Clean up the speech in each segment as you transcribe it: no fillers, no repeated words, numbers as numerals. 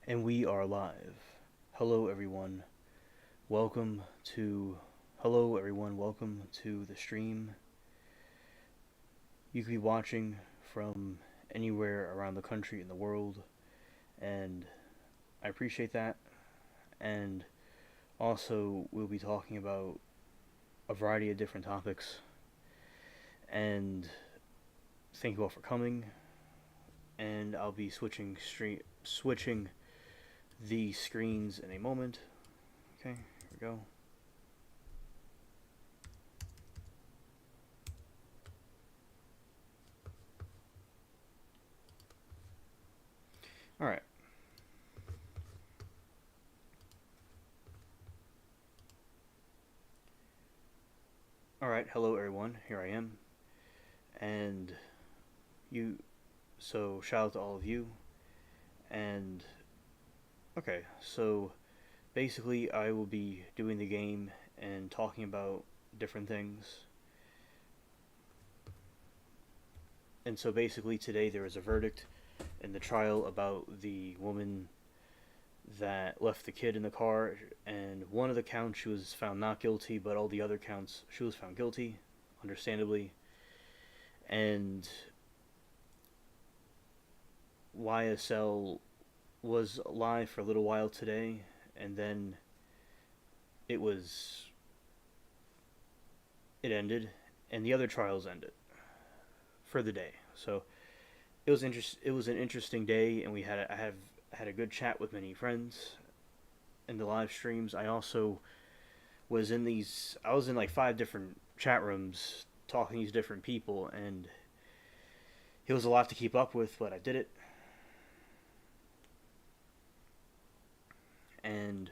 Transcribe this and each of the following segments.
And we are live. Hello, everyone. Welcome to. Hello, everyone. Welcome to the stream. You could be watching from anywhere around the country and the world, and I appreciate that. And also, we'll be talking about a variety of different topics. And thank you all for coming. And I'll be switching the screens in a moment. Okay, here we go. All right. All right. Hello, everyone. Here I am, and you. So shout out to all of you. And okay, so basically, I will be doing the game and talking about different things. And so basically, today there was a verdict in the trial about the woman that left the kid in the car, and one of the counts she was found not guilty, but all the other counts she was found guilty, understandably. And YSL was live for a little while today, and then it was it ended, and the other trials ended for the day. So it was an interesting day, and I have had a good chat with many friends in the live streams. I also was in these. I was in like 5 different chat rooms talking to these different people, and it was a lot to keep up with, but I did it. And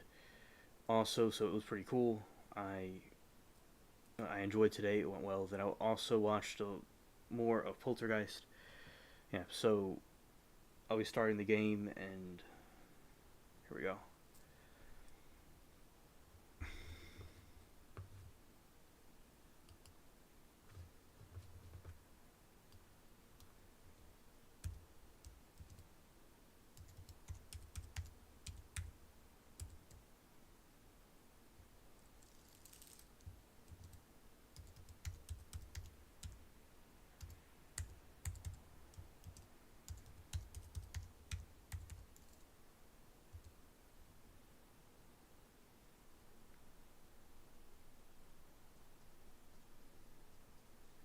also, so it was pretty cool. I enjoyed today. It went well. Then I also watched more of Poltergeist. Yeah, so I'll be starting the game, and here we go.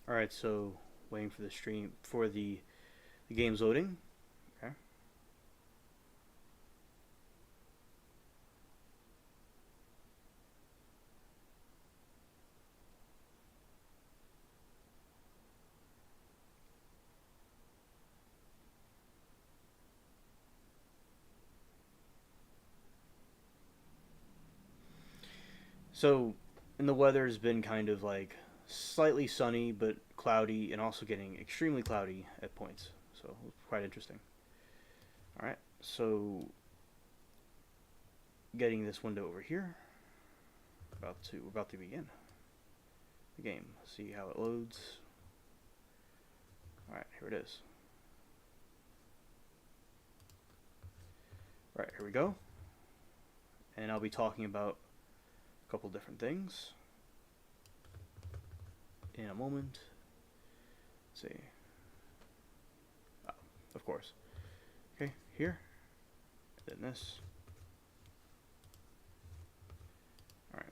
All right, so waiting for the game's loading. Okay. So, and the weather's been kind of like slightly sunny but cloudy, and also getting extremely cloudy at points. So quite interesting. All right, so getting this window over here. We're about to begin the game. See how it loads. All right, here it is. All right, here we go. And I'll be talking about a couple different things in a moment. Let's see. Oh, of course. Okay, here. And then this. Alright.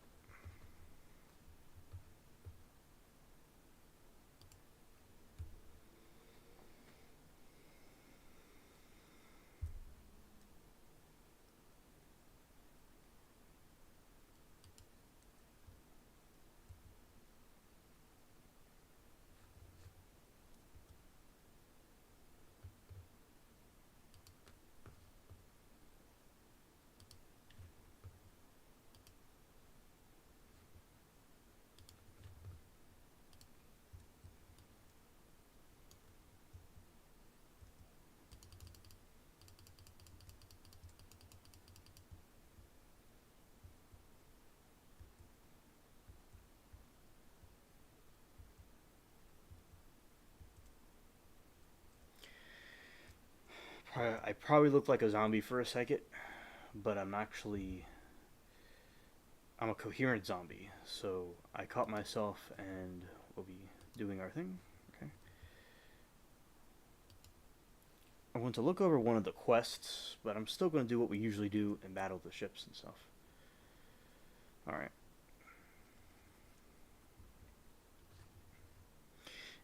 I probably looked like a zombie for a second. but I'm a coherent zombie. So I caught myself, and we'll be doing our thing. Okay. I want to look over one of the quests, but I'm still going to do what we usually do and battle the ships and stuff. Alright.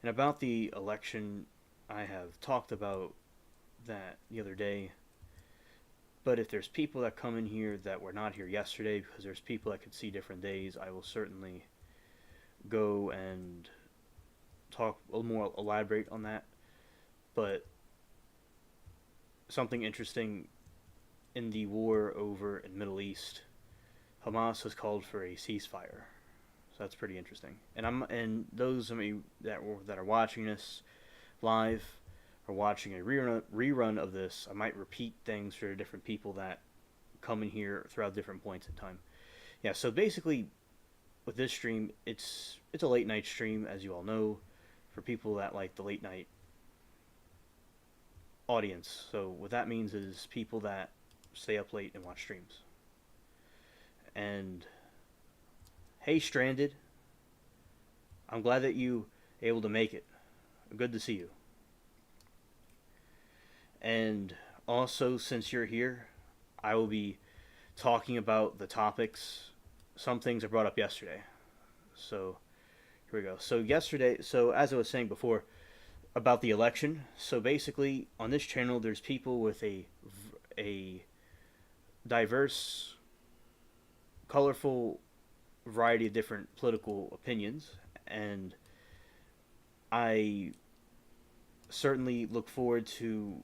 And about the election, I have talked about that the other day. But if there's people that come in here that were not here yesterday, because there's people that could see different days, I will certainly go and talk a little more, elaborate on that. But something interesting in the war over in Middle East, Hamas has called for a ceasefire. So that's pretty interesting. And those of you that are watching this live or watching a rerun of this, I might repeat things for different people that come in here throughout different points in time. Yeah, so basically with this stream, it's a late night stream, as you all know, for people that like the late night audience. So what that means is people that stay up late and watch streams. And hey, Stranded, I'm glad that you able to make it. Good to see you. And also, since you're here, I will be talking about the topics. Some things I brought up yesterday. So here we go. So yesterday, as I was saying before about the election, so basically on this channel there's people with a diverse, colorful variety of different political opinions, and I certainly look forward to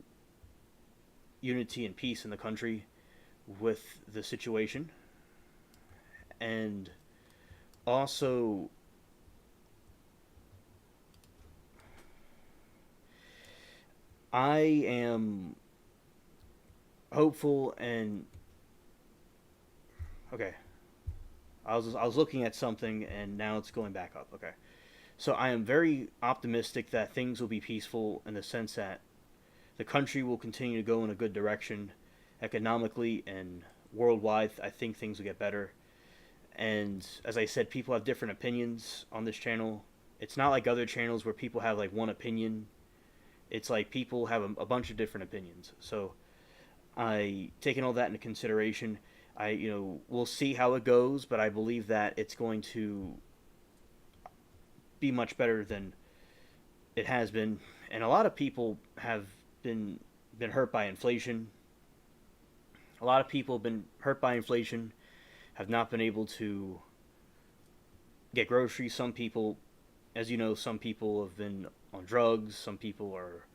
unity and peace in the country with the situation. And also, I am hopeful and okay. I was looking at something and now it's going back up. Okay. So I am very optimistic that things will be peaceful in the sense that the country will continue to go in a good direction economically and worldwide. I think things will get better. And as I said, people have different opinions on this channel. It's not like other channels where people have like one opinion. It's like people have a bunch of different opinions. So I taking all that into consideration. We'll see how it goes, but I believe that it's going to be much better than it has been. And a lot of people have been hurt by inflation. A lot of people have been hurt by inflation, have not been able to get groceries. Some people, as you know, some people have been on drugs. Some people are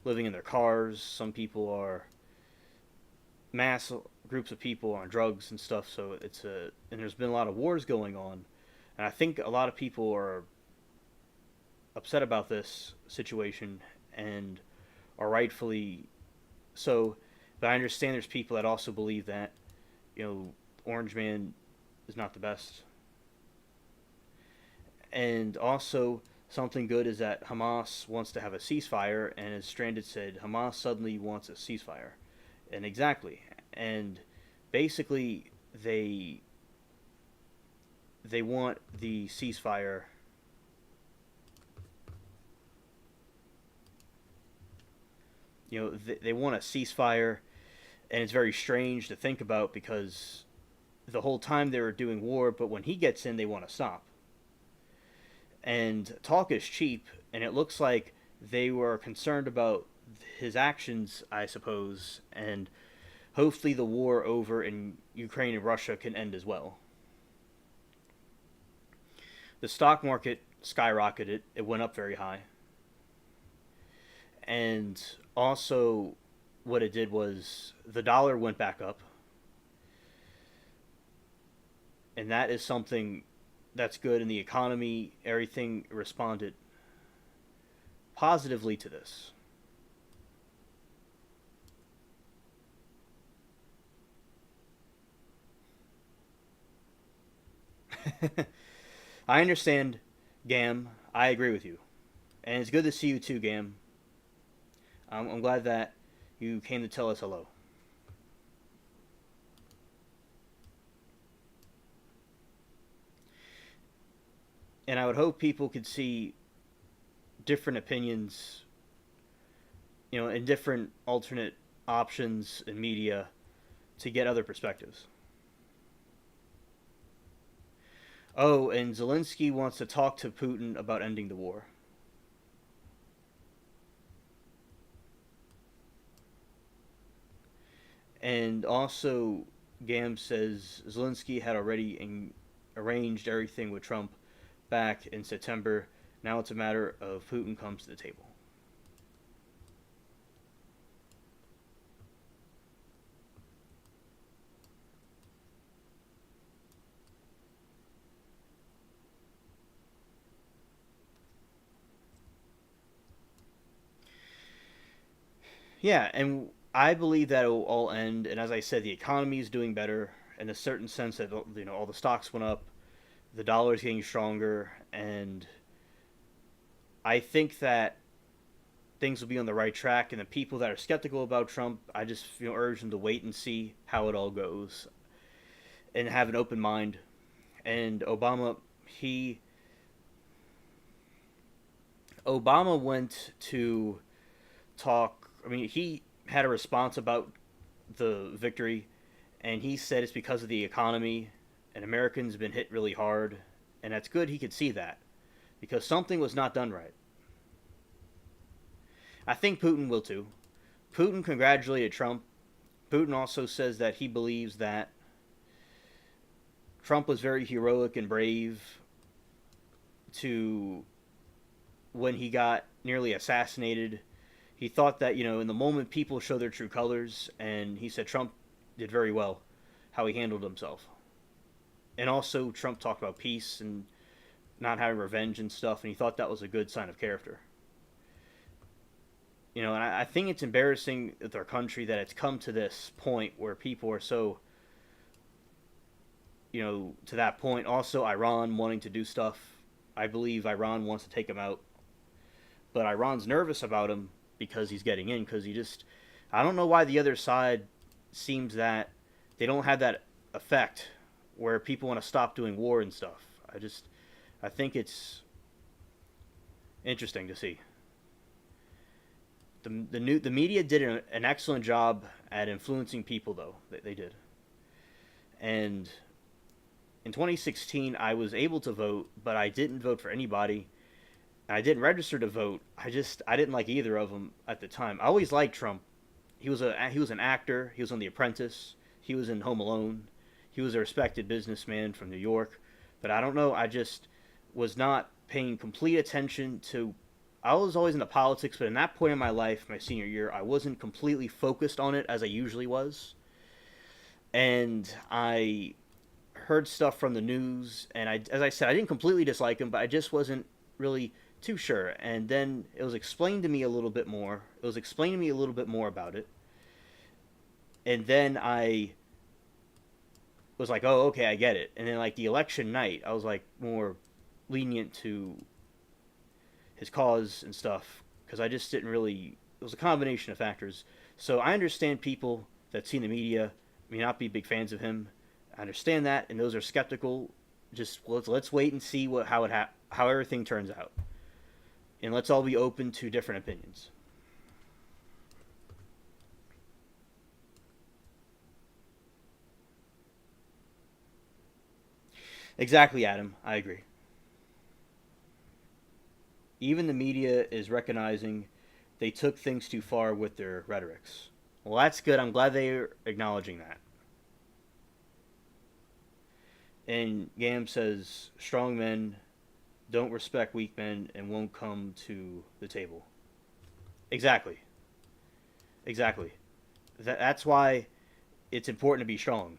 living in their cars. Some people are mass groups of people on drugs and stuff. So and there's been a lot of wars going on, and I think a lot of people are upset about this situation and are rightfully so. But I understand there's people that also believe that, Orange Man is not the best. And also, something good is that Hamas wants to have a ceasefire, and as Stranded said, Hamas suddenly wants a ceasefire. And exactly. And basically, they want the ceasefire. They want a ceasefire, and it's very strange to think about because the whole time they were doing war, but when he gets in, they want to stop. And talk is cheap, and it looks like they were concerned about his actions, I suppose, and hopefully the war over in Ukraine and Russia can end as well. The stock market skyrocketed. It went up very high. And also what it did was the dollar went back up. And that is something that's good in the economy. Everything responded positively to this. I understand, Gam. I agree with you. And it's good to see you too, Gam. I'm glad that you came to tell us hello. And I would hope people could see different opinions, and different alternate options in media to get other perspectives. Oh, and Zelensky wants to talk to Putin about ending the war. And also, Gam says Zelensky had already arranged everything with Trump back in September. Now it's a matter of Putin comes to the table. Yeah, and I believe that it will all end. And as I said, the economy is doing better in a certain sense that all the stocks went up, the dollar is getting stronger, and I think that things will be on the right track. And the people that are skeptical about Trump, I just urge them to wait and see how it all goes, and have an open mind. And he Obama went to talk. I mean, he had a response about the victory, and he said it's because of the economy, and Americans have been hit really hard, and that's good. He could see that because something was not done right. I think Putin will too. Putin congratulated Trump. Putin also says that he believes that Trump was very heroic and brave to when he got nearly assassinated. He thought that, in the moment people show their true colors, and he said Trump did very well how he handled himself. And also, Trump talked about peace and not having revenge and stuff, and he thought that was a good sign of character. And I think it's embarrassing with our country that it's come to this point where people are so, to that point. Also, Iran wanting to do stuff. I believe Iran wants to take him out, but Iran's nervous about him because he's getting in. Because I don't know why the other side seems that they don't have that effect where people want to stop doing war and stuff. I think it's interesting to see. The media did an excellent job at influencing people, though they did. And in 2016, I was able to vote, but I didn't vote for anybody. I didn't register to vote. I didn't like either of them at the time. I always liked Trump. He was an actor. He was on The Apprentice. He was in Home Alone. He was a respected businessman from New York. But I don't know. I just was not paying complete attention to. I was always into politics, but in that point in my life, my senior year, I wasn't completely focused on it as I usually was. And I heard stuff from the news, and as I said, I didn't completely dislike him, but I just wasn't really too sure. And then it was explained to me a little bit more. It was explained to me a little bit more about it, and then I was like, "Oh, okay, I get it." And then like the election night, I was like more lenient to his cause and stuff because I just didn't really. It was a combination of factors. So I understand people that see the media may not be big fans of him. I understand that, and those are skeptical. Just let's wait and see how everything turns out, and let's all be open to different opinions. Exactly, Adam. I agree. Even the media is recognizing they took things too far with their rhetorics. Well, that's good. I'm glad they're acknowledging that. And Gam says strong men don't respect weak men and won't come to the table. Exactly. Exactly. That's why it's important to be strong.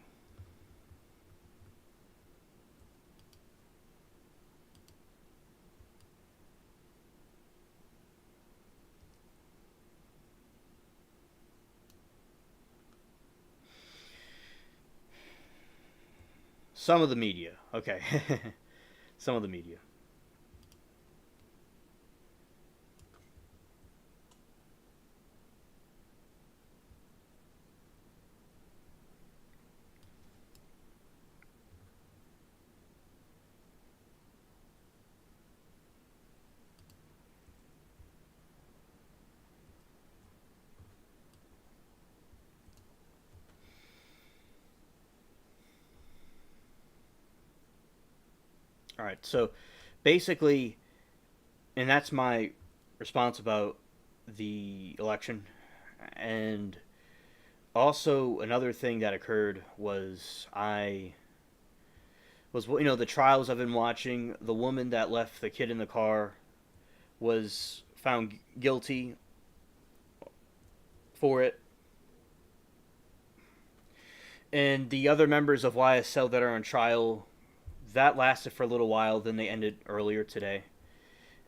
Some of the media. Okay. Some of the media. All right. So basically, and that's my response about the election. And also another thing that occurred was the trials I've been watching. The woman that left the kid in the car was found guilty for it, and the other members of YSL that are on trial, that lasted for a little while. Then they ended earlier today,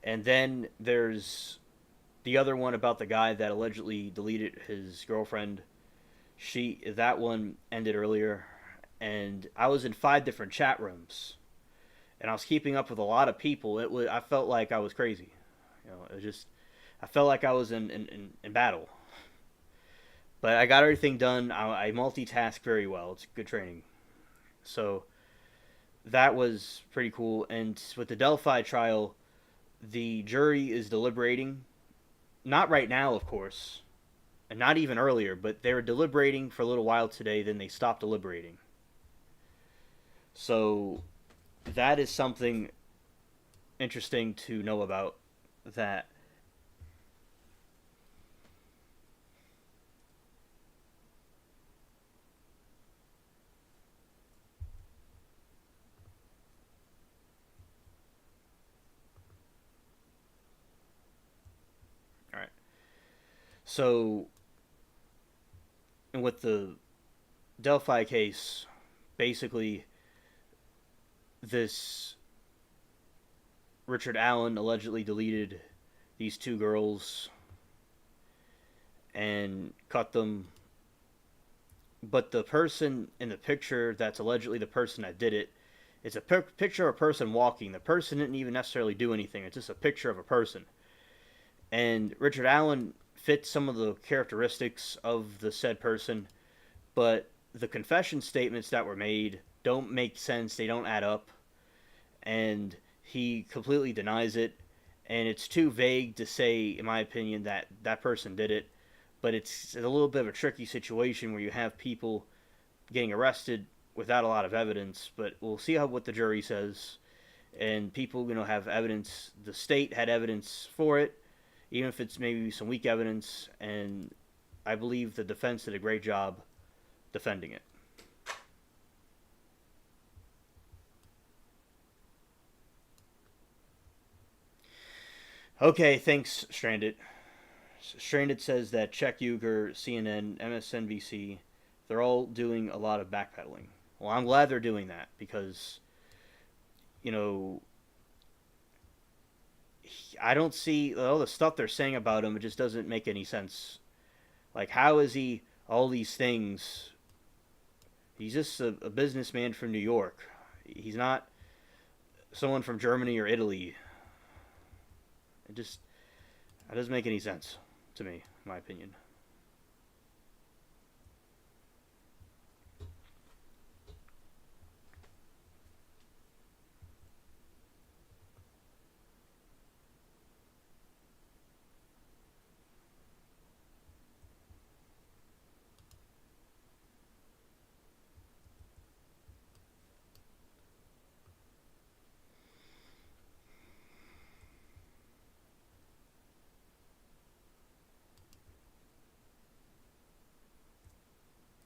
and then there's the other one about the guy that allegedly deleted his girlfriend. That one ended earlier, and I was in 5 different chat rooms, and I was keeping up with a lot of people. I felt like I was crazy. It was just I felt like I was in battle. But I got everything done. I multitask very well. It's good training. So that was pretty cool. And with the Delphi trial, the jury is deliberating. Not right now, of course, and not even earlier, but they were deliberating for a little while today, then they stopped deliberating. So that is something interesting to know about that. All right. So, and with the Delphi case, basically, this Richard Allen allegedly deleted these 2 girls and cut them. But the person in the picture that's allegedly the person that did it, it's a picture of a person walking. The person didn't even necessarily do anything. It's just a picture of a person. And Richard Allen fits some of the characteristics of the said person, but the confession statements that were made don't make sense. They don't add up. And he completely denies it. And it's too vague to say, in my opinion, that that person did it. But it's a little bit of a tricky situation where you have people getting arrested without a lot of evidence. But we'll see what the jury says. And people, have evidence. The state had evidence for it, even if it's maybe some weak evidence. And I believe the defense did a great job defending it. Okay, thanks, Stranded. Stranded says that Czech Uyghur, CNN, MSNBC, they're all doing a lot of backpedaling. Well, I'm glad they're doing that because, you know, I don't see all the stuff they're saying about him. It just doesn't make any sense. Like, how is he all these things? He's just a businessman from New York. He's not someone from Germany or Italy. It just that doesn't make any sense to me, in my opinion.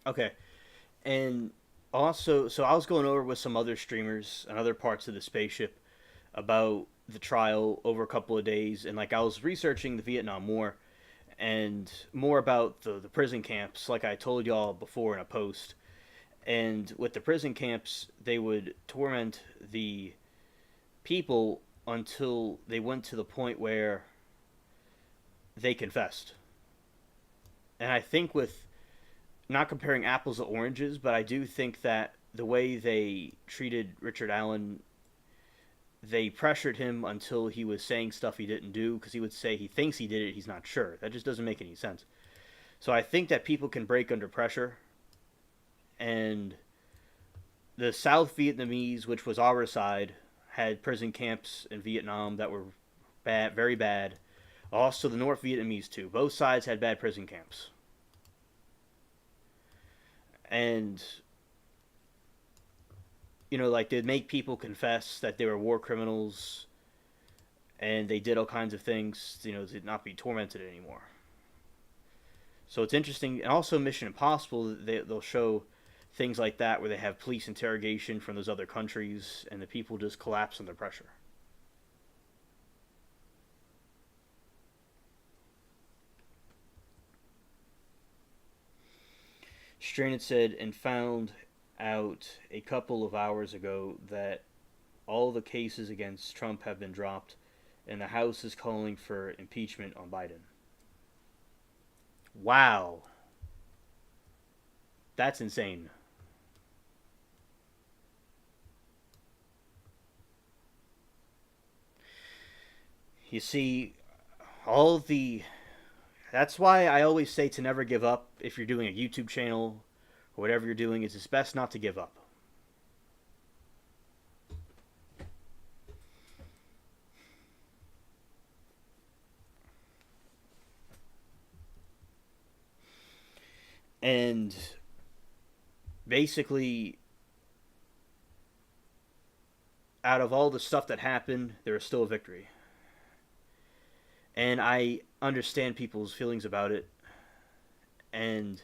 Okay, and also, so I was going over with some other streamers and other parts of the spaceship about the trial over a couple of days, and like I was researching the Vietnam War and more about the prison camps, like I told y'all before in a post. And with the prison camps, they would torment the people until they went to the point where they confessed. And I think with not comparing apples to oranges, but I do think that the way they treated Richard Allen, they pressured him until he was saying stuff he didn't do because he would say he thinks he did it, he's not sure. That just doesn't make any sense. So I think that people can break under pressure, and the South Vietnamese, which was our side, had prison camps in Vietnam that were bad, very bad. Also, the North Vietnamese too. Both sides had bad prison camps, and like they'd make people confess that they were war criminals and they did all kinds of things, to not be tormented anymore. So it's interesting. And also Mission Impossible, they'll show things like that where they have police interrogation from those other countries and the people just collapse under pressure. Strain said, and found out a couple of hours ago that all the cases against Trump have been dropped and the House is calling for impeachment on Biden. Wow. That's insane. You see, all the. That's why I always say to never give up if you're doing a YouTube channel or whatever you're doing. It's best not to give up. And basically, out of all the stuff that happened, there is still a victory. And I understand people's feelings about it. And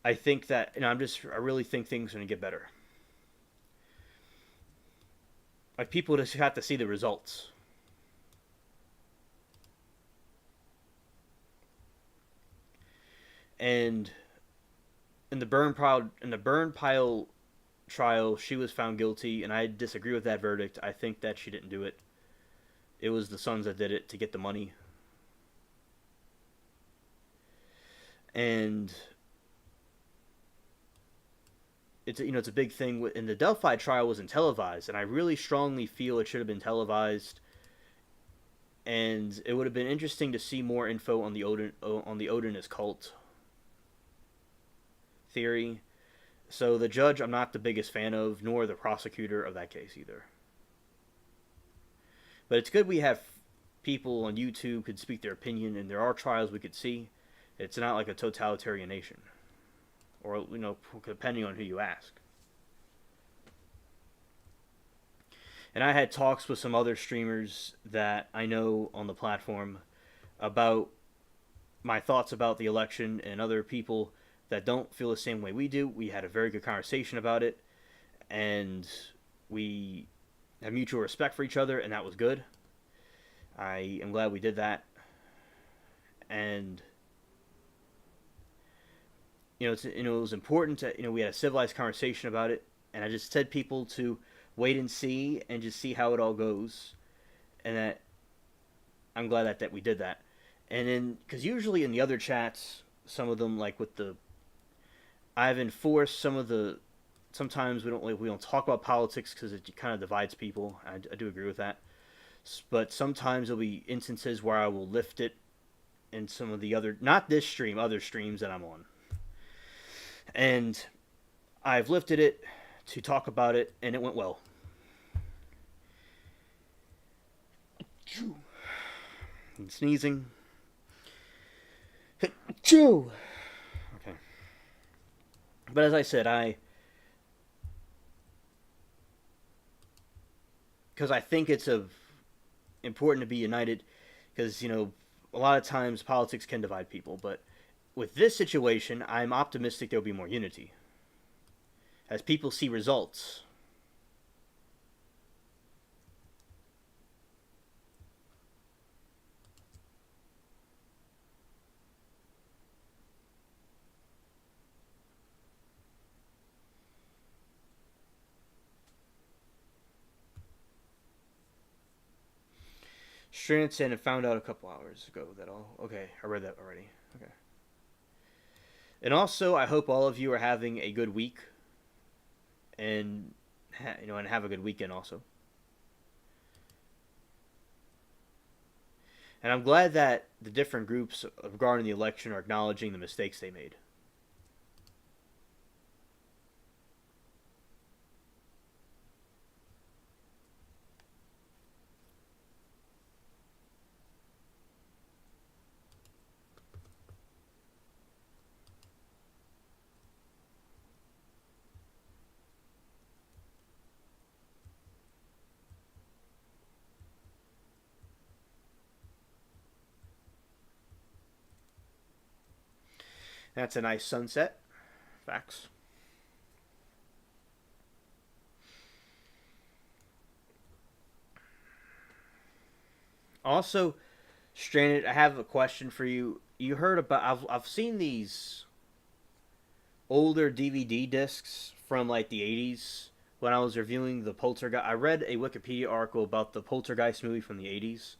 I think that, I really think things are going to get better. Like, people just have to see the results. And in the burn pile trial, she was found guilty, and I disagree with that verdict. I think that she didn't do it. It was the sons that did it to get the money. And it's a big thing. And the Delphi trial wasn't televised, and I really strongly feel it should have been televised. And it would have been interesting to see more info on the Odinist cult theory. So the judge, I'm not the biggest fan of, nor the prosecutor of that case either. But it's good we have people on YouTube could speak their opinion, and there are trials we could see. It's not like a totalitarian nation, or depending on who you ask. And I had talks with some other streamers that I know on the platform about my thoughts about the election, and other people that don't feel the same way we do. We had a very good conversation about it, and we have mutual respect for each other, and that was good. I am glad we did that. And it was important to, we had a civilized conversation about it, and I just said people to wait and see, and just see how it all goes, and that I'm glad that we did that. And then, because usually in the other chats, some of them, like with the, I've enforced some of the, sometimes we don't talk about politics because it kind of divides people. I do agree with that. But sometimes there'll be instances where I will lift it in some of the other, not this stream, other streams that I'm on. And I've lifted it to talk about it, and it went well. And sneezing. Okay. But as I said, because I think it's important to be united, because a lot of times politics can divide people, but with this situation, I'm optimistic there'll be more unity as people see results. Stranson and found out a couple hours ago that okay, I read that already. Okay. And also, I hope all of you are having a good week, and and have a good weekend also. And I'm glad that the different groups regarding the election are acknowledging the mistakes they made. That's a nice sunset. Facts. Also, Stranded, I have a question for you. You heard about I've seen these older DVD discs from like the 80s when I was reviewing the Poltergeist. I read a Wikipedia article about the Poltergeist movie from the 80s.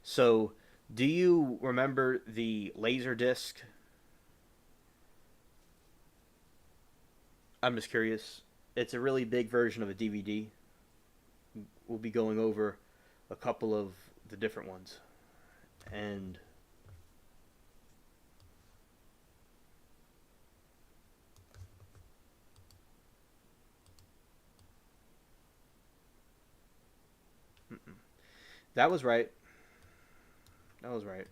So, do you remember the laser disc? I'm just curious. It's a really big version of a DVD. We'll be going over a couple of the different ones. And that was right. That was right.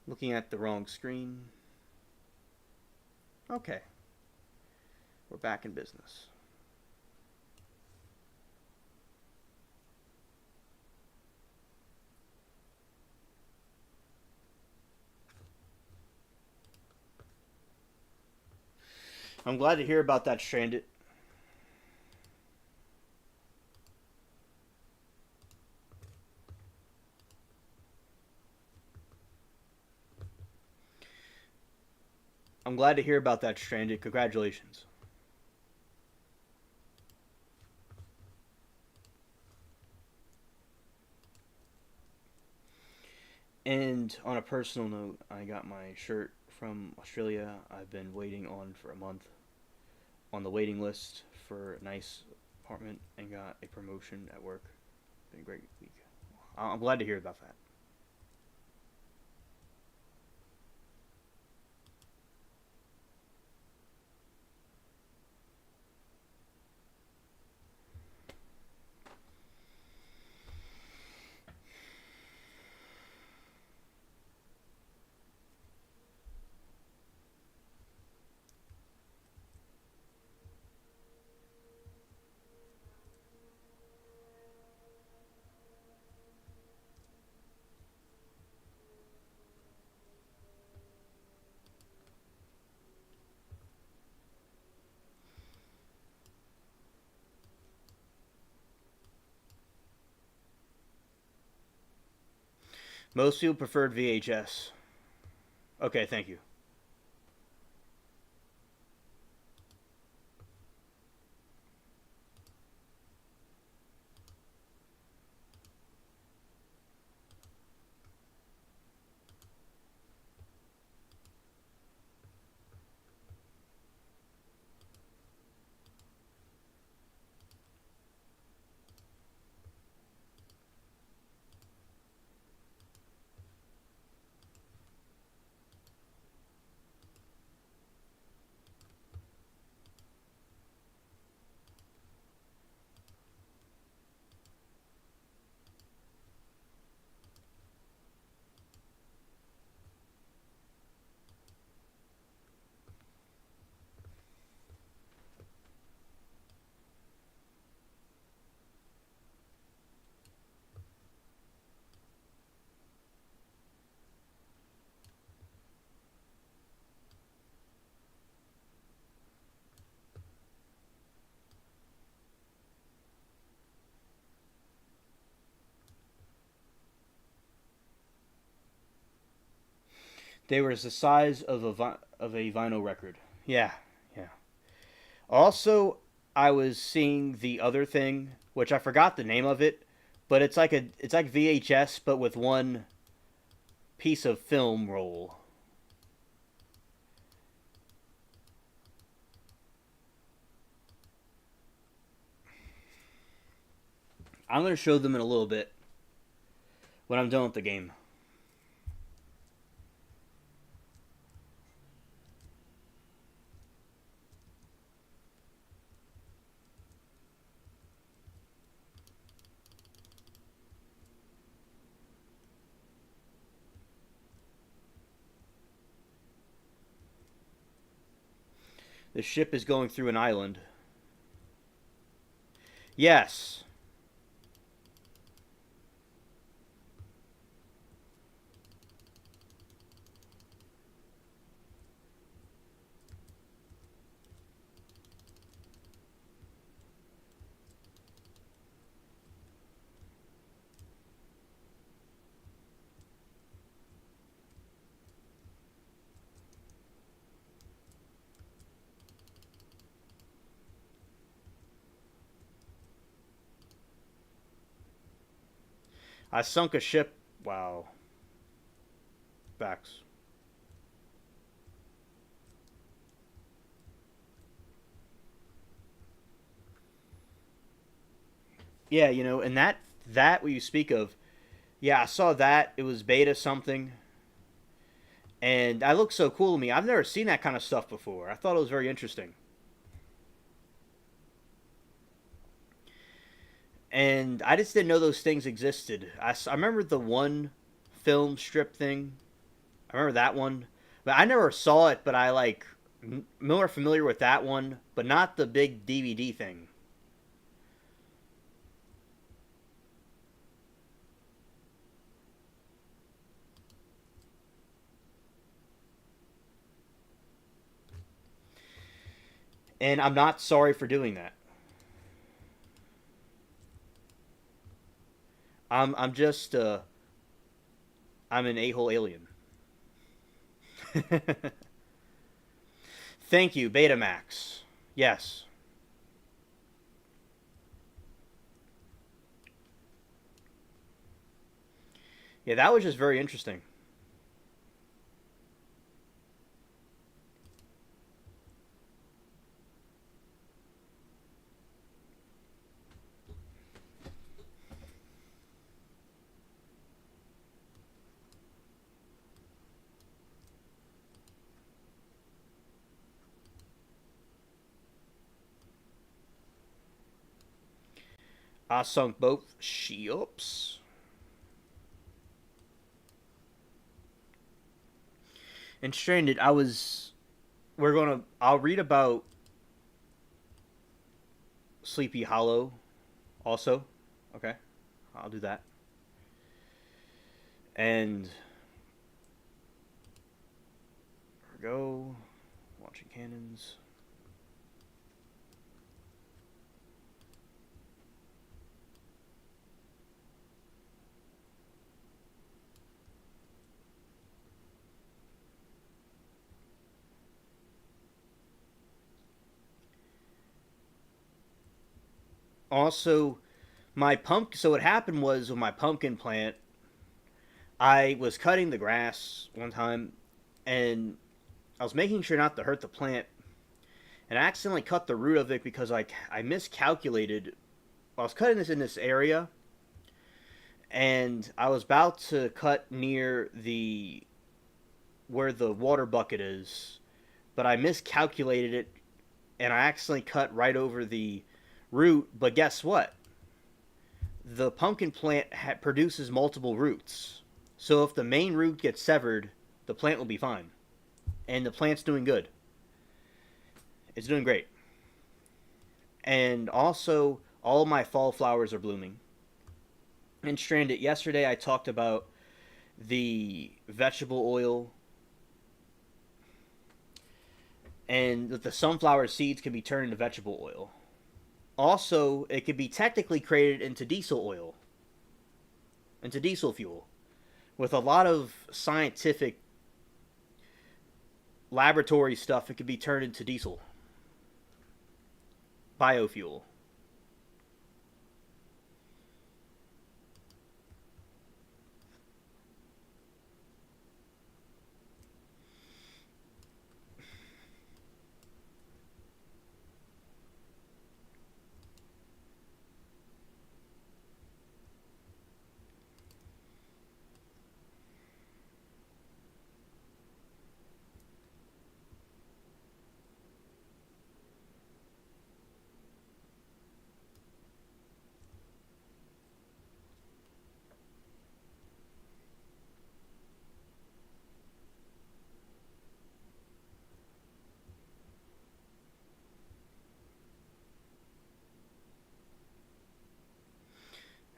Looking at the wrong screen. Okay, we're back in business. I'm glad to hear about that, Stranded. I'm glad to hear about that, Stranded. Congratulations. And on a personal note, I got my shirt from Australia. I've been waiting on for a month on the waiting list for a nice apartment and got a promotion at work. Been a great week. I'm glad to hear about that. Most people preferred VHS. Okay, thank you. They were the size of a vinyl record. Yeah, yeah. Also, I was seeing the other thing, which I forgot the name of it, but it's like VHS but with one piece of film roll. I'm gonna show them in a little bit when I'm done with the game. The ship is going through an island. Yes. I sunk a ship. Wow. Facts. Yeah, and that what you speak of, yeah, I saw that. It was beta something, and that looked so cool to me. I've never seen that kind of stuff before. I thought it was very interesting, and I just didn't know those things existed. I remember the one film strip thing. I remember that one, but I never saw it. But I like more familiar with that one, but not the big DVD thing. And I'm not sorry for doing that. I'm just I'm an a-hole alien. Thank you, Betamax. Yes. Yeah, that was just very interesting. I sunk both ships. And Stranded, I was. We're gonna. I'll read about Sleepy Hollow also. Okay. I'll do that. And. Here we go. Launching cannons. Also, my pump. So what happened was with my pumpkin plant, I was cutting the grass one time, and I was making sure not to hurt the plant, and I accidentally cut the root of it because I miscalculated. I was cutting this in this area, and I was about to cut near the where the water bucket is, but I miscalculated it, and I accidentally cut right over the root. But guess what? The pumpkin plant produces multiple roots, so if the main root gets severed, the plant will be fine, and the plant's doing good. It's doing great, and also all of my fall flowers are blooming. And Stranded, yesterday I talked about the vegetable oil, and that the sunflower seeds can be turned into vegetable oil. Also, it could be technically created into diesel oil, into diesel fuel, with a lot of scientific laboratory stuff. It could be turned into diesel, biofuel.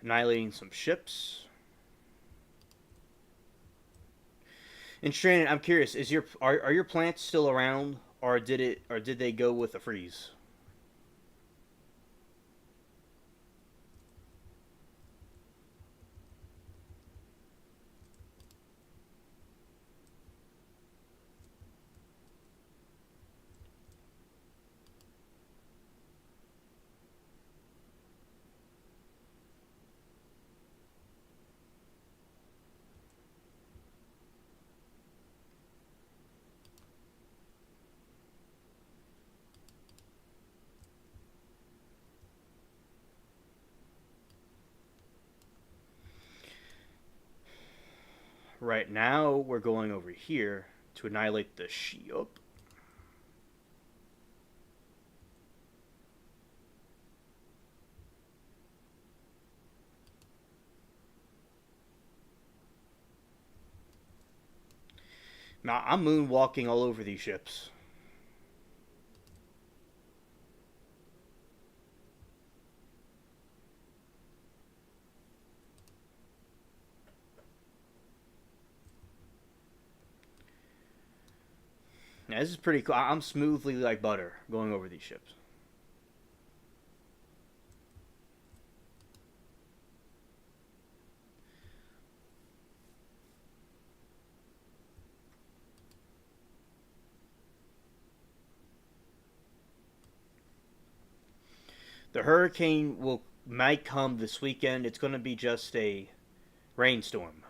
Annihilating some ships. And Shannon, I'm curious: is are your plants still around, or did they go with the freeze? Right now, we're going over here to annihilate the ship. Now, I'm moonwalking all over these ships. Now, this is pretty cool. I'm smoothly like butter going over these ships. The hurricane will might come this weekend. It's going to be just a rainstorm.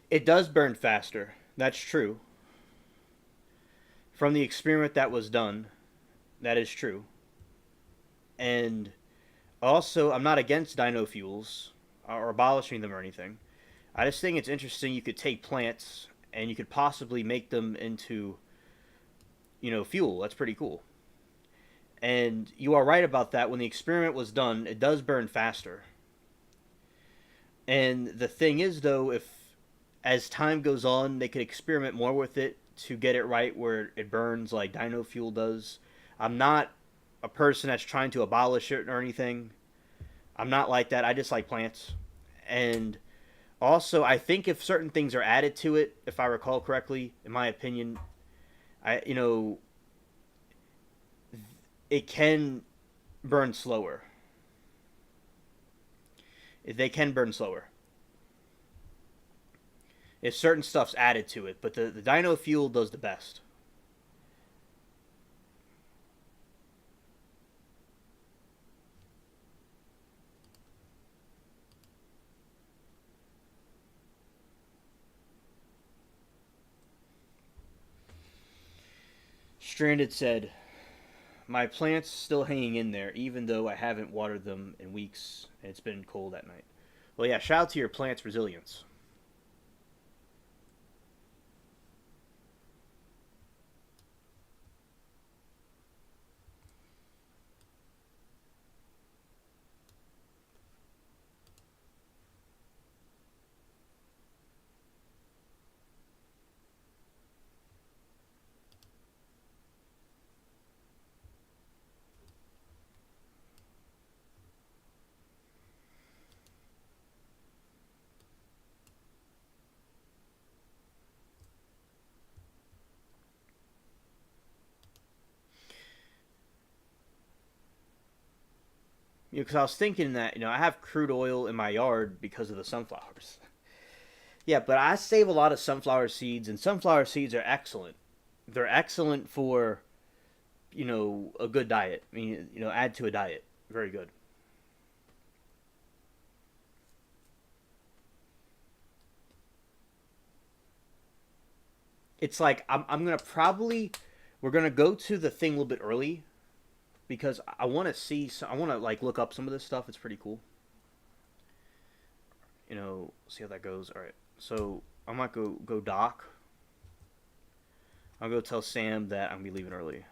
It does burn faster. That's true. From the experiment that was done, that is true. And also, I'm not against dino fuels or abolishing them or anything. I just think it's interesting you could take plants and you could possibly make them into, fuel. That's pretty cool. And you are right about that. When the experiment was done, it does burn faster. And the thing is, though, if as time goes on, they could experiment more with it to get it right where it burns like dino fuel does. I'm not a person that's trying to abolish it or anything. I'm not like that. I just like plants. And also, I think if certain things are added to it, if I recall correctly, in my opinion, I you know it can burn slower. They can burn slower if certain stuff's added to it. But the dino fuel does the best. Stranded said, "My plants still hanging in there, even though I haven't watered them in weeks and it's been cold at night." Well, yeah, shout out to your plants' resilience. Because I was thinking that I have crude oil in my yard because of the sunflowers. Yeah, but I save a lot of sunflower seeds, and sunflower seeds are excellent. They're excellent for a good diet. I mean, add to a diet. Very good. It's like I'm gonna probably we're gonna go to the thing a little bit early because I want to see. I want to like look up some of this stuff. It's pretty cool. See how that goes. All right. So I might go dock. I'll go tell Sam that I'm gonna be leaving early.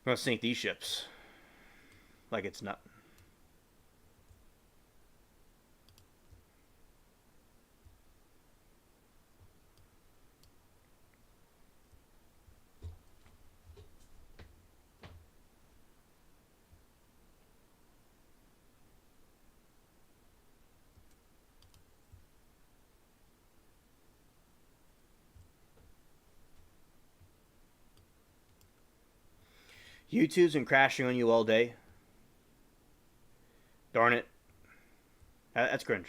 I'm gonna sink these ships like it's not. YouTube's been crashing on you all day. Darn it. That's cringe.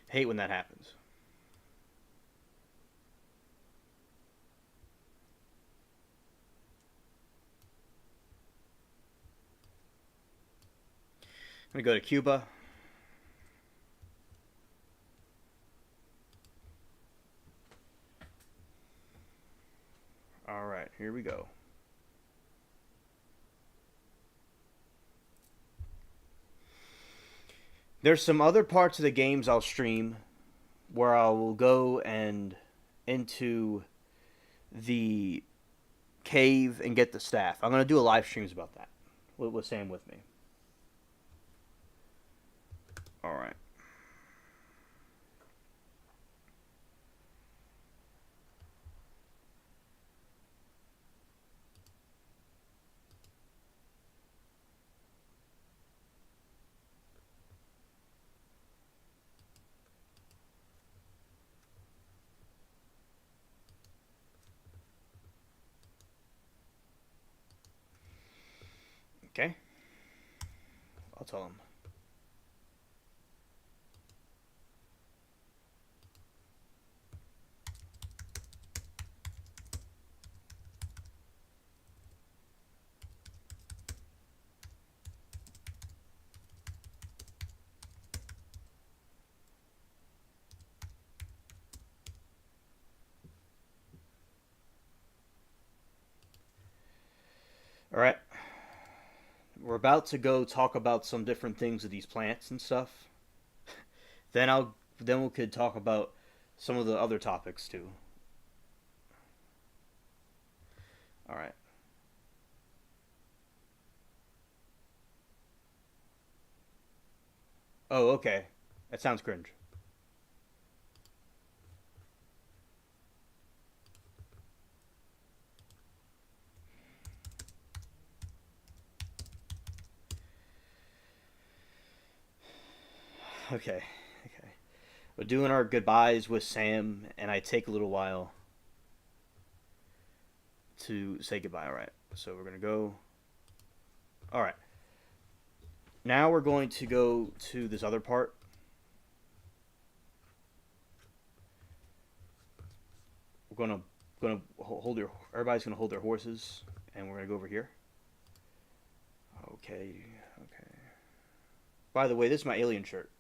Hate when that happens. I'm gonna go to Cuba. All right, here we go. There's some other parts of the games I'll stream where I will go and into the cave and get the staff. I'm gonna do a live streams about that with Sam with me. All right. Okay. I'll tell him. All right. We're about to go talk about some different things with these plants and stuff. Then we could talk about some of the other topics too. All right. Oh, okay. That sounds cringe. Okay. Okay. We're doing our goodbyes with Sam, and I take a little while to say goodbye. All right. So we're gonna go. All right. Now we're going to go to this other part. We're gonna hold your. Everybody's gonna hold their horses, and we're gonna go over here. Okay. Okay. By the way, this is my alien shirt.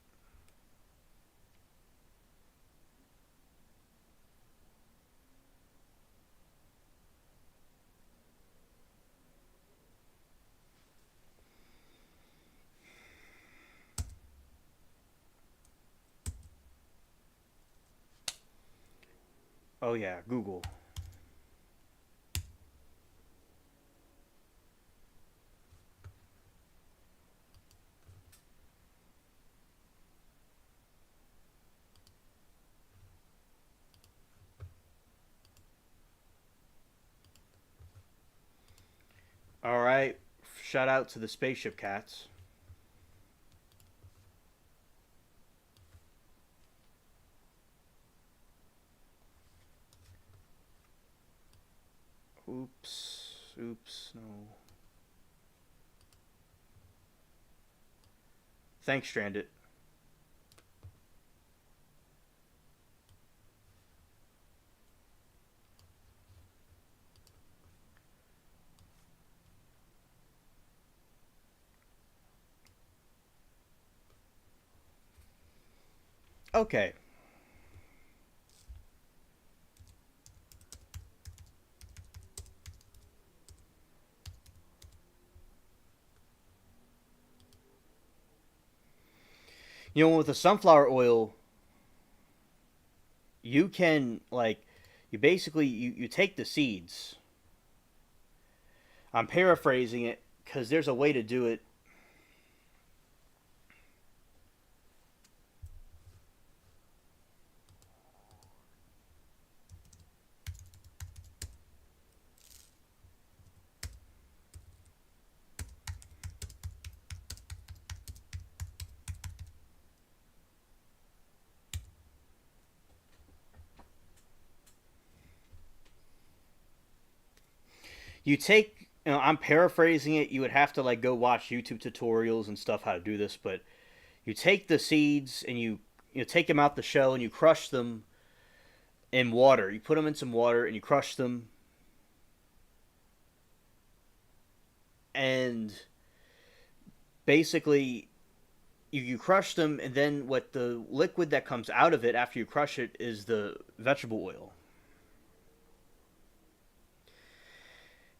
Oh yeah, Google. All right. Shout out to the spaceship cats. Oops. Oops. No. Thanks, Stranded. Okay. You know, with the sunflower oil, you can like You basically you take the seeds. I'm paraphrasing it because there's a way to do it. You take, I'm paraphrasing it. You would have to like go watch YouTube tutorials and stuff how to do this, but you take the seeds and you take them out the shell and you crush them in water. You put them in some water and you crush them, and basically you crush them, and then what the liquid that comes out of it after you crush it is the vegetable oil.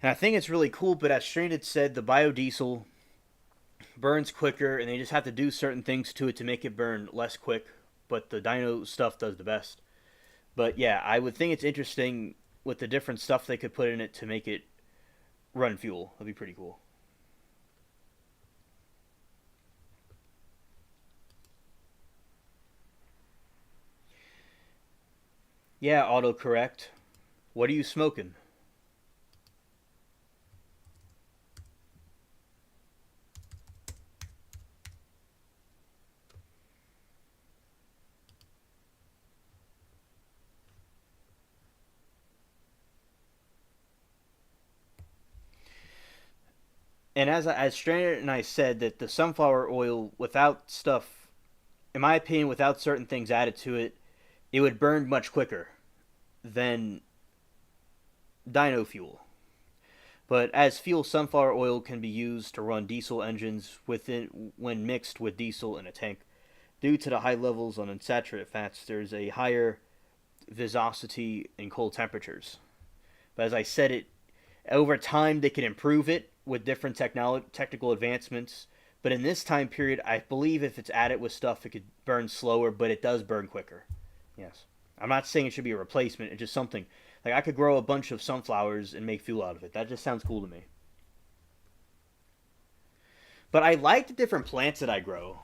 And I think it's really cool, but as Stranded said, the biodiesel burns quicker, and they just have to do certain things to it to make it burn less quick. But the dino stuff does the best. But yeah, I would think it's interesting with the different stuff they could put in it to make it run fuel. That'd be pretty cool. Yeah, autocorrect. What are you smoking? And as Stranded and I said, that the sunflower oil without stuff, in my opinion, without certain things added to it, it would burn much quicker than dino fuel. But as fuel, sunflower oil can be used to run diesel engines within when mixed with diesel in a tank. Due to the high levels on unsaturated fats, there's a higher viscosity in cold temperatures. But as I said, it over time they can improve it with different technical advancements. But in this time period, I believe if it's added with stuff, it could burn slower, but it does burn quicker. Yes, I'm not saying it should be a replacement. It's just something like I could grow a bunch of sunflowers and make fuel out of it. That just sounds cool to me. But I like the different plants that I grow.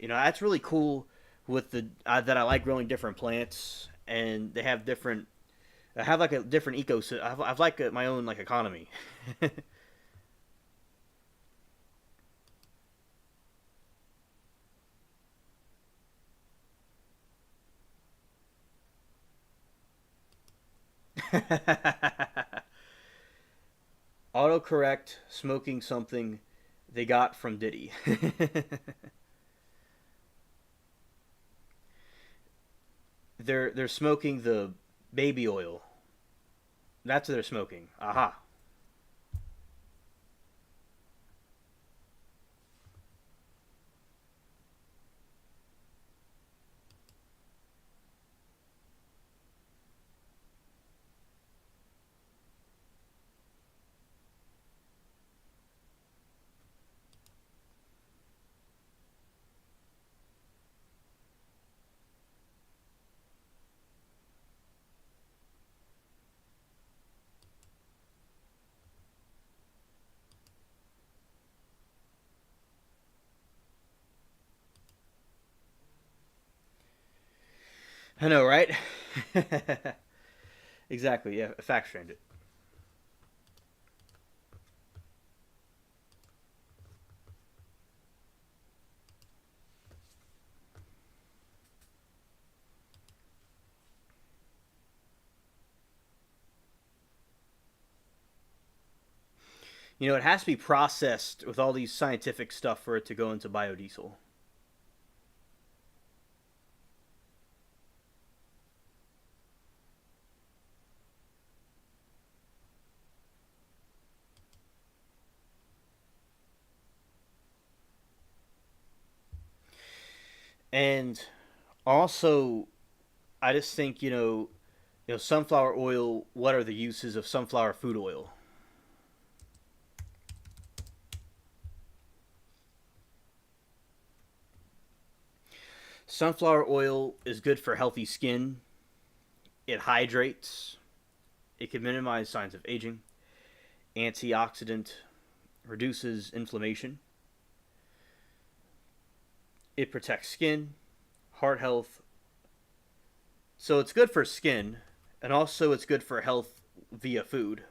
That's really cool with the that I like growing different plants, and they have different. I have like a different ecosystem. I've like my own like economy. Autocorrect smoking something they got from Diddy. They're smoking the baby oil. That's what they're smoking. Aha. I know, right? Exactly. Yeah, fact stranded. It has to be processed with all these scientific stuff for it to go into biodiesel. And also, I just think sunflower oil. What are the uses of sunflower food oil? Sunflower oil is good for healthy skin. It hydrates. It can minimize signs of aging, antioxidant, reduces inflammation, it protects skin, heart health. So it's good for skin, and also it's good for health via food.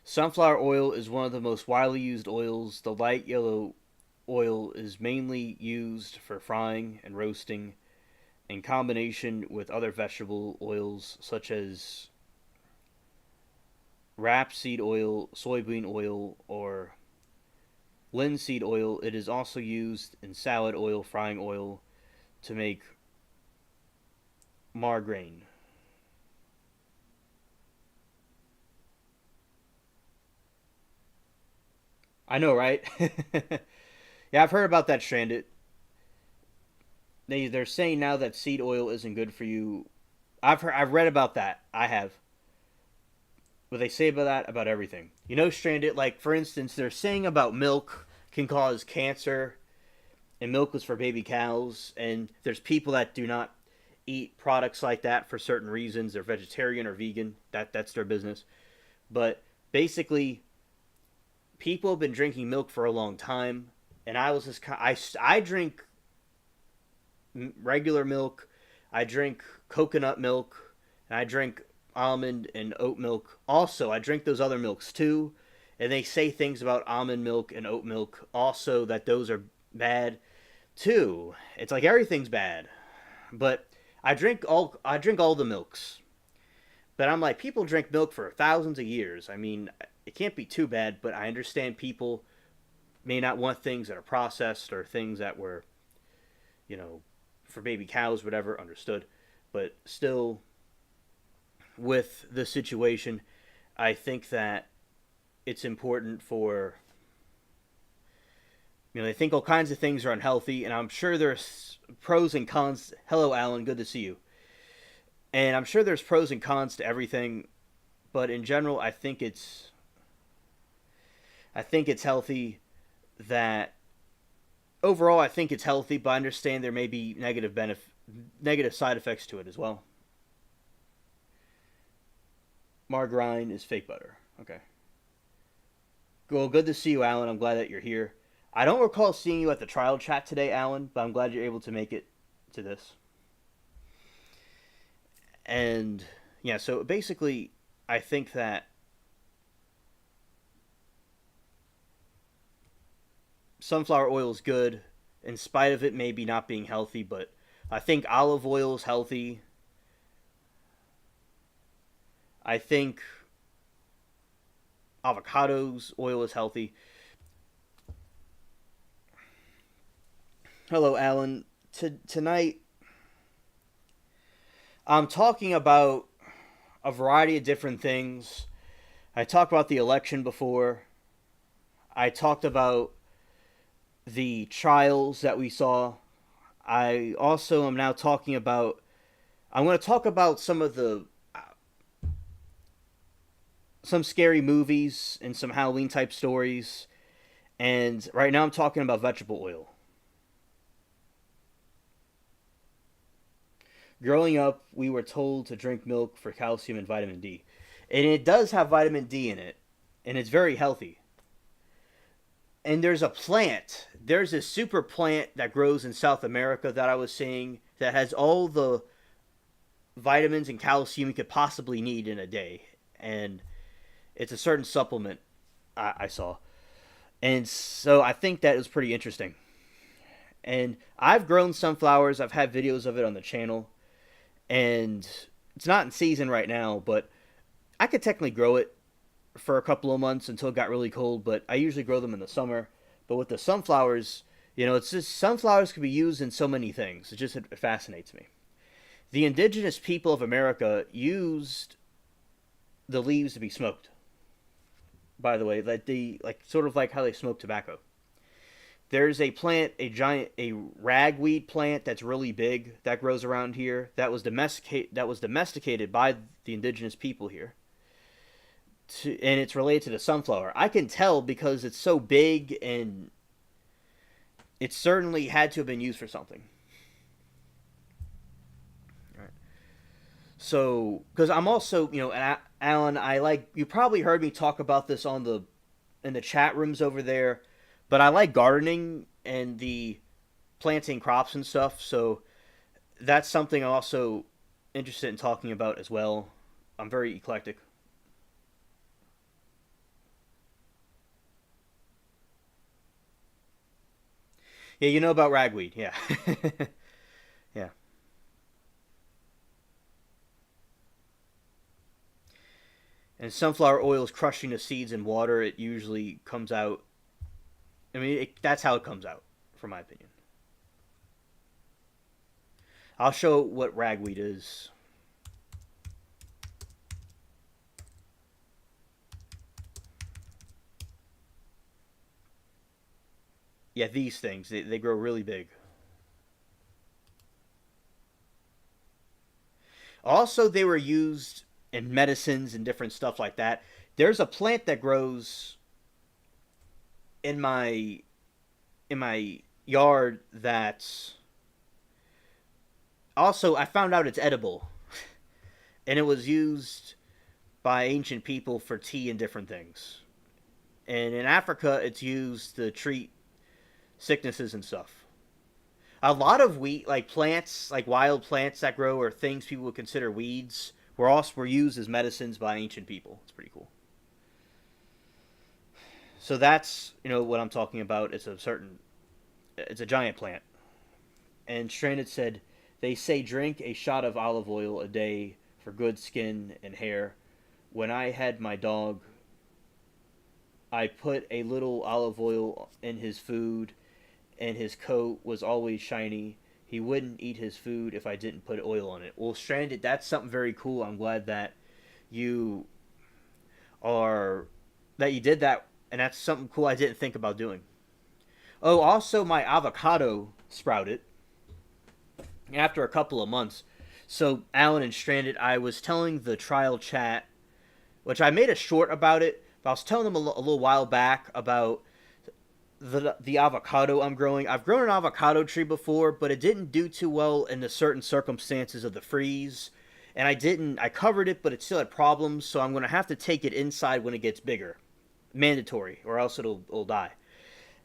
Sunflower oil is one of the most widely used oils. The light yellow oil is mainly used for frying and roasting in combination with other vegetable oils such as rapeseed oil, soybean oil, or linseed oil. It is also used in salad oil, frying oil to make margarine. I know, right? Yeah, I've heard about that stranded. They're saying now that seed oil isn't good for you. I've read about that. I have. But they say about that about everything. You know, stranded. Like for instance, they're saying about milk can cause cancer, and milk was for baby cows. And there's people that do not eat products like that for certain reasons. They're vegetarian or vegan. That's their business. But basically, people have been drinking milk for a long time, and I was just I drink regular milk, I drink coconut milk, and I drink almond and oat milk. Also, I drink those other milks too, and they say things about almond milk and oat milk also that those are bad too. It's like everything's bad, but I drink all the milks. But I'm like, people drink milk for thousands of years. I mean, it can't be too bad, but I understand people may not want things that are processed or things that were, you know, for baby cows, whatever, understood. But still, with the situation, I think that it's important for, they think all kinds of things are unhealthy, and I'm sure there's pros and cons. Hello, Alan, good to see you. And I'm sure there's pros and cons to everything, but in general, I think it's healthy that overall I think it's healthy, but I understand there may be negative side effects to it as well. Margarine is fake butter. Okay. Well, good to see you, Alan. I'm glad that you're here. I don't recall seeing you at the trial chat today, Alan, but I'm glad you're able to make it to this. And yeah, so basically, I think that sunflower oil is good, in spite of it maybe not being healthy, but I think olive oil is healthy. I think avocados oil is healthy. Hello, Alan. Tonight, I'm talking about a variety of different things. I talked about the election before. I talked about the trials that we saw. I also am now talking about. I'm going to talk about some scary movies and some Halloween type stories. And right now I'm talking about vegetable oil. Growing up, we were told to drink milk for calcium and vitamin D. And it does have vitamin D in it, and it's very healthy. And there's a super plant that grows in South America that I was seeing that has all the vitamins and calcium you could possibly need in a day. And it's a certain supplement I saw. And so I think that is pretty interesting. And I've grown sunflowers, I've had videos of it on the channel. And it's not in season right now, but I could technically grow it for a couple of months until it got really cold, but I usually grow them in the summer. But with the sunflowers, it's just sunflowers can be used in so many things. It fascinates me. The indigenous people of America used the leaves to be smoked. By the way, sort of like how they smoke tobacco. There's a plant, a ragweed plant that's really big that grows around here that was domesticated by the indigenous people here. and it's related to the sunflower. I can tell because it's so big and it certainly had to have been used for something. Right. So, because I'm also, Alan, I like you probably heard me talk about this on the in the chat rooms over there, but I like gardening and the planting crops and stuff. So that's something I'm also interested in talking about as well. I'm very eclectic. Yeah, you know about ragweed. Yeah, yeah. And sunflower oil is crushing the seeds in water. It usually comes out. I mean, that's how it comes out, from my opinion. I'll show what ragweed is. Yeah, these things they grow really big. Also, they were used in medicines and different stuff like that. There's a plant that grows in my yard that's also I found out it's edible, and it was used by ancient people for tea and different things. And in Africa, it's used to treat sicknesses and stuff. A lot of wheat, like plants, like wild plants that grow, or things people would consider weeds, were used as medicines by ancient people. It's pretty cool. So that's what I'm talking about. It's a giant plant. And Stranded said, they say drink a shot of olive oil a day for good skin and hair. When I had my dog, I put a little olive oil in his food, and his coat was always shiny. He wouldn't eat his food if I didn't put oil on it. Well, Stranded, that's something very cool. I'm glad that you are that you did that, and that's something cool I didn't think about doing. Oh, also my avocado sprouted after a couple of months. So Alan and Stranded, I was telling the trial chat, which I made a short about it, but I was telling them a little while back about the avocado I'm growing. I've grown an avocado tree before, but it didn't do too well in the certain circumstances of the freeze. And I covered it, but it still had problems, so I'm going to have to take it inside when it gets bigger. Mandatory, or else it'll die.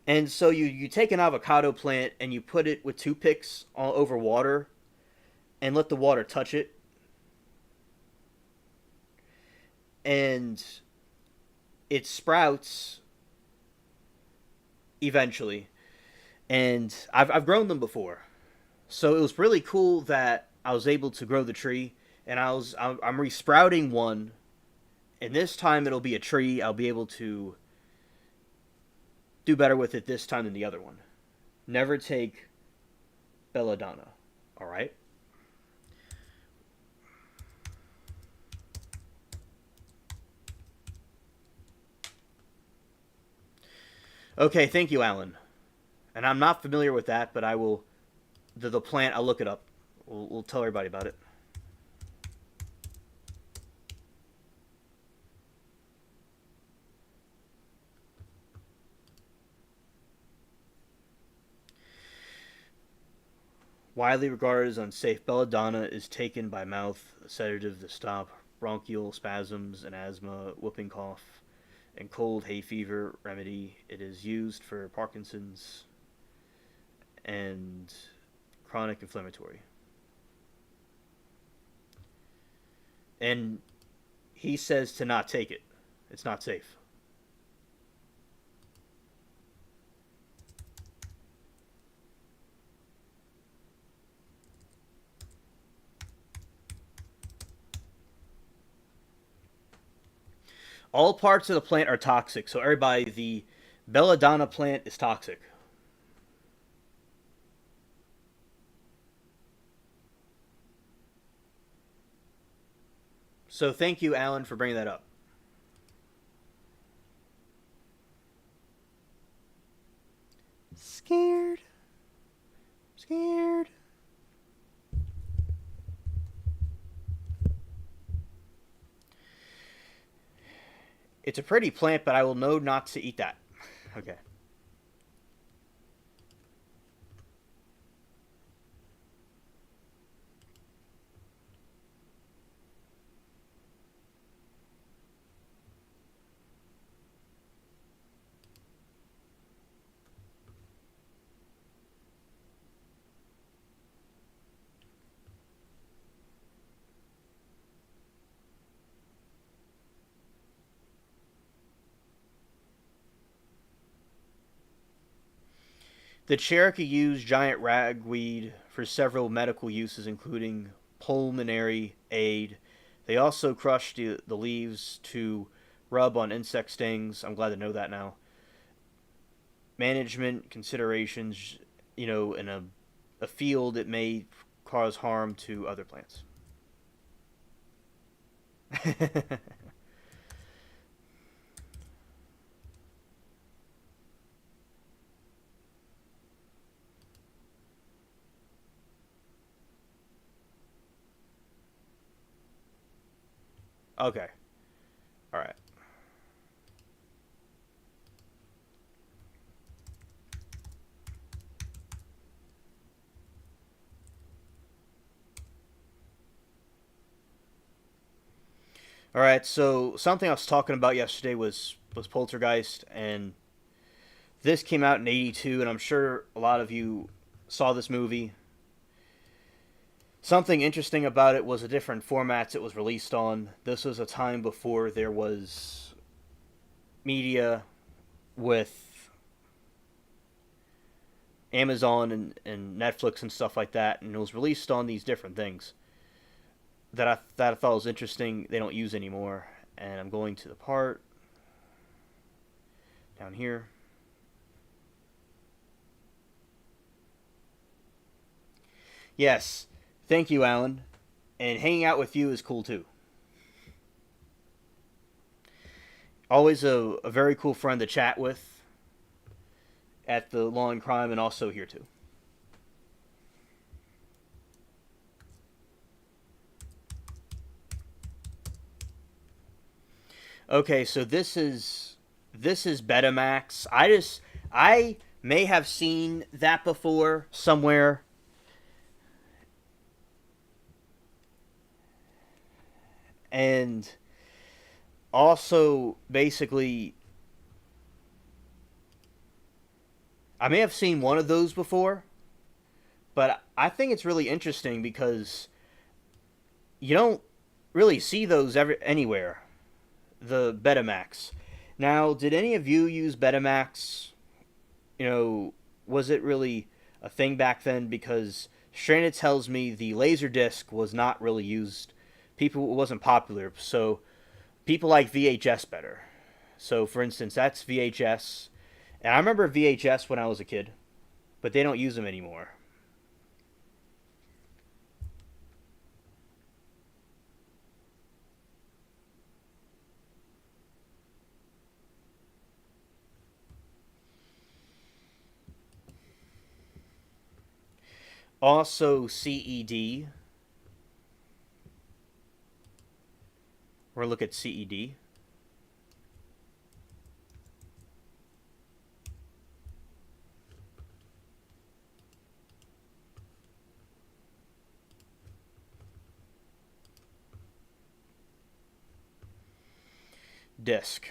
And so you take an avocado plant and you put it with toothpicks all over water and let the water touch it. And it sprouts eventually. And I've grown them before. So it was really cool that I was able to grow the tree. And I'm resprouting one. And this time it'll be a tree. I'll be able to do better with it this time than the other one. Never take belladonna. All right? Okay, thank you, Alan. And I'm not familiar with that, but I will. The plant, I'll look it up. We'll tell everybody about it. Widely regarded as unsafe, belladonna is taken by mouth, a sedative to stop bronchial spasms and asthma, whooping cough, and cold hay fever remedy. It is used for Parkinson's and chronic inflammatory. And he says to not take it. It's not safe. All parts of the plant are toxic. So everybody, the belladonna plant is toxic. So thank you, Alan, for bringing that up. Scared. Scared. It's a pretty plant, but I will know not to eat that. Okay. The Cherokee used giant ragweed for several medical uses, including pulmonary aid. They also crushed the leaves to rub on insect stings. I'm glad to know that now. Management considerations, in a field, it may cause harm to other plants. Okay. All right. All right. So something I was talking about yesterday was Poltergeist, and this came out in '82, and I'm sure a lot of you saw this movie. Something interesting about it was the different formats it was released on. This was a time before there was media with Amazon and Netflix and stuff like that, and it was released on these different things that I thought was interesting. They don't use anymore, and I'm going to the part down here. Yes, thank you, Alan. And hanging out with you is cool too. Always a very cool friend to chat with at the Law and Crime, and also here too. Okay, so this is Betamax. I may have seen that before somewhere, and also basically I may have seen one of those before, but I think it's really interesting because you don't really see those anywhere. The Betamax. Now, did any of you use Betamax? Was it really a thing back then? Because Stranded tells me the Laserdisc was not really used. People, it wasn't popular, so people like VHS better. So, for instance, that's VHS, and I remember VHS when I was a kid, but they don't use them anymore. Also, CED. We're gonna look at CED. Disc.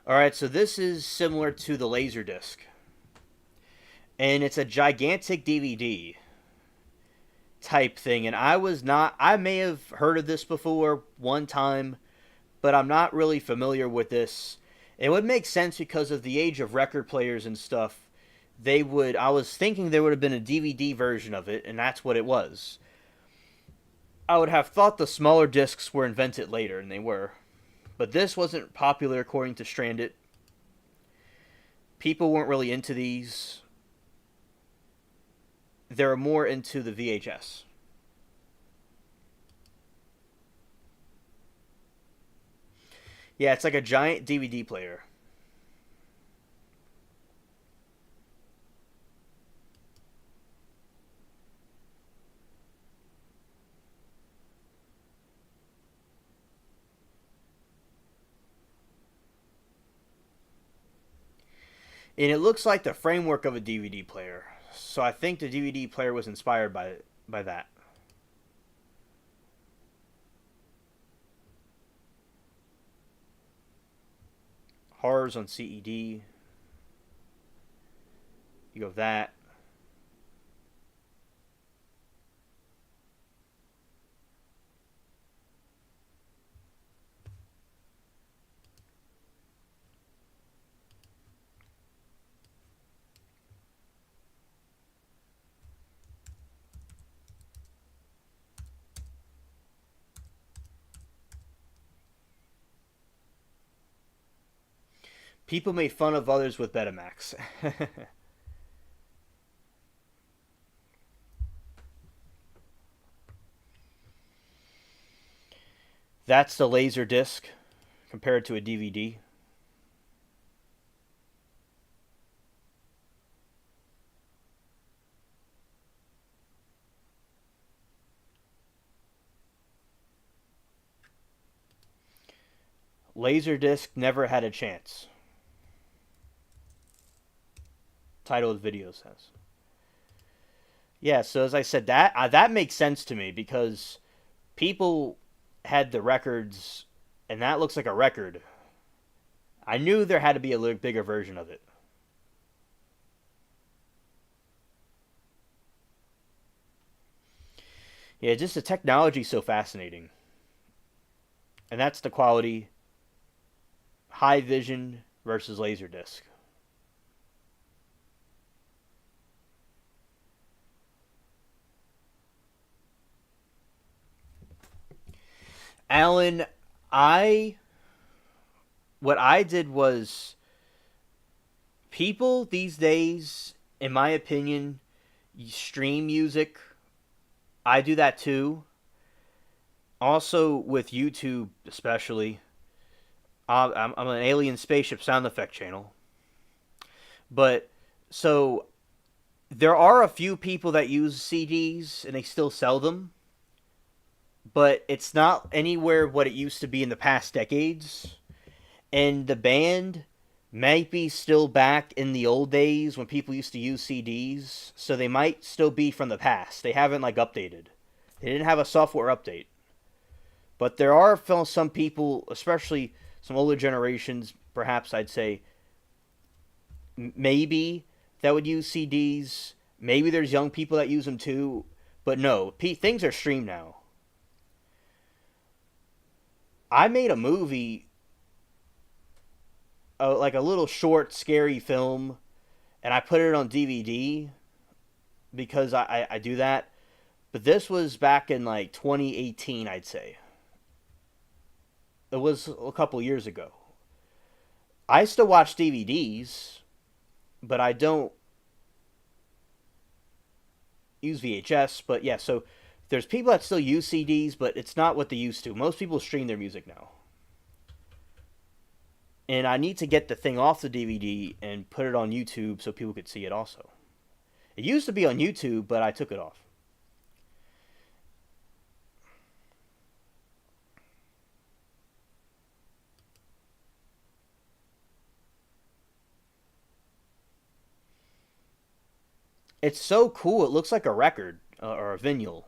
All right, so this is similar to the Laserdisc, and it's a gigantic DVD type thing. And I was not. I may have heard of this before one time, but I'm not really familiar with this. It would make sense because of the age of record players and stuff. They would. I was thinking there would have been a DVD version of it, and that's what it was. I would have thought the smaller discs were invented later, and they were. But this wasn't popular according to Stranded. People weren't really into these. They were more into the VHS. Yeah, it's like a giant DVD player. And it looks like the framework of a DVD player. So I think the DVD player was inspired by that. Horrors on CED. You go that. People made fun of others with Betamax. That's the laser disc compared to a DVD. Laserdisc never had a chance. Title of the video says. Yeah, so as I said, that makes sense to me because people had the records, and that looks like a record. I knew there had to be a little bigger version of it. Yeah, just the technology so fascinating, and that's the quality. High vision versus laserdisc. Alan, I what I did was people these days, in my opinion, stream music. I do that too. Also with YouTube, especially. I'm an alien spaceship sound effect channel, but so there are a few people that use CDs and they still sell them, but it's not anywhere what it used to be in the past decades. And the band might be still back in the old days when people used to use CDs, so they might still be from the past. They haven't like updated. They didn't have a software update. But there are some people, especially some older generations, perhaps I'd say, maybe that would use CDs. Maybe there's young people that use them too. But no, things are streamed now. I made a movie, like a little short, scary film, and I put it on DVD because I do that. But this was back in like 2018, I'd say. It was a couple years ago. I still watch DVDs, but I don't use VHS. But yeah, so there's people that still use CDs, but it's not what they used to. Most people stream their music now. And I need to get the thing off the DVD and put it on YouTube so people could see it also. It used to be on YouTube, but I took it off. It's so cool. It looks like a record or a vinyl.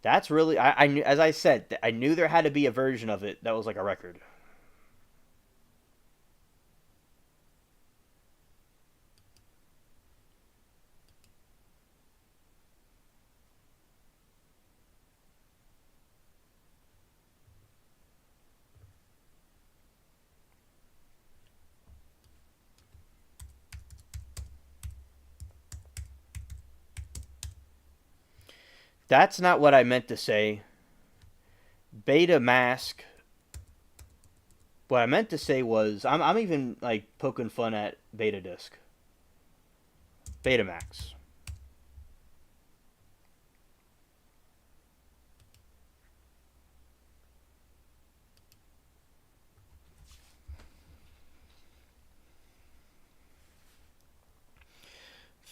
That's really I knew, as I said, I knew there had to be a version of it that was like a record. That's not what I meant to say. Beta mask. What I meant to say was I'm even like poking fun at Beta disc. Betamax.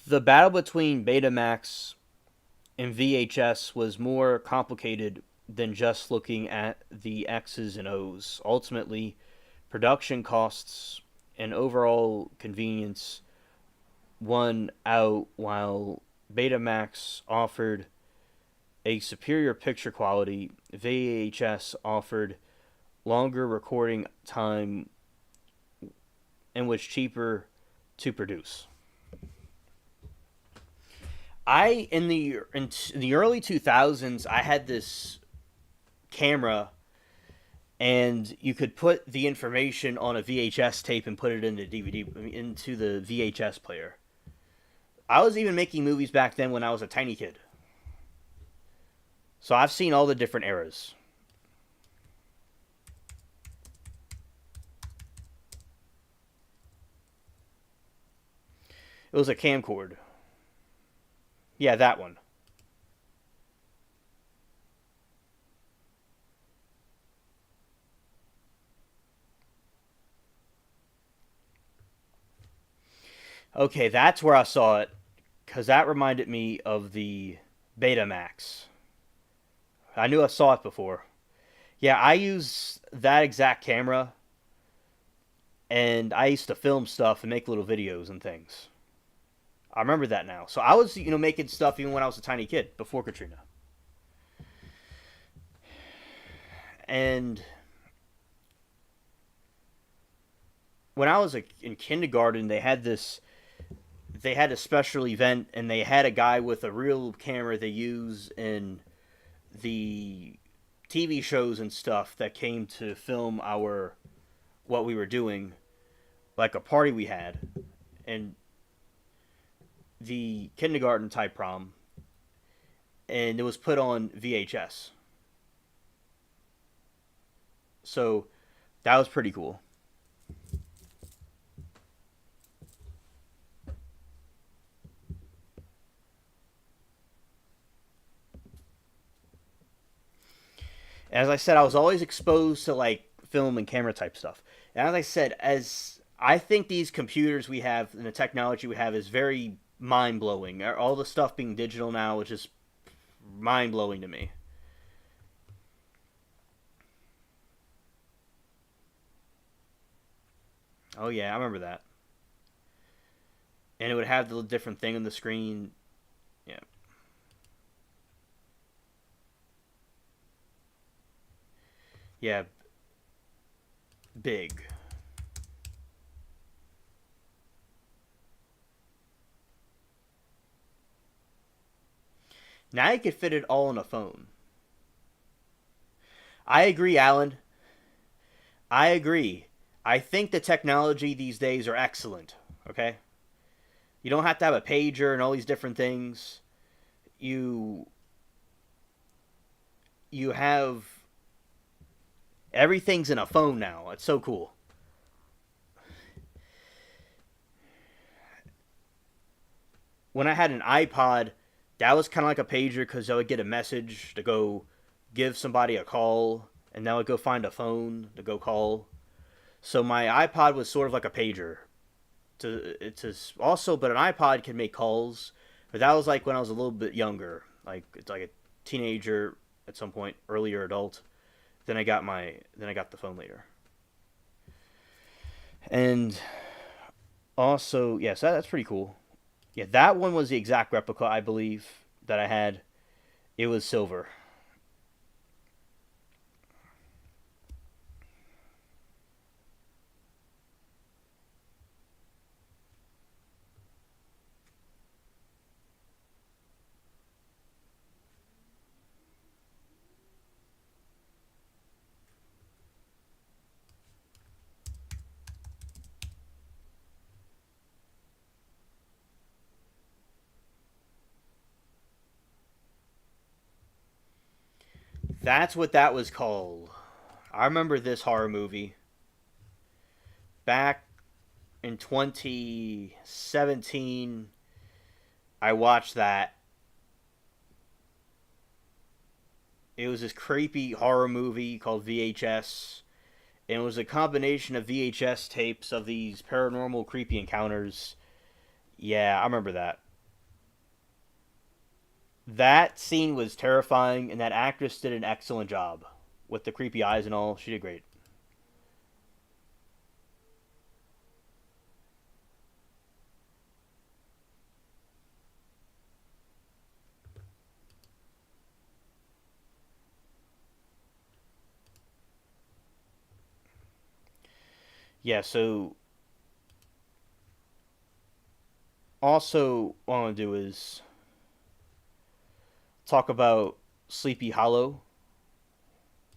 The battle between Betamax and VHS was more complicated than just looking at the X's and O's. Ultimately, production costs and overall convenience won out, while Betamax offered a superior picture quality. VHS offered longer recording time and was cheaper to produce. In the early 2000s, I had this camera, and you could put the information on a VHS tape and put it into DVD into the VHS player. I was even making movies back then when I was a tiny kid. So I've seen all the different eras. It was a camcord. Yeah, that one. Okay, that's where I saw it, because that reminded me of the Betamax. I knew I saw it before. Yeah, I use that exact camera, and I used to film stuff and make little videos and things. I remember that now. So I was, making stuff even when I was a tiny kid before Katrina. And when I was in kindergarten, they had a special event, and they had a guy with a real camera they use in the TV shows and stuff that came to film our what we were doing, like a party we had, and the kindergarten type prom, and it was put on VHS. So that was pretty cool. As I said, I was always exposed to like film and camera type stuff. And as I said, as I think these computers we have and the technology we have is very mind blowing. All the stuff being digital now is just mind blowing to me. Oh yeah, I remember that. And it would have the different thing on the screen. Yeah, yeah, big. Now you could fit it all on a phone. I agree, Alan. I agree. I think the technology these days are excellent. Okay, you don't have to have a pager and all these different things. You you have everything's in a phone now. It's so cool. When I had an iPod, that was kind of like a pager because I would get a message to go give somebody a call, and then I would go find a phone to go call. So my iPod was sort of like a pager. But an iPod can make calls. But that was like when I was a little bit younger, like it's like a teenager at some point, earlier adult. Then I got the phone later. And also, yes, that's pretty cool. Yeah, that one was the exact replica, I believe, that I had. It was silver. That's what that was called. I remember this horror movie back in 2017. I watched that. It was this creepy horror movie called VHS. And it was a combination of VHS tapes of these paranormal creepy encounters. Yeah, I remember that. That scene was terrifying, and that actress did an excellent job with the creepy eyes and all. She did great. Yeah, so also what I want to do is talk about Sleepy Hollow,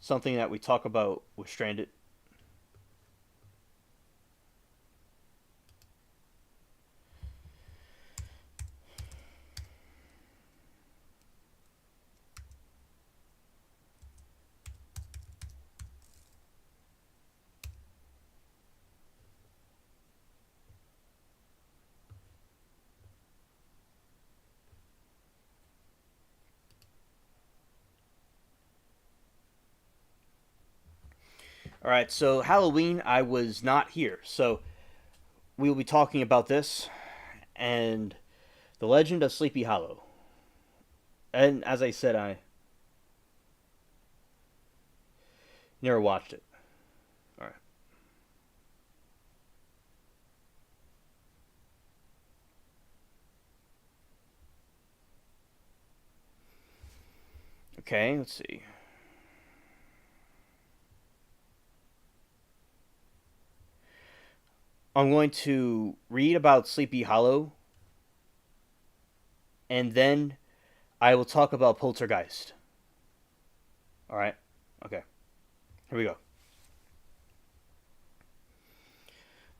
something that we talk about with Stranded. All right, so Halloween, I was not here, so we will be talking about this and the Legend of Sleepy Hollow. And as I said, I never watched it. All right, okay, let's see. I'm going to read about Sleepy Hollow, and then I will talk about Poltergeist. All right, okay, here we go.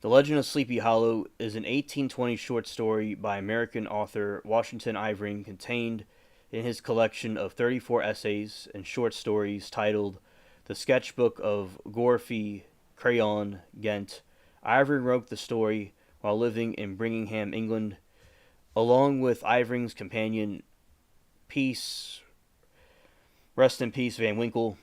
The Legend of Sleepy Hollow is an 1820 short story by American author Washington Irving contained in his collection of 34 essays and short stories titled The Sketchbook of Gorfie Crayon Ghent. Irving wrote the story while living in Birmingham, England, along with Irving's companion, Peace, rest in peace, Van Winkle.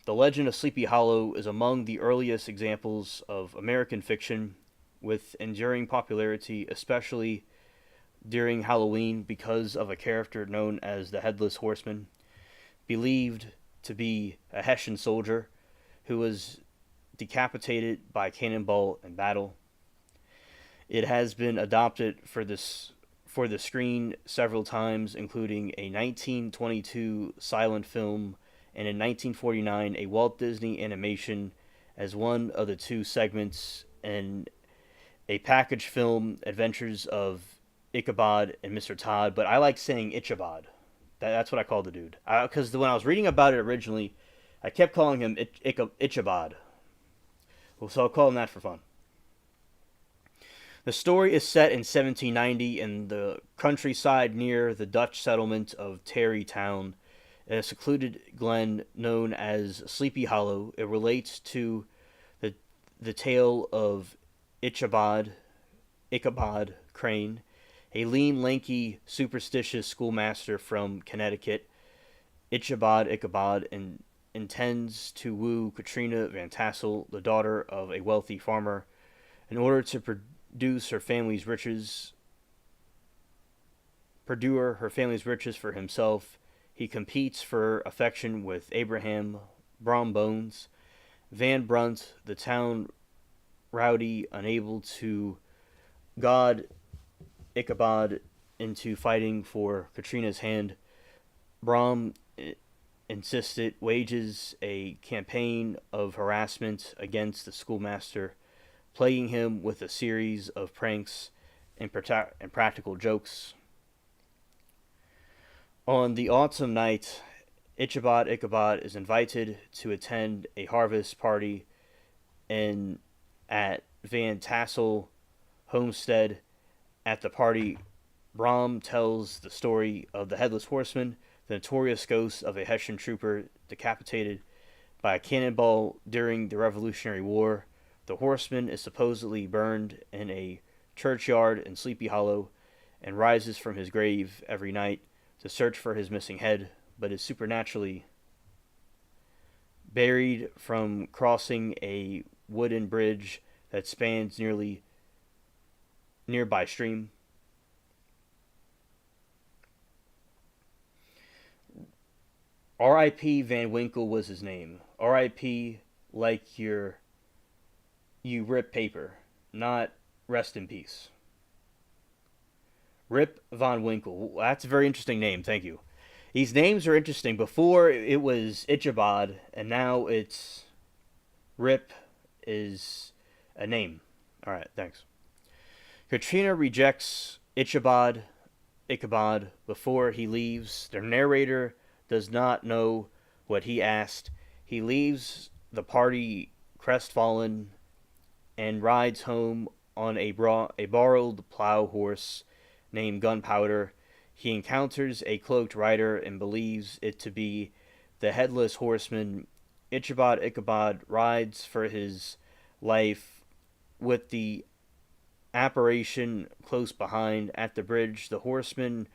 The Legend of Sleepy Hollow is among the earliest examples of American fiction with enduring popularity, especially during Halloween because of a character known as the Headless Horseman, believed to be a Hessian soldier who was decapitated by a cannonball in battle. It has been adopted for the screen several times, including a 1922 silent film and in 1949 a Walt Disney animation as one of the two segments in a package film, Adventures of Ichabod and Mr. Todd. But I like saying Ichabod. That's what I call the dude. Because when I was reading about it originally, I kept calling him Ichabod. Well, so I'll call him that for fun. The story is set in 1790 in the countryside near the Dutch settlement of Tarrytown, in a secluded glen known as Sleepy Hollow. It relates to the the tale of Ichabod Ichabod Crane, a lean, lanky, superstitious schoolmaster from Connecticut. Ichabod intends to woo Katrina Van Tassel, the daughter of a wealthy farmer, in order to produce her family's riches. Purdue her family's riches for himself. He competes for affection with Abraham Brombones Van Brunt, the town rowdy, unable to god Ichabod into fighting for Katrina's hand. Brom insisted wages a campaign of harassment against the schoolmaster, plaguing him with a series of pranks and practical jokes. On the autumn night, Ichabod is invited to attend a harvest party in at Van Tassel homestead. At the party, Brom tells the story of the Headless Horseman, the notorious ghost of a Hessian trooper decapitated by a cannonball during the Revolutionary War. The horseman is supposedly burned in a churchyard in Sleepy Hollow and rises from his grave every night to search for his missing head, but is supernaturally buried from crossing a wooden bridge that spans nearby stream. R.I.P. Van Winkle was his name. R.I.P. like you rip paper, not rest in peace. Rip Von Winkle. That's a very interesting name. Thank you. These names are interesting. Before it was Ichabod, and now it's Rip is A name. All right, thanks. Katrina rejects Ichabod before he leaves. The narrator does not know what he asked. He leaves the party crestfallen and rides home on a borrowed plow horse named Gunpowder. He encounters a cloaked rider and believes it to be the headless horseman. Ichabod rides for his life with the apparition close behind. At the bridge, the horseman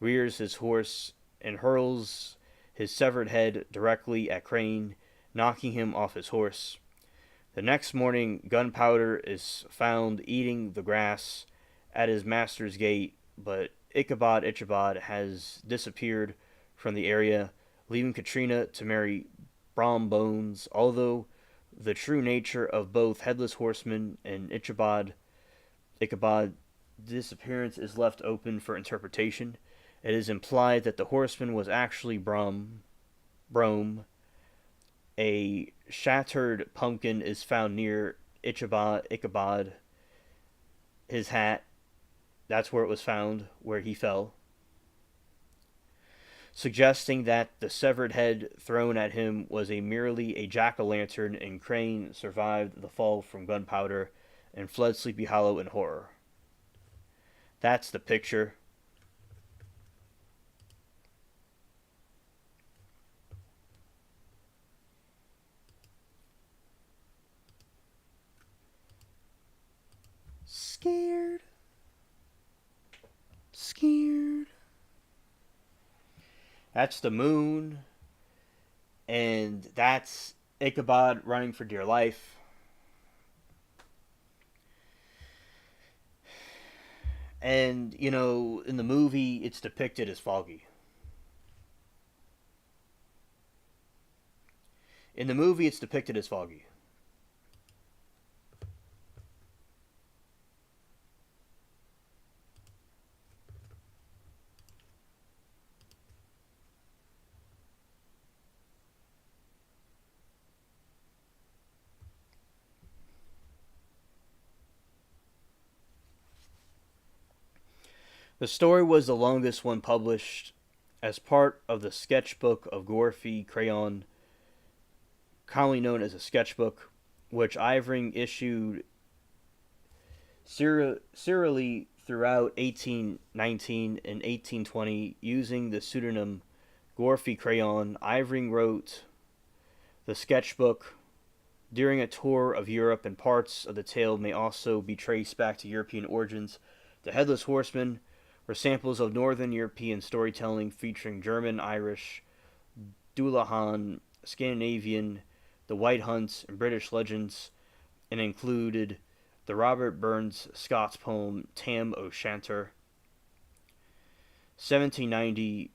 rears his horse and hurls his severed head directly at Crane, knocking him off his horse. The next morning, Gunpowder is found eating the grass at his master's gate, but Ichabod has disappeared from the area, leaving Katrina to marry Brom Bones. Although the true nature of both Headless Horseman and Ichabod disappearance is left open for interpretation. It is implied that the horseman was actually Brome. A shattered pumpkin is found near Ichabod. His hat, that's where it was found, where he fell, suggesting that the severed head thrown at him was merely a jack-o'-lantern, and Crane survived the fall from Gunpowder and fled Sleepy Hollow in horror. That's the picture. Scared. Scared. That's the moon. And that's Ichabod running for dear life. And, in the movie, it's depicted as foggy. In the movie, it's depicted as foggy. The story was the longest one published as part of the sketchbook of Gorfy Crayon, commonly known as a sketchbook, which Ivering issued serially throughout 1819 and 1820 using the pseudonym Gorfy Crayon. Ivering wrote the sketchbook during a tour of Europe, and parts of the tale may also be traced back to European origins. The Headless Horseman were samples of Northern European storytelling featuring German, Irish, Dullahan, Scandinavian, the White Hunt, and British legends, and included the Robert Burns Scots poem Tam O'Shanter. 1790,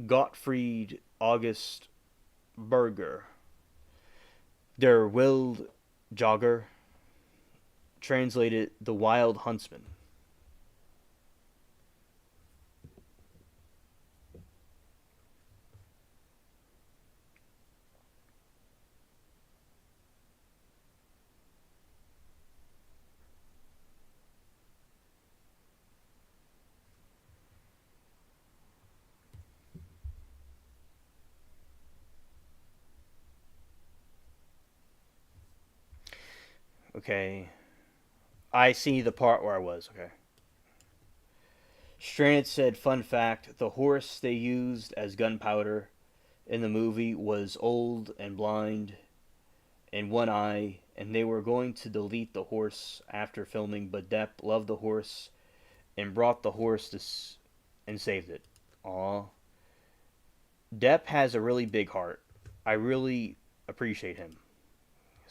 Gottfried August Berger, Der Wild Jogger, translated The Wild Huntsman. Okay. I see the part where I was. Okay. Stranded said, fun fact, the horse they used as gunpowder in the movie was old and blind in one eye, and they were going to delete the horse after filming, but Depp loved the horse and brought the horse and saved it. Aw. Depp has a really big heart. I really appreciate him.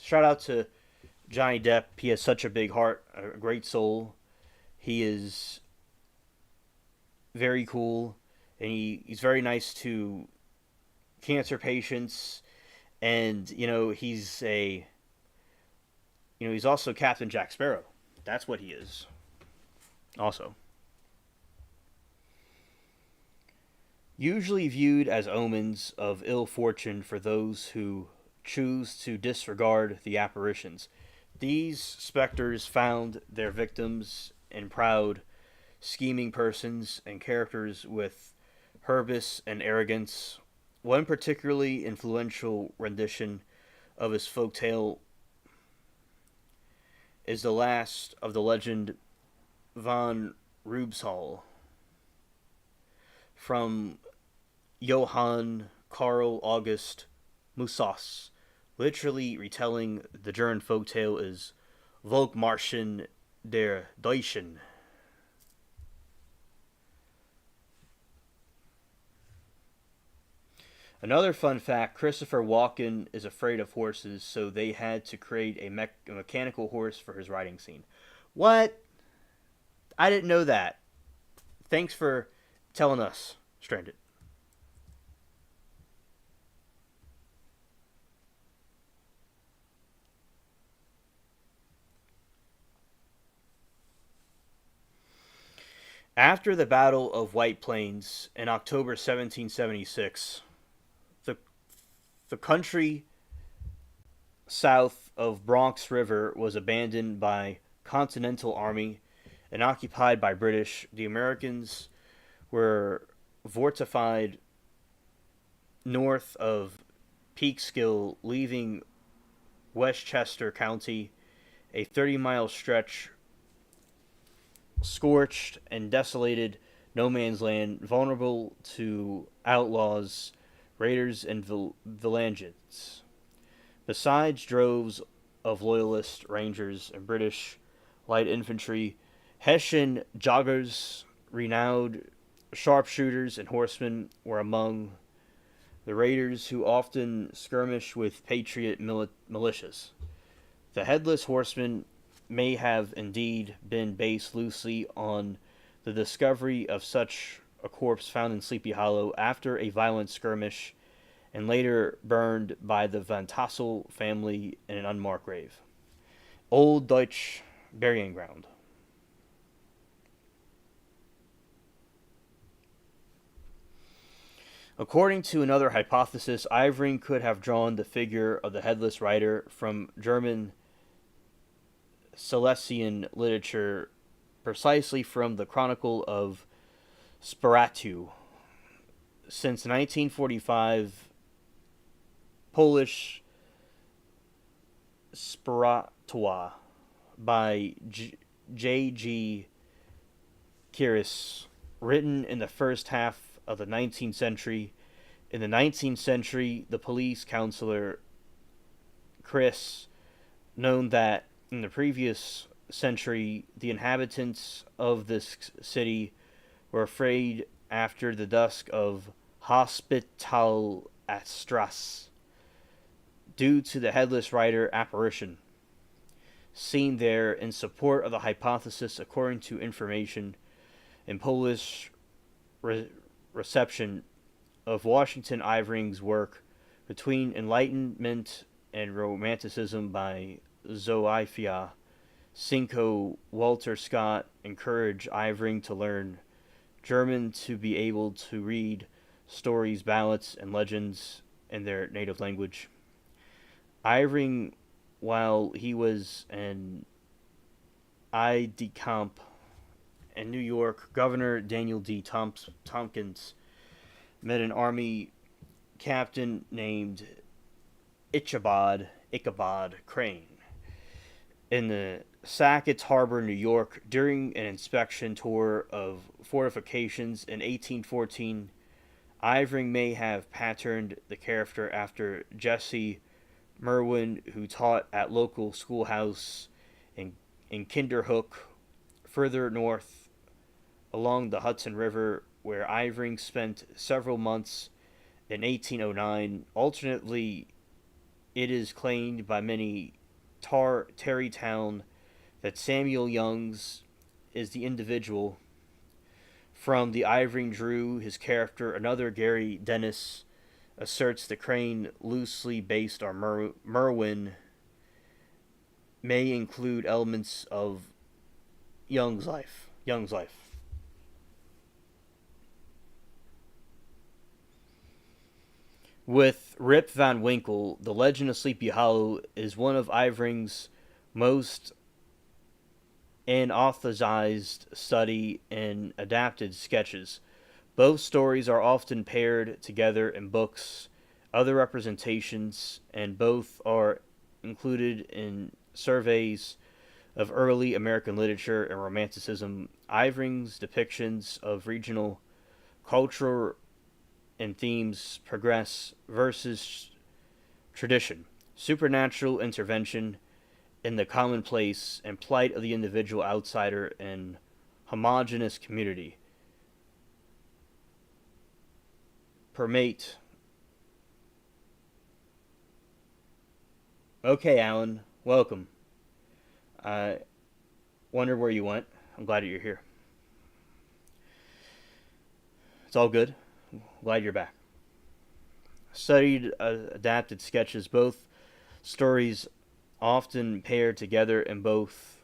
Shout out to Johnny Depp. He has such a big heart, a great soul. He is very cool, and he's very nice to cancer patients, and he's also Captain Jack Sparrow. That's what he is. Also, usually viewed as omens of ill fortune for those who choose to disregard the apparitions. These specters found their victims in proud, scheming persons and characters with hubris and arrogance. One particularly influential rendition of his folk tale is the last of the legend von Rubeshall from Johann Karl August Musaus, literally retelling the German folktale is Volkmärchen der Deutschen. Another fun fact, Christopher Walken is afraid of horses, so they had to create a mechanical horse for his riding scene. What? I didn't know that. Thanks for telling us, Stranded. After the Battle of White Plains in October 1776, the, the country south of Bronx River was abandoned by Continental Army and occupied by British. The Americans were fortified north of Peekskill, leaving Westchester County, a 30-mile stretch scorched and desolated no man's land, vulnerable to outlaws, raiders, and vigilantes. Besides droves of loyalist rangers and British light infantry, Hessian joggers, renowned sharpshooters, and horsemen were among the raiders who often skirmished with patriot militias. The Headless Horseman may have indeed been based loosely on the discovery of such a corpse found in Sleepy Hollow after a violent skirmish and later burned by the Van Tassel family in an unmarked grave. Old Dutch burying ground. According to another hypothesis, Ivring could have drawn the figure of the headless rider from German Silesian literature, precisely from the Chronicle of Sparatu. Since 1945, Polish Sparatowa by J.G. Kiris, written in the first half of the 19th century. In the 19th century, the police counselor Chris known that in the previous century the inhabitants of this city were afraid after the dusk of Hospital Astras due to the headless rider apparition seen there. In support of the hypothesis, according to information in Polish reception of Washington Ivering's work between Enlightenment and Romanticism by Zoifia Cinco, Walter Scott encouraged Ivering to learn German to be able to read stories, ballads, and legends in their native language. Ivering, while he was an aide de camp in New York, Governor Daniel D. Tompkins met an army captain named Ichabod Crane in the Sackett's Harbor, New York, during an inspection tour of fortifications in 1814. Ivering may have patterned the character after Jesse Merwin, who taught at local schoolhouse in Kinderhook, further north along the Hudson River, where Ivering spent several months in 1809. Alternately, it is claimed by many Tarrytown that Samuel Youngs is the individual from the Ivering drew his character. Another, Gary Dennis, asserts the Crane, loosely based on Merwin, may include elements of Young's life. With Rip Van Winkle, The Legend of Sleepy Hollow is one of Ivering's most anauthorized study and adapted sketches. Both stories are often paired together in books, other representations, and both are included in surveys of early American literature and Romanticism. Ivering's depictions of regional culture and themes progress versus tradition, supernatural intervention in the commonplace and plight of the individual outsider in homogeneous community permeate. Okay, Alan, welcome. I wonder where you went. I'm glad that you're here. It's all good. Glad you're back. Studied adapted sketches, both stories often paired together in both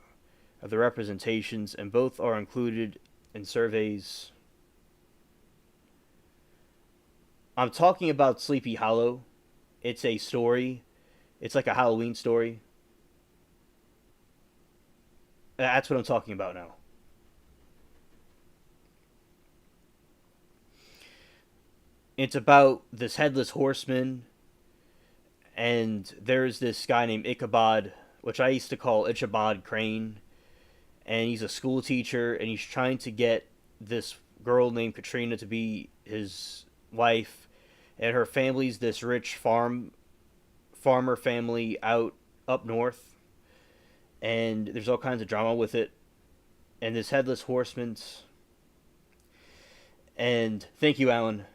of the representations, and both are included in surveys. I'm talking about Sleepy Hollow. It's a story. It's like a Halloween story. That's what I'm talking about now. It's about this headless horseman, and there's this guy named Ichabod, which I used to call Ichabod Crane, and he's a school teacher, and he's trying to get this girl named Katrina to be his wife, and her family's this rich farmer family out up north, and there's all kinds of drama with it, and this headless horseman's, and thank you, Alan,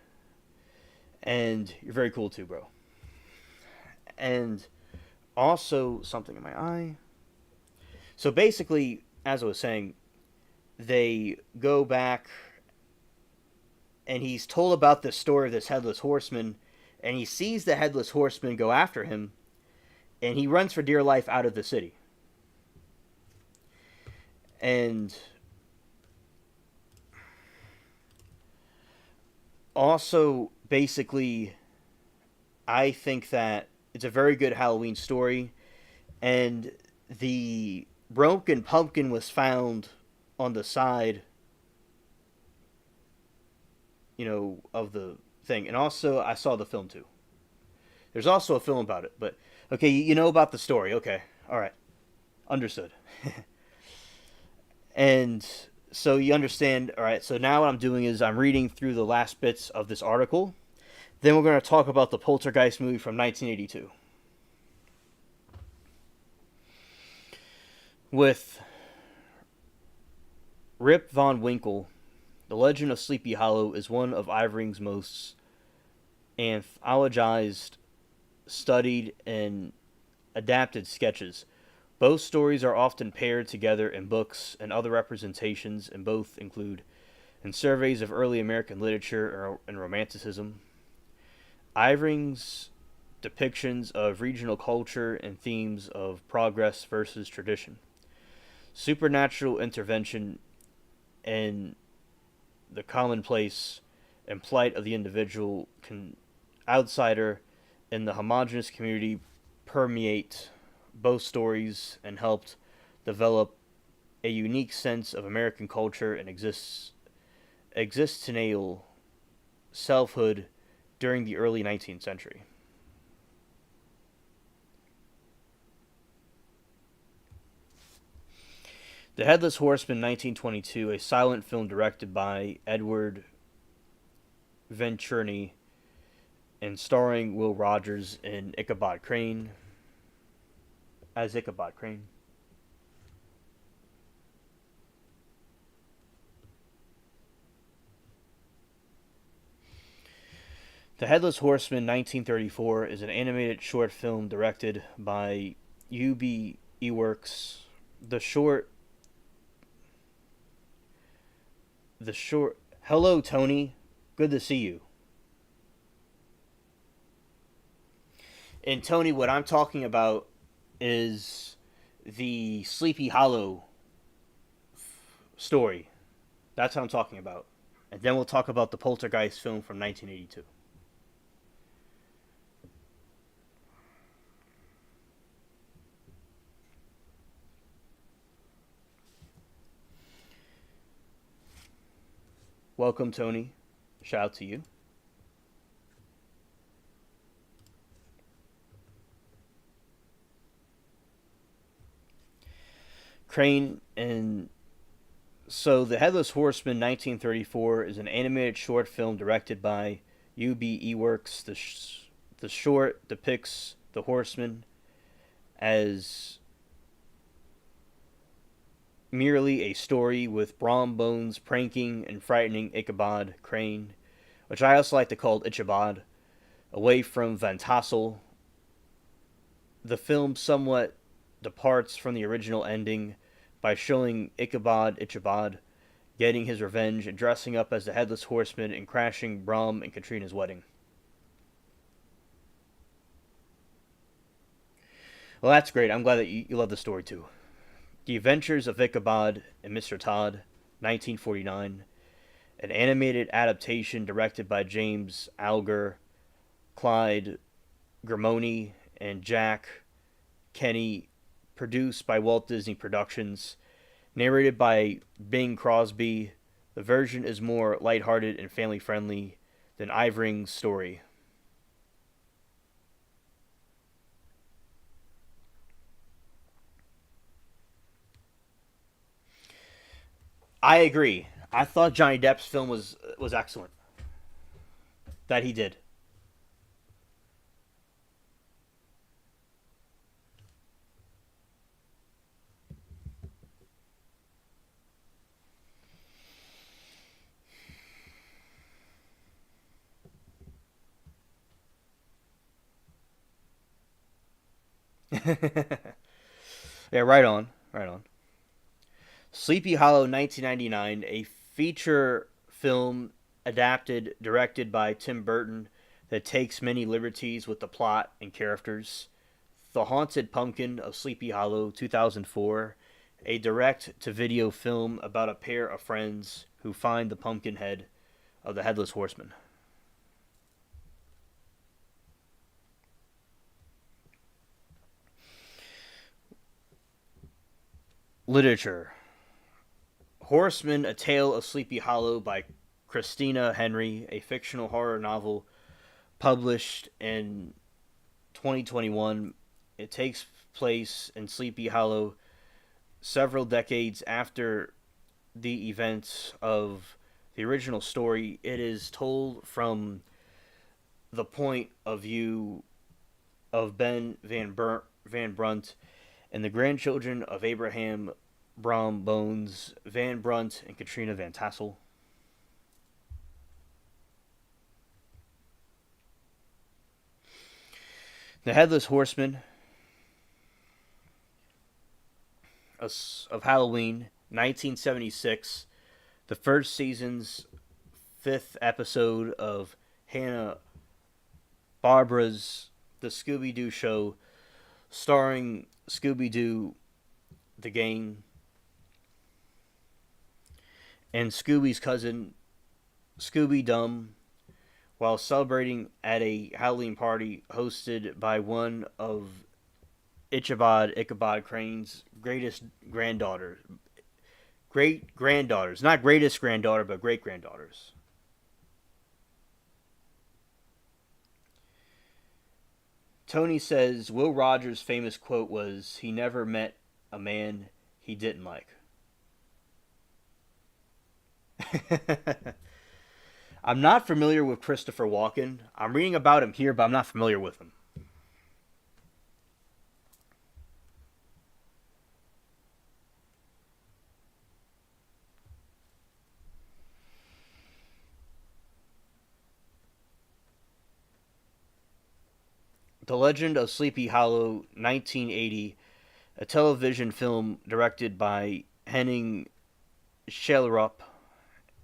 and you're very cool too, bro, and also something in my eye. So basically, as I was saying, they go back, and he's told about the story of this headless horseman, and he sees the headless horseman go after him, and he runs for dear life out of the city. And also, basically, I think that it's a very good Halloween story, and the broken pumpkin was found on the side, of the thing. And also, I saw the film too. There's also a film about it, but okay, you know about the story. Okay, all right, understood. And so you understand. All right, so now what I'm doing is I'm reading through the last bits of this article. Then we're going to talk about the Poltergeist movie from 1982. With Rip Von Winkle, The Legend of Sleepy Hollow is one of Ivering's most anthologized, studied, and adapted sketches. Both stories are often paired together in books and other representations, and both include in surveys of early American literature and Romanticism. Ivering's depictions of regional culture and themes of progress versus tradition, supernatural intervention, and the commonplace and plight of the individual outsider in the homogeneous community permeate both stories and helped develop a unique sense of American culture and existential selfhood during the early 19th century. The Headless Horseman, 1922, a silent film directed by Edward Venturini and starring Will Rogers and Ichabod Crane as Ichabod Crane. The Headless Horseman, 1934, is an animated short film directed by UB Eworks. The short. Hello, Tony. Good to see you. And Tony, what I'm talking about is the Sleepy Hollow story. That's what I'm talking about. And then we'll talk about the Poltergeist film from 1982. Welcome, Tony. Shout out to you. Crane and so the Headless Horseman 1934 is an animated short film directed by UB Works. The short depicts the horseman as merely a story with Brom Bones pranking and frightening Ichabod Crane, which I also like to call Ichabod, away from Van Tassel. The film somewhat departs from the original ending by showing Ichabod getting his revenge and dressing up as the Headless Horseman and crashing Brom and Katrina's wedding. Well, that's great. I'm glad that you love the story too. The Adventures of Ichabod and Mr. Todd, 1949, an animated adaptation directed by James Alger, Clyde Grimoni, and Jack Kenny, produced by Walt Disney Productions, narrated by Bing Crosby. The version is more lighthearted and family friendly than Ivering's story. I agree. I thought Johnny Depp's film was excellent. That he did. Yeah, right on. Right on. Sleepy Hollow 1999, a feature film adapted, directed by Tim Burton that takes many liberties with the plot and characters. The Haunted Pumpkin of Sleepy Hollow 2004, a direct to video film about a pair of friends who find the pumpkin head of the Headless Horseman. Literature. Horseman, A Tale of Sleepy Hollow by Christina Henry, a fictional horror novel published in 2021. It takes place in Sleepy Hollow several decades after the events of the original story. It is told from the point of view of Ben Van Brunt and the grandchildren of Abraham Brom Bones, Van Brunt, and Katrina Van Tassel. The Headless Horseman of Halloween, 1976, the first season's fifth episode of Hanna Barbera's The Scooby Doo Show, starring Scooby Doo, the gang, and Scooby's cousin, Scooby Dum, while celebrating at a Halloween party hosted by one of Ichabod Crane's great granddaughters, not greatest granddaughter, but great granddaughters. Tony says Will Rogers' famous quote was, "He never met a man he didn't like." I'm not familiar with Christopher Walken. I'm reading about him here, but I'm not familiar with him. The Legend of Sleepy Hollow, 1980, a television film directed by Henning Schellerup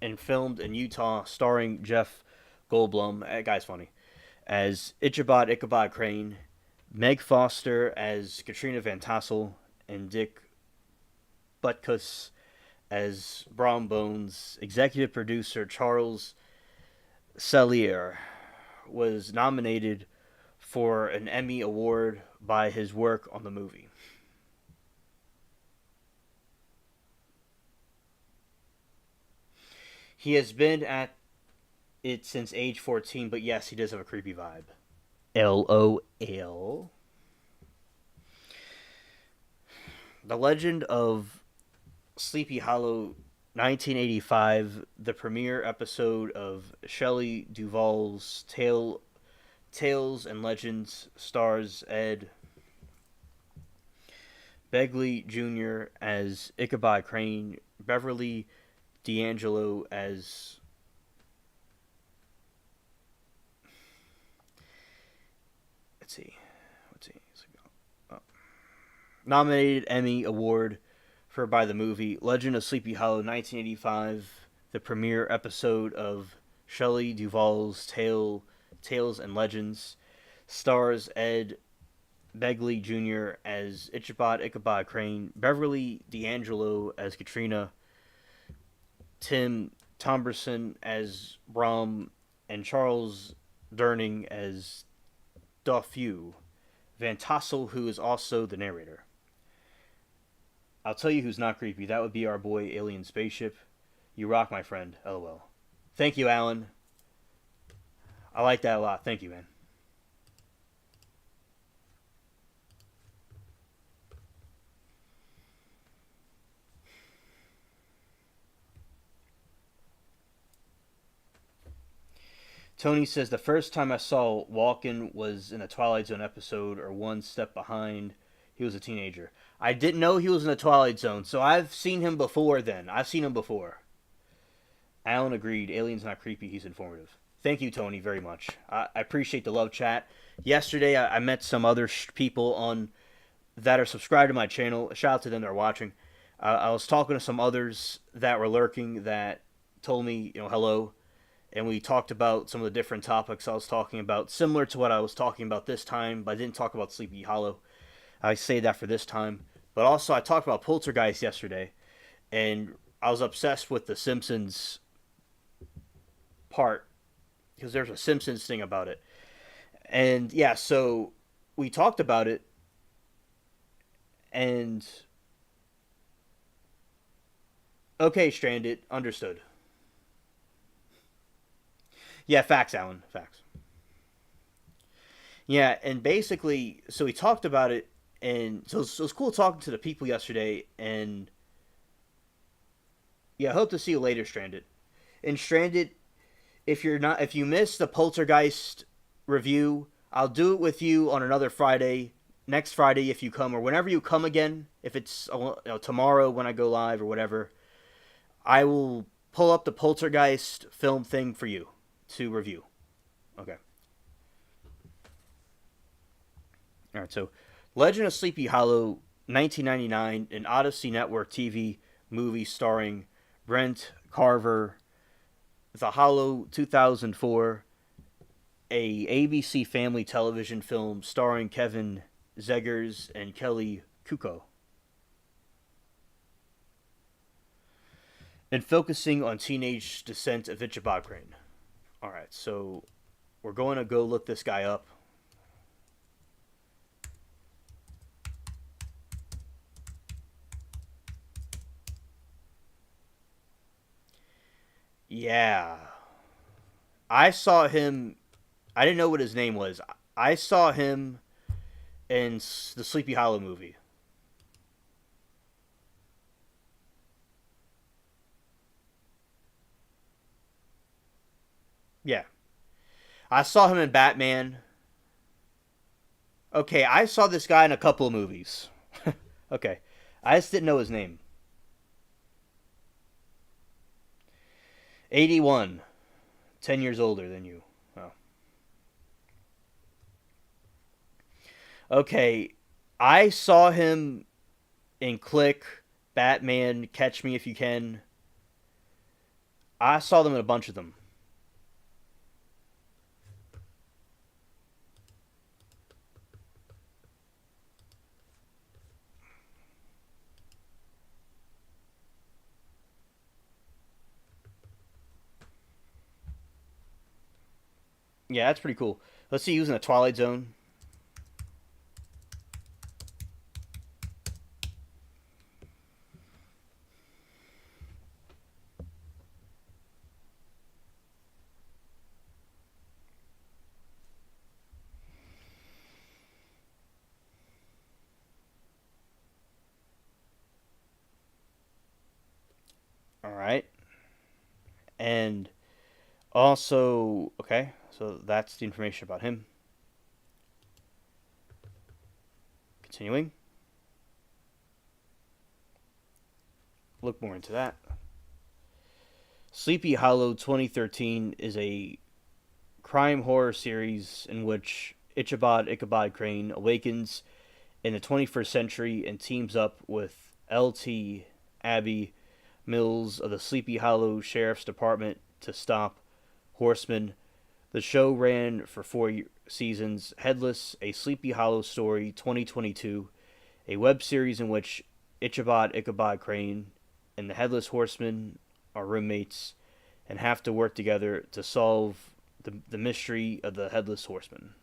and filmed in Utah, starring Jeff Goldblum, that guy's funny, as Ichabod Crane, Meg Foster as Katrina Van Tassel, and Dick Butkus as Brom Bones. Executive producer Charles Cellier was nominated for an Emmy Award by his work on the movie. He has been at it since age 14, but yes, he does have a creepy vibe. LOL. The Legend of Sleepy Hollow 1985, the premiere episode of Shelley Duvall's Tales and Legends, stars Ed Begley Jr. as Ichabod Crane, Beverly D'Angelo as let's see, oh. Nominated Emmy Award for by the movie Legend of Sleepy Hollow 1985, the premiere episode of Shelley Duvall's Tales and Legends, stars Ed Begley Jr. as Ichabod Crane, Beverly D'Angelo as Katrina, Tim Tomberson as Brom, and Charles Durning as Dofew. Van Tassel, who is also the narrator. I'll tell you who's not creepy. That would be our boy Alien Spaceship. You rock, my friend. LOL. Thank you, Alan. I like that a lot. Thank you, man. Tony says the first time I saw Walken was in a Twilight Zone episode or One Step Behind. He was a teenager. I didn't know he was in the Twilight Zone, so I've seen him before then. I've seen him before. Alan agreed. Alien's not creepy. He's informative. Thank you, Tony, very much. I appreciate the love chat. Yesterday, I met some other people on that are subscribed to my channel. Shout out to them that are watching. I was talking to some others that were lurking that told me, hello. And we talked about some of the different topics I was talking about, similar to what I was talking about this time, but I didn't talk about Sleepy Hollow. I say that for this time. But also, I talked about Poltergeist yesterday, and I was obsessed with the Simpsons part, because there's a Simpsons thing about it. And yeah, so we talked about it, and okay, Stranded, understood. Yeah, facts, Alan, facts. Yeah, and basically, so we talked about it, and so it was cool talking to the people yesterday, and yeah, I hope to see you later, Stranded. And Stranded, if you missed the Poltergeist review, I'll do it with you on another Friday, next Friday if you come, or whenever you come again. If it's tomorrow when I go live or whatever, I will pull up the Poltergeist film thing for you to review. Okay. All right. So, Legend of Sleepy Hollow, 1999, an Odyssey Network TV movie starring Brent Carver. The Hollow, 2004, a ABC Family television film starring Kevin Zegers and Kelly Kuko, and focusing on teenage descent of Ichabod Crane. All right, so we're going to go look this guy up. Yeah. I saw him. I didn't know what his name was. I saw him in the Sleepy Hollow movie. Yeah. I saw him in Batman. Okay, I saw this guy in a couple of movies. Okay. I just didn't know his name. 81. 10 years older than you. Oh. Okay. I saw him in Click, Batman, Catch Me If You Can. I saw them in a bunch of them. Yeah, that's pretty cool. Let's see, he was in the Twilight Zone. And also, okay, so that's the information about him. Continuing, look more into that. Sleepy Hollow 2013 is a crime horror series in which Ichabod Crane awakens in the 21st century and teams up with L.T. Abby Mills of the Sleepy Hollow Sheriff's Department to stop horsemen. The show ran for 4 seasons. Headless, a Sleepy Hollow story, 2022, a web series in which Ichabod Crane and the Headless Horseman are roommates and have to work together to solve the mystery of the Headless Horseman.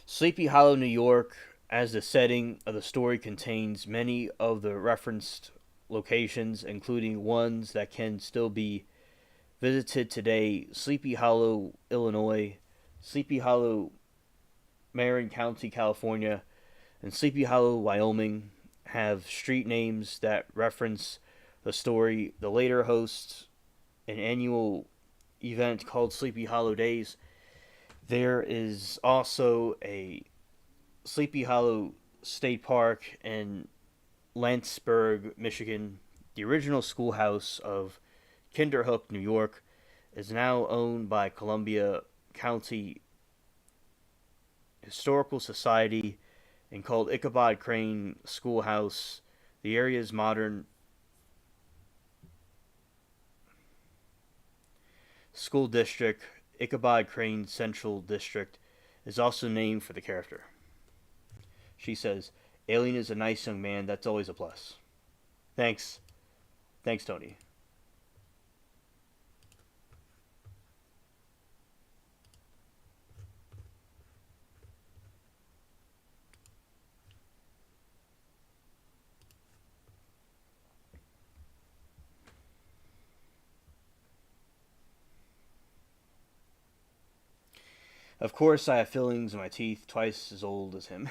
Sleepy Hollow, New York, as the setting of the story, contains many of the referenced locations, including ones that can still be visited today. Sleepy Hollow, Illinois, Sleepy Hollow, Marin County, California, and Sleepy Hollow, Wyoming have street names that reference the story. The later hosts an annual event called Sleepy Hollow Days. There is also a Sleepy Hollow State Park in Landsberg, Michigan. The original schoolhouse of Kinderhook, New York, is now owned by Columbia County Historical Society and called Ichabod Crane Schoolhouse. The area's modern school district, Ichabod Crane Central District, is also named for the character. She says, Alien is a nice young man. That's always a plus. Thanks. Thanks, Tony. Of course, I have fillings in my teeth twice as old as him.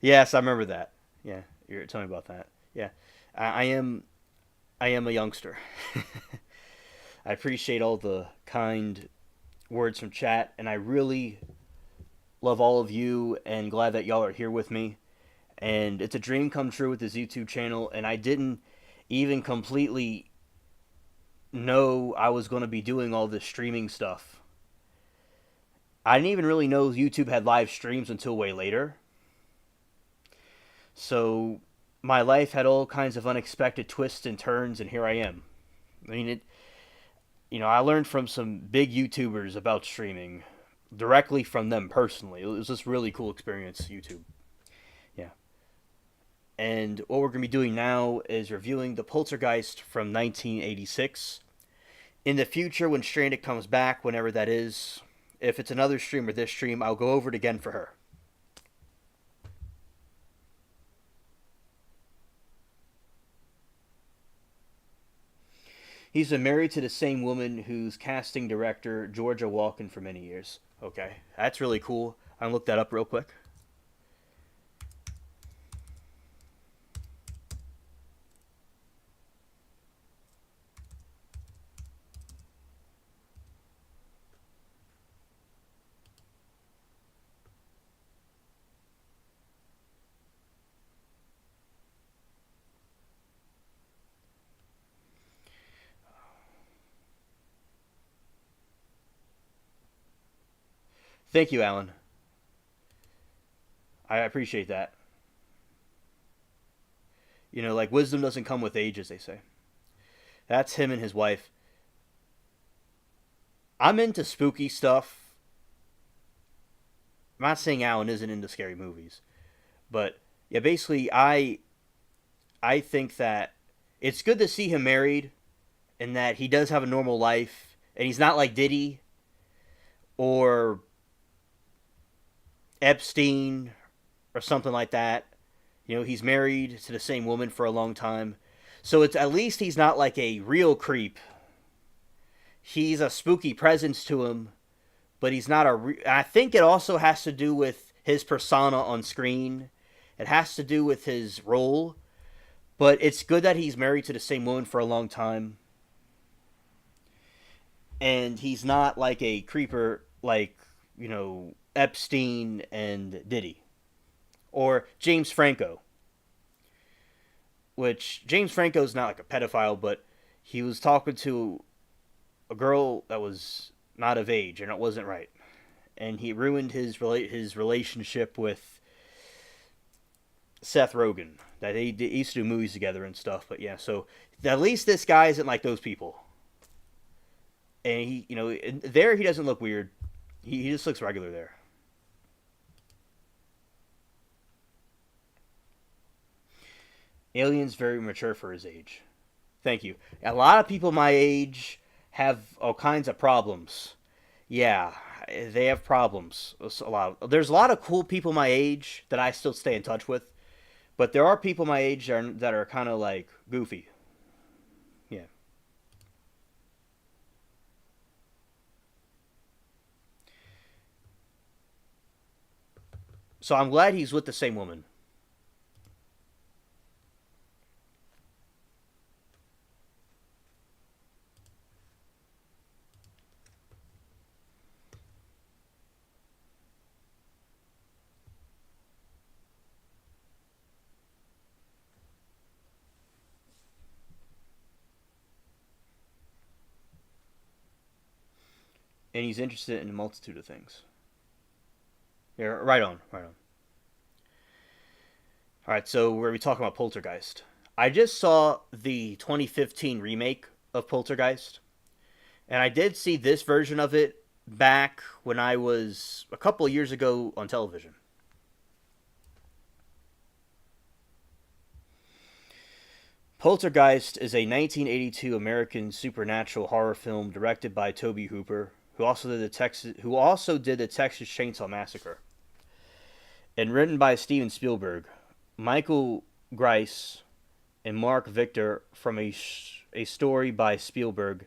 Yes, I remember that. Yeah, you're telling me about that. Yeah, I am. I am a youngster. I appreciate all the kind words from chat, and I really love all of you, and glad that y'all are here with me. And it's a dream come true with this YouTube channel, and I didn't even completely know I was going to be doing all this streaming stuff. I didn't even really know YouTube had live streams until way later. So my life had all kinds of unexpected twists and turns, and here I am. I mean, I learned from some big YouTubers about streaming directly from them personally. It was just really cool experience, YouTube. Yeah. And what we're going to be doing now is reviewing The Poltergeist from 1986. In the future, when Stranded comes back, whenever that is, if it's another stream or this stream, I'll go over it again for her. He's been married to the same woman who's casting director Georgia Walken for many years. Okay, that's really cool. I'll look that up real quick. Thank you, Alan. I appreciate that. Like wisdom doesn't come with age, as they say. That's him and his wife. I'm into spooky stuff. I'm not saying Alan isn't into scary movies, but yeah, basically, I think that it's good to see him married, and that he does have a normal life, and he's not like Diddy or Epstein or something like that. He's married to the same woman for a long time. So it's at least he's not like a real creep. he's a spooky presence to him, but he's not a. I think it also has to do with his persona on screen. It has to do with his role, but it's good that he's married to the same woman for a long time, and he's not like a creeper like Epstein and Diddy or James Franco, which James Franco's not like a pedophile, but he was talking to a girl that was not of age, and it wasn't right, and he ruined his relationship with Seth Rogen. That they used to do movies together and stuff, but yeah. So at least this guy isn't like those people, and there he doesn't look weird. He just looks regular there. Alien's very mature for his age. Thank you. A lot of people my age have all kinds of problems. Yeah, they have problems. There's a lot of cool people my age that I still stay in touch with, but there are people my age that are kind of like goofy. Yeah. So I'm glad he's with the same woman. And he's interested in a multitude of things. Yeah, right on, right on. All right, so we're we talking about Poltergeist. I just saw the 2015 remake of Poltergeist, and I did see this version of it back when I was a couple of years ago on television. Poltergeist is a 1982 American supernatural horror film directed by Tobe Hooper, who also did the Texas Chainsaw Massacre, and written by Steven Spielberg, Michael Grice, and Mark Victor from a story by Spielberg.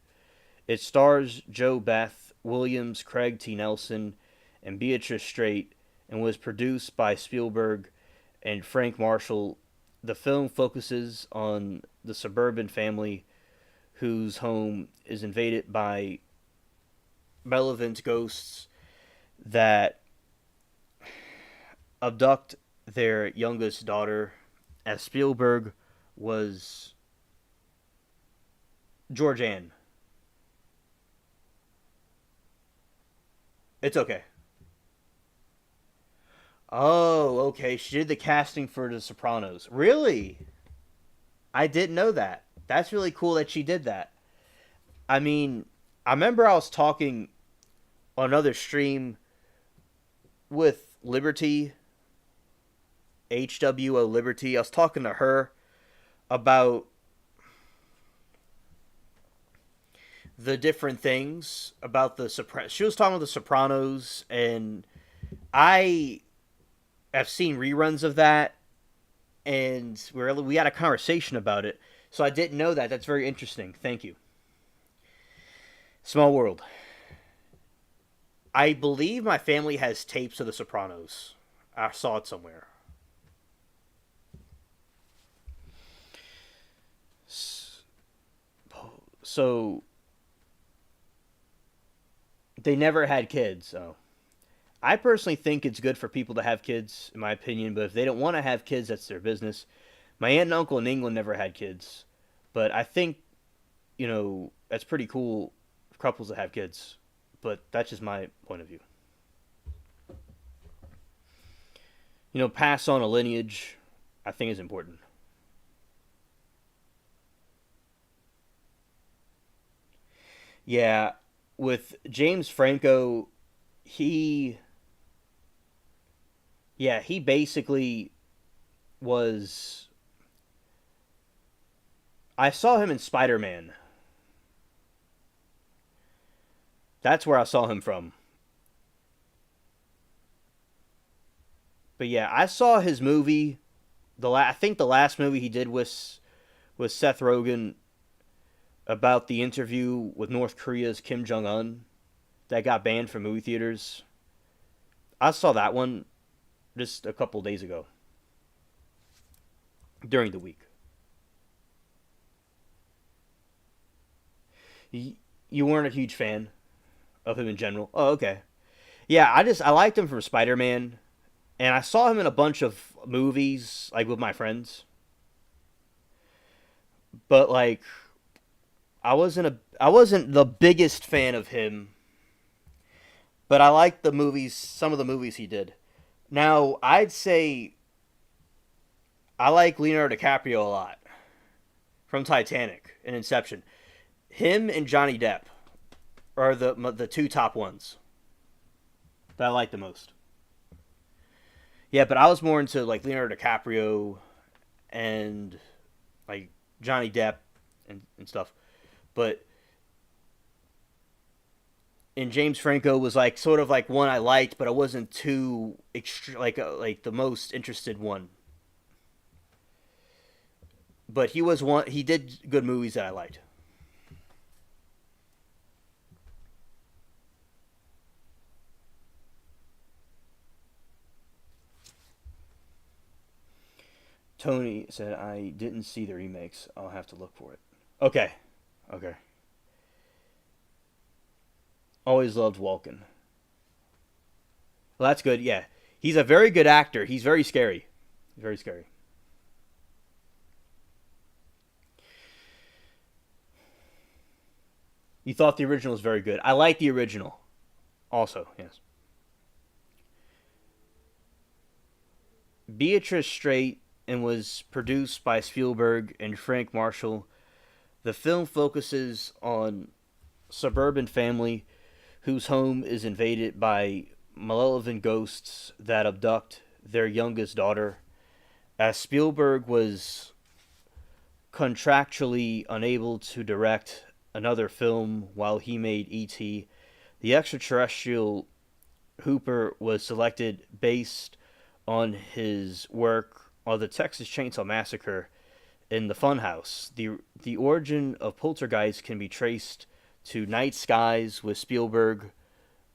It stars Joe Beth Williams, Craig T. Nelson, and Beatrice Straight, and was produced by Spielberg and Frank Marshall. The film focuses on the suburban family whose home is invaded by malevolent ghosts that abduct their youngest daughter, as Spielberg was Georgianne. It's okay. Oh, okay. She did the casting for The Sopranos. Really? I didn't know that. That's really cool that she did that. I mean, I remember I was talking on another stream with Liberty, HWO Liberty. I was talking to her about the different things about the Sopranos. She was talking about the Sopranos, and I have seen reruns of that, and we had a conversation about it. So I didn't know that. That's very interesting. Thank you. Small world. I believe my family has tapes of The Sopranos. I saw it somewhere. So they never had kids. So I personally think it's good for people to have kids, in my opinion. But if they don't want to have kids, that's their business. My aunt and uncle in England never had kids, but I think that's pretty cool for couples to have kids. But that's just my point of view. Pass on a lineage, I think is important. Yeah, with James Franco, he he basically was. I saw him in Spider-Man. That's where I saw him from. But yeah, I saw his movie. I think the last movie he did was Seth Rogen. about the interview with North Korea's Kim Jong Un that got banned from movie theaters. I saw that one just a couple days ago during the week. You weren't a huge fan of him in general. Oh, okay. Yeah, I liked him from Spider Man, and I saw him in a bunch of movies like with my friends. But like, I wasn't the biggest fan of him, but I liked the movies, some of the movies he did. Now, I'd say I like Leonardo DiCaprio a lot from Titanic and Inception. Him and Johnny Depp are the two top ones that I like the most. Yeah, but I was more into like Leonardo DiCaprio and like Johnny Depp and stuff. But and James Franco was like sort of like one I liked, but I wasn't too like the most interested one. But he was one. He did good movies that I liked. Tony said I didn't see the remakes. I'll have to look for it. Okay, okay. Always loved Walken. Well, that's good. Yeah, he's a very good actor. He's very scary. Very scary. You thought the original was very good. I like the original. Also, yes. Beatrice Straight and was produced by Spielberg and Frank Marshall. The film focuses on suburban family whose home is invaded by malevolent ghosts that abduct their youngest daughter. As Spielberg was contractually unable to direct another film while he made E.T., the extraterrestrial Hooper was selected based on his work on the Texas Chainsaw Massacre in the Funhouse. The origin of Poltergeist can be traced to Night Skies, with Spielberg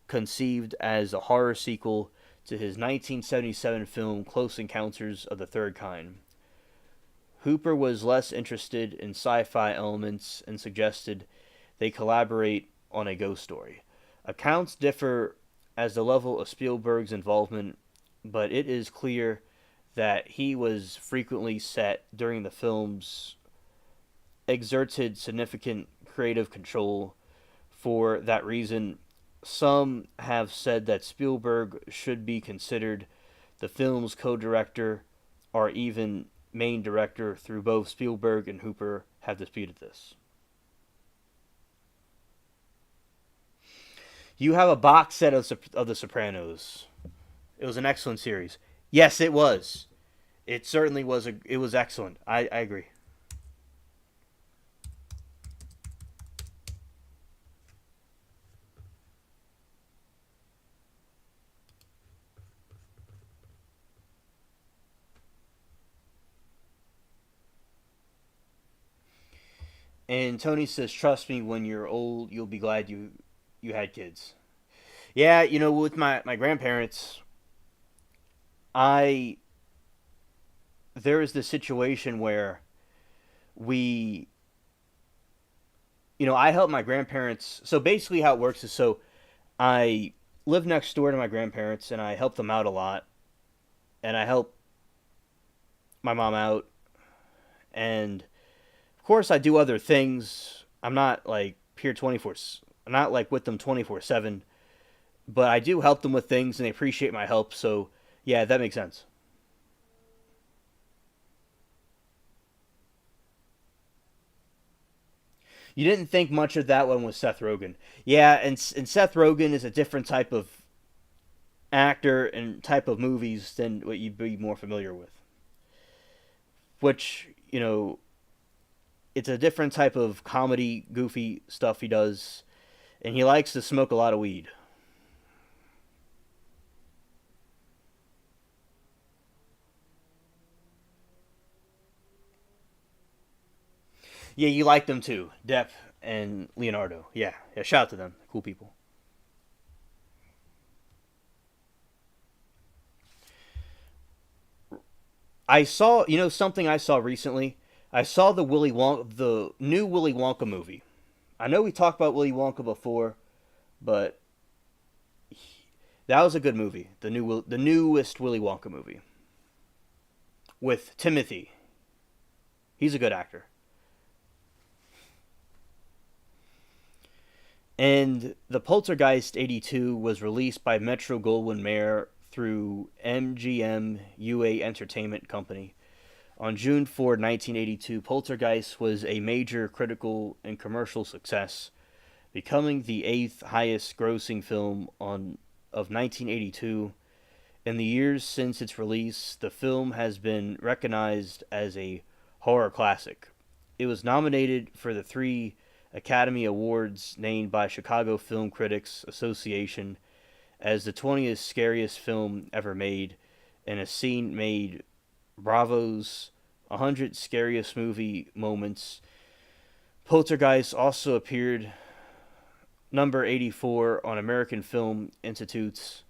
conceived as a horror sequel to his 1977 film Close Encounters of the Third Kind. Hooper was less interested in sci-fi elements and suggested they collaborate on a ghost story. Accounts differ as the level of Spielberg's involvement, but it is clear that he was frequently set during the films, exerted significant creative control. For that reason, some have said that Spielberg should be considered the film's co-director or even main director, through both Spielberg and Hooper have disputed this. You have a box set of The Sopranos. It was an excellent series. Yes, it was. It certainly was. It was excellent. I agree. And Tony says, "Trust me, when you're old, you'll be glad you had kids." Yeah, with my grandparents, I there is this situation where we, I help my grandparents. So basically, how it works is, I live next door to my grandparents, and I help them out a lot, and I help my mom out, and of course I do other things. I'm not like here 24. I'm not like with them 24/7, but I do help them with things, and they appreciate my help. So yeah, that makes sense. You didn't think much of that one with Seth Rogen. Yeah, and Seth Rogen is a different type of actor and type of movies than what you'd be more familiar with. Which, it's a different type of comedy, goofy stuff he does, and he likes to smoke a lot of weed. Yeah, you like them too, Depp and Leonardo. Yeah, yeah. Shout out to them, cool people. I saw, something I saw recently. I saw the new Willy Wonka movie. I know we talked about Willy Wonka before, but that was a good movie. The newest Willy Wonka movie with Timothy. He's a good actor. And the Poltergeist 82 was released by Metro Goldwyn Mayer through MGM UA Entertainment Company. On June 4, 1982, Poltergeist was a major critical and commercial success, becoming the eighth highest grossing film of 1982. In the years since its release, the film has been recognized as a horror classic. It was nominated for the three Academy Awards named by Chicago Film Critics Association as the 20th scariest film ever made, and a scene made Bravo's 100 Scariest Movie Moments. Poltergeist also appeared number 84 on American Film Institute's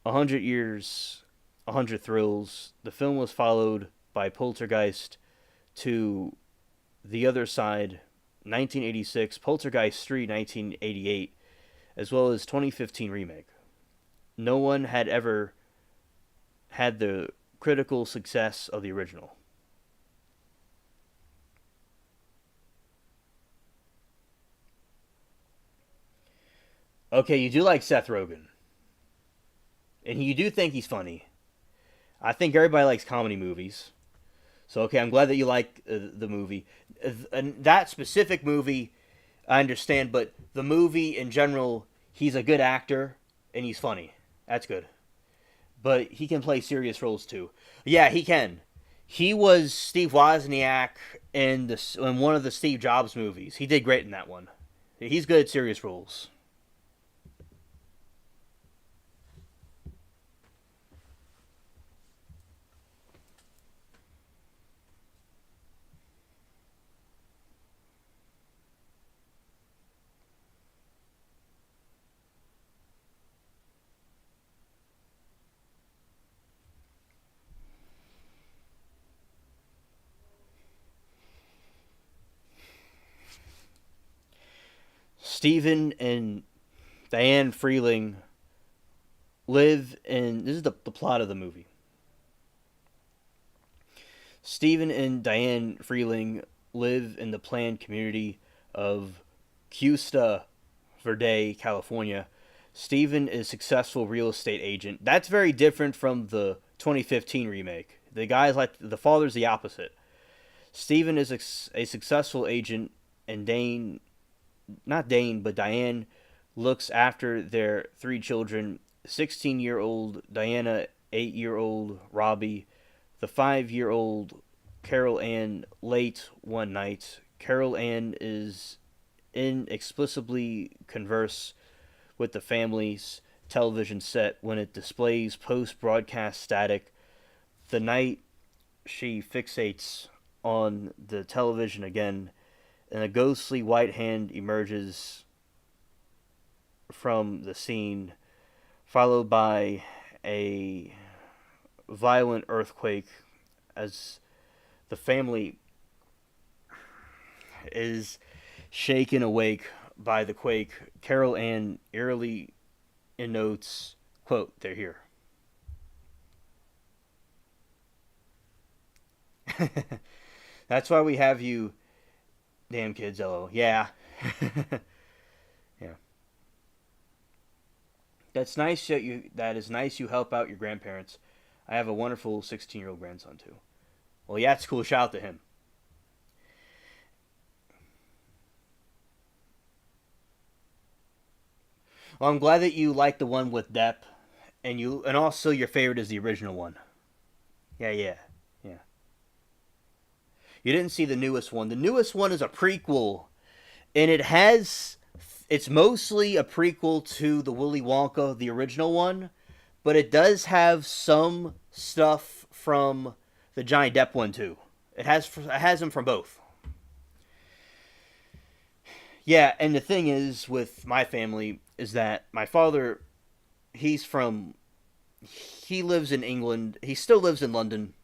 100 Years, 100 Thrills. The film was followed by Poltergeist to The Other Side, 1986, Poltergeist 3, 1988, as well as 2015 remake. No one had ever had the critical success of the original. Okay, you do like Seth Rogen, and you do think he's funny. I think everybody likes comedy movies. So, okay, I'm glad that you like the movie. And that specific movie, I understand, but the movie in general, he's a good actor and he's funny. That's good. But he can play serious roles too. Yeah, he can. He was Steve Wozniak in one of the Steve Jobs movies. He did great in that one. He's good at serious roles. Stephen and Diane Freeling live in. This is the plot of the movie. Stephen and Diane Freeling live in the planned community of Cuesta Verde, California. Stephen is a successful real estate agent. That's very different from the 2015 remake. The guy's like the father's the opposite. Stephen is a successful agent, and not Dane, but Diane looks after their three children: 16-year-old Diana, 8-year-old Robbie, the 5-year-old Carol Ann. Late one night, Carol Ann is inexplicably converse with the family's television set when it displays post broadcast static. The night she fixates on the television again, and a ghostly white hand emerges from the scene, followed by a violent earthquake as the family is shaken awake by the quake. Carol Ann eerily notes, quote, "They're here." That's why we have you, damn kids, LO. Yeah. Yeah. That is nice you help out your grandparents. I have a wonderful 16-year-old grandson too. Well, yeah, it's cool. Shout out to him. Well, I'm glad that you like the one with Depp, and also your favorite is the original one. Yeah, yeah, yeah. You didn't see the newest one. The newest one is a prequel, and it's mostly a prequel to the Willy Wonka, the original one, but it does have some stuff from the Johnny Depp one too. It has them from both. Yeah, and the thing is with my family is that my father, he's from, he lives in England. He still lives in London,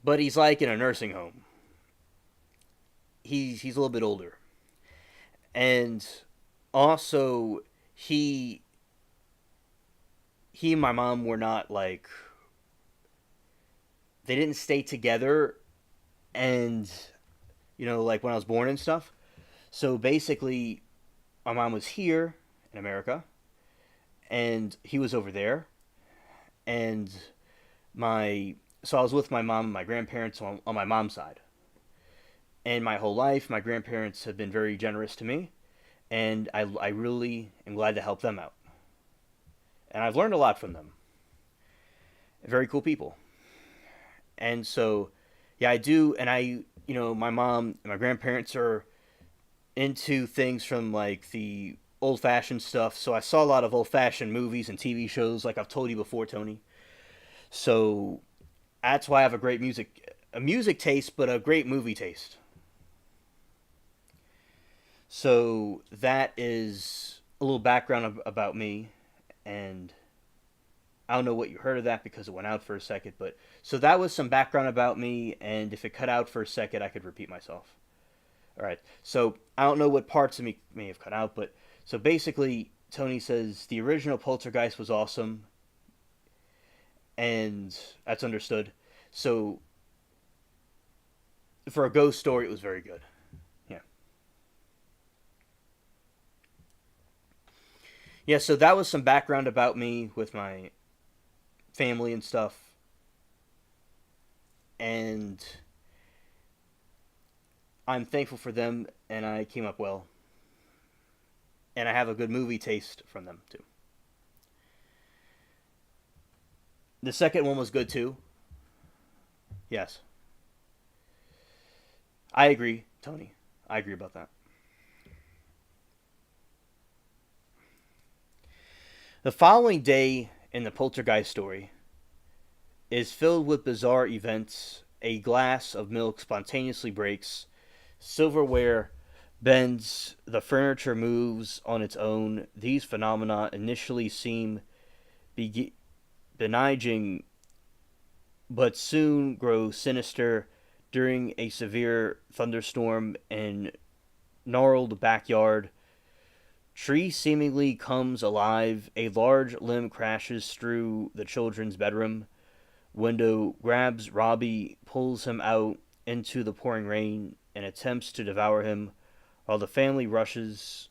but he's like in a nursing home. He's a little bit older, and also he he and my mom were not like, they didn't stay together, and like when I was born and stuff. So basically, my mom was here in America, and he was over there, and my so I was with my mom and my grandparents on my mom's side. And my whole life, my grandparents have been very generous to me, and I really am glad to help them out. And I've learned a lot from them. Very cool people. And so, yeah, I do. And my mom and my grandparents are into things from like the old fashioned stuff. So I saw a lot of old fashioned movies and TV shows, like I've told you before, Tony. So that's why I have a music taste, but a great movie taste. So that is a little background about me, and I don't know what you heard of that because it went out for a second, but so that was some background about me, and if it cut out for a second, I could repeat myself. All right. So I don't know what parts of me may have cut out, but so basically, Tony says the original Poltergeist was awesome, and that's understood. So for a ghost story, it was very good. Yeah. Yeah. So that was some background about me with my family and stuff, and I'm thankful for them, and I came up well, and I have a good movie taste from them too. The second one was good too. Yes, I agree, Tony. I agree about that. The following day in the Poltergeist story is filled with bizarre events. A glass of milk spontaneously breaks, silverware bends, the furniture moves on its own. These phenomena initially seem benign, but soon grow sinister during a severe thunderstorm in gnarled backyard. Tree seemingly comes alive. A large limb crashes through the children's bedroom window, grabs Robbie, pulls him out into the pouring rain, and attempts to devour him while the family rushes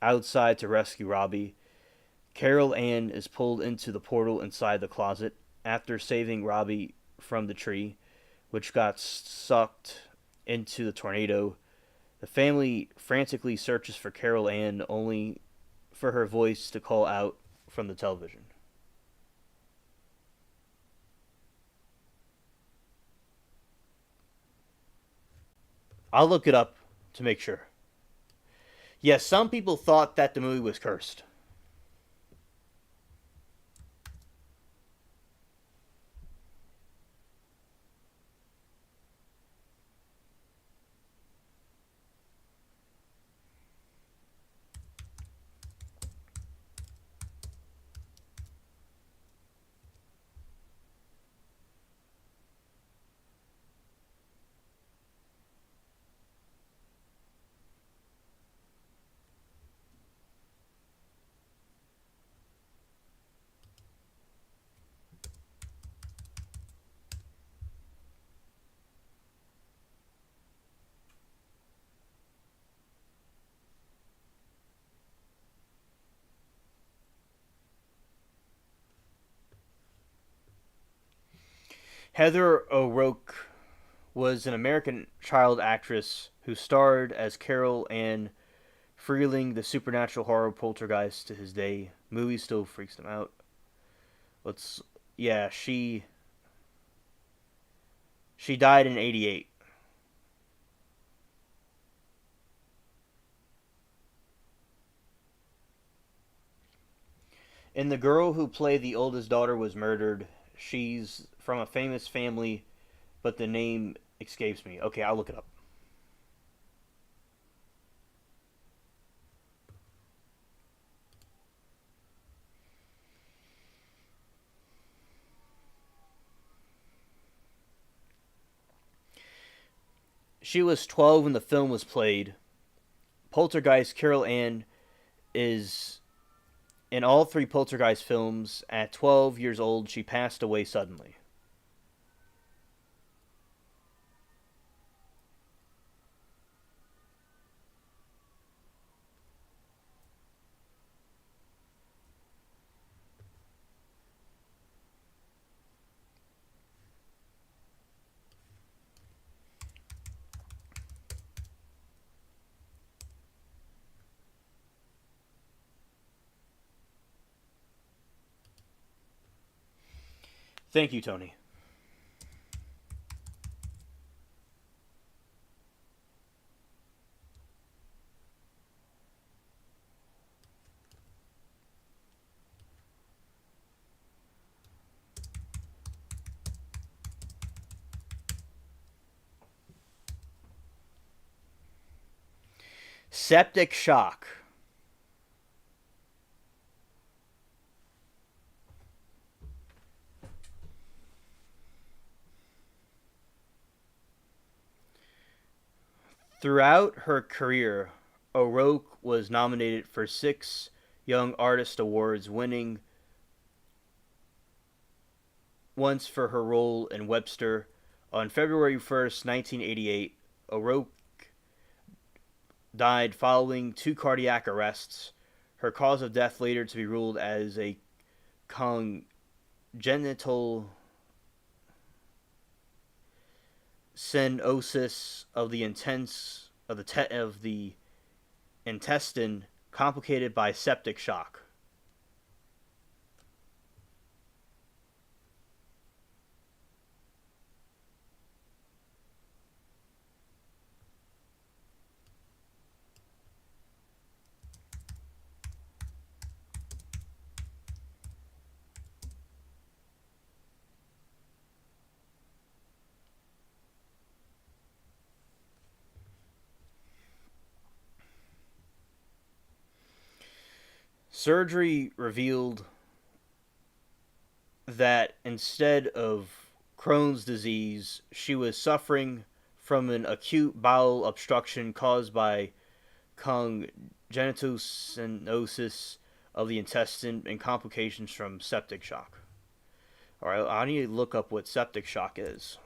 outside to rescue Robbie. Carol Ann is pulled into the portal inside the closet after saving Robbie from the tree, which got sucked into the tornado. The family frantically searches for Carol Ann, only for her voice to call out from the television. I'll look it up to make sure. Yes, some people thought that the movie was cursed. Heather O'Rourke was an American child actress who starred as Carol Ann Freeling, the supernatural horror poltergeist to his day. Movie still freaks him out. Let's yeah, she died in 88. And the girl who played the oldest daughter was murdered. She's from a famous family, but the name escapes me. Okay, I'll look it up. She was 12 when the film was played. Poltergeist Carol Ann is in all three Poltergeist films. At 12 years old, she passed away suddenly. Thank you, Tony. Septic shock. Throughout her career, O'Rourke was nominated for 6 Young Artist Awards, winning once for her role in Webster. On February 1st, 1988, O'Rourke died following 2 cardiac arrests. Her cause of death later to be ruled as a congenital stenosis of the intestine complicated by septic shock. Surgery revealed that instead of Crohn's disease, she was suffering from an acute bowel obstruction caused by congenital stenosis of the intestine and complications from septic shock. All right, I need to look up what septic shock is.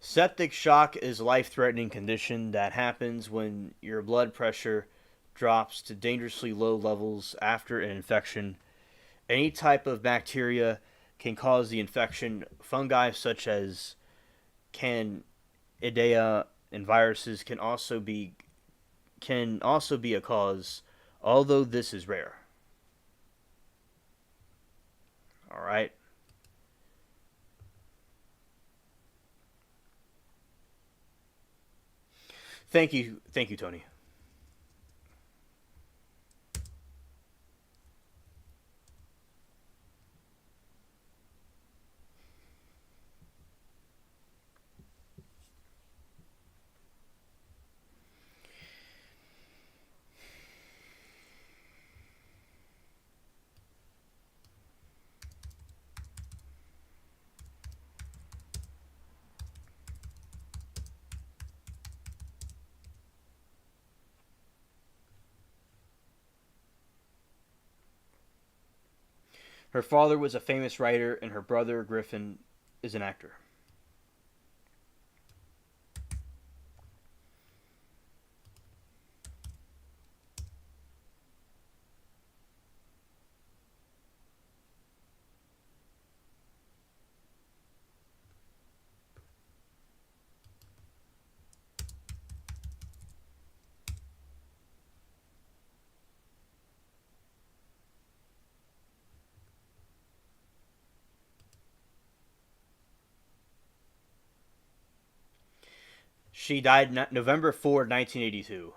Septic shock is a life-threatening condition that happens when your blood pressure drops to dangerously low levels after an infection. Any type of bacteria can cause the infection. Fungi such as Candida and viruses can also be a cause, although this is rare. All right. Thank you, Tony. Her father was a famous writer, and her brother Griffin is an actor. She died November 4, 1982.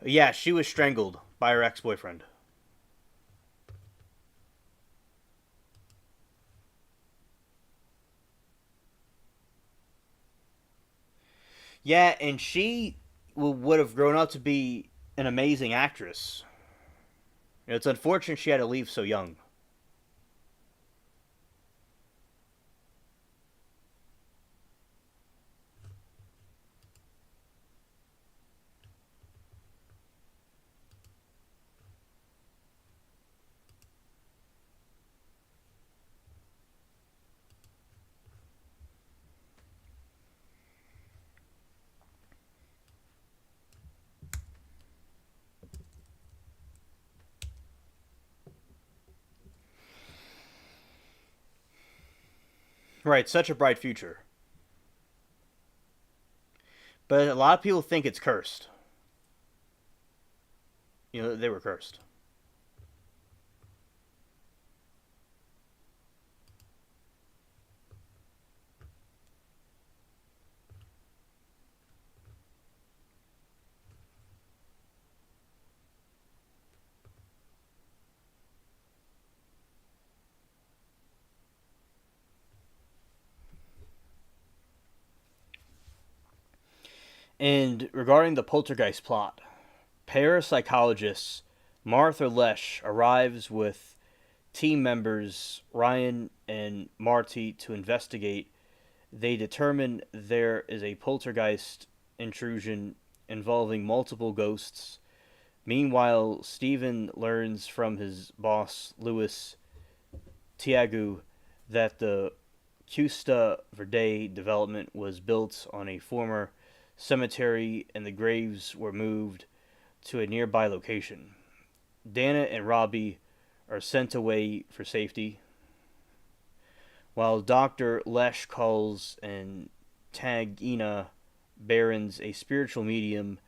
Yeah, she was strangled by her ex-boyfriend. Yeah, and she would have grown up to be an amazing actress. It's unfortunate she had to leave so young. Right, such a bright future. But a lot of people think it's cursed. They were cursed. And regarding the poltergeist plot, parapsychologist Martha Lesh arrives with team members Ryan and Marty to investigate. They determine there is a poltergeist intrusion involving multiple ghosts. Meanwhile, Stephen learns from his boss, Louis Tiagu, that the Custa Verde development was built on a former cemetery and the graves were moved to a nearby location. Dana and Robbie are sent away for safety, while Dr. Lesh calls and Tagina Barons, a spiritual medium.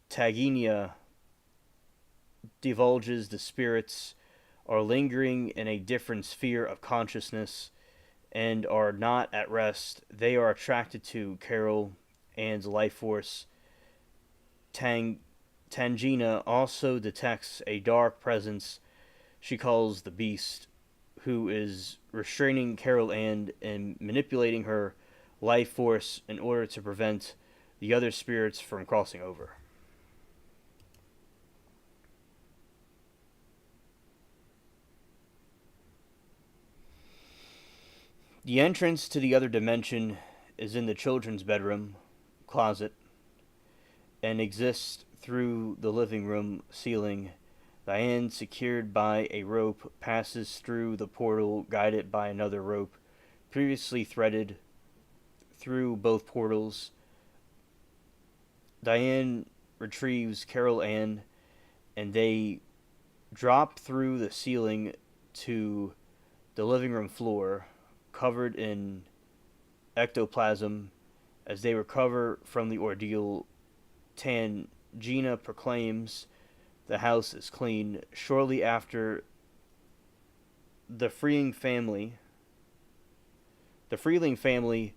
Tagina divulges the spirits are lingering in a different sphere of consciousness and are not at rest. They are attracted to Carol and life force. Tangina also detects a dark presence she calls the Beast, who is restraining Carol Ann and manipulating her life force in order to prevent the other spirits from crossing over. The entrance to the other dimension is in the children's bedroom closet and exists through the living room ceiling. Diane, secured by a rope, passes through the portal guided by another rope previously threaded through both portals. Diane retrieves Carol Ann and they drop through the ceiling to the living room floor, covered in ectoplasm. As they recover from the ordeal, Tangina proclaims the house is clean. Shortly after, the Freeling family, the Freeling family,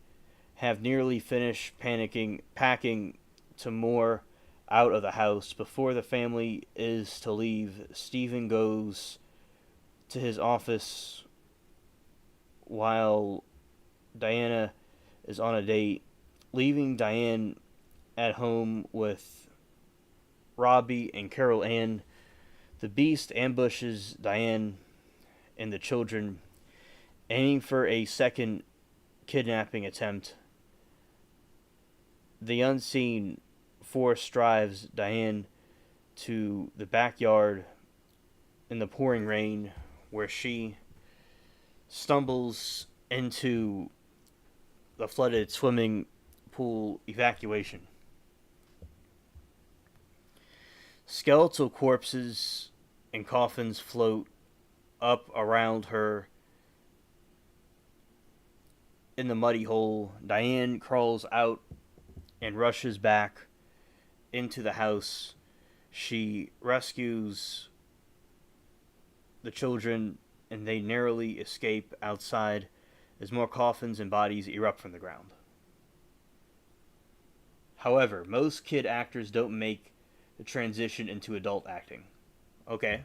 have nearly finished packing to more out of the house. Before the family is to leave, Stephen goes to his office while Diana is on a date, leaving Diane at home with Robbie and Carol Ann. The Beast ambushes Diane and the children, aiming for a second kidnapping attempt. The unseen force drives Diane to the backyard in the pouring rain, where she stumbles into the flooded swimming pool evacuation. Skeletal corpses and coffins float up around her in the muddy hole. Diane crawls out and rushes back into the house. She rescues the children and they narrowly escape outside as more coffins and bodies erupt from the ground. However, most kid actors don't make to transition into adult acting. Okay,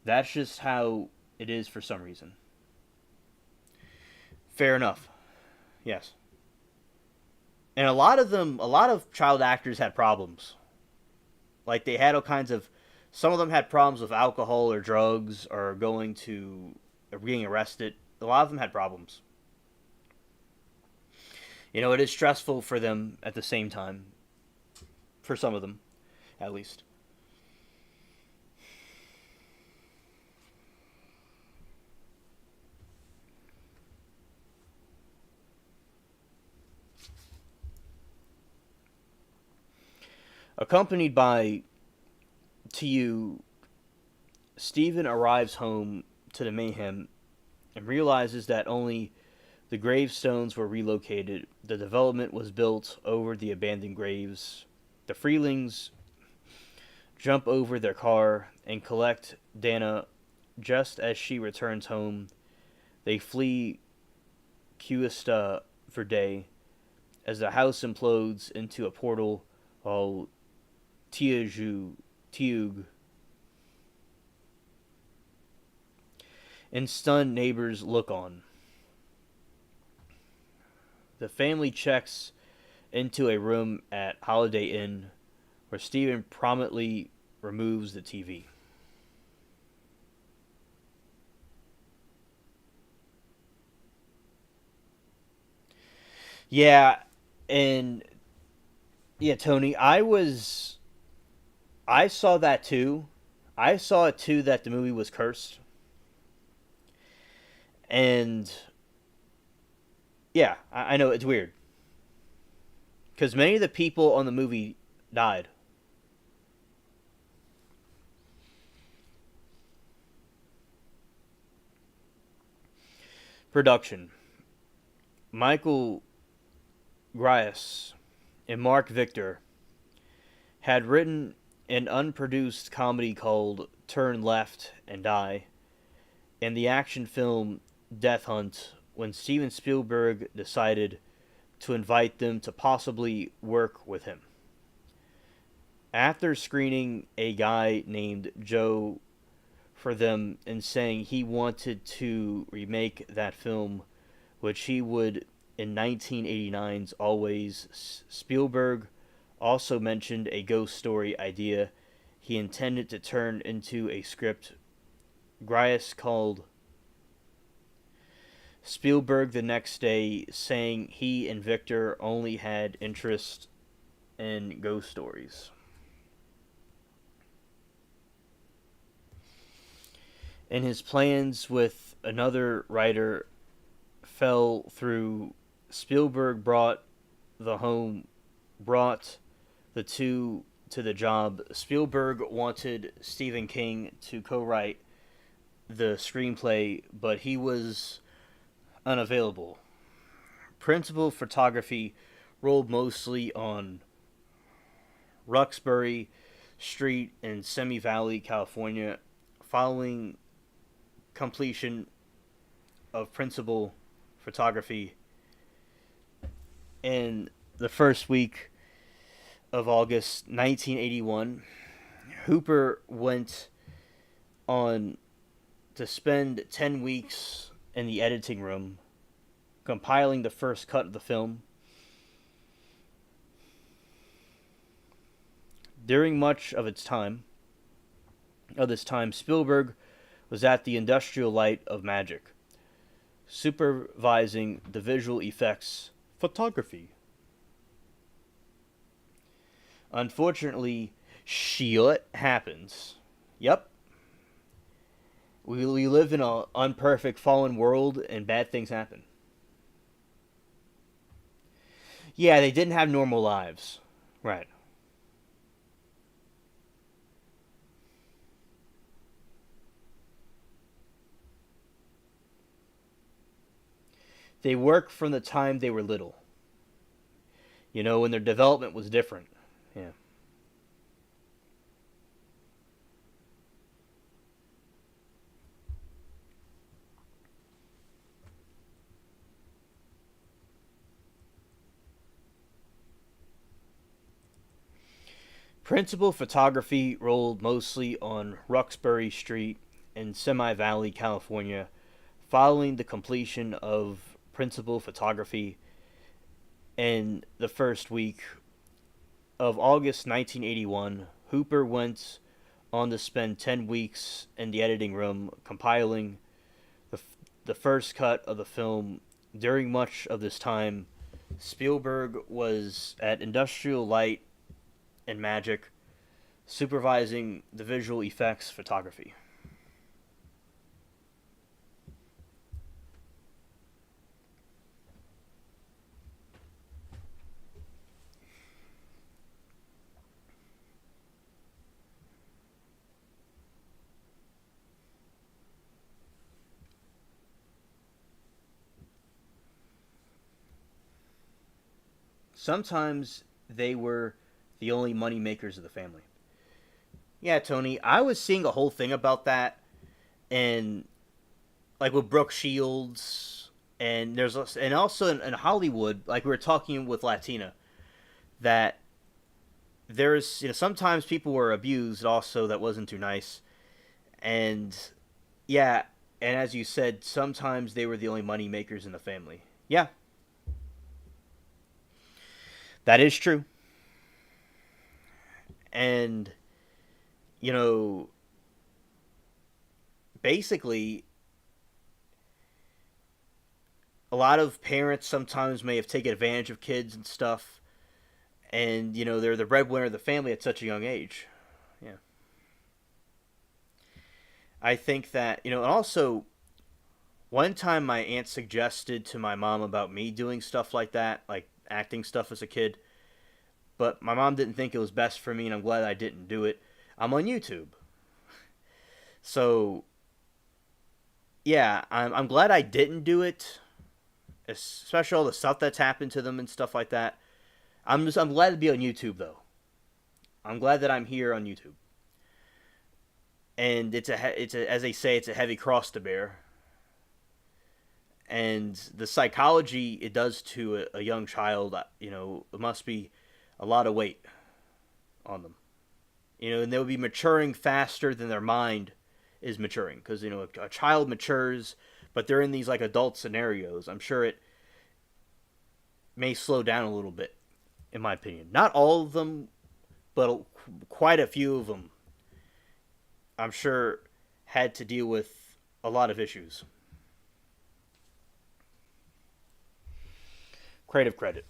that's just how it is for some reason. Fair enough. Yes. And a lot of child actors had problems. Like they had all kinds of, some of them had problems with alcohol or drugs or going to, or being arrested. A lot of them had problems. You know, it is stressful for them at the same time. For some of them, at least. Accompanied by TU, Stephen arrives home to the mayhem and realizes that only the gravestones were relocated. The development was built over the abandoned graves. The Freelings jump over their car and collect Dana just as she returns home. They flee Cuesta Verde as the house implodes into a portal while Tiug and stunned neighbors look on. The family checks into a room at Holiday Inn where Stephen promptly removes the TV. Yeah, and yeah, Tony, I saw that too. I saw it too that the movie was cursed. And yeah, I know it's weird because many of the people on the movie died. Production: Michael Grias and Mark Victor had written an unproduced comedy called Turn Left and Die, and the action film Death Hunt when Steven Spielberg decided to invite them to possibly work with him. After screening a guy named Joe for them and saying he wanted to remake that film, which he would in 1989's Always, Spielberg also mentioned a ghost story idea he intended to turn into a script. Grias called Spielberg the next day, saying he and Victor only had interest in ghost stories. And his plans with another writer fell through. Spielberg brought the two to the job. Spielberg wanted Stephen King to co-write the screenplay, but he was unavailable. Principal photography rolled mostly on Roxbury Street in Semi Valley, California. Following completion of principal photography in the first week of August 1981, Hooper went on to spend 10 weeks in the editing room compiling the first cut of the film. During much of this time, Spielberg was at the Industrial Light of Magic, supervising the visual effects photography. Unfortunately, shit happens. Yep. We live in an unperfect fallen world and bad things happen. Yeah, they didn't have normal lives. Right. They worked from the time they were little. You know, when their development was different. Yeah. Principal photography rolled mostly on Roxbury Street in Semi Valley, California, following the completion of principal photography in the first week of August 1981. Hooper went on to spend 10 weeks in the editing room compiling the, the first cut of the film. During much of this time, Spielberg was at Industrial Light and Magic, supervising the visual effects photography. Sometimes they were the only money makers of the family. Yeah, Tony, I was seeing a whole thing about that, and like with Brooke Shields, and and also in Hollywood, like we were talking with Latina, that there's sometimes people were abused also that wasn't too nice, and yeah, and as you said, sometimes they were the only money makers in the family. Yeah, that is true, and you know, basically, a lot of parents sometimes may have taken advantage of kids and stuff, and they're the breadwinner of the family at such a young age. Yeah, I think that and also one time my aunt suggested to my mom about me doing stuff like that, like acting stuff as a kid, but my mom didn't think it was best for me, and I'm glad I didn't do it. I'm on YouTube, so yeah, I'm glad I didn't do it, especially all the stuff that's happened to them and stuff like that. I'm glad to be on YouTube though. I'm glad that I'm here on YouTube, and it's a as they say, it's a heavy cross to bear, and the psychology it does to a young child, it must be a lot of weight on them. And they'll be maturing faster than their mind is maturing, because a child matures, but they're in these like adult scenarios. I'm sure it may slow down a little bit, in my opinion. Not all of them, but quite a few of them, I'm sure, had to deal with a lot of issues. Creative credit.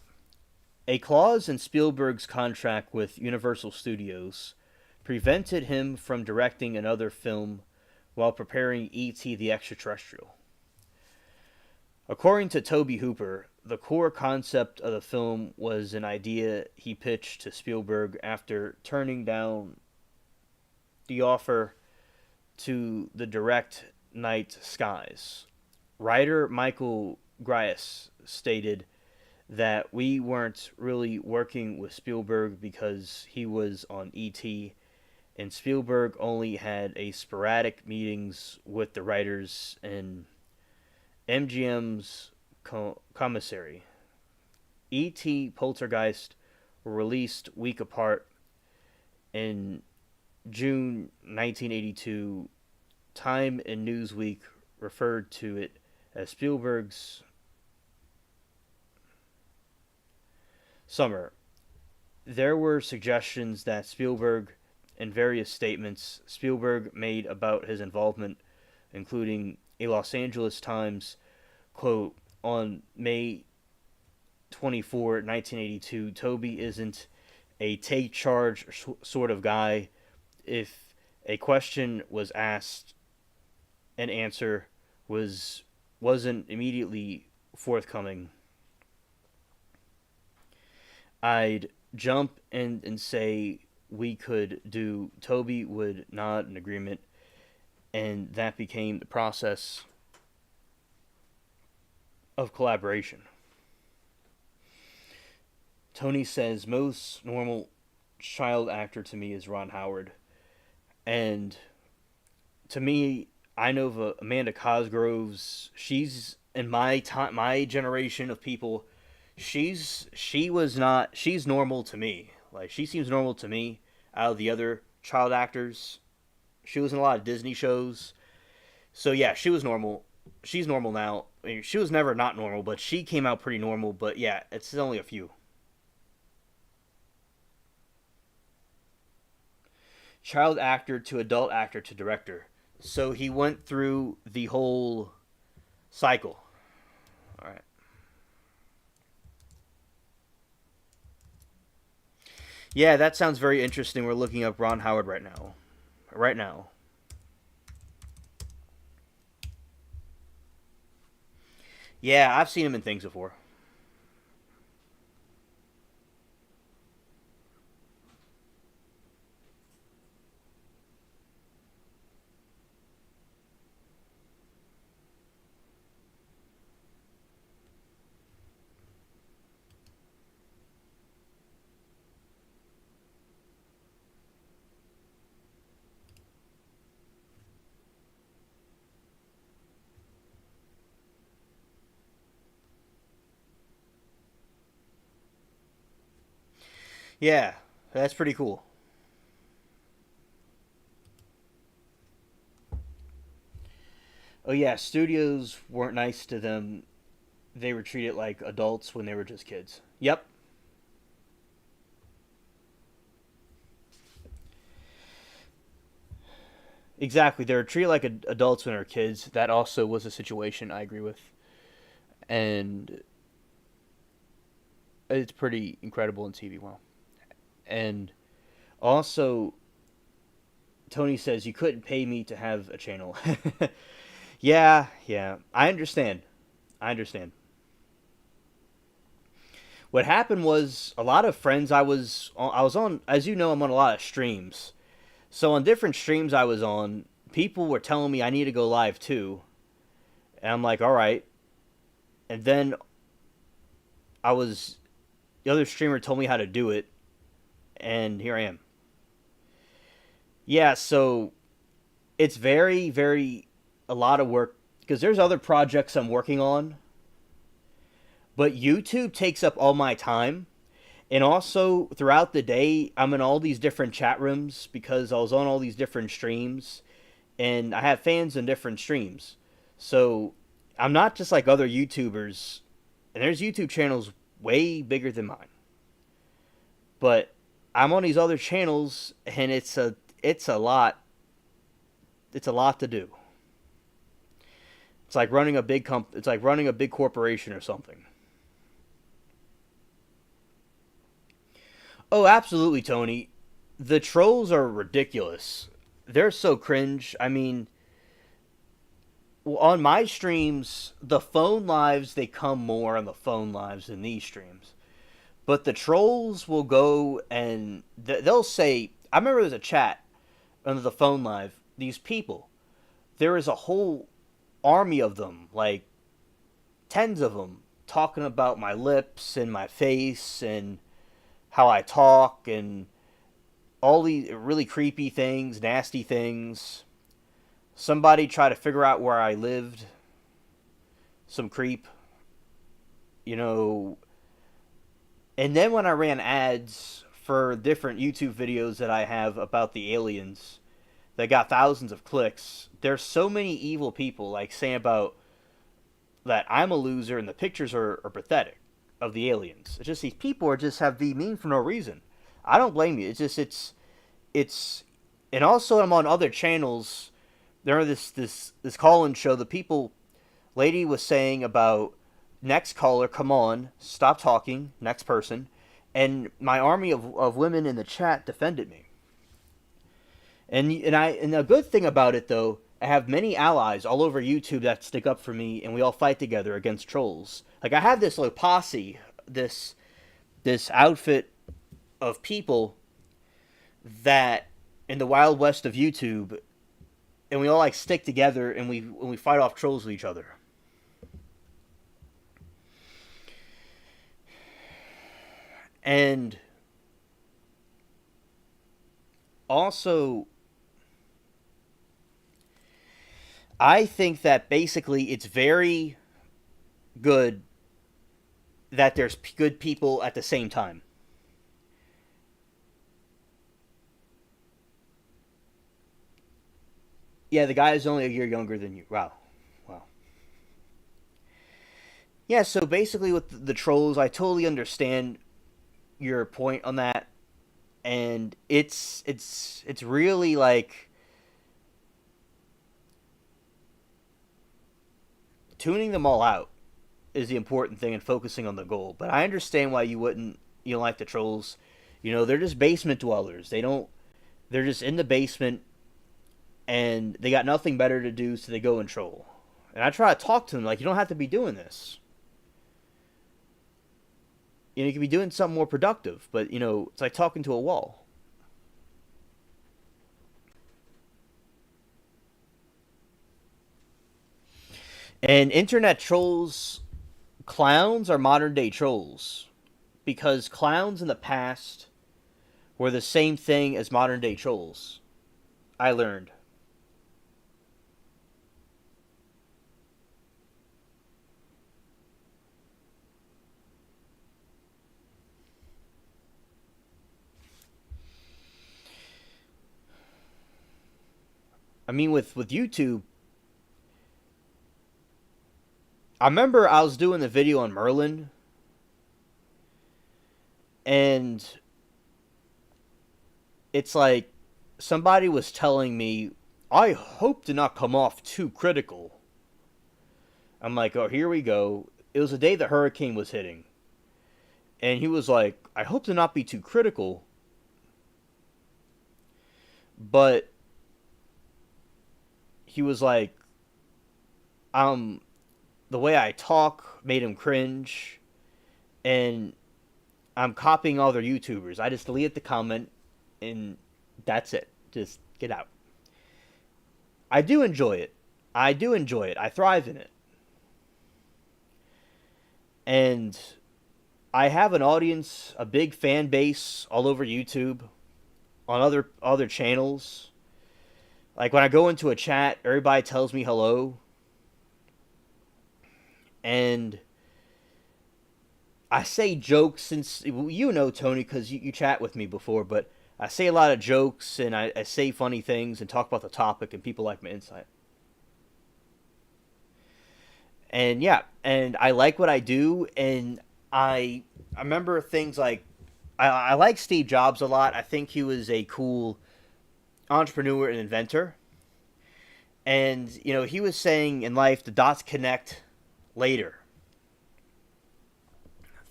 A clause in Spielberg's contract with Universal Studios prevented him from directing another film while preparing E.T. the Extraterrestrial. According to Tobe Hooper, the core concept of the film was an idea he pitched to Spielberg after turning down the offer to the direct Night Skies. Writer Michael Grais stated that we weren't really working with Spielberg because he was on E.T., and Spielberg only had a sporadic meetings with the writers in MGM's commissary. E.T. Poltergeist were released week apart in June 1982. Time and Newsweek referred to it as Spielberg's summer. There were suggestions that Spielberg, in various statements Spielberg made about his involvement, including a Los Angeles Times quote on May 24, 1982, Toby isn't a take charge sort of guy. If a question was asked, an answer wasn't immediately forthcoming, I'd jump in and say we could do. Toby would nod in agreement, and that became the process of collaboration. Tony says most normal child actor to me is Ron Howard, and to me, I know of Amanda Cosgrove's. She's in my time, my generation of people. She was not. She's normal to me. Like she seems normal to me. out of the other child actors. She was in a lot of Disney shows. So yeah, she was normal. She's normal now. I mean, she was never not normal, but she came out pretty normal. But yeah, it's only a few. Child actor to adult actor to director. So he went through the whole cycle. All right. Yeah, that sounds very interesting. We're looking up Ron Howard right now. Right now. Yeah, I've seen him in things before. Yeah, that's pretty cool. Oh yeah, studios weren't nice to them. They were treated like adults when they were just kids. Yep, exactly. They were treated like adults when they were kids. That also was a situation I agree with, and it's pretty incredible in TV. Well, and also Tony says you couldn't pay me to have a channel. Yeah, yeah, I understand. I understand. What happened was a lot of friends I was on, as you know, I'm on a lot of streams. So on different streams I was on, people were telling me I need to go live too, and I'm like, all right. And then I was the other streamer told me how to do it, and here I am. Yeah, so it's very a lot of work because there's other projects I'm working on, but YouTube takes up all my time. And also throughout the day, I'm in all these different chat rooms because I was on all these different streams, and I have fans in different streams. So I'm not just like other YouTubers, and there's YouTube channels way bigger than mine. But I'm on these other channels, and it's a lot. It's a lot to do. It's like running a big It's like running a big corporation or something. Oh, absolutely, Tony. The trolls are ridiculous. They're so cringe. I mean, on my streams, the phone lives they come more on the phone lives than these streams. But the trolls will go and they'll say, I remember there's a chat under the phone live. These people, there is a whole army of them, like tens of them, talking about my lips and my face and how I talk and all these really creepy things, nasty things. Somebody tried to figure out where I lived. Some creep, you know. And then when I ran ads for different YouTube videos that I have about the aliens that got thousands of clicks, there's so many evil people like saying about that I'm a loser and the pictures are pathetic of the aliens. It's just these people are just have be mean for no reason. I don't blame you. It's just it's and also I'm on other channels. There are this call-in show. The people lady was saying about next caller, come on, stop talking, next person, and my army of women in the chat defended me. And the good thing about it though, I have many allies all over YouTube that stick up for me, and we all fight together against trolls. Like I have this like posse, this outfit of people that in the wild west of YouTube, and we all like stick together and we fight off trolls with each other. And also, I think that basically it's very good that there's good people at the same time. Yeah, the guy is only a year younger than you. Wow. Wow. Yeah, so basically with the trolls, I totally understand your point on that, and it's really like tuning them all out is the important thing and focusing on the goal. But I understand why you don't like the trolls. You know, they're just basement dwellers. They're just in the basement and they got nothing better to do, so they go and troll. And I try to talk to them like, you don't have to be doing this. You know, you could be doing something more productive, but you know, it's like talking to a wall. And internet trolls, clowns are modern day trolls because clowns in the past were the same thing as modern day trolls. I learned. I mean, with YouTube, I remember I was doing the video on Merlin, and it's like somebody was telling me, I hope to not come off too critical. I'm like, oh, here we go. It was the day the hurricane was hitting. And he was like, I hope to not be too critical, but he was like, um, the way I talk made him cringe, and I'm copying all their YouTubers. I just deleted the comment, and that's it. Just get out. I do enjoy it. I do enjoy it. I thrive in it. And I have an audience, a big fan base all over YouTube, on other channels. Like when I go into a chat, everybody tells me hello, and I say jokes since you know Tony because you chat with me before, but I say a lot of jokes and I say funny things and talk about the topic, and people like my insight. And yeah, and I like what I do, and I remember things like I like Steve Jobs a lot. I think he was a cool entrepreneur and inventor. And you know, he was saying in life the dots connect later.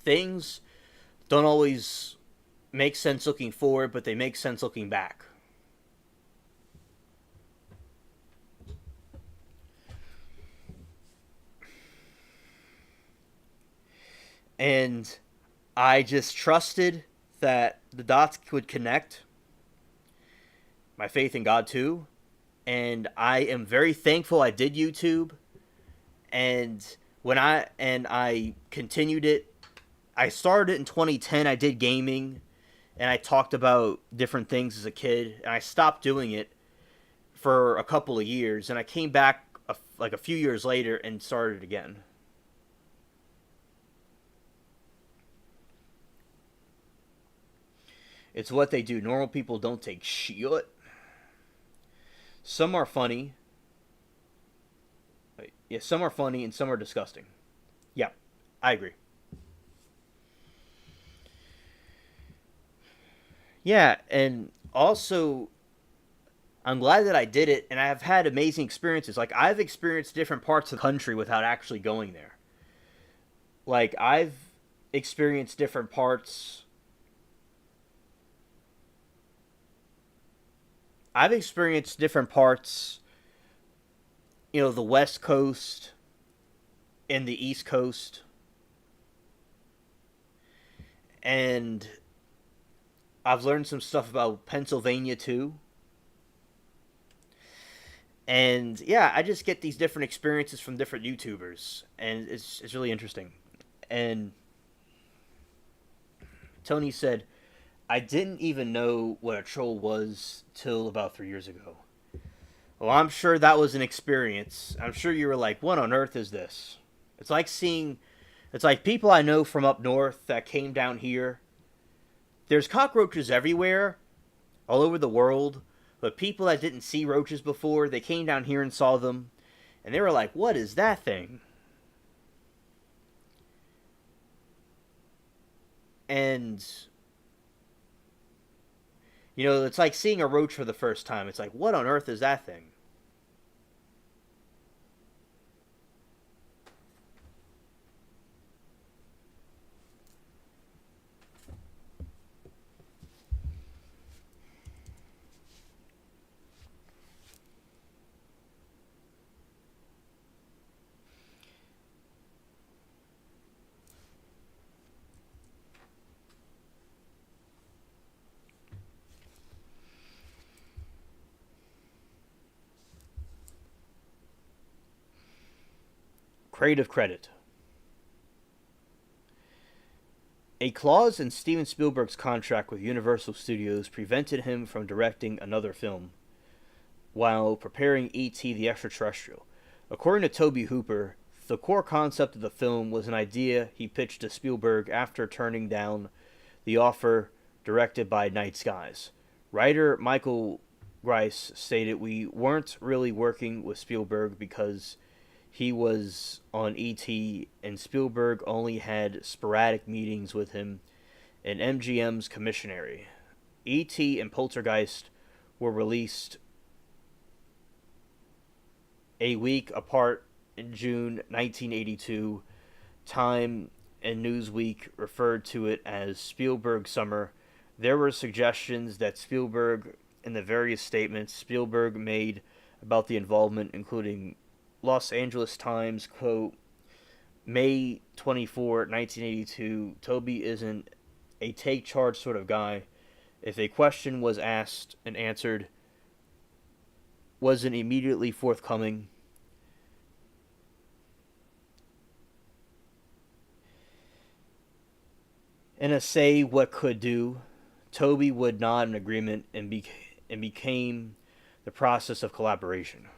Things don't always make sense looking forward, but they make sense looking back. And I just trusted that the dots would connect. My faith in God too. And I am very thankful I did YouTube. And I continued it. I started it in 2010. I did gaming and I talked about different things as a kid, and I stopped doing it for a couple of years, and I came back like a few years later and started again. It's what they do. Normal people don't take shit. Some are funny. Yeah, some are funny and some are disgusting. Yeah, I agree. Yeah, and also I'm glad that I did it, and I've had amazing experiences. Like I've experienced different parts of the country without actually going there. Like I've experienced different parts. I've experienced different parts, you know, the West Coast and the East Coast, and I've learned some stuff about Pennsylvania too. And yeah, I just get these different experiences from different YouTubers, and it's really interesting. And Tony said, I didn't even know what a troll was till about 3 years ago. Well, I'm sure that was an experience. I'm sure you were like, what on earth is this? It's like seeing, it's like people I know from up north that came down here. There's cockroaches everywhere, all over the world, But people that didn't see roaches before, they came down here and saw them, and they were like, "What is that thing?" And it's like seeing a roach for the first time. It's like, what on earth is that thing? Creative credit. A clause in Steven Spielberg's contract with Universal Studios prevented him from directing another film while preparing E.T. the Extraterrestrial. According to Tobe Hooper, the core concept of the film was an idea he pitched to Spielberg after turning down the offer directed by Night Skies. Writer Michael Grice stated, "We weren't really working with Spielberg because he was on E.T. and Spielberg only had sporadic meetings with him in MGM's commissionary. E.T. and Poltergeist were released a week apart in June 1982. Time and Newsweek referred to it as Spielberg Summer. There were suggestions that Spielberg, in the various statements Spielberg made about the involvement, including Los Angeles Times, quote, May 24, 1982, Toby isn't a take charge sort of guy. If a question was asked and answered, wasn't immediately forthcoming. In a say what could do, Toby would nod in agreement and became the process of collaboration."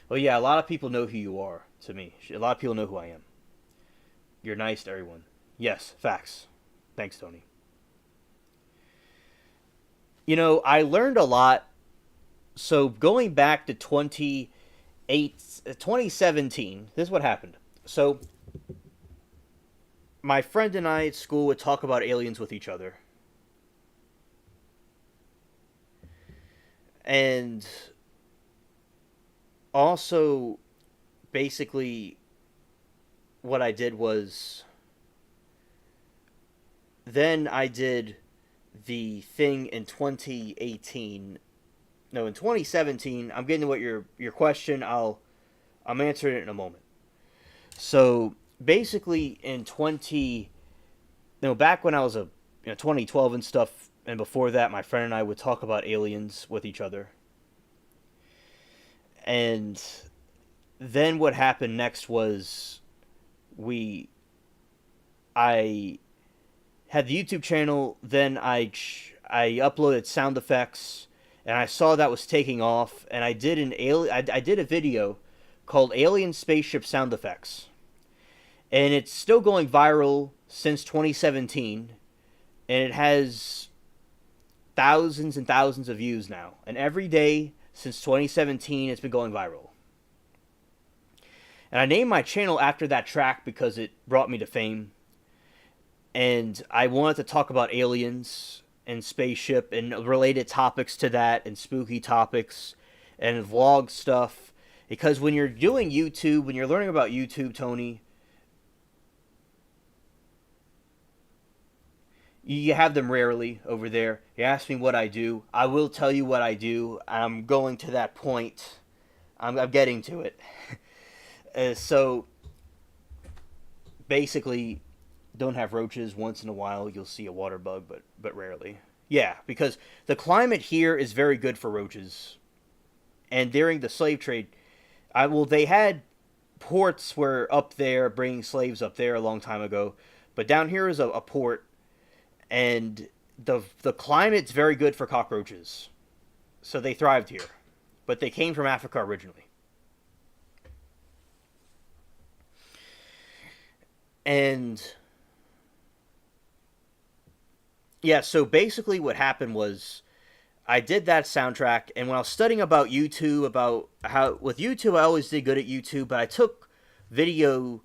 Well, yeah, a lot of people know who you are, to me. A lot of people know who I am. You're nice to everyone. Yes, facts. Thanks, Tony. I learned a lot. So going back to 2017, this is what happened. So my friend and I at school would talk about aliens with each other. And also, basically, what I did was, then I did the thing in 2018. No, in 2017. I'm getting to what your question. I'm answering it in a moment. So basically, in 20, back when I was 2012 and stuff, and before that, my friend and I would talk about aliens with each other. And then what happened next was I had the YouTube channel. Then I uploaded sound effects, and I saw that was taking off. And I did I did a video called "Alien Spaceship Sound Effects," and it's still going viral since 2017, and it has thousands and thousands of views now. And every day since 2017, it's been going viral. And I named my channel after that track because it brought me to fame. And I wanted to talk about aliens and spaceship and related topics to that, and spooky topics and vlog stuff. Because when you're doing YouTube, when you're learning about YouTube, Tony, you have them rarely over there. You ask me what I do. I will tell you what I do. I'm going to that point. I'm getting to it. So, basically, don't have roaches. Once in a while, you'll see a water bug, but rarely. Yeah, because the climate here is very good for roaches. And during the slave trade, they had ports were up there, bringing slaves up there a long time ago. But down here is a port, and the climate's very good for cockroaches. So they thrived here. but they came from Africa originally. And yeah, so basically what happened was I did that soundtrack, and when I was studying about YouTube, about how with YouTube I always did good at YouTube, but I took videos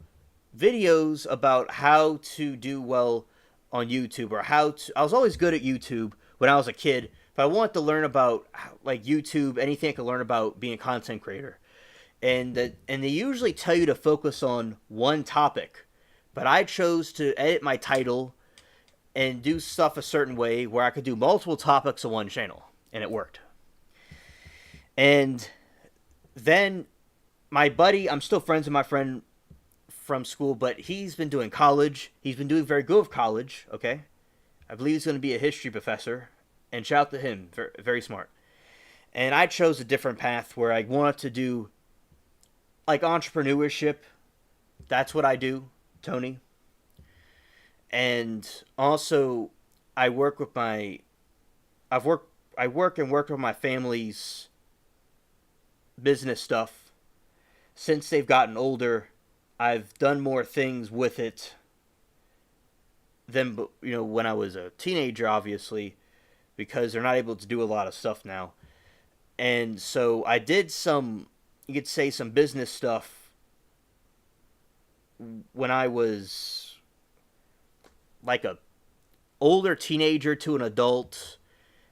about how to do well on YouTube, or how to. I was always good at YouTube when I was a kid, but I wanted to learn about like YouTube, anything I could learn about being a content creator, and they usually tell you to focus on one topic, but I chose to edit my title and do stuff a certain way where I could do multiple topics on one channel, and it worked. And then my buddy, I'm still friends with my friend from school, but he's been doing college. He's been doing very good with college, okay? I believe he's going to be a history professor, and shout out to him, very, very smart. And I chose a different path where I wanted to do like entrepreneurship. That's what I do, Tony. And also I work with my I work and work with my family's business stuff. Since they've gotten older, I've done more things with it than when I was a teenager, obviously, because they're not able to do a lot of stuff now. And so I did some, you could say, some business stuff when I was like a older teenager to an adult,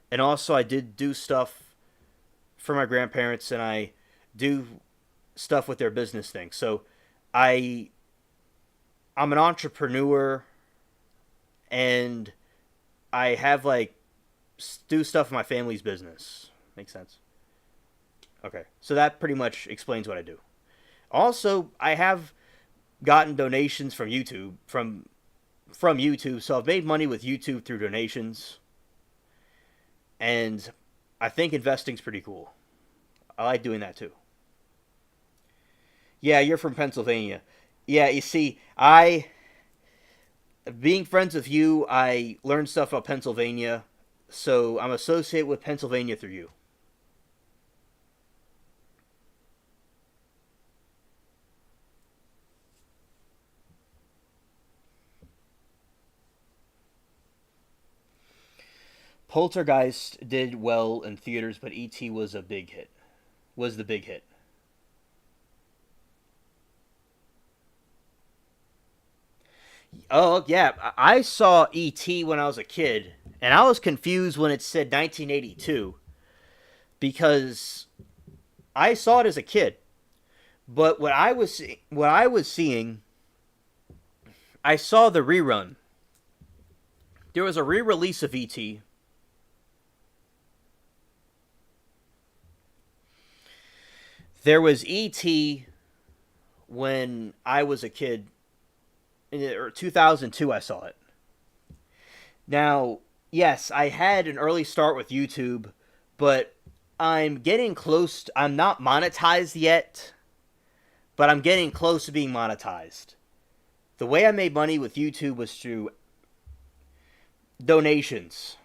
and also I did do stuff for my grandparents, and I do stuff with their business thing. So I'm an entrepreneur, and I have like do stuff in my family's business. Makes sense. Okay, so that pretty much explains what I do. Also, I have gotten donations from YouTube from YouTube, so I've made money with YouTube through donations, and I think investing's pretty cool. I like doing that too. Yeah, you're from Pennsylvania. Yeah, you see, being friends with you, I learned stuff about Pennsylvania, so I'm associated with Pennsylvania through you. Poltergeist did well in theaters, but E.T. was a big hit. Was the big hit. Oh, yeah. I saw E.T. when I was a kid, and I was confused when it said 1982 because I saw it as a kid. But what I was seeing, I saw the rerun. There was a re-release of E.T. There was E.T. when I was a kid, or 2002 I saw it. Now, yes, I had an early start with YouTube, but I'm getting close. I'm not monetized yet, but I'm getting close to being monetized. The way I made money with YouTube was through donations.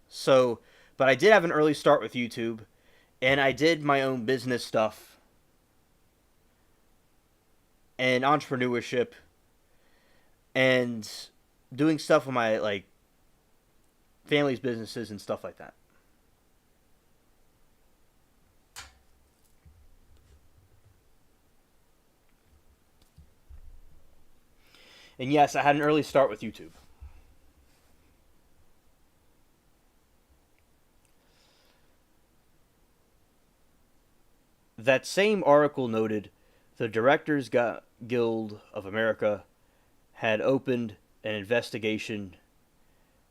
So, but I did have an early start with YouTube, and I did my own business stuff and entrepreneurship and doing stuff with my like family's businesses and stuff like that. And yes, I had an early start with YouTube. That same article noted the Directors Guild of America had opened an investigation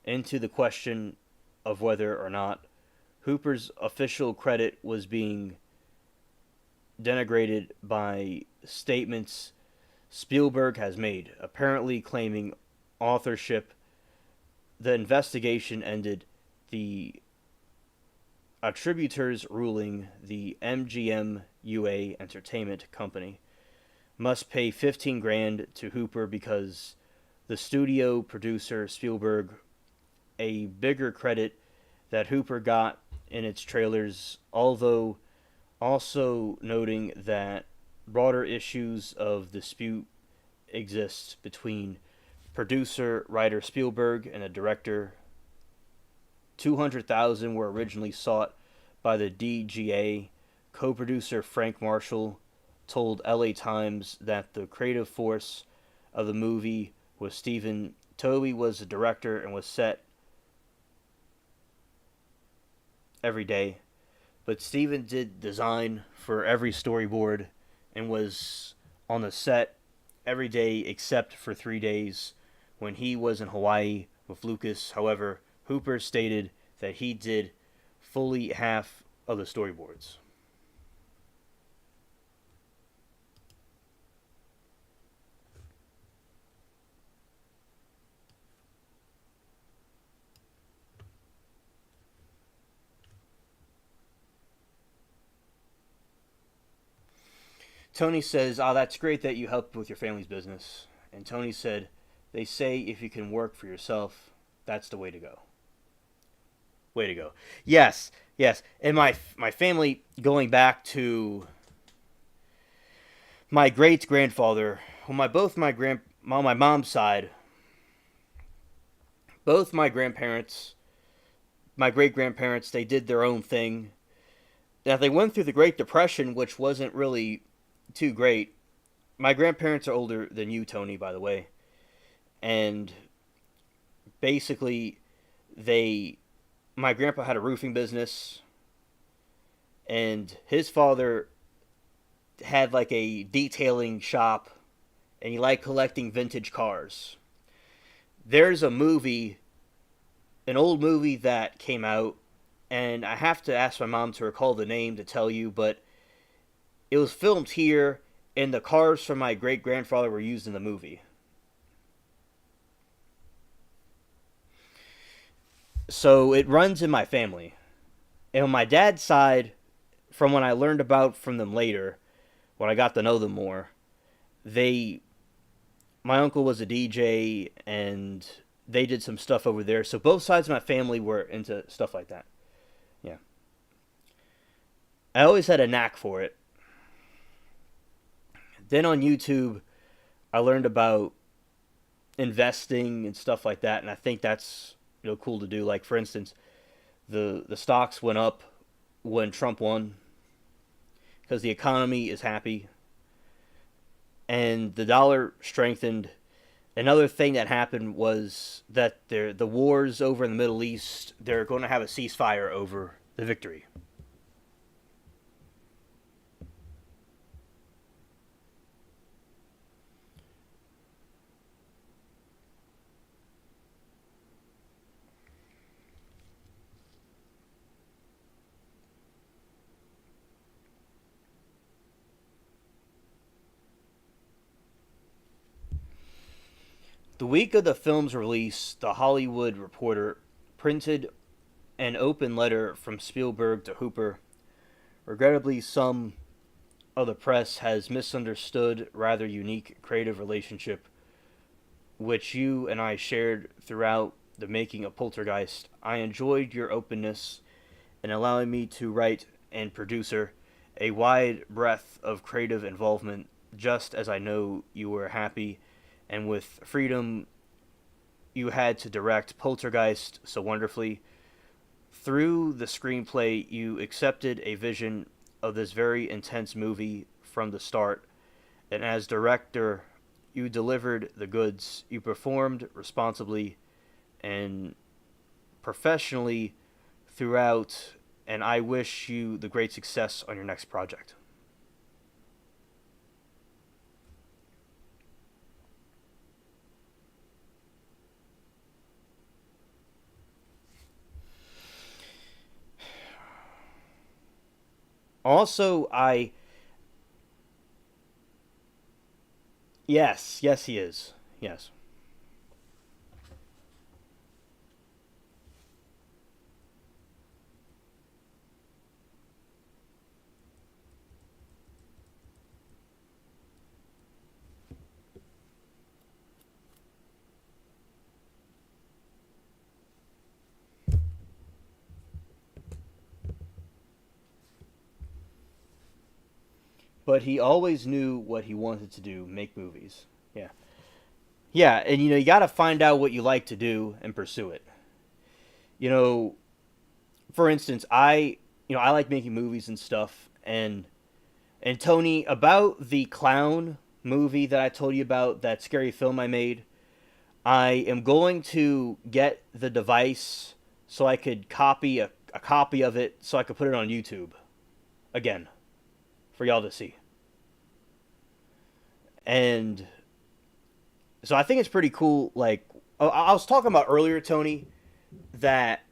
into the question of whether or not Hooper's official credit was being denigrated by statements Spielberg has made, apparently claiming authorship. The investigation ended the attributors ruling the MGM UA Entertainment Company must pay 15 grand to Hooper because the studio producer Spielberg a bigger credit that Hooper got in its trailers, although also noting that broader issues of dispute exist between producer writer Spielberg and the director. 200,000 were originally sought by the DGA. Co-producer Frank Marshall told LA Times that the creative force of the movie was Stephen. Toby was the director and was set every day, but Steven did design for every storyboard and was on the set every day except for 3 days when he was in Hawaii with Lucas. However, Hooper stated that he did fully half of the storyboards. Tony says, "Oh, that's great that you helped with your family's business." And Tony said, "They say if you can work for yourself, that's the way to go." Way to go. Yes, yes. And my family, going back to my great grandfather, well, on my mom's side, both my grandparents, my great grandparents, they did their own thing. Now they went through the Great Depression, which wasn't really too great. My grandparents are older than you, Tony, by the way, and basically, they, my grandpa had a roofing business, and his father had like a detailing shop, and he liked collecting vintage cars. There's a movie, an old movie that came out, and I have to ask my mom to recall the name to tell you, but it was filmed here, and the cars from my great grandfather were used in the movie. So it runs in my family. And on my dad's side, from when I learned about from them later, when I got to know them more, they, my uncle was a DJ, and they did some stuff over there. So both sides of my family were into stuff like that. Yeah. I always had a knack for it. Then on YouTube, I learned about investing and stuff like that, and I think that's, cool to do. Like for instance, the stocks went up when Trump won because the economy is happy, and the dollar strengthened. Another thing that happened was that the wars over in the Middle East, they're going to have a ceasefire over the victory. The week of the film's release, The Hollywood Reporter printed an open letter from Spielberg to Hooper. Regrettably, some of the press has misunderstood rather unique creative relationship which you and I shared throughout the making of Poltergeist. I enjoyed your openness in allowing me to write and producer a wide breadth of creative involvement, just as I know you were happy and with freedom you had to direct Poltergeist so wonderfully. Through the screenplay, you accepted a vision of this very intense movie from the start, and as director, you delivered the goods. You performed responsibly and professionally throughout, and I wish you the great success on your next project. Also, yes, yes, he is. Yes. but he always knew what he wanted to do, make movies. Yeah. Yeah, and you got to find out what you like to do and pursue it. You know, for instance, I like making movies and stuff, and Tony, about the clown movie that I told you about, that scary film I made, I am going to get the device so I could copy a copy of it so I could put it on YouTube again for y'all to see. And so I think it's pretty cool. Like, I was talking about earlier, Tony, that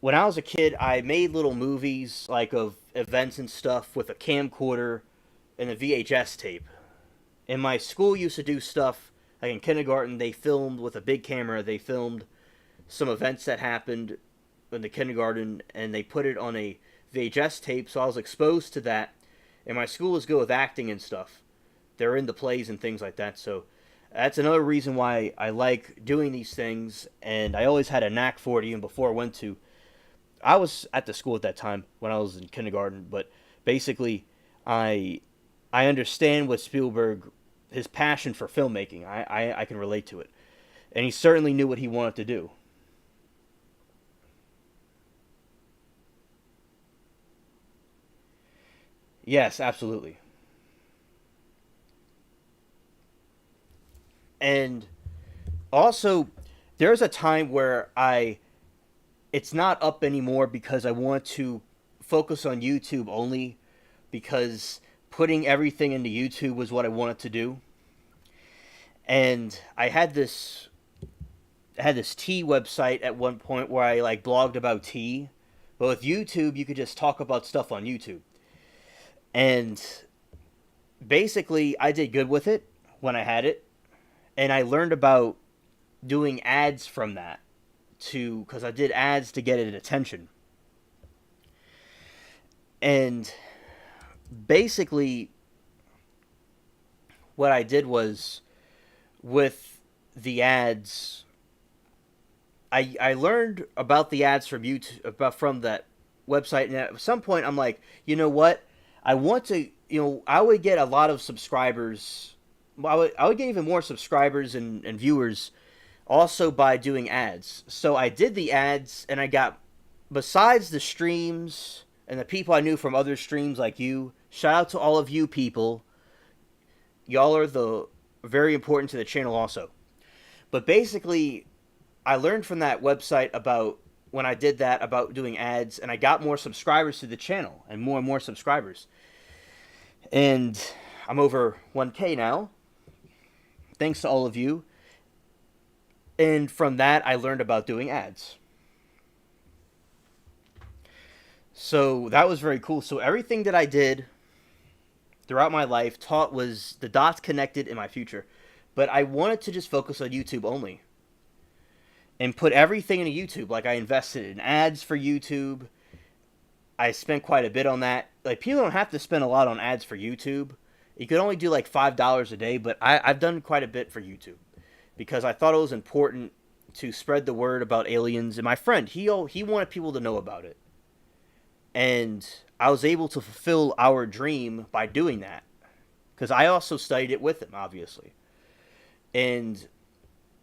when I was a kid, I made little movies like of events and stuff with a camcorder and a VHS tape. And my school used to do stuff like in kindergarten. They filmed with a big camera. They filmed some events that happened in the kindergarten, and they put it on a VHS tape. So I was exposed to that. And my school was good with acting and stuff. They're into plays and things like that. So that's another reason why I like doing these things. And I always had a knack for it even before I was at the school at that time when I was in kindergarten. But basically, I I understand what Spielberg, his passion for filmmaking. I can relate to it. And he certainly knew what he wanted to do. Yes, absolutely. And also, there's a time where it's not up anymore because I want to focus on YouTube only, because putting everything into YouTube was what I wanted to do. And I had this tea website at one point where I like blogged about tea. But with YouTube, you could just talk about stuff on YouTube. And basically, I did good with it when I had it, and I learned about doing ads from that to because I did ads to get it attention. And basically, what I did was with the ads, I learned about the ads from YouTube, about from that website, and at some point, I'm like, you know what? I want to, I would get a lot of subscribers. I would get even more subscribers and viewers also by doing ads. So I did the ads, and I got, besides the streams and the people I knew from other streams like you, shout out to all of you people. Y'all are the very important to the channel also. But basically, I learned from that website about when I did that about doing ads, and I got more subscribers to the channel and more subscribers. And I'm over 1K now, thanks to all of you. And from that, I learned about doing ads. So that was very cool. So everything that I did throughout my life taught was the dots connected in my future. But I wanted to just focus on YouTube only and put everything into YouTube. Like, I invested in ads for YouTube. I spent quite a bit on that. Like, people don't have to spend a lot on ads for YouTube. You could only do like $5 a day, but I've done quite a bit for YouTube because I thought it was important to spread the word about aliens. And my friend, he wanted people to know about it, and I was able to fulfill our dream by doing that because I also studied it with him, obviously, and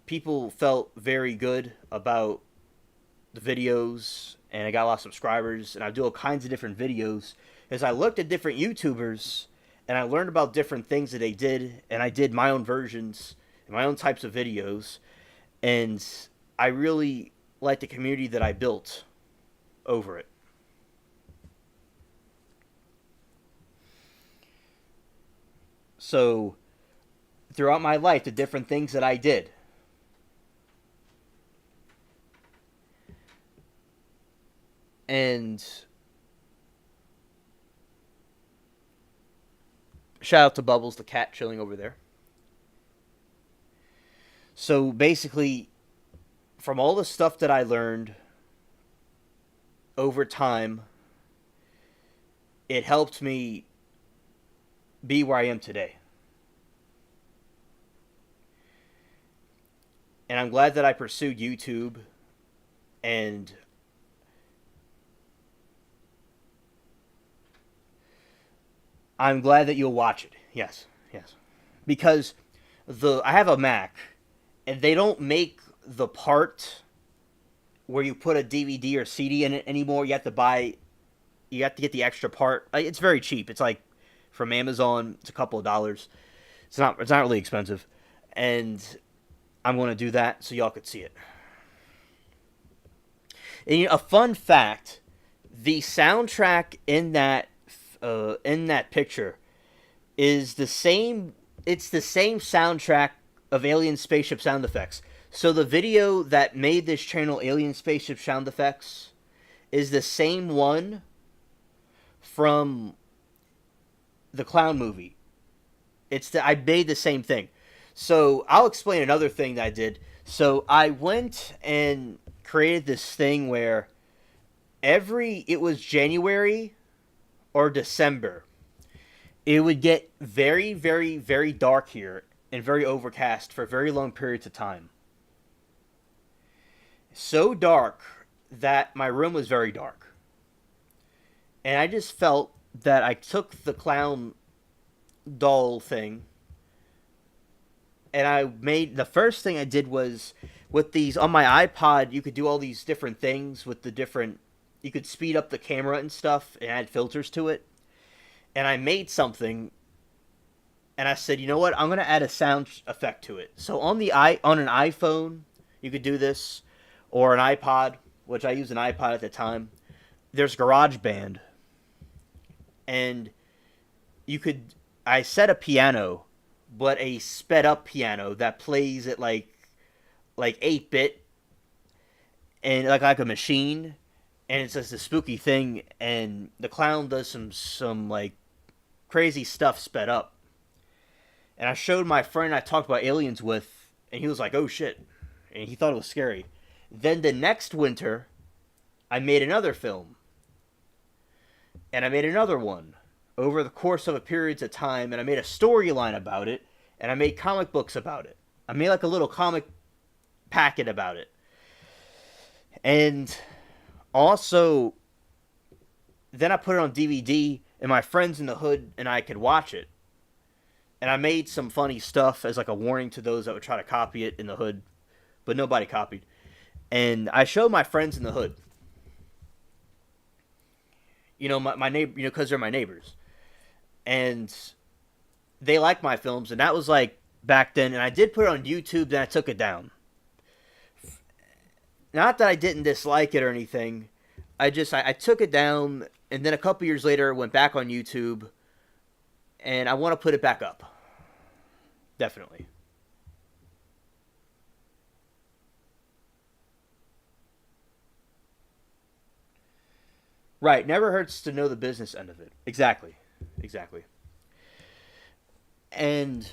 people felt very good about the videos, and I got a lot of subscribers, and I do all kinds of different videos as I looked at different YouTubers, and I learned about different things that they did, and I did my own versions and my own types of videos, and I really liked the community that I built over it. So throughout my life, the different things that I did, and shout out to Bubbles, the cat chilling over there. So basically, from all the stuff that I learned over time, it helped me be where I am today. And I'm glad that I pursued YouTube, and I'm glad that you'll watch it. Yes, yes. Because I have a Mac, and they don't make the part where you put a DVD or CD in it anymore. You have to get the extra part. It's very cheap. It's like from Amazon. It's a couple of dollars. It's not really expensive, and I'm going to do that so y'all could see it. And a fun fact: the soundtrack in that picture is the same. It's the same soundtrack of Alien Spaceship sound effects. So the video that made this channel, Alien Spaceship Sound Effects, is the same one from the clown movie. I made the same thing. So I'll explain another thing that I did. So I went and created this thing where it was January or December, it would get very, very, very dark here and very overcast for very long periods of time. So dark that my room was very dark. And I just felt that I took the clown doll thing, and the first thing I did was, with these, on my iPod, you could do all these different things with you could speed up the camera and stuff and add filters to it. And I made something, and I said, you know what, I'm going to add a sound effect to it. So on an iPhone, you could do this, or an iPod, which I used an iPod at the time. There's GarageBand, and I set a piano, but a sped up piano that plays at like 8-bit, and like a machine, and it's just a spooky thing, and the clown does some like crazy stuff sped up. And I showed my friend I talked about aliens with, and he was like, oh shit, and he thought it was scary. Then the next winter, I made another film, and I made another one over the course of a period of time, and I made a storyline about it, and I made comic books about it. I made like a little comic packet about it. And also, then I put it on DVD, and my friends in the hood and I could watch it. And I made some funny stuff as like a warning to those that would try to copy it in the hood, but nobody copied. And I showed my friends in the hood. My neighbor, because they're my neighbors. And they like my films, and that was like back then. And I did put it on YouTube, then I took it down. Not that I didn't dislike it or anything. I took it down, and then a couple years later, went back on YouTube, and I want to put it back up. Definitely. Right, never hurts to know the business end of it. Exactly. And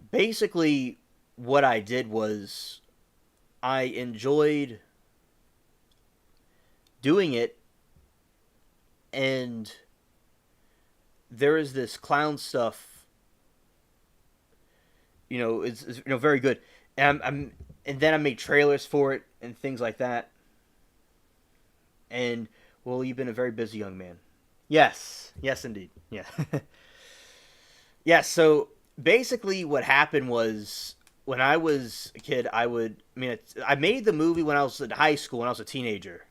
basically, what I did was I enjoyed doing it, and there is this clown stuff, it's very good. And then I made trailers for it and things like that. And, well, you've been a very busy young man. Yes, indeed. Yeah. Yeah, so basically what happened was, when I was a kid, I made the movie when I was in high school, when I was a teenager.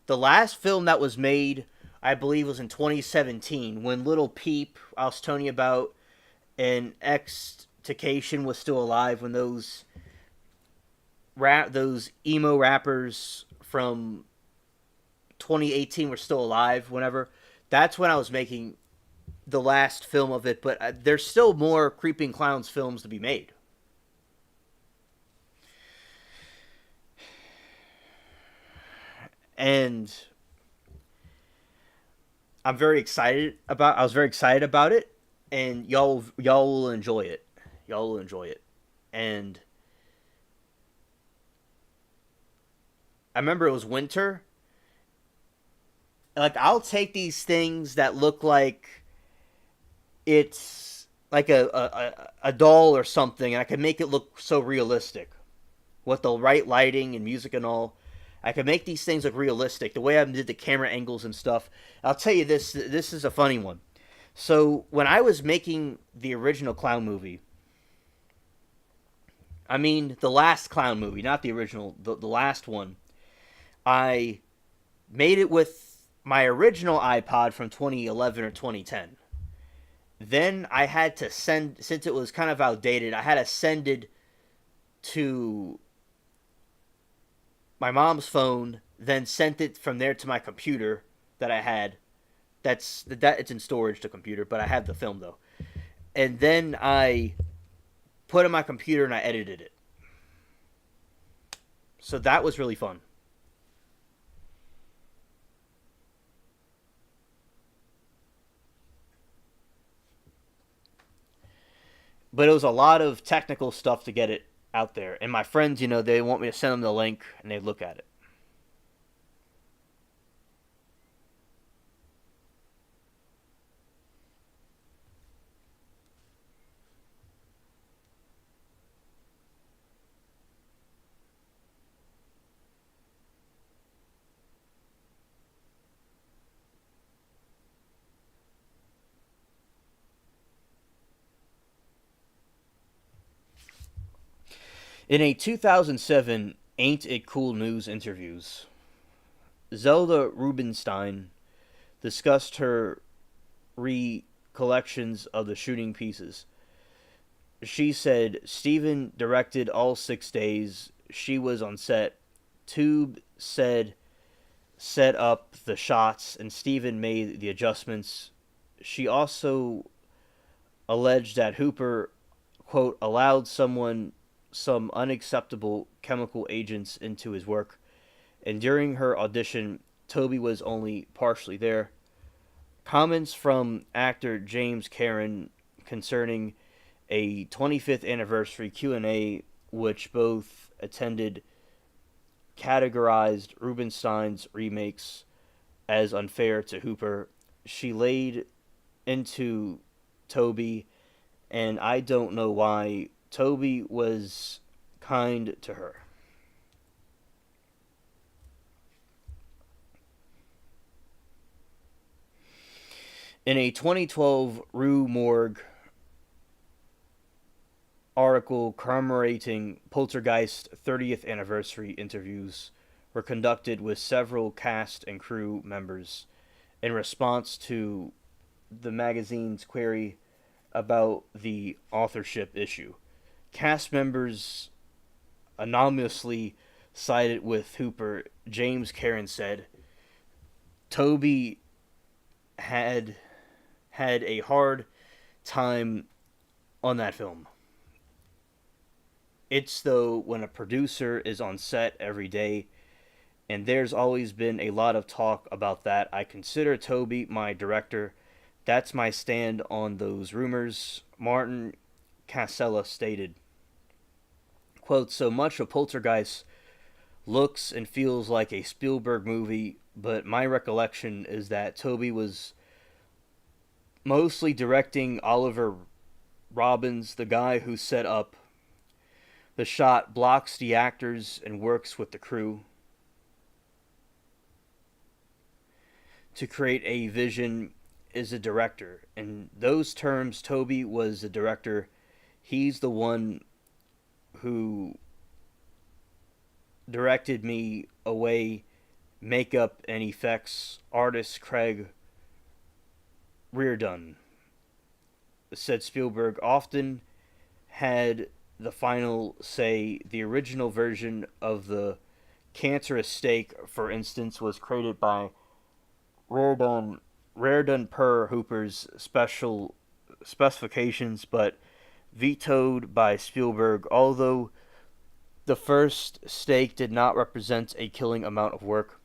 The last film that was made, I believe, was in 2017, when Little Peep, I was telling you about, and X-Tacation was still alive, when those emo rappers from 2018 were still alive, whenever. That's when I was making the last film of it, but there's still more Creeping Clowns films to be made. And I was very excited about it, and y'all will enjoy it. And I remember it was winter. Like, I'll take these things that look like it's like a doll or something, and I can make it look so realistic with the right lighting and music and all. I could make these things look realistic. The way I did the camera angles and stuff. I'll tell you this. This is a funny one. So when I was making the original clown movie, I mean the last clown movie, not the original, the last one, I made it with my original iPod from 2011 or 2010. Then I had to send, since it was kind of outdated, I had to send it to my mom's phone, then sent it from there to my computer that I had. That it's in storage, the computer, but I have the film though. And then I put it in my computer and I edited it. So that was really fun. But it was a lot of technical stuff to get it out there. And my friends, they want me to send them the link and they look at it. In a 2007 Ain't It Cool News interviews, Zelda Rubinstein discussed her recollections of the shooting pieces. She said Steven directed all 6 days. She was on set. Tube said set up the shots, and Steven made the adjustments. She also alleged that Hooper, quote, allowed some unacceptable chemical agents into his work, and during her audition, Toby was only partially there. Comments from actor James Karen concerning a 25th anniversary Q&A, which both attended, categorized Rubinstein's remakes as unfair to Hooper. She laid into Toby, and I don't know why. Toby was kind to her. In a 2012 Rue Morgue article commemorating Poltergeist 30th anniversary, interviews were conducted with several cast and crew members in response to the magazine's query about the authorship issue. Cast members anonymously sided with Hooper. James Karen said, Toby had a hard time on that film. It's though when a producer is on set every day, and there's always been a lot of talk about that. I consider Toby my director. That's my stand on those rumors, Martin Casella stated. Quote, so much of Poltergeist looks and feels like a Spielberg movie, but my recollection is that Toby was mostly directing Oliver Robbins, the guy who set up the shot, blocks the actors, and works with the crew to create a vision, is a director. In those terms, Toby was the director. He's the one who directed me away. Makeup and effects artist Craig Reardon, said Spielberg, often had the final say. The original version of the cancerous steak, for instance, was created by Reardon per Hooper's special specifications, but vetoed by Spielberg. Although the first steak did not represent a killing amount of work,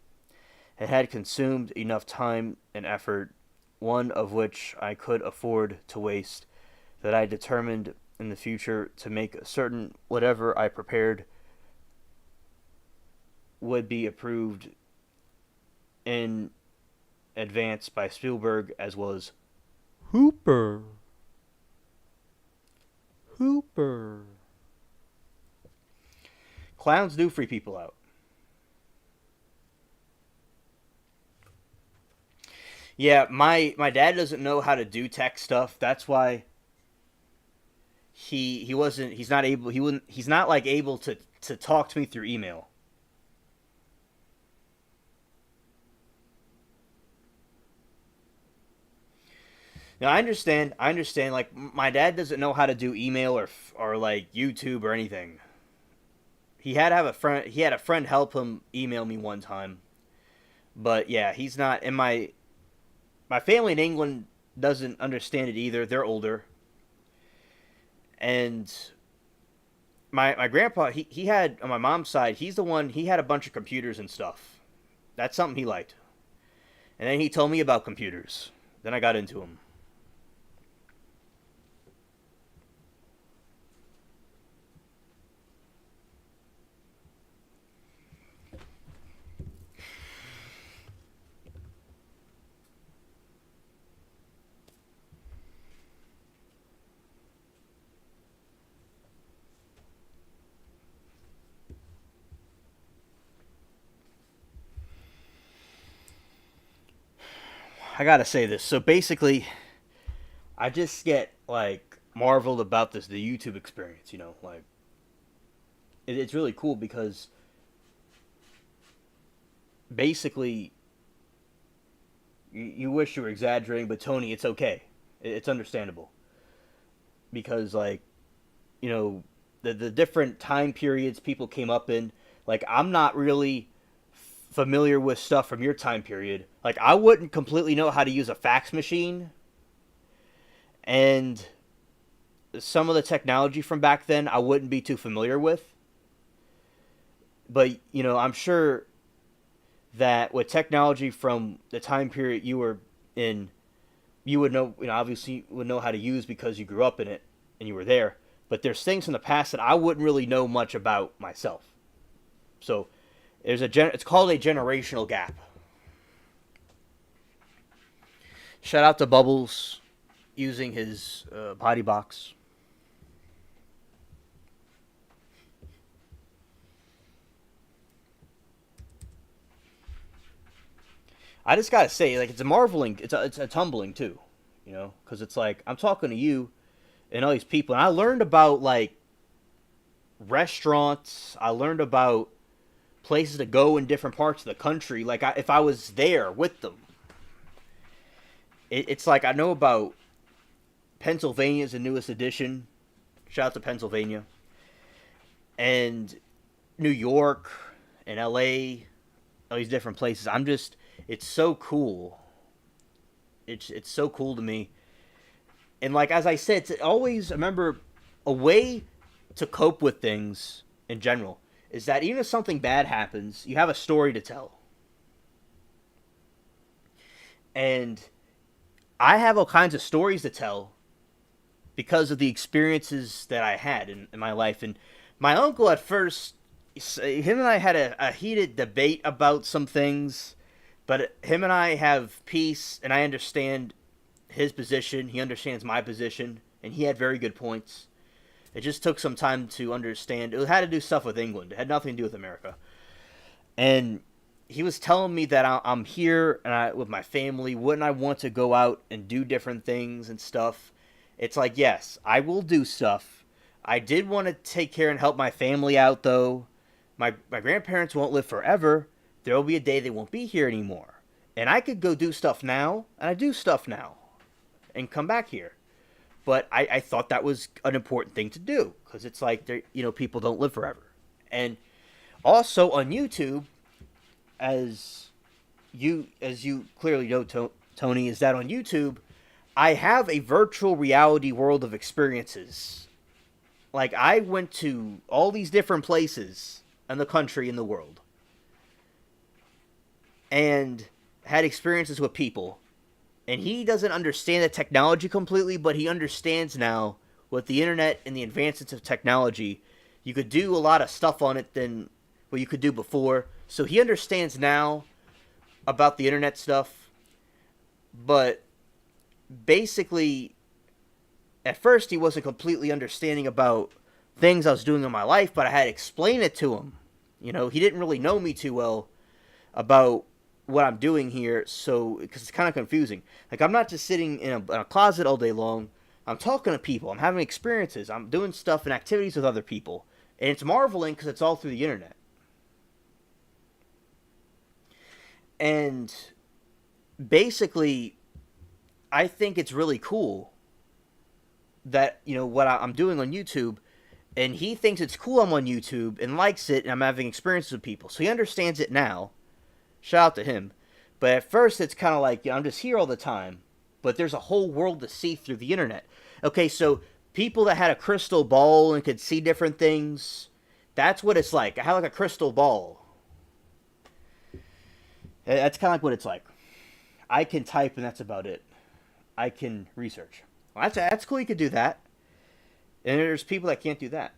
it had consumed enough time and effort, one of which I could afford to waste, that I determined in the future to make certain whatever I prepared would be approved in advance by Spielberg as well as Hooper. Clowns do free people out. Yeah, my dad doesn't know how to do tech stuff. That's why he wasn't he's not able he wouldn't he's not like able to talk to me through email. Now I understand. Like my dad doesn't know how to do email or like YouTube or anything. He had to have a friend. He had a friend help him email me one time. But yeah, he's not. And my family in England doesn't understand it either. They're older, and my grandpa he had on my mom's side. He's the one. He had a bunch of computers and stuff. That's something he liked. And then he told me about computers. Then I got into them. I gotta say this. So basically, I just get like marveled about the YouTube experience. Like it's really cool because basically you wish you were exaggerating, but Tony, it's okay. It's understandable because like the different time periods people came up in. Like I'm not really familiar with stuff from your time period. Like I wouldn't completely know how to use a fax machine, and some of the technology from back then I wouldn't be too familiar with. But I'm sure that with technology from the time period you were in, you would know, obviously would know how to use because you grew up in it and you were there. But there's things from the past that I wouldn't really know much about myself. So it's called a generational gap. Shout out to Bubbles using his body box. I just gotta say, like, it's a marveling, it's a tumbling too, because it's like I'm talking to you and all these people, and I learned about like restaurants. I learned about places to go in different parts of the country. Like, if I was there with them, it's like I know about Pennsylvania's the newest edition. Shout out to Pennsylvania and New York and L.A. All these different places. It's so cool. It's so cool to me. And like as I said, it's always remember a way to cope with things in general is that even if something bad happens, you have a story to tell. And I have all kinds of stories to tell because of the experiences that I had in my life. And my uncle at first, him and I had a heated debate about some things, but him and I have peace, and I understand his position. He understands my position, and he had very good points. It just took some time to understand. It had to do stuff with England. It had nothing to do with America. And he was telling me that I'm here and with my family. Wouldn't I want to go out and do different things and stuff? It's like, yes, I will do stuff. I did want to take care and help my family out, though. My grandparents won't live forever. There will be a day they won't be here anymore. And I could go do stuff now, and I do stuff now, and come back here. But I thought that was an important thing to do because it's like people don't live forever. And also on YouTube, as you clearly know, Tony, is that on YouTube, I have a virtual reality world of experiences. Like I went to all these different places in the country, in the world, and had experiences with people. And he doesn't understand the technology completely, but he understands now with the internet and the advancements of technology, you could do a lot of stuff on it than what you could do before. So he understands now about the internet stuff. But basically, at first he wasn't completely understanding about things I was doing in my life, but I had to explain it to him. He didn't really know me too well about what I'm doing here, so because it's kind of confusing. Like I'm not just sitting in a closet all day long. I'm talking to people. I'm having experiences. I'm doing stuff and activities with other people, and it's marveling because it's all through the internet. And basically, I think it's really cool that what I'm doing on YouTube, and he thinks it's cool I'm on YouTube and likes it, and I'm having experiences with people, so he understands it now. Shout out to him. But at first, it's kind of like, I'm just here all the time, but there's a whole world to see through the internet. Okay, so people that had a crystal ball and could see different things, that's what it's like. I have like a crystal ball. That's kind of like what it's like. I can type, and that's about it. I can research. Well, that's cool. You could do that. And there's people that can't do that.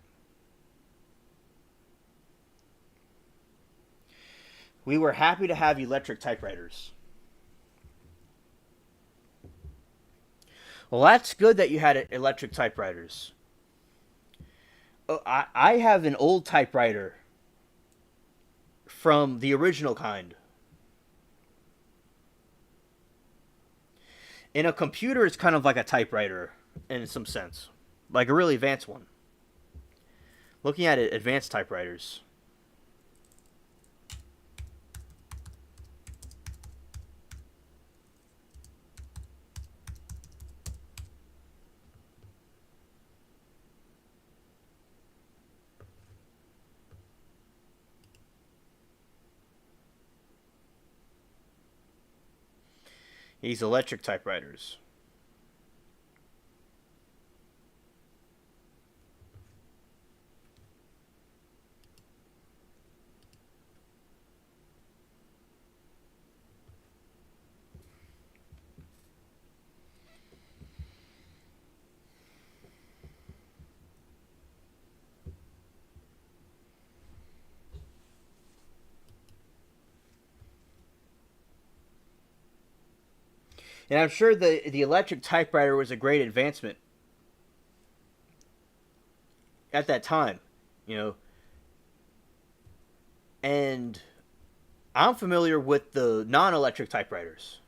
We were happy to have electric typewriters. Well, that's good that you had electric typewriters. Oh, I have an old typewriter from the original kind. And a computer is kind of like a typewriter in some sense, like a really advanced one. Looking at it, advanced typewriters. These electric typewriters. And I'm sure the electric typewriter was a great advancement at that time, you know. And I'm familiar with the non-electric typewriters.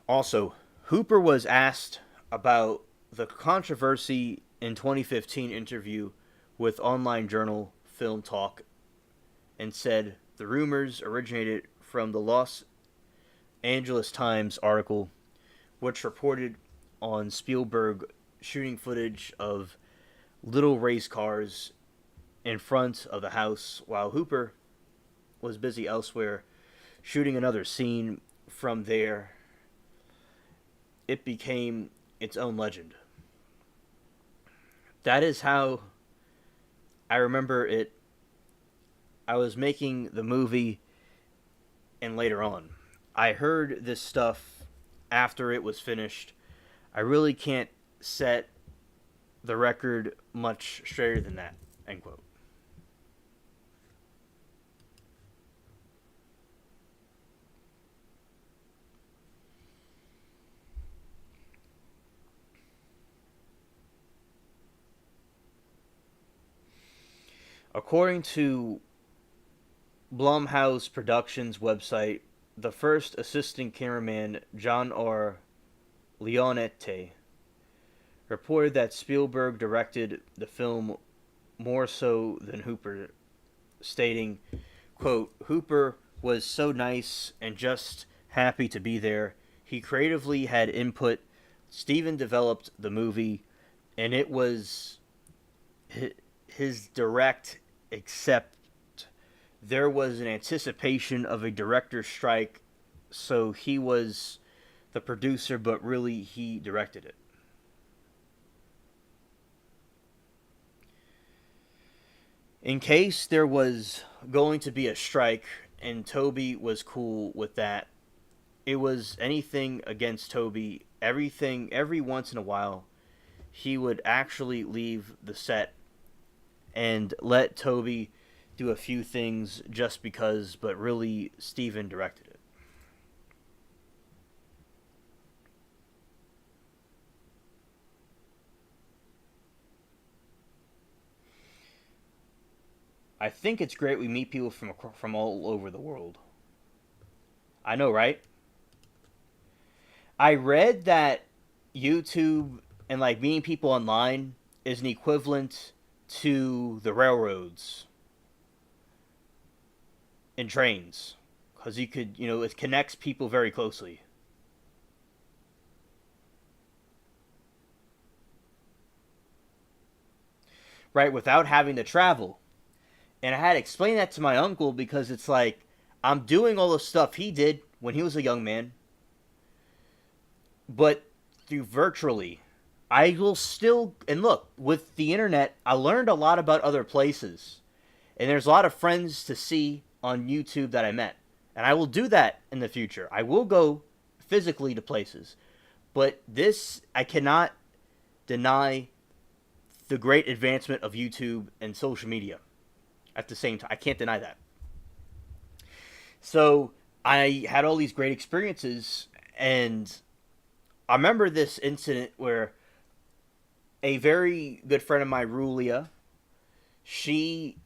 Also, Hooper was asked about the controversy in 2015 interview with online journal Film Talk and said the rumors originated from the Los Angeles Times article, which reported on Spielberg shooting footage of little race cars in front of the house while Hooper was busy elsewhere shooting another scene. From there, it became its own legend. That is how I remember it. I was making the movie, and later on, I heard this stuff after it was finished. I really can't set the record much straighter than that. End quote. According to Blumhouse Productions website, the first assistant cameraman, John R. Leonetti, reported that Spielberg directed the film more so than Hooper, stating, quote, Hooper was so nice and just happy to be there. He creatively had input. Steven developed the movie, and it was his direct, except there was an anticipation of a director's strike, so he was the producer, but really he directed it. In case there was going to be a strike, and Toby was cool with that, it was anything against Toby. Every once in a while, he would actually leave the set and let Toby do a few things just because, but really, Steven directed it. I think it's great we meet people from all over the world. I know, right? I read that YouTube and like meeting people online is an equivalent to the railroads and trains because you could, it connects people very closely. Right, without having to travel. And I had to explain that to my uncle because it's like I'm doing all the stuff he did when he was a young man, but through virtually. I will still, and look, with the internet, I learned a lot about other places. And there's a lot of friends to see on YouTube that I met. And I will do that in the future. I will go physically to places. But this, I cannot deny the great advancement of YouTube and social media at the same time. I can't deny that. So I had all these great experiences, and I remember this incident where a very good friend of mine, Rulia, she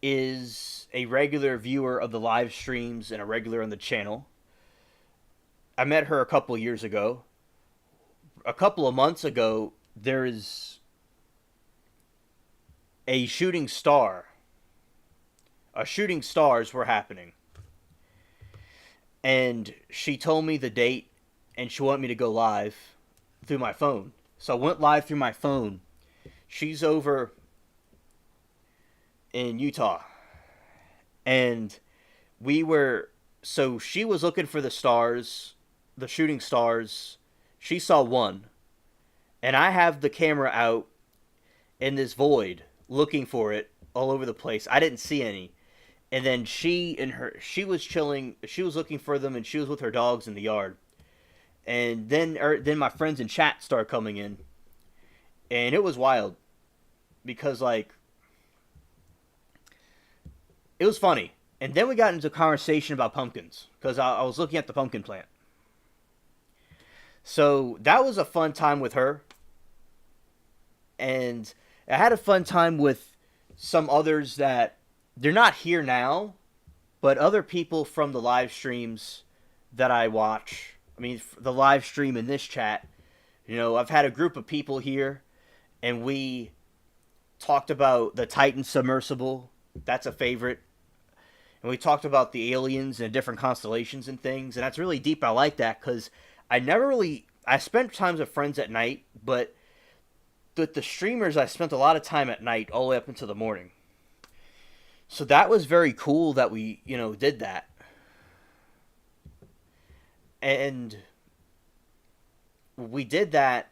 is a regular viewer of the live streams and a regular on the channel. I met her a couple years ago. A couple of months ago, there is a shooting star. A shooting stars were happening. And she told me the date, and she wanted me to go live through my phone. So I went live through my phone. She's over in Utah. And so she was looking for the stars, the shooting stars. She saw one. And I have the camera out in this void looking for it all over the place. I didn't see any. And then she was chilling. She was looking for them, and she was with her dogs in the yard. And then my friends in chat started coming in, and it was wild because like it was funny. And then we got into a conversation about pumpkins because I was looking at the pumpkin plant. So that was a fun time with her, and I had a fun time with some others that they're not here now, but other people from the live streams that I watch. I mean, the live stream in this chat, I've had a group of people here, and we talked about the Titan submersible. That's a favorite. And we talked about the aliens and different constellations and things, and that's really deep. I like that because I spent times with friends at night, but with the streamers, I spent a lot of time at night all the way up until the morning. So that was very cool that we, did that. And we did that.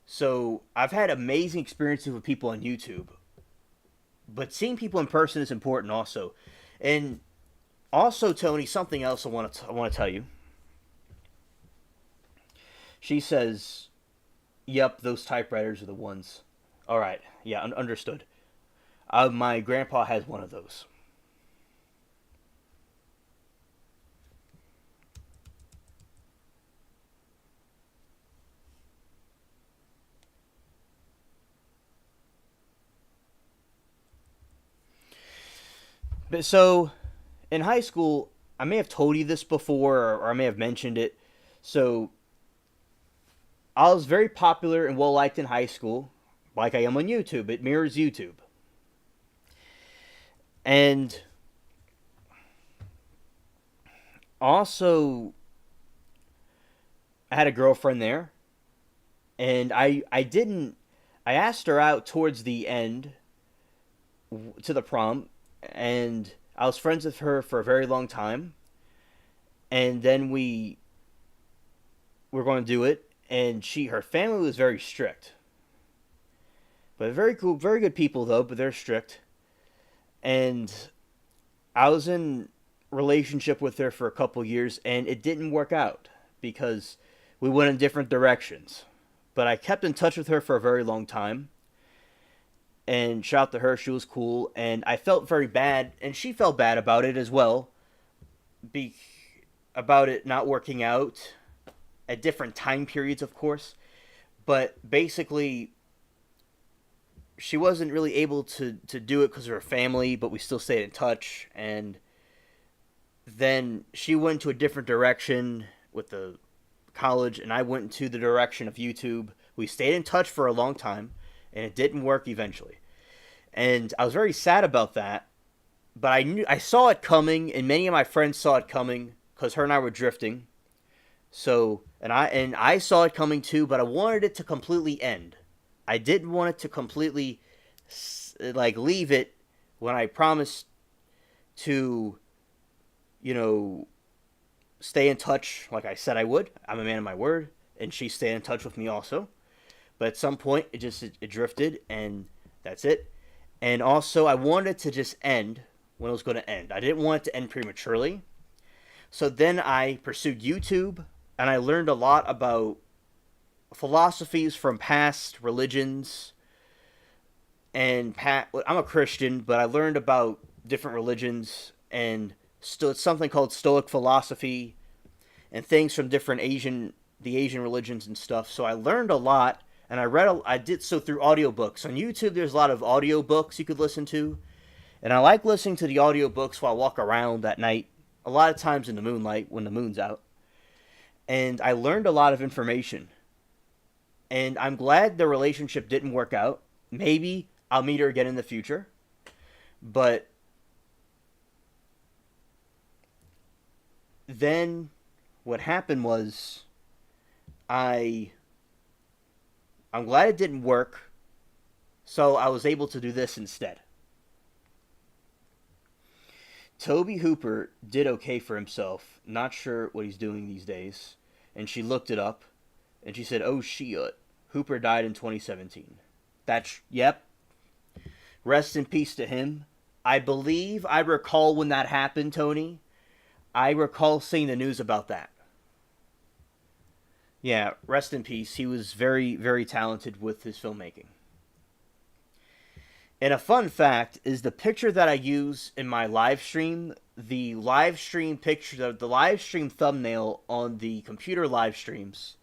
So I've had amazing experiences with people on YouTube. But seeing people in person is important also. And also, Tony, something else I want to tell you. She says, "Yep, those typewriters are the ones." All right. Yeah, understood. My grandpa has one of those. But so, in high school, I may have told you this before, or I may have mentioned it. So, I was very popular and well liked in high school, like I am on YouTube. It mirrors YouTube. And also, I had a girlfriend there, and I asked her out towards the end to the prom, and I was friends with her for a very long time, and then we were going to do it, and her family was very strict, but very cool, very good people though, but they're strict. And I was in relationship with her for a couple years, and it didn't work out because we went in different directions. But I kept in touch with her for a very long time. And shout out to her, she was cool. And I felt very bad, and she felt bad about it as well. About it not working out at different time periods, of course. But basically, she wasn't really able to do it because of her family, but we still stayed in touch. And then she went to a different direction with the college, and I went into the direction of YouTube. We stayed in touch for a long time, and it didn't work eventually. And I was very sad about that, but I saw it coming, and many of my friends saw it coming because her and I were drifting. So, and I saw it coming too, but I wanted it to completely end. I didn't want it to completely like leave it when I promised to, you know, stay in touch like I said I would. I'm a man of my word, and she stayed in touch with me also. But at some point, it drifted, and that's it. And also, I wanted it to just end when it was going to end. I didn't want it to end prematurely. So then I pursued YouTube, and I learned a lot about philosophies from past religions. And I'm a Christian, but I learned about different religions and it's something called Stoic philosophy and things from different the Asian religions and stuff. So I learned a lot, and I did so through audiobooks. On YouTube, there's a lot of audiobooks you could listen to, and I like listening to the audiobooks while I walk around at night, a lot of times in the moonlight when the moon's out. And I learned a lot of information. And I'm glad the relationship didn't work out. Maybe I'll meet her again in the future. But then what happened was I'm glad it didn't work. So I was able to do this instead. Toby Hooper did okay for himself. Not sure what he's doing these days. And she looked it up. And she said, oh, shit. Hooper died in 2017. Yep. Rest in peace to him. I believe I recall when that happened, Tony. I recall seeing the news about that. Yeah, rest in peace. He was very, very talented with his filmmaking. And a fun fact is the picture that I use in my live stream, the live stream picture, the live stream thumbnail on the computer live streams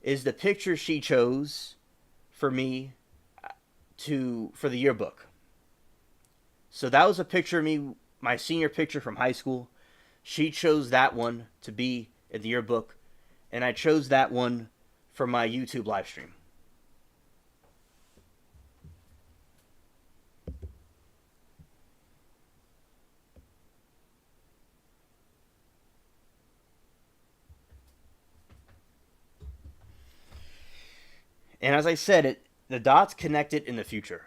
is the picture she chose for me for the yearbook. So that was a picture of me, my senior picture from high school. She chose that one to be in the yearbook, and I chose that one for my YouTube live stream. And as I said, the dots connected in the future.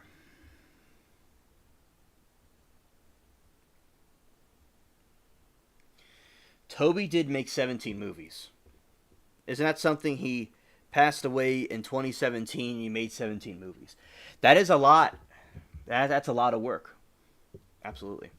Toby did make 17 movies. Isn't that something? He passed away in 2017. He made 17 movies. That is a lot. That's a lot of work. Absolutely.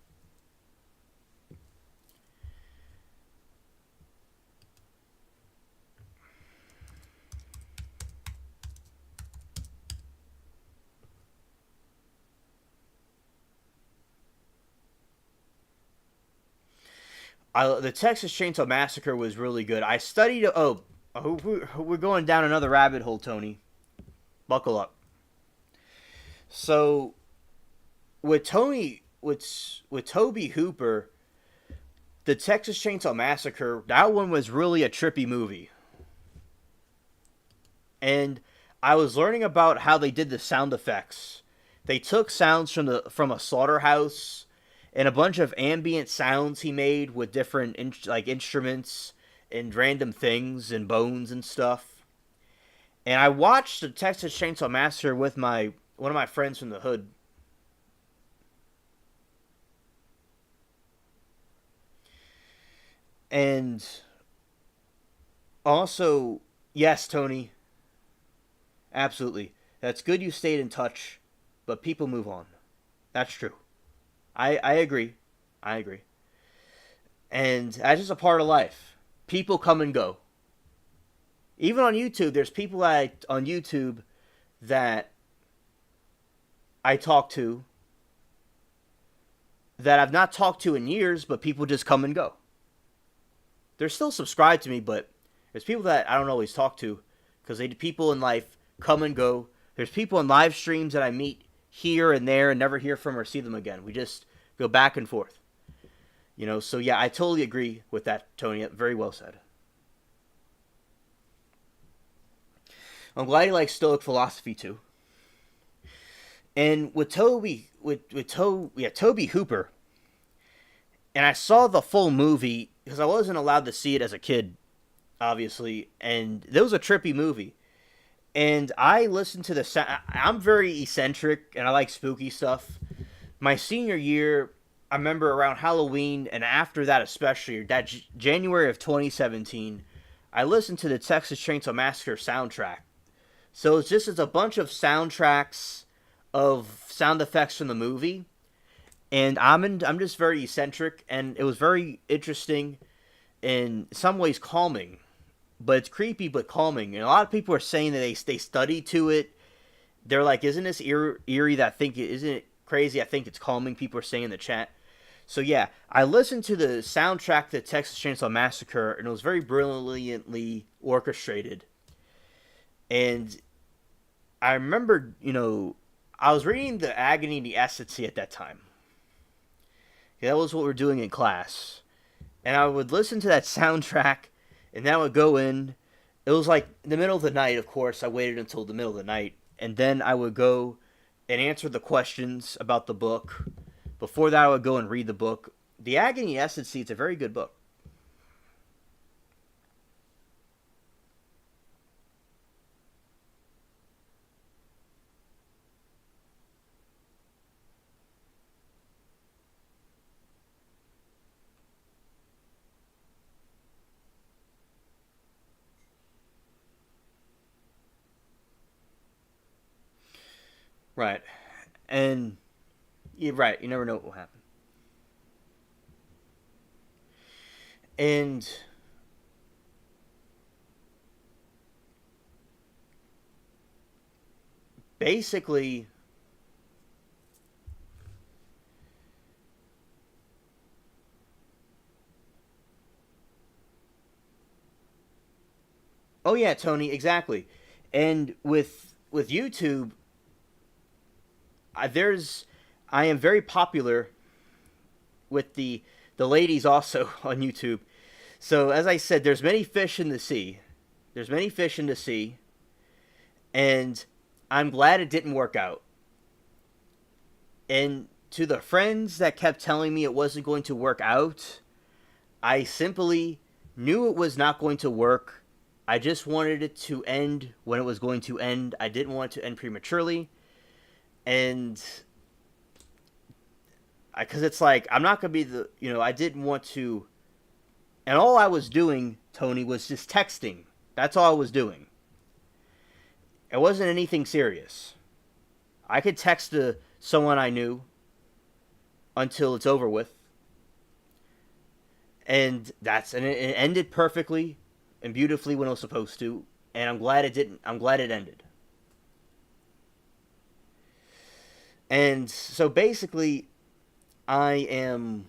The Texas Chainsaw Massacre was really good. I studied. We're going down another rabbit hole, Tony. Buckle up. So, with Toby Hooper, the Texas Chainsaw Massacre, that one was really a trippy movie. And I was learning about how they did the sound effects. They took sounds from a slaughterhouse and a bunch of ambient sounds he made with different instruments and random things and bones and stuff. And I watched the Texas Chainsaw Massacre with one of my friends from the hood. And also, yes, Tony, absolutely. That's good you stayed in touch, but people move on. That's true. I agree. I agree. And that's just a part of life. People come and go. Even on YouTube, there's people on YouTube that I talk to that I've not talked to in years, but people just come and go. They're still subscribed to me, but there's people that I don't always talk to because people in life come and go. There's people in live streams that I meet here and there and never hear from or see them again. We just go back and forth. So yeah, I totally agree with that, Tony. Very well said. I'm glad you like Stoic philosophy too. And with Toby Hooper, and I saw the full movie because I wasn't allowed to see it as a kid, obviously, and it was a trippy movie. And I listened to I'm very eccentric and I like spooky stuff. My senior year, I remember around Halloween and after that especially, that January of 2017, I listened to the Texas Chainsaw Massacre soundtrack. So it's just a bunch of soundtracks of sound effects from the movie, and I'm just very eccentric, and it was very interesting, in some ways calming, but it's creepy but calming. And a lot of people are saying that they studied to it. They're like, "Isn't this eerie? Isn't it crazy? I think it's calming." People are saying in the chat. So yeah, I listened to the soundtrack to Texas Chainsaw Massacre, and it was very brilliantly orchestrated. And I remember, I was reading The Agony and the Ecstasy at that time. That was what we were doing in class. And I would listen to that soundtrack, and then I would go in. It was like the middle of the night, of course. I waited until the middle of the night. And then I would go and answer the questions about the book. Before that, I would go and read the book. The Agony and the Ecstasy, it's a very good book. Right. And you're right. You never know what will happen. And basically, oh yeah, Tony, exactly. And with YouTube, there's I am very popular with the ladies also on YouTube. So as I said, there's many fish in the sea. There's many fish in the sea, and I'm glad it didn't work out. And to the friends that kept telling me it wasn't going to work out, I simply knew it was not going to work. I just wanted it to end when it was going to end. I didn't want it to end prematurely. And because it's like, I'm not going to be I didn't want to. And all I was doing, Tony, was just texting. That's all I was doing. It wasn't anything serious. I could text to someone I knew until it's over with. And it ended perfectly and beautifully when it was supposed to. And I'm glad it didn't. I'm glad it ended. And so basically, I am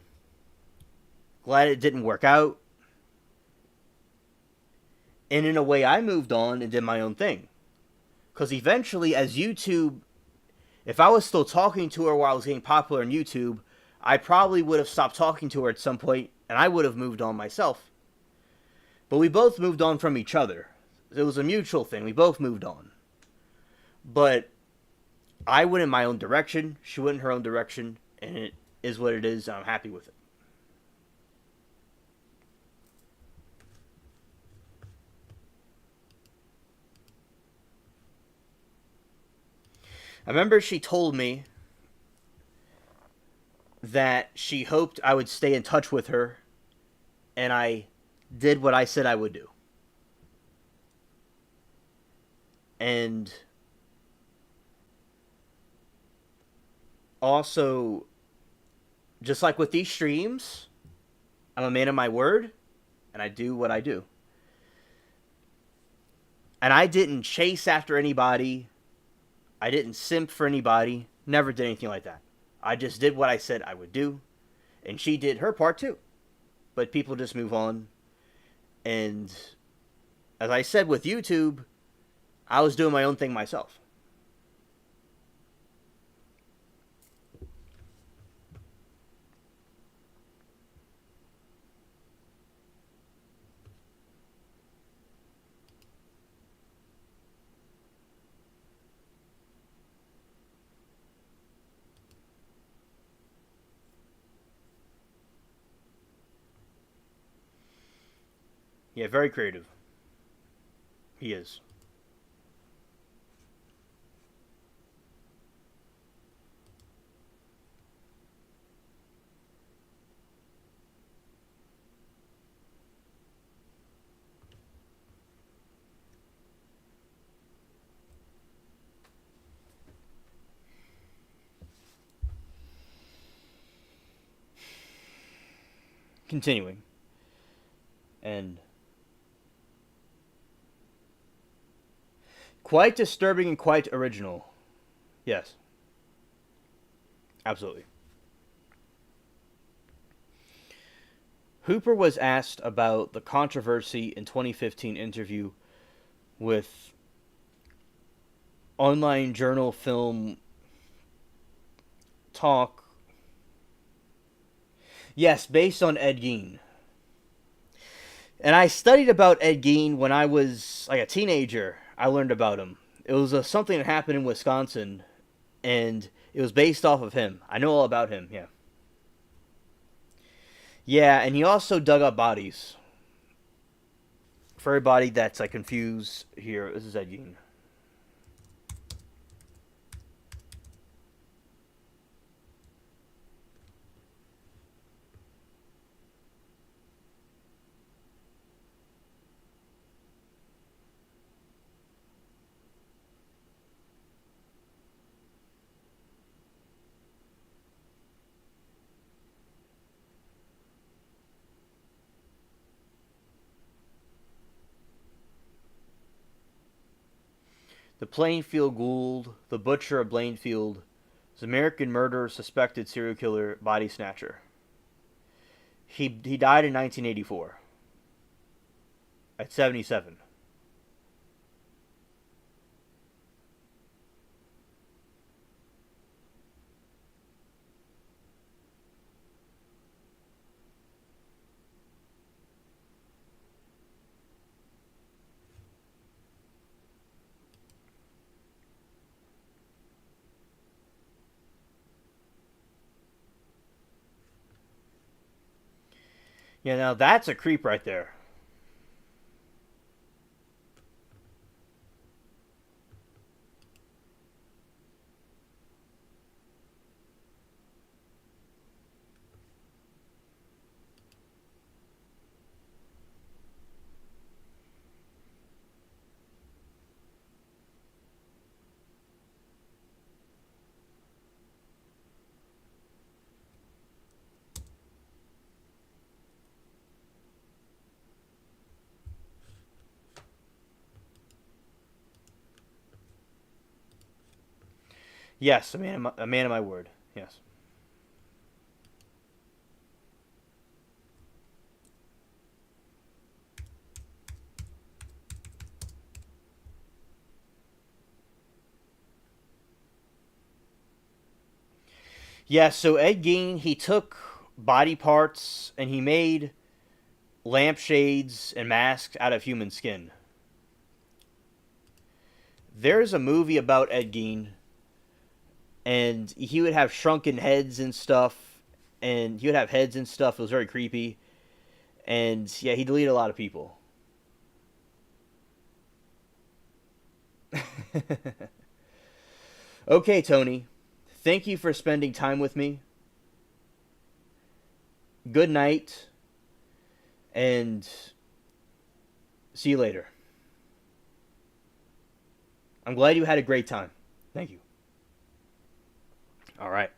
glad it didn't work out. And in a way, I moved on and did my own thing. Because eventually, as YouTube, if I was still talking to her while I was getting popular on YouTube, I probably would have stopped talking to her at some point, and I would have moved on myself. But we both moved on from each other. It was a mutual thing. We both moved on. But I went in my own direction, she went in her own direction, and it is what it is, and I'm happy with it. I remember she told me that she hoped I would stay in touch with her, and I did what I said I would do. And also, just like with these streams, I'm a man of my word, and I do what I do. And I didn't chase after anybody. I didn't simp for anybody. Never did anything like that. I just did what I said I would do. And she did her part too. But people just move on. And as I said with YouTube, I was doing my own thing myself. Yeah, very creative. He is. Continuing. And quite disturbing and quite original. Yes, absolutely. Hooper was asked about the controversy in 2015 interview with online journal film talk. Yes, based on Ed Gein. And I studied about Ed Gein when I was like a teenager. I learned about him. It was something that happened in Wisconsin, and it was based off of him. I know all about him. Yeah, yeah, and he also dug up bodies. For everybody that's like confused here, this is Ed Gein. The Plainfield Gould, the Butcher of Plainfield, is American murderer, suspected serial killer, body snatcher. He died in 1984 at 77. Yeah, now that's a creep right there. Yes, a man of my word. Yes. Yeah, so Ed Gein, he took body parts and he made lampshades and masks out of human skin. There's a movie about Ed Gein, and he would have shrunken heads and stuff, and he would have heads and stuff. It was very creepy. And yeah, he deleted a lot of people. Okay, Tony. Thank you for spending time with me. Good night, and see you later. I'm glad you had a great time. Thank you. All right.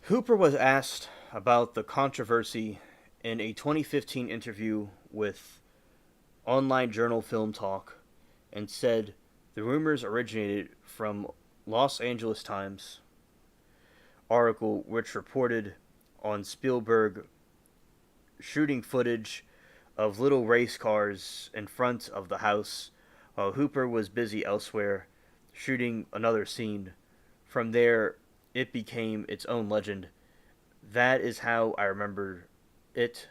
Hooper was asked about the controversy in a 2015 interview with online journal Film Talk and said the rumors originated from Los Angeles Times article which reported on Spielberg shooting footage of little race cars in front of the house while Hooper was busy elsewhere shooting another scene. From there, it became its own legend. That is how I remember it.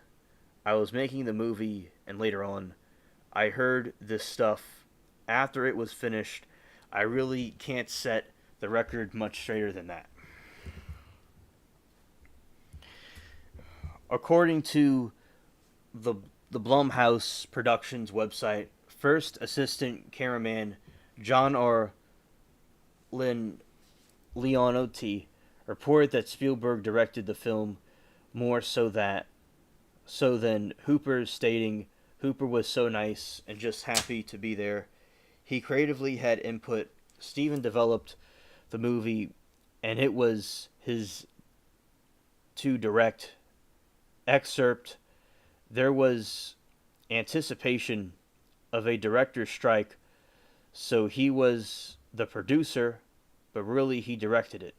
I was making the movie, and later on, I heard this stuff after it was finished. I really can't set the record much straighter than that. According to the the Blumhouse Productions website, first assistant cameraman John R. Lin Leonotti reported that Spielberg directed the film more so than Hooper, stating Hooper was so nice and just happy to be there. He creatively had input. Steven developed the movie, and it was his to direct. Excerpt: there was anticipation of a director's strike, so he was the producer, but really he directed it.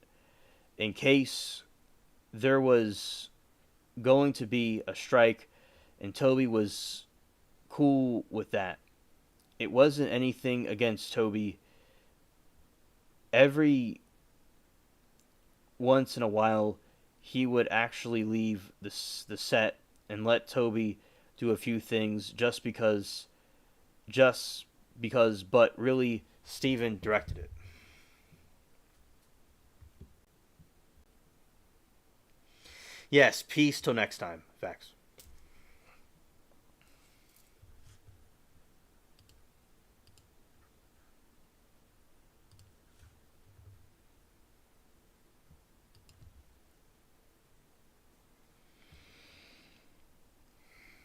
In case there was going to be a strike, and Toby was cool with that. It wasn't anything against Toby. Every once in a while, he would actually leave the set and let Toby do a few things just because, but really, Steven directed it. Yes, peace till next time. Facts.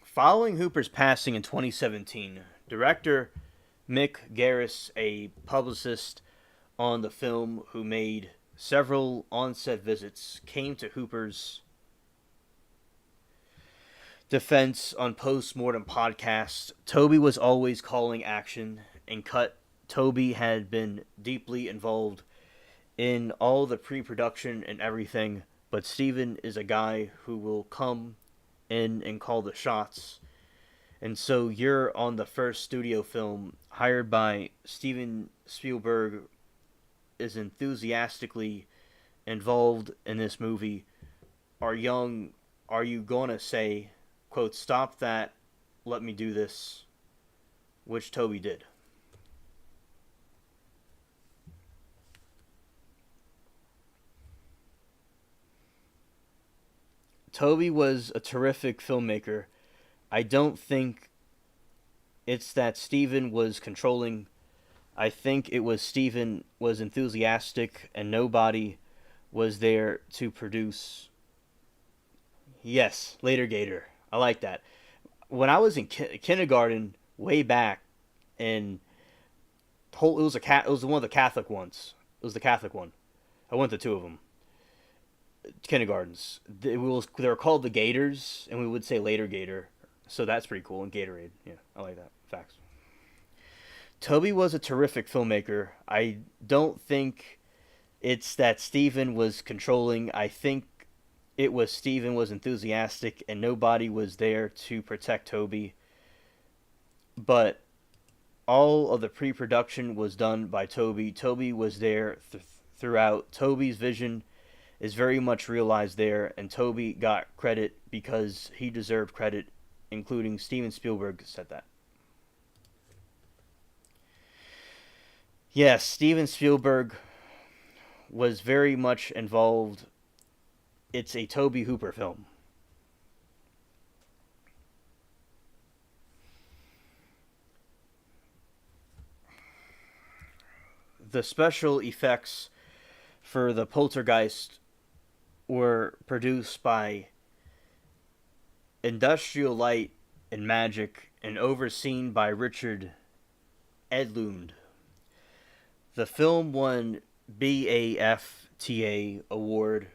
Following Hooper's passing in 2017, director Mick Garris, a publicist on the film who made several on-set visits, came to Hooper's defense on post-mortem podcasts. Toby was always calling action and cut. Toby had been deeply involved in all the pre-production and everything, but Steven is a guy who will come in and call the shots. And so you're on the first studio film hired by Steven Spielberg, is enthusiastically involved in this movie. Are you going to say, quote, stop that, let me do this, which Toby did. Toby was a terrific filmmaker. I don't think it's that Steven was controlling. I think it was Steven was enthusiastic and nobody was there to produce. Yes, later Gator. I like that. When I was in kindergarten, way back, and it was it was one of the Catholic ones. It was the Catholic one. I went to two of them. Kindergartens. They were called the Gators, and we would say later Gator. So that's pretty cool. And Gatorade. Yeah, I like that. Facts. Toby was a terrific filmmaker. I don't think it's that Steven was controlling. I think it was Steven was enthusiastic and nobody was there to protect Toby. But all of the pre-production was done by Toby. Toby was there throughout. Toby's vision is very much realized there, and Toby got credit because he deserved credit, including Steven Spielberg said that. Yes, Steven Spielberg was very much involved. It's a Toby Hooper film. The special effects for the Poltergeist were produced by Industrial Light and Magic and overseen by Richard Edlund. The film won BAFTA award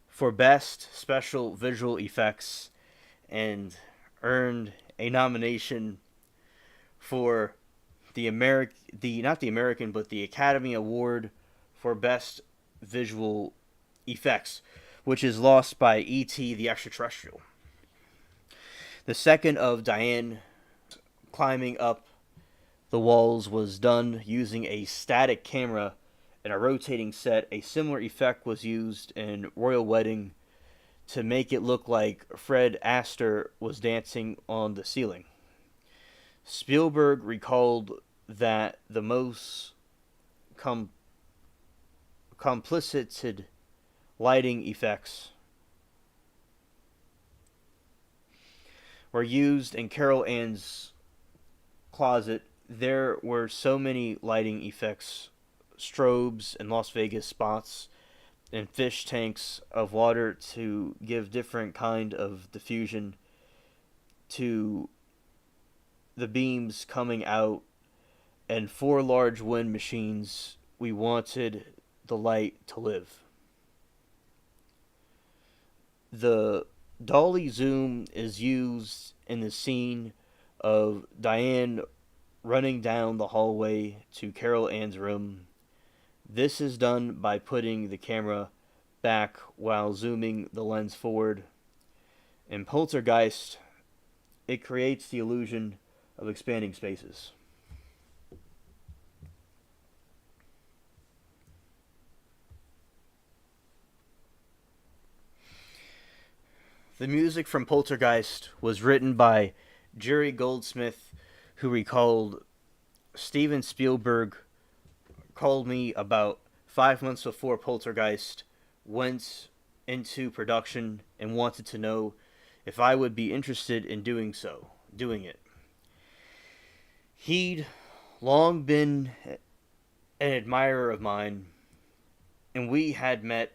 for Best Special Visual Effects and earned a nomination for the Academy Award for Best Visual Effects, which is lost by E.T. the Extraterrestrial. The second of Diane climbing up the walls was done using a static camera and a rotating set. A similar effect was used in Royal Wedding to make it look like Fred Astaire was dancing on the ceiling. Spielberg recalled that the most com- complicit lighting effects were used in Carol Ann's closet. There were so many lighting effects, strobes and Las Vegas spots, and fish tanks of water to give different kind of diffusion to the beams coming out, and 4 large wind machines. We wanted the light to live. The dolly zoom is used in the scene of Diane running down the hallway to Carol Ann's room. This is done by putting the camera back while zooming the lens forward. In Poltergeist, it creates the illusion of expanding spaces. The music from Poltergeist was written by Jerry Goldsmith, who recalled Steven Spielberg called me about 5 months before Poltergeist went into production and wanted to know if I would be interested in doing it. He'd long been an admirer of mine, and we had met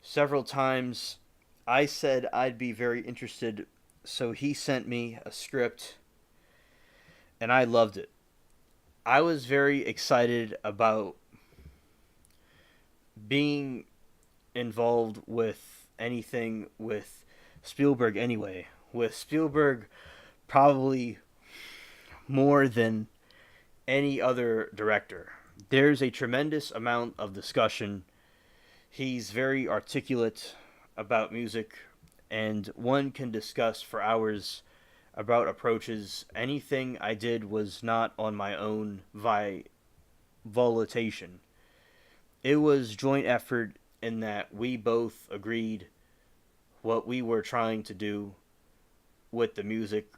several times. I said I'd be very interested, so he sent me a script, and I loved it. I was very excited about being involved with anything with Spielberg anyway. With Spielberg, probably more than any other director. There's a tremendous amount of discussion. He's very articulate about music, and one can discuss for hours about approaches. Anything I did was not on my own volitation. It was joint effort in that we both agreed what we were trying to do with the music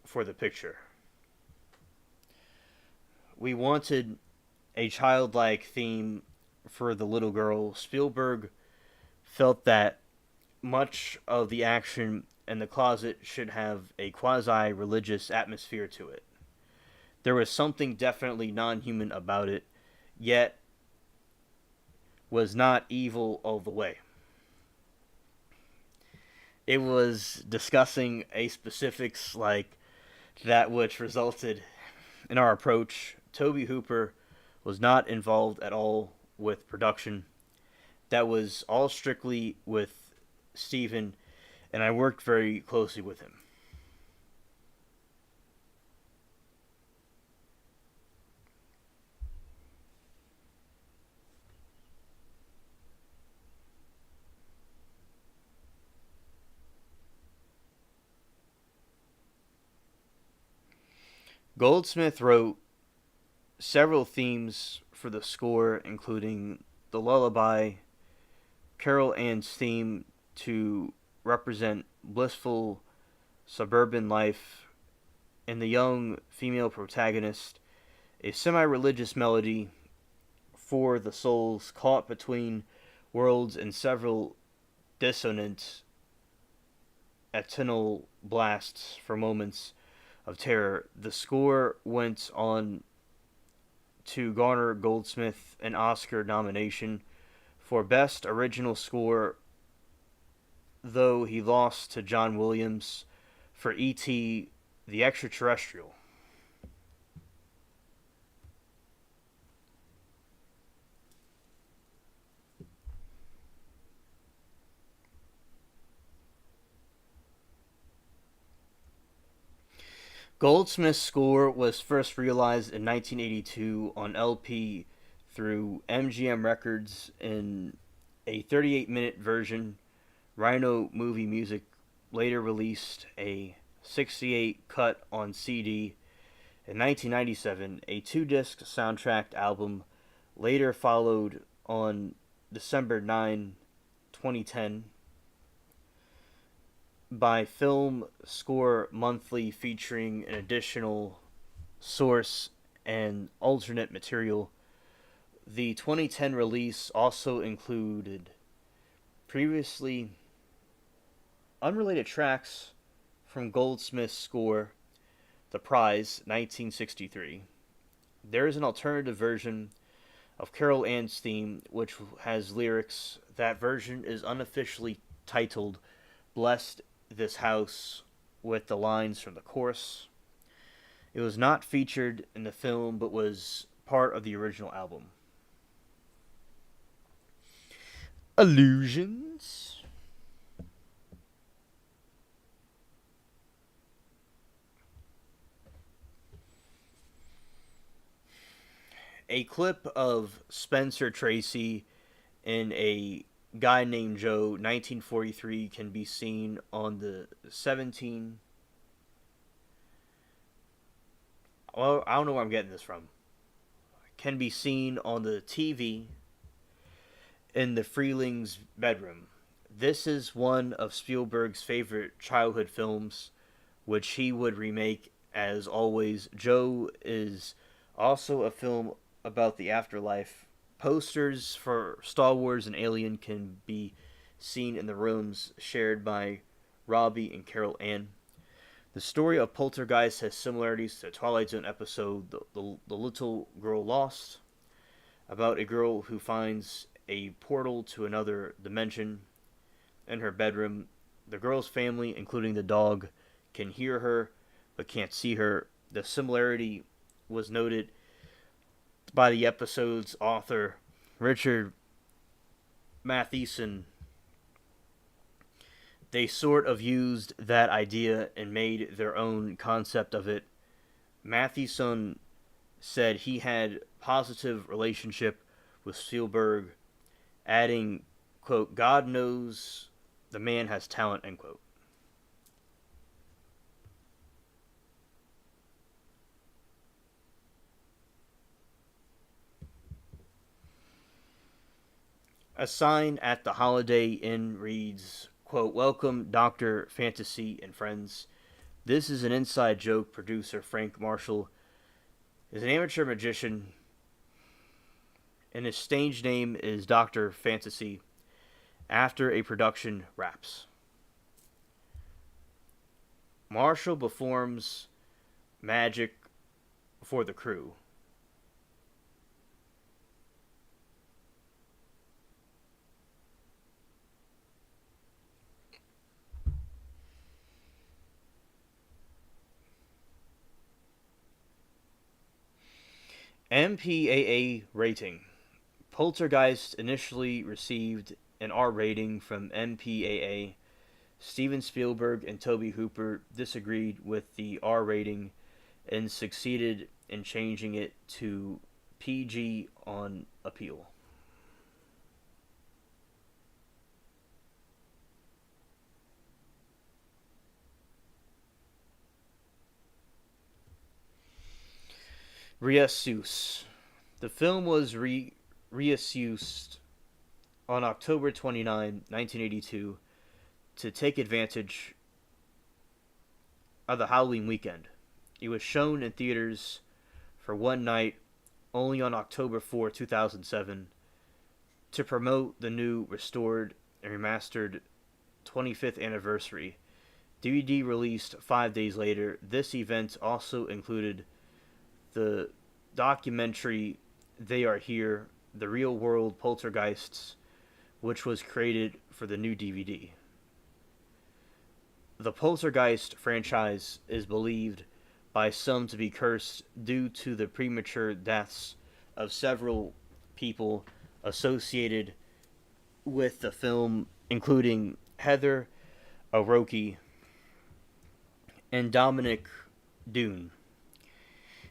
for the picture. We wanted a childlike theme for the little girl. Spielberg felt that much of the action in the closet should have a quasi-religious atmosphere to it. There was something definitely non-human about it, yet was not evil all the way. It was discussing a specifics like that which resulted in our approach. Toby Hooper was not involved at all with production. That was all strictly with Steven, and I worked very closely with him. Goldsmith wrote several themes for the score, including the lullaby, Carol Ann's theme to represent blissful suburban life, and the young female protagonist, a semi-religious melody for the souls caught between worlds and several dissonant atonal blasts for moments of terror. The score went on to garner Goldsmith an Oscar nomination for Best Original Score, though he lost to John Williams for E.T. the Extraterrestrial. Goldsmith's score was first realized in 1982 on LP through MGM Records in a 38-minute version. Rhino Movie Music later released a 68 cut on CD. In 1997, a 2-disc soundtracked album later followed on December 9, 2010 by Film Score Monthly, featuring an additional source, and alternate material. The 2010 release also included previously unrelated tracks from Goldsmith's score, The Prize, 1963. There is an alternative version of Carol Ann's theme, which has lyrics. That version is unofficially titled Blessed This House, with the lines from the chorus. It was not featured in the film, but was part of the original album. Illusions. A clip of Spencer Tracy and a guy named Joe, 1943, can be seen on the 17. Well, I don't know where I'm getting this from. Can be seen on the TV in the Freeling's bedroom. This is one of Spielberg's favorite childhood films, which he would remake as always. Joe is also a film about the afterlife. Posters for Star Wars and Alien can be seen in the rooms shared by Robbie and Carol Ann. The story of Poltergeist has similarities to the Twilight Zone episode The Little Girl Lost, about a girl who finds a portal to another dimension in her bedroom. The girl's family, including the dog, can hear her but can't see her. The similarity was noted by the episode's author, Richard Matheson. They sort of used that idea and made their own concept of it. Matheson said he had positive relationship with Spielberg, adding, quote, God knows the man has talent, end quote. A sign at the Holiday Inn reads, quote, Welcome, Dr. Fantasy and friends. This is an inside joke. Producer Frank Marshall is an amateur magician, and his stage name is Dr. Fantasy after a production wraps. Marshall performs magic for the crew. MPAA rating. Poltergeist initially received an R rating from MPAA. Steven Spielberg and Tobe Hooper disagreed with the R rating and succeeded in changing it to PG on appeal. Reissues. The film was reissued on October 29, 1982, to take advantage of the Halloween weekend. It was shown in theaters for one night only on October 4, 2007, to promote the new, restored, and remastered 25th anniversary. DVD released 5 days later. This event also included the documentary They Are Here, The Real World Poltergeists, which was created for the new DVD. The Poltergeist franchise is believed by some to be cursed due to the premature deaths of several people associated with the film, including Heather Aroki and Dominic Dune.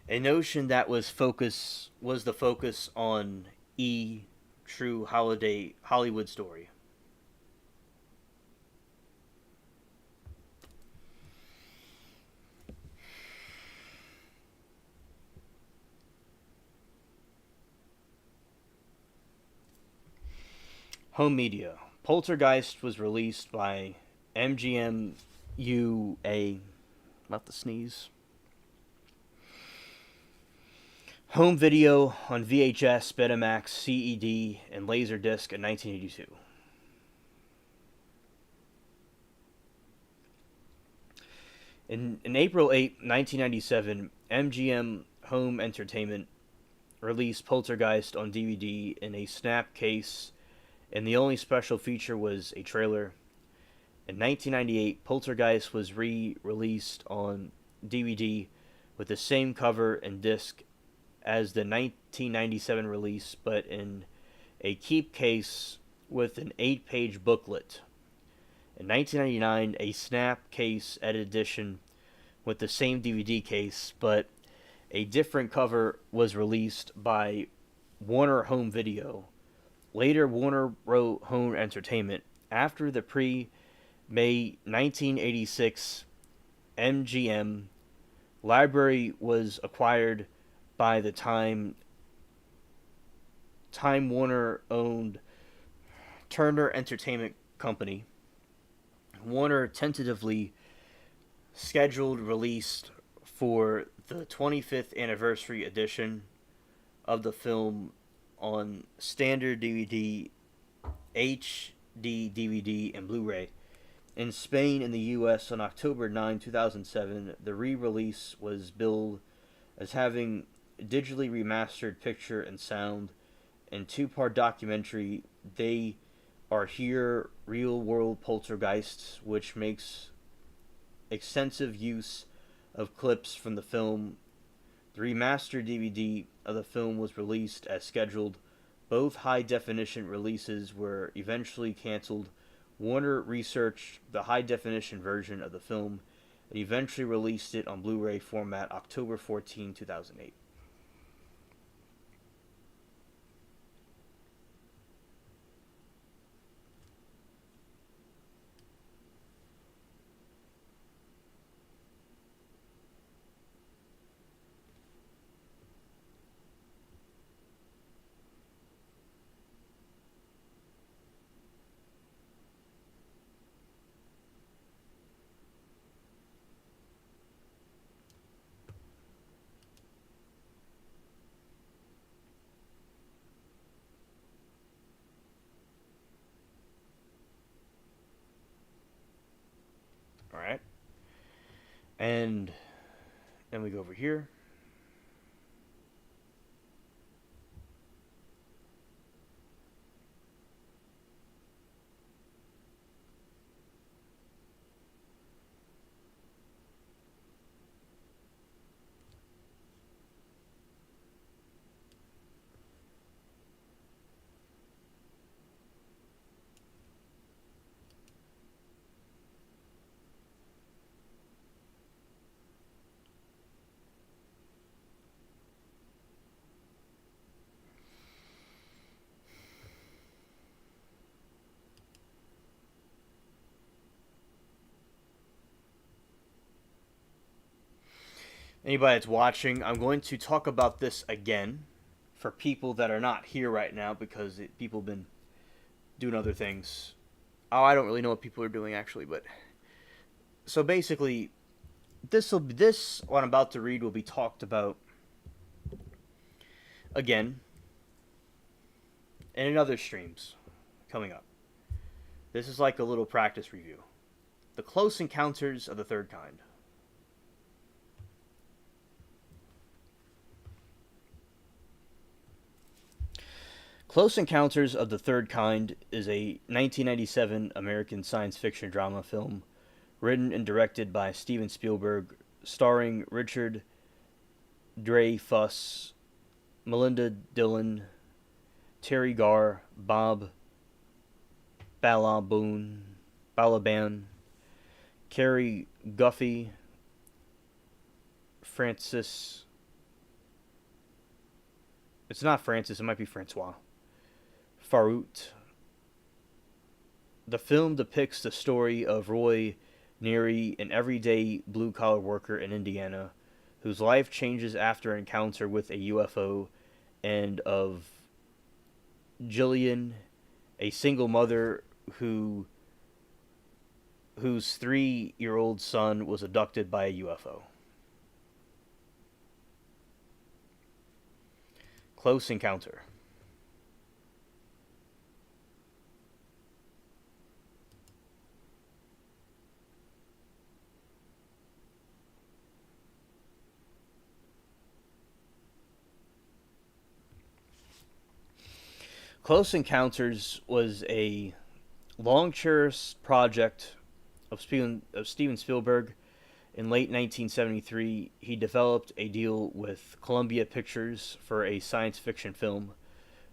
A notion that was the focus on True Holiday Hollywood Story. Home media. Poltergeist was released by MGM UA. About to sneeze. Home video on VHS, Betamax, CED, and Laserdisc in 1982. In April 8, 1997, MGM Home Entertainment released Poltergeist on DVD in a snap case, and the only special feature was a trailer. In 1998, Poltergeist was re-released on DVD with the same cover and disc as the 1997 release, but in a keep case with an 8-page booklet. In 1999, a snap case edition with the same DVD case, but a different cover was released by Warner Home Video. Later, Warner wrote Home Entertainment. After the May 1986 MGM library was acquired by the Time Warner owned Turner Entertainment Company. Warner tentatively scheduled release for the 25th anniversary edition of the film on standard DVD, HD DVD, and Blu-ray. In Spain and the US on October 9, 2007, the re-release was billed as having digitally remastered picture and sound and two-part documentary, They Are Here, Real-World Poltergeists, which makes extensive use of clips from the film. The remastered DVD of the film was released as scheduled. Both high-definition releases were eventually canceled. Warner researched the high-definition version of the film and eventually released it on Blu-ray format October 14, 2008. All right, and then we go over here. Anybody that's watching, I'm going to talk about this again for people that are not here right now because people have been doing other things. Oh, I don't really know what people are doing actually, but so basically, this what I'm about to read will be talked about again and in other streams coming up. This is like a little practice review. The Close Encounters of the Third Kind. Close Encounters of the Third Kind is a 1997 American science fiction drama film written and directed by Steven Spielberg, starring Richard Dreyfuss, Melinda Dillon, Terry Garr, Bob Balaban, Carrie Guffey, Francis. It's not Francis, it might be Francois. Farut. The film depicts the story of Roy Neary, an everyday blue-collar worker in Indiana, whose life changes after an encounter with a UFO, and of Jillian, a single mother whose 3-year-old son was abducted by a UFO. Close Encounter. Close Encounters was a long cherished project of Steven Spielberg. In late 1973, he developed a deal with Columbia Pictures for a science fiction film.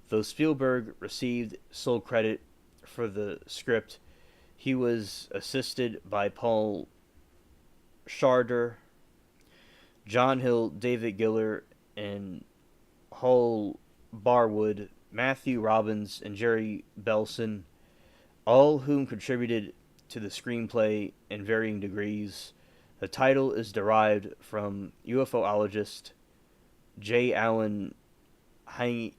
Though Spielberg received sole credit for the script, he was assisted by Paul Schrader, John Hill, David Giller, and Hull Barwood, Matthew Robbins, and Jerry Belson, all whom contributed to the screenplay in varying degrees. The title is derived from UFOologist J. Allen Hynek's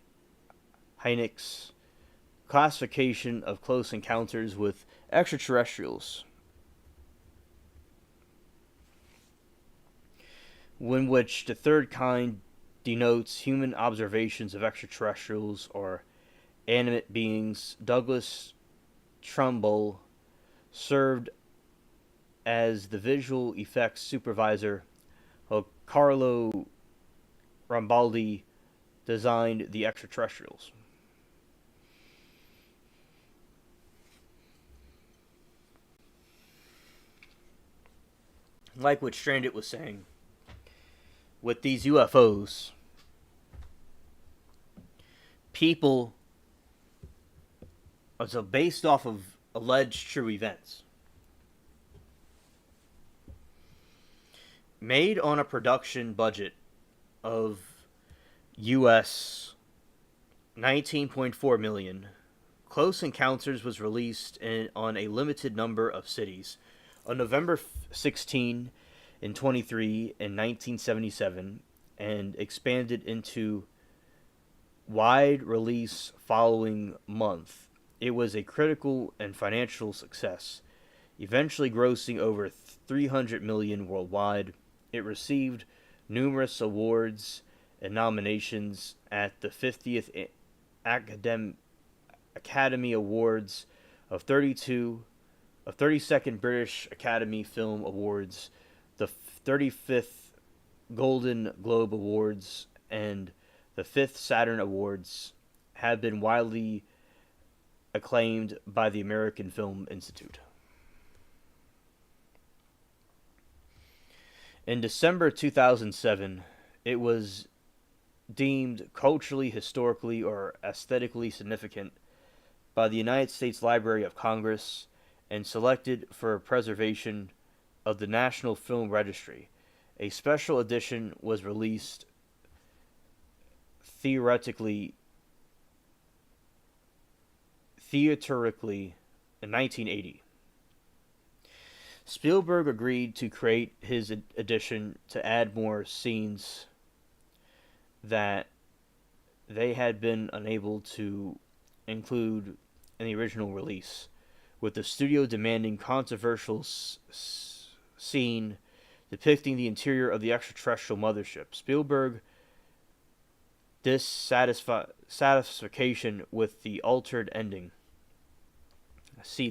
classification of close encounters with extraterrestrials, in which the third kind denotes human observations of extraterrestrials or animate beings. Douglas Trumbull served as the visual effects supervisor, while Carlo Rambaldi designed the extraterrestrials. Like what Stranded was saying, with these UFOs, people, so based off of alleged true events, made on a production budget of US 19.4 million, Close Encounters was released on a limited number of cities on November 16 and 23 in 1977, and expanded into wide release following month. It was a critical and financial success, eventually grossing over 300 million worldwide. It received numerous awards and nominations at the 50th Academy Awards of 32nd British Academy Film Awards, the 35th Golden Globe Awards, and the 5th Saturn Awards. Have been widely acclaimed by the American Film Institute. In December 2007, it was deemed culturally, historically, or aesthetically significant by the United States Library of Congress and selected for preservation of the National Film Registry. A special edition was released theatrically in 1980. Spielberg agreed to create his edition to add more scenes that they had been unable to include in the original release, with the studio demanding controversial scene depicting the interior of the extraterrestrial mothership. Spielberg dissatisfaction with the altered ending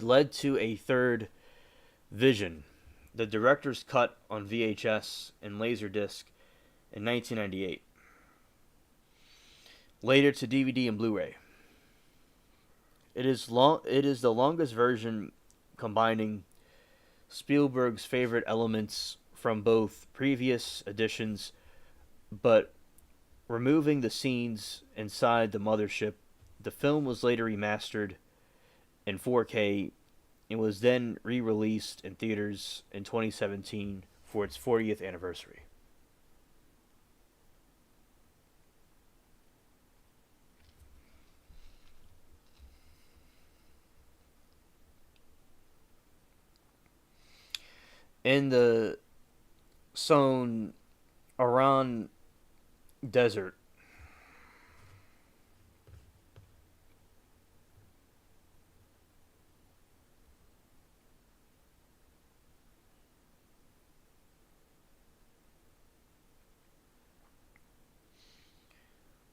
led to a third vision, the director's cut on VHS and Laserdisc in 1998, later to DVD and Blu-ray. It is the longest version, combining Spielberg's favorite elements from both previous editions, but removing the scenes inside the mothership. The film was later remastered in 4K and was then re-released in theaters in 2017 for its 40th anniversary. In the Soan Aran Desert,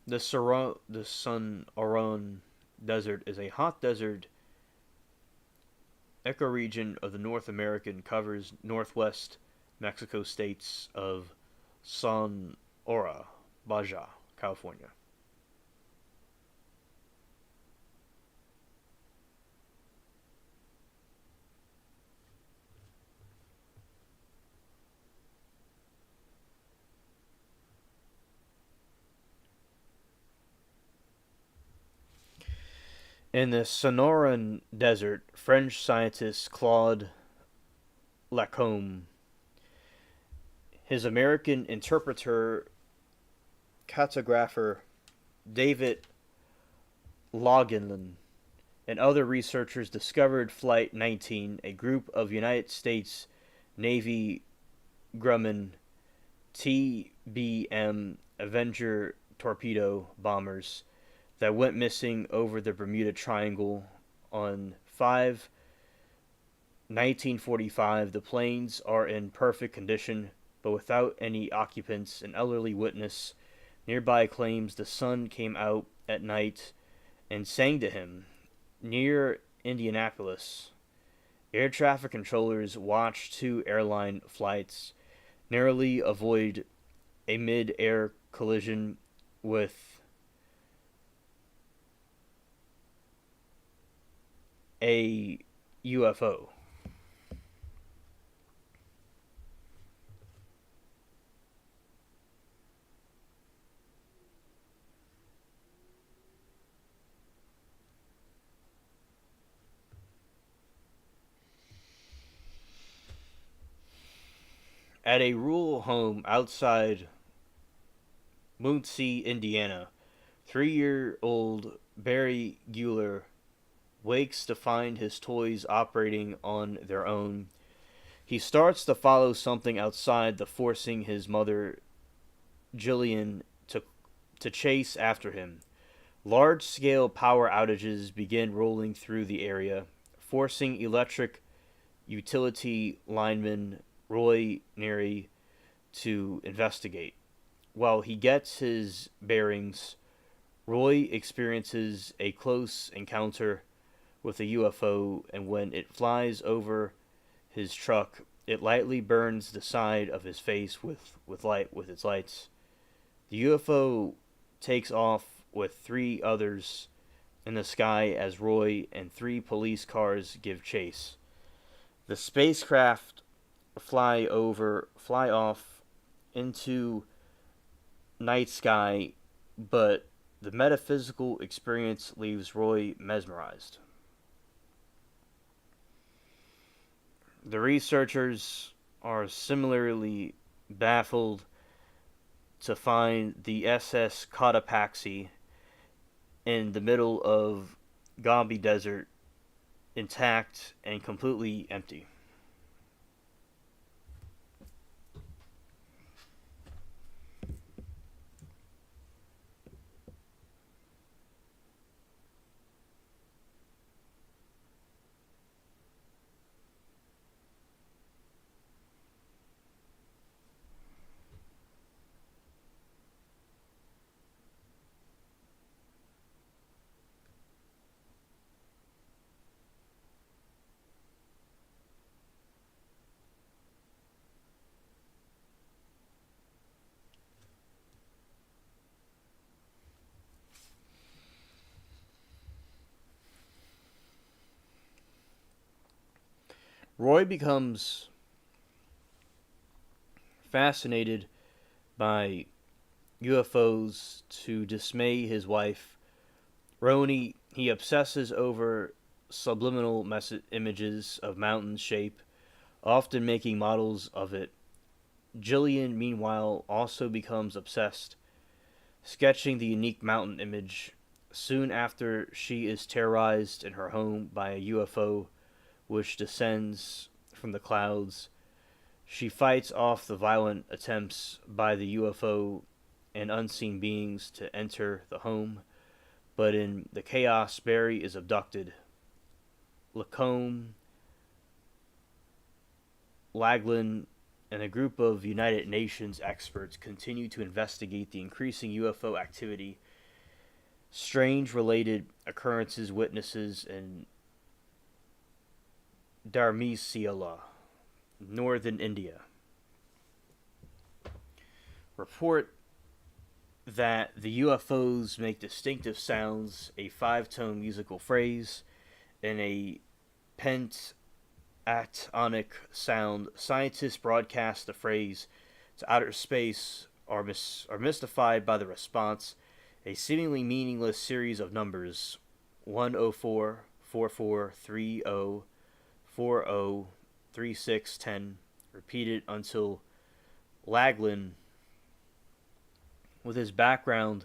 The Sonoran Desert is a hot desert ecoregion of the North American covers northwest Mexico states of Sonora, Baja, California. In the Sonoran Desert, French scientist Claude Lacombe, his American interpreter cartographer David Logelin, and other researchers discovered Flight 19, a group of United States Navy Grumman TBM Avenger torpedo bombers that went missing over the Bermuda Triangle on 5/1945. The planes are in perfect condition, but without any occupants. An elderly witness nearby claims the sun came out at night and sang to him. Near Indianapolis, air traffic controllers watched two airline flights narrowly avoid a mid-air collision with a UFO. At a rural home outside Muncie, Indiana, 3-year-old Barry Gueller wakes to find his toys operating on their own. He starts to follow something outside, the forcing his mother, Jillian, to chase after him. Large scale power outages begin rolling through the area, forcing electric utility lineman Roy Neary to investigate. While he gets his bearings, Roy experiences a close encounter with a UFO, and when it flies over his truck, it lightly burns the side of his face with its lights. The UFO takes off with three others in the sky as Roy and three police cars give chase. The spacecraft fly off into night sky, but the metaphysical experience leaves Roy mesmerized. The researchers are similarly baffled to find the SS Cotopaxi in the middle of Gobi Desert intact and completely empty. Roy becomes fascinated by UFOs to dismay his wife, Roni. He obsesses over subliminal images of mountain shape, often making models of it. Jillian, meanwhile, also becomes obsessed, sketching the unique mountain image. Soon after, she is terrorized in her home by a UFO which descends from the clouds. She fights off the violent attempts by the UFO and unseen beings to enter the home, but in the chaos, Barry is abducted. Lacombe, Laglin, and a group of United Nations experts continue to investigate the increasing UFO activity strange related occurrences witnesses in Dharmeshala, northern India, report that the UFOs make distinctive sounds, a five-tone musical phrase, and a pentatonic sound. Scientists broadcast the phrase to outer space are mystified by the response, a seemingly meaningless series of numbers 104, 44, 30, 40, 36, 10, repeated until Laglin, with his background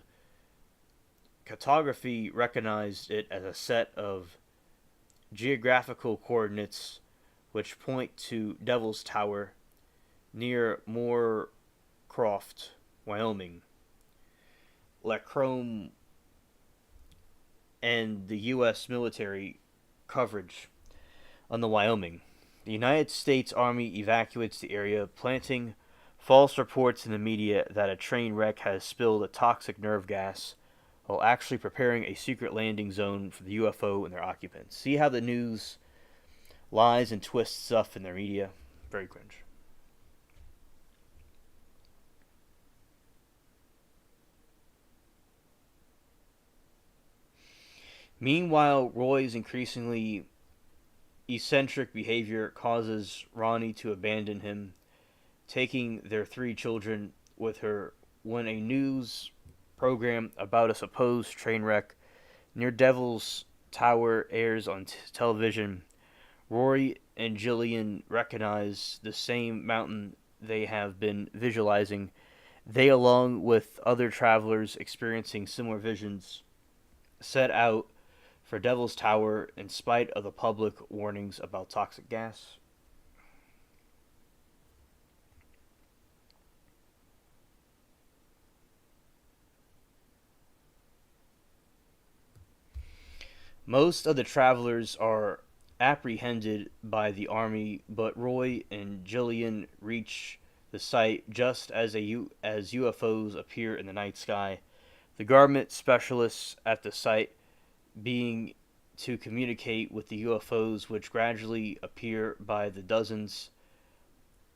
cartography, recognized it as a set of geographical coordinates which point to Devil's Tower near Moorcroft, Wyoming. Lacrome and the U.S. military coverage on the Wyoming. The United States Army evacuates the area, planting false reports in the media that a train wreck has spilled a toxic nerve gas while actually preparing a secret landing zone for the UFO and their occupants. See how the news lies and twists stuff in their media? Very cringe. Meanwhile, Roy's increasingly eccentric behavior causes Ronnie to abandon him, taking their three children with her when a news program about a supposed train wreck near Devil's Tower airs on television. Rory and Jillian recognize the same mountain they have been visualizing. They, along with other travelers experiencing similar visions, set out for Devil's Tower in spite of the public warnings about toxic gas. Most of the travelers are apprehended by the army, but Roy and Jillian reach the site just as UFOs appear in the night sky. The government specialists at the site being to communicate with the UFOs, which gradually appear by the dozens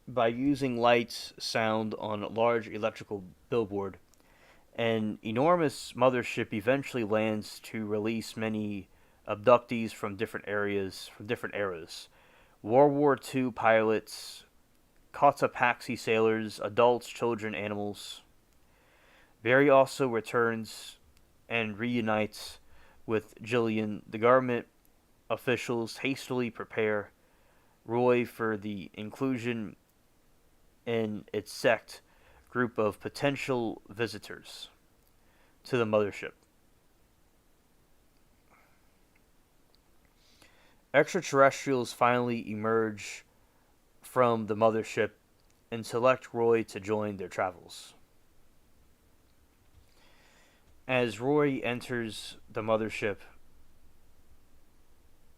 by using lights, sound on a large electrical billboard. An enormous mothership eventually lands to release many abductees from different eras. World War II pilots, Cotopaxi sailors, adults, children, animals. Barry also returns and reunites with Jillian. The government officials hastily prepare Roy for the inclusion in its sect group of potential visitors to the mothership. Extraterrestrials finally emerge from the mothership and select Roy to join their travels. As Roy enters the mothership,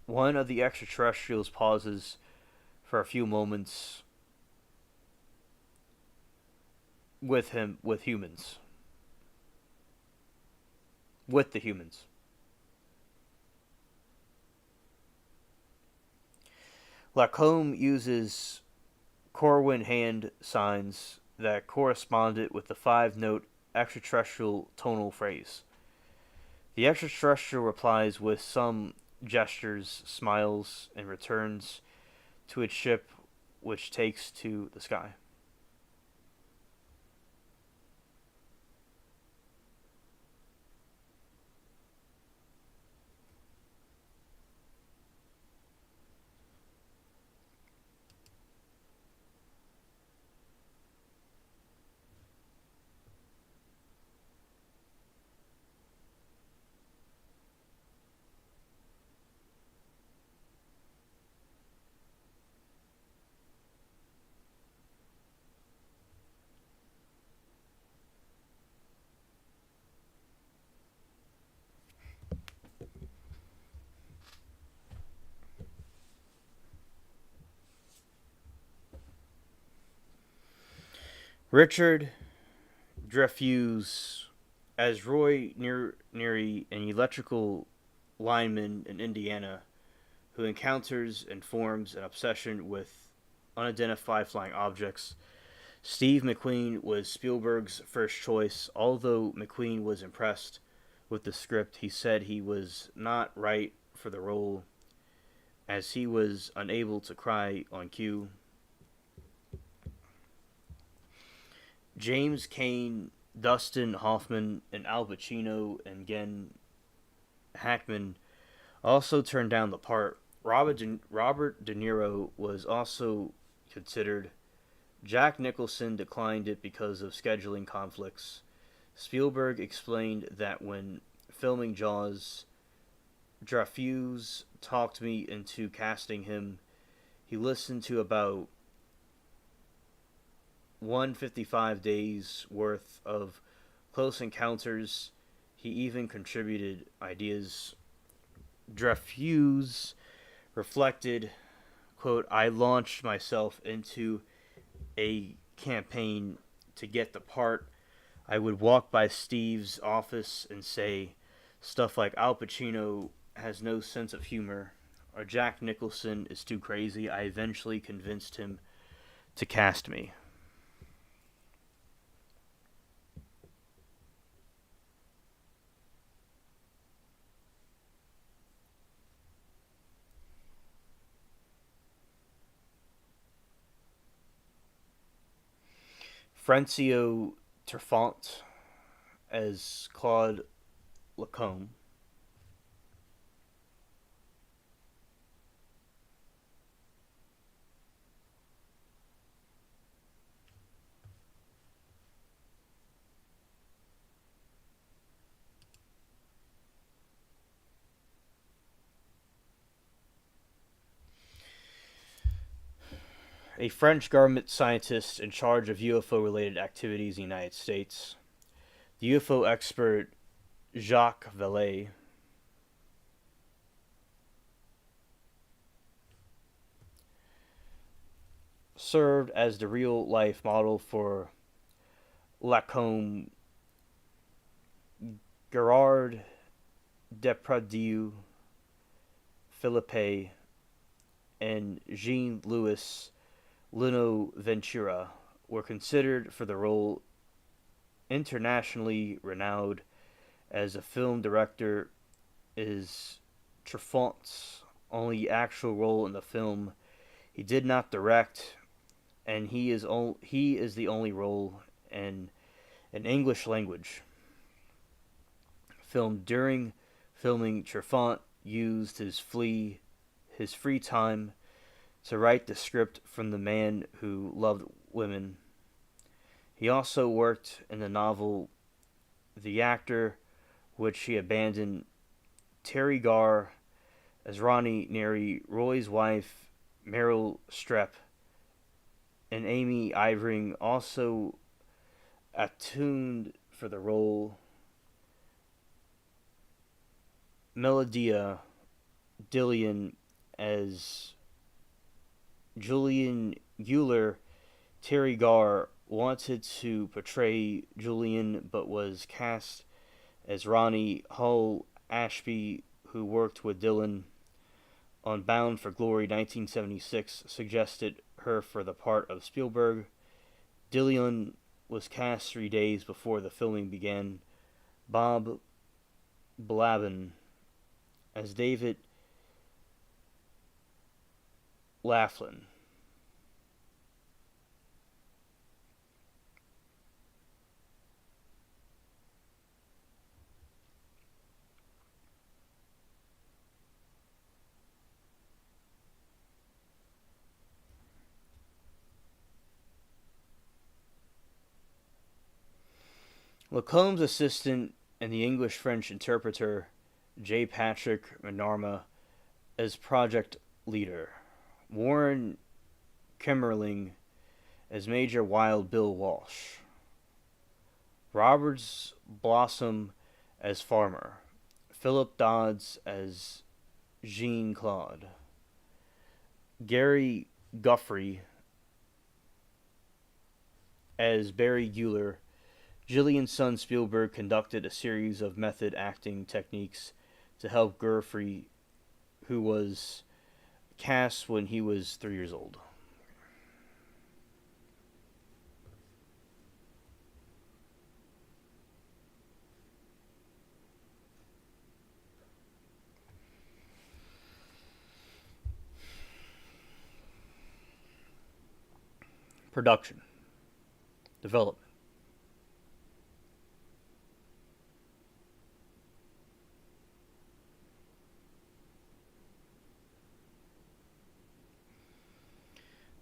one of the extraterrestrials pauses for a few moments with humans. With the humans. Lacombe uses Corwin hand signs that corresponded with the five-note extraterrestrial tonal phrase. The extraterrestrial replies with some gestures, smiles, and returns to its ship, which takes to the sky. Richard Dreyfuss as Roy Neary, an electrical lineman in Indiana who encounters and forms an obsession with unidentified flying objects. Steve McQueen was Spielberg's first choice. Although McQueen was impressed with the script, he said he was not right for the role as he was unable to cry on cue. James Cain, Dustin Hoffman, and Al Pacino and Gene Hackman also turned down the part. Robert De Niro was also considered. Jack Nicholson declined it because of scheduling conflicts. Spielberg explained that when filming Jaws, Dreyfuss talked me into casting him. He listened to about 155 days worth of Close Encounters. He even contributed ideas. Dreyfuss reflected, quote, I launched myself into a campaign to get the part. I would walk by Steve's office and say stuff like Al Pacino has no sense of humor or Jack Nicholson is too crazy. I eventually convinced him to cast me. Francio Truffaut as Claude Lacombe. A French government scientist in charge of UFO related activities in the United States. The UFO expert Jacques Vallée served as the real life model for Lacombe. Gerard Depardieu, Philippe, and Jean Louis Lino Ventura were considered for the role. Internationally renowned as a film director is Truffaut's only actual role in the film. He did not direct, and he is the only role in an English language film. During filming, Truffaut used his free time to write the script from The Man Who Loved Women. He also worked in the novel The Actor, which he abandoned. Terry Garr as Ronnie Neary, Roy's wife, Meryl Streep, and Amy Ivering also attuned for the role. Melodia Dillion as Julian Euler. Terry Garr wanted to portray Julian but was cast as Ronnie. Hull Ashby, who worked with Dylan on Bound for Glory 1976, suggested her for the part of Spielberg. Dillion was cast 3 days before the filming began. Bob Blabin as David Laughlin. Lacombe's assistant and the English-French interpreter J. Patrick Manarma as project leader. Warren Kimmerling as Major Wild Bill Walsh. Roberts Blossom as Farmer. Philip Dodds as Jean Claude. Gary Guthrie as Barry Gueller. Gillian's son Spielberg conducted a series of method acting techniques to help Geoffrey, who was cast when he was 3 years old. Production, development.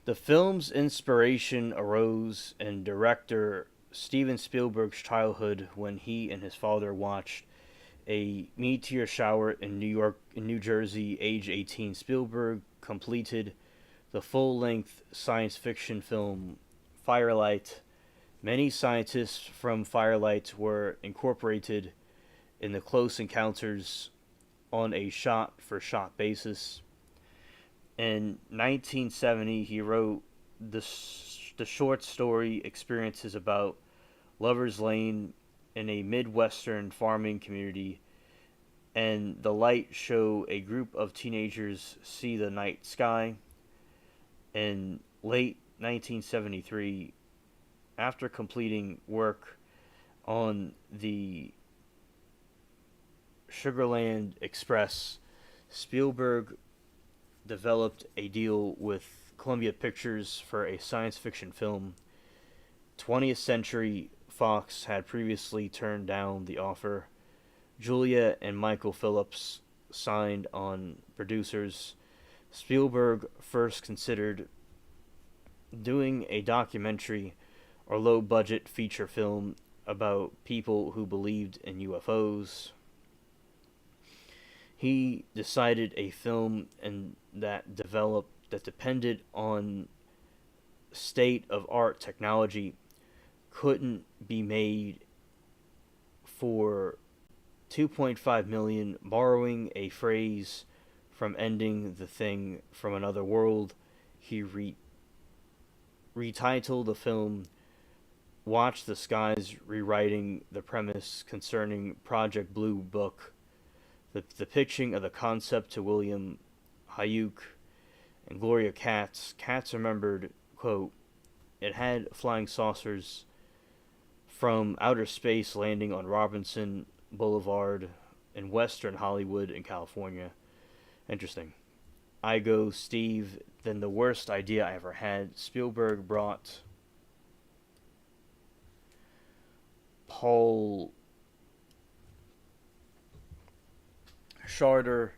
The film's inspiration arose in director Steven Spielberg's childhood when he and his father watched a meteor shower in New Jersey, age 18. Spielberg completed the full-length science fiction film Firelight. Many scientists from Firelight were incorporated in the Close Encounters on a shot-for-shot basis. In 1970, he wrote the short story experiences about Lover's Lane in a Midwestern farming community, and The Light show a group of teenagers see the night sky. In late 1973, after completing work on the Sugarland Express, Spielberg developed a deal with Columbia Pictures for a science fiction film. 20th Century Fox had previously turned down the offer. Julia and Michael Phillips signed on producers. Spielberg first considered doing a documentary or low budget feature film about people who believed in UFOs. He decided a film that depended on state of art technology couldn't be made for 2.5 million, borrowing a phrase from Ending the Thing from Another World. He retitled the film Watch the Skies, rewriting the premise concerning Project Blue Book. The pitching of the concept to William Hayuk and Gloria Katz. Katz remembered, quote, "It had flying saucers from outer space landing on Robinson Boulevard in Western Hollywood in California." Interesting. I go, Steve, then the worst idea I ever had. Spielberg brought Paul Schrader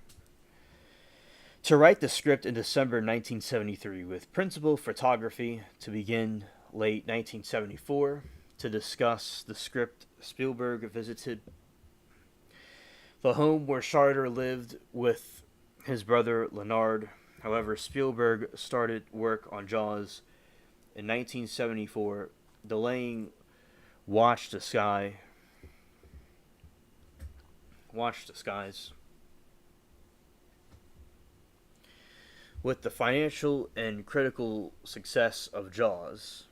to write the script in December 1973, with principal photography to begin late 1974. To discuss the script, Spielberg visited the home where Schrader lived with his brother Leonard. However, Spielberg started work on Jaws in 1974, delaying Watch the Skies with the financial and critical success of Jaws.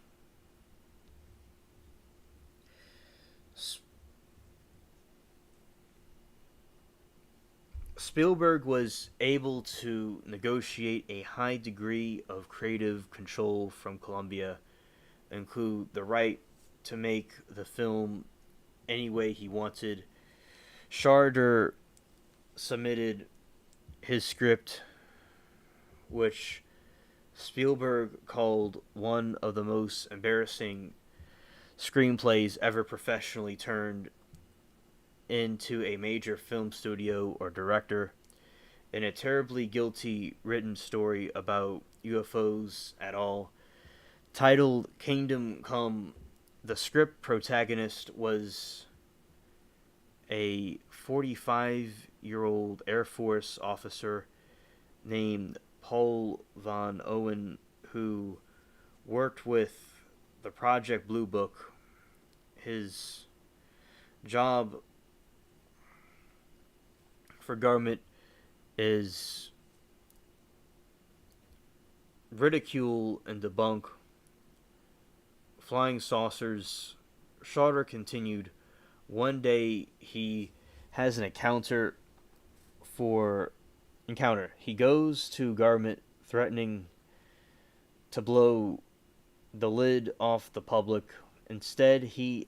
Spielberg was able to negotiate a high degree of creative control from Columbia, include the right to make the film any way he wanted. Schrader submitted his script, which Spielberg called one of the most embarrassing screenplays ever professionally turned into a major film studio or director, in a terribly guilty written story about UFOs at all. Titled Kingdom Come, the script protagonist was a 45-year-old Air Force officer named Paul Von Owen, who worked with the Project Blue Book. His job for government is ridicule and debunk flying saucers Schroeder continued, one day he has an for encounter. He goes to government threatening to blow the lid off the public. Instead, he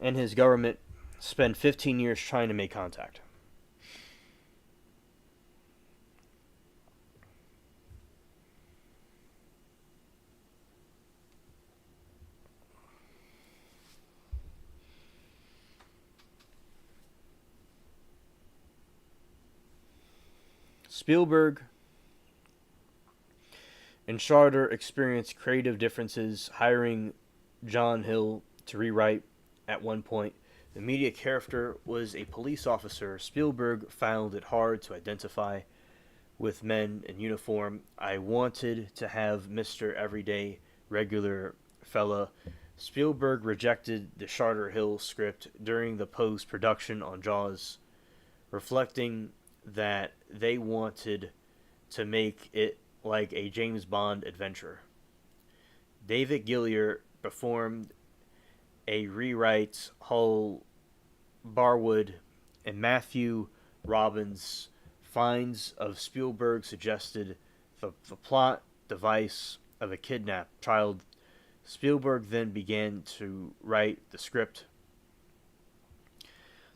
and his government spend 15 years trying to make contact. Spielberg and Schroeder experienced creative differences, hiring John Hill to rewrite at one point. The media character was a police officer. Spielberg found it hard to identify with men in uniform. I wanted to have Mr. Everyday Regular Fella. Spielberg rejected the Charter Hill script during the post production on Jaws, reflecting that they wanted to make it like a James Bond adventure. David Gillier performed a rewrite. Hull Barwood and Matthew Robbins' finds of Spielberg suggested the plot device of a kidnapped child. Spielberg then began to write the script.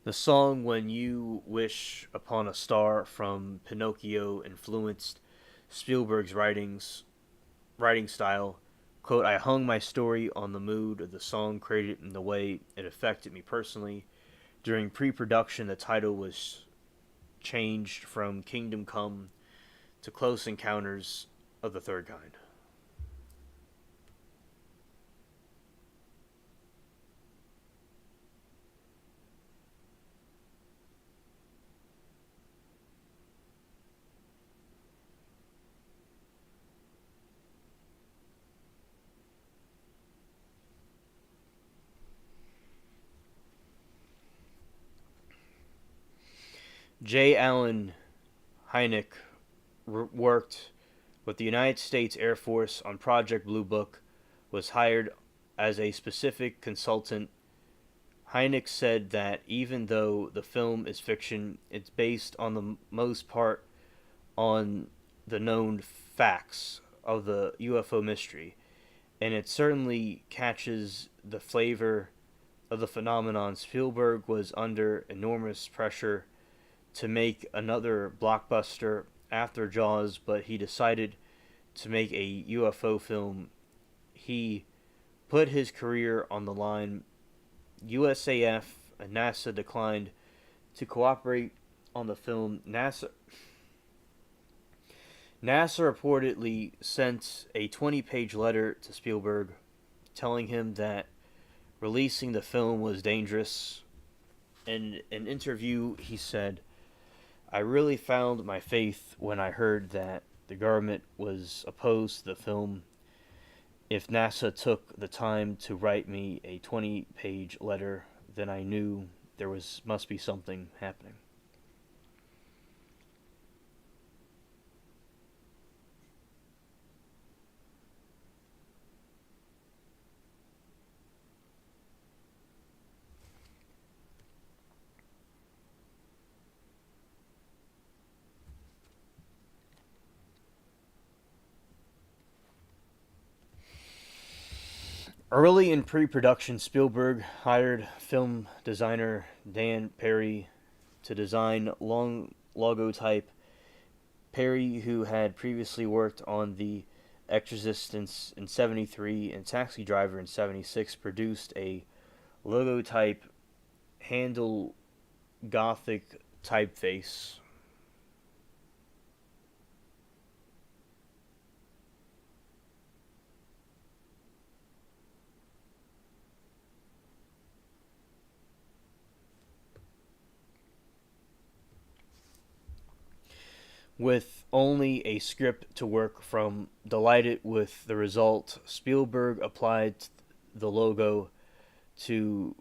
The song When You Wish Upon a Star from Pinocchio influenced Spielberg's writing style. Quote, I hung my story on the mood of the song created in the way it affected me personally. During pre-production, the title was changed from Kingdom Come to Close Encounters of the Third Kind. J. Allen Hynek worked with the United States Air Force on Project Blue Book, was hired as a specific consultant. Hynek said that even though the film is fiction, it's based on the most part on the known facts of the UFO mystery, and it certainly catches the flavor of the phenomenon. Spielberg was under enormous pressure to make another blockbuster after Jaws, but he decided to make a UFO film. He put his career on the line. USAF and NASA declined to cooperate on the film. NASA reportedly sent a 20-page letter to Spielberg telling him that releasing the film was dangerous. In an interview, he said, I really found my faith when I heard that the government was opposed to the film. If NASA took the time to write me a 20-page letter, then I knew must be something happening. Early in pre-production, Spielberg hired film designer Dan Perry to design long logotype. Perry, who had previously worked on The Exorcist in '73 and Taxi Driver in '76, produced a logotype handle Gothic typeface. With only a script to work from, delighted with the result, Spielberg applied the logo to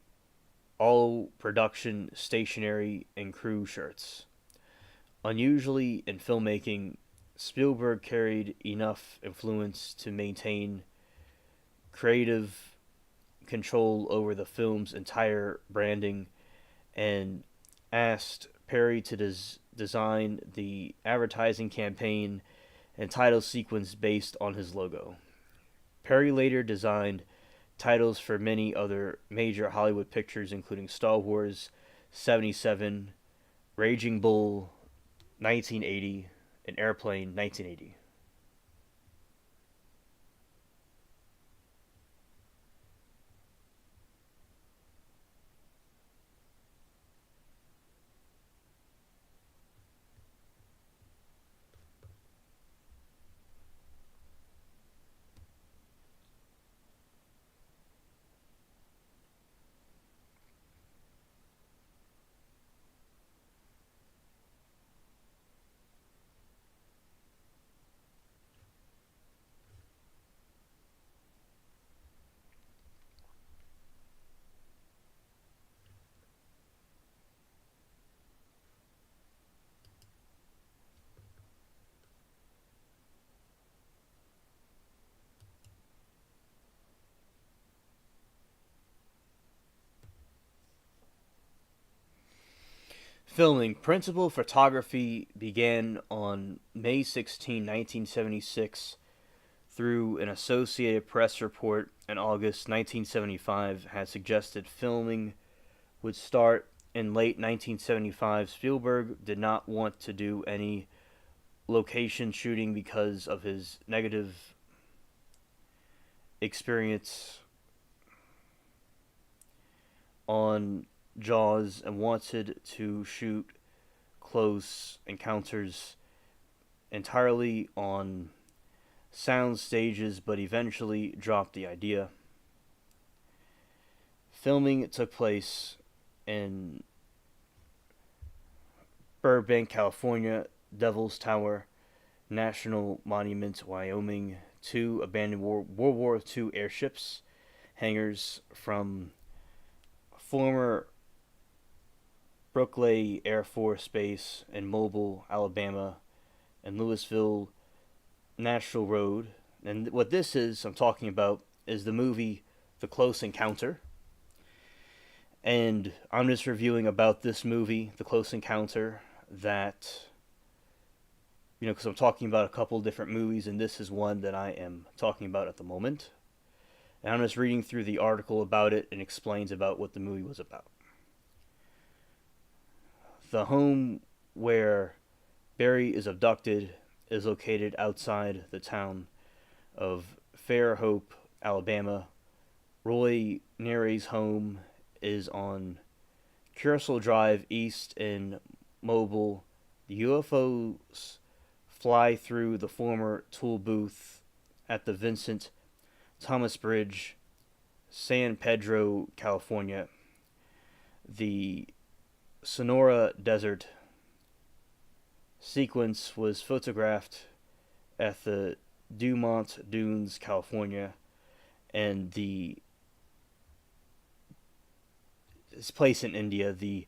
all production stationery and crew shirts. Unusually in filmmaking, Spielberg carried enough influence to maintain creative control over the film's entire branding and asked Perry to design the advertising campaign and title sequence based on his logo. Perry later designed titles for many other major Hollywood pictures, including Star Wars 77, Raging Bull 1980, and Airplane 1980. Filming principal photography began on May 16, 1976, through an Associated Press report in August 1975 had suggested filming would start in late 1975. Spielberg did not want to do any location shooting because of his negative experience on Jaws and wanted to shoot close encounters entirely on sound stages, but eventually dropped the idea. Filming took place in Burbank, California, Devil's Tower National Monument, Wyoming, two abandoned World War II airships, hangars from former Brooklyn Air Force Base in Mobile, Alabama, and Louisville National Road. And what this is, I'm talking about, is the movie The Close Encounter. And I'm just reviewing about this movie, The Close Encounter, that, because I'm talking about a couple different movies, and this is one that I am talking about at the moment. And I'm just reading through the article about it and explains about what the movie was about. The home where Barry is abducted is located outside the town of Fairhope, Alabama. Roy Neary's home is on Cursel Drive East in Mobile. The UFOs fly through the former tool booth at the Vincent Thomas Bridge, San Pedro, California. The Sonora Desert sequence was photographed at the Dumont Dunes, California, and this place in India, the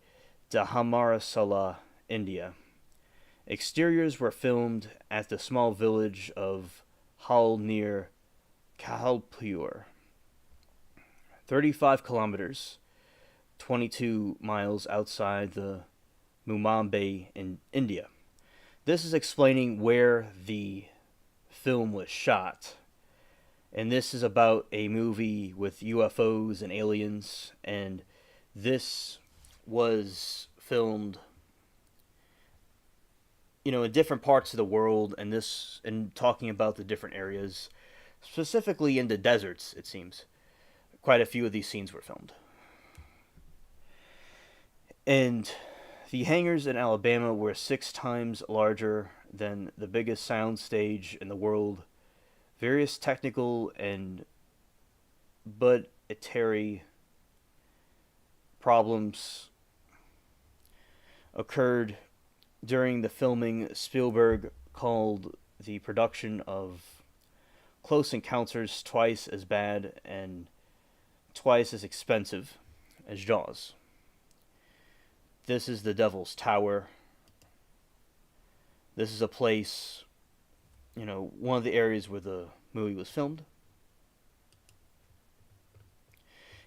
Dharamsala, India. Exteriors were filmed at the small village of Hull near Kalpur, 35 kilometers, 22 miles outside the Mumbai in India. This is explaining where the film was shot. And this is about a movie with UFOs and aliens. And this was filmed, in different parts of the world. And talking about the different areas, specifically in the deserts, it seems. Quite a few of these scenes were filmed. And the hangars in Alabama were 6 times larger than the biggest sound stage in the world. Various technical and budgetary problems occurred during the filming. Spielberg called the production of Close Encounters twice as bad and twice as expensive as Jaws. This is the Devil's Tower. This is a place, one of the areas where the movie was filmed.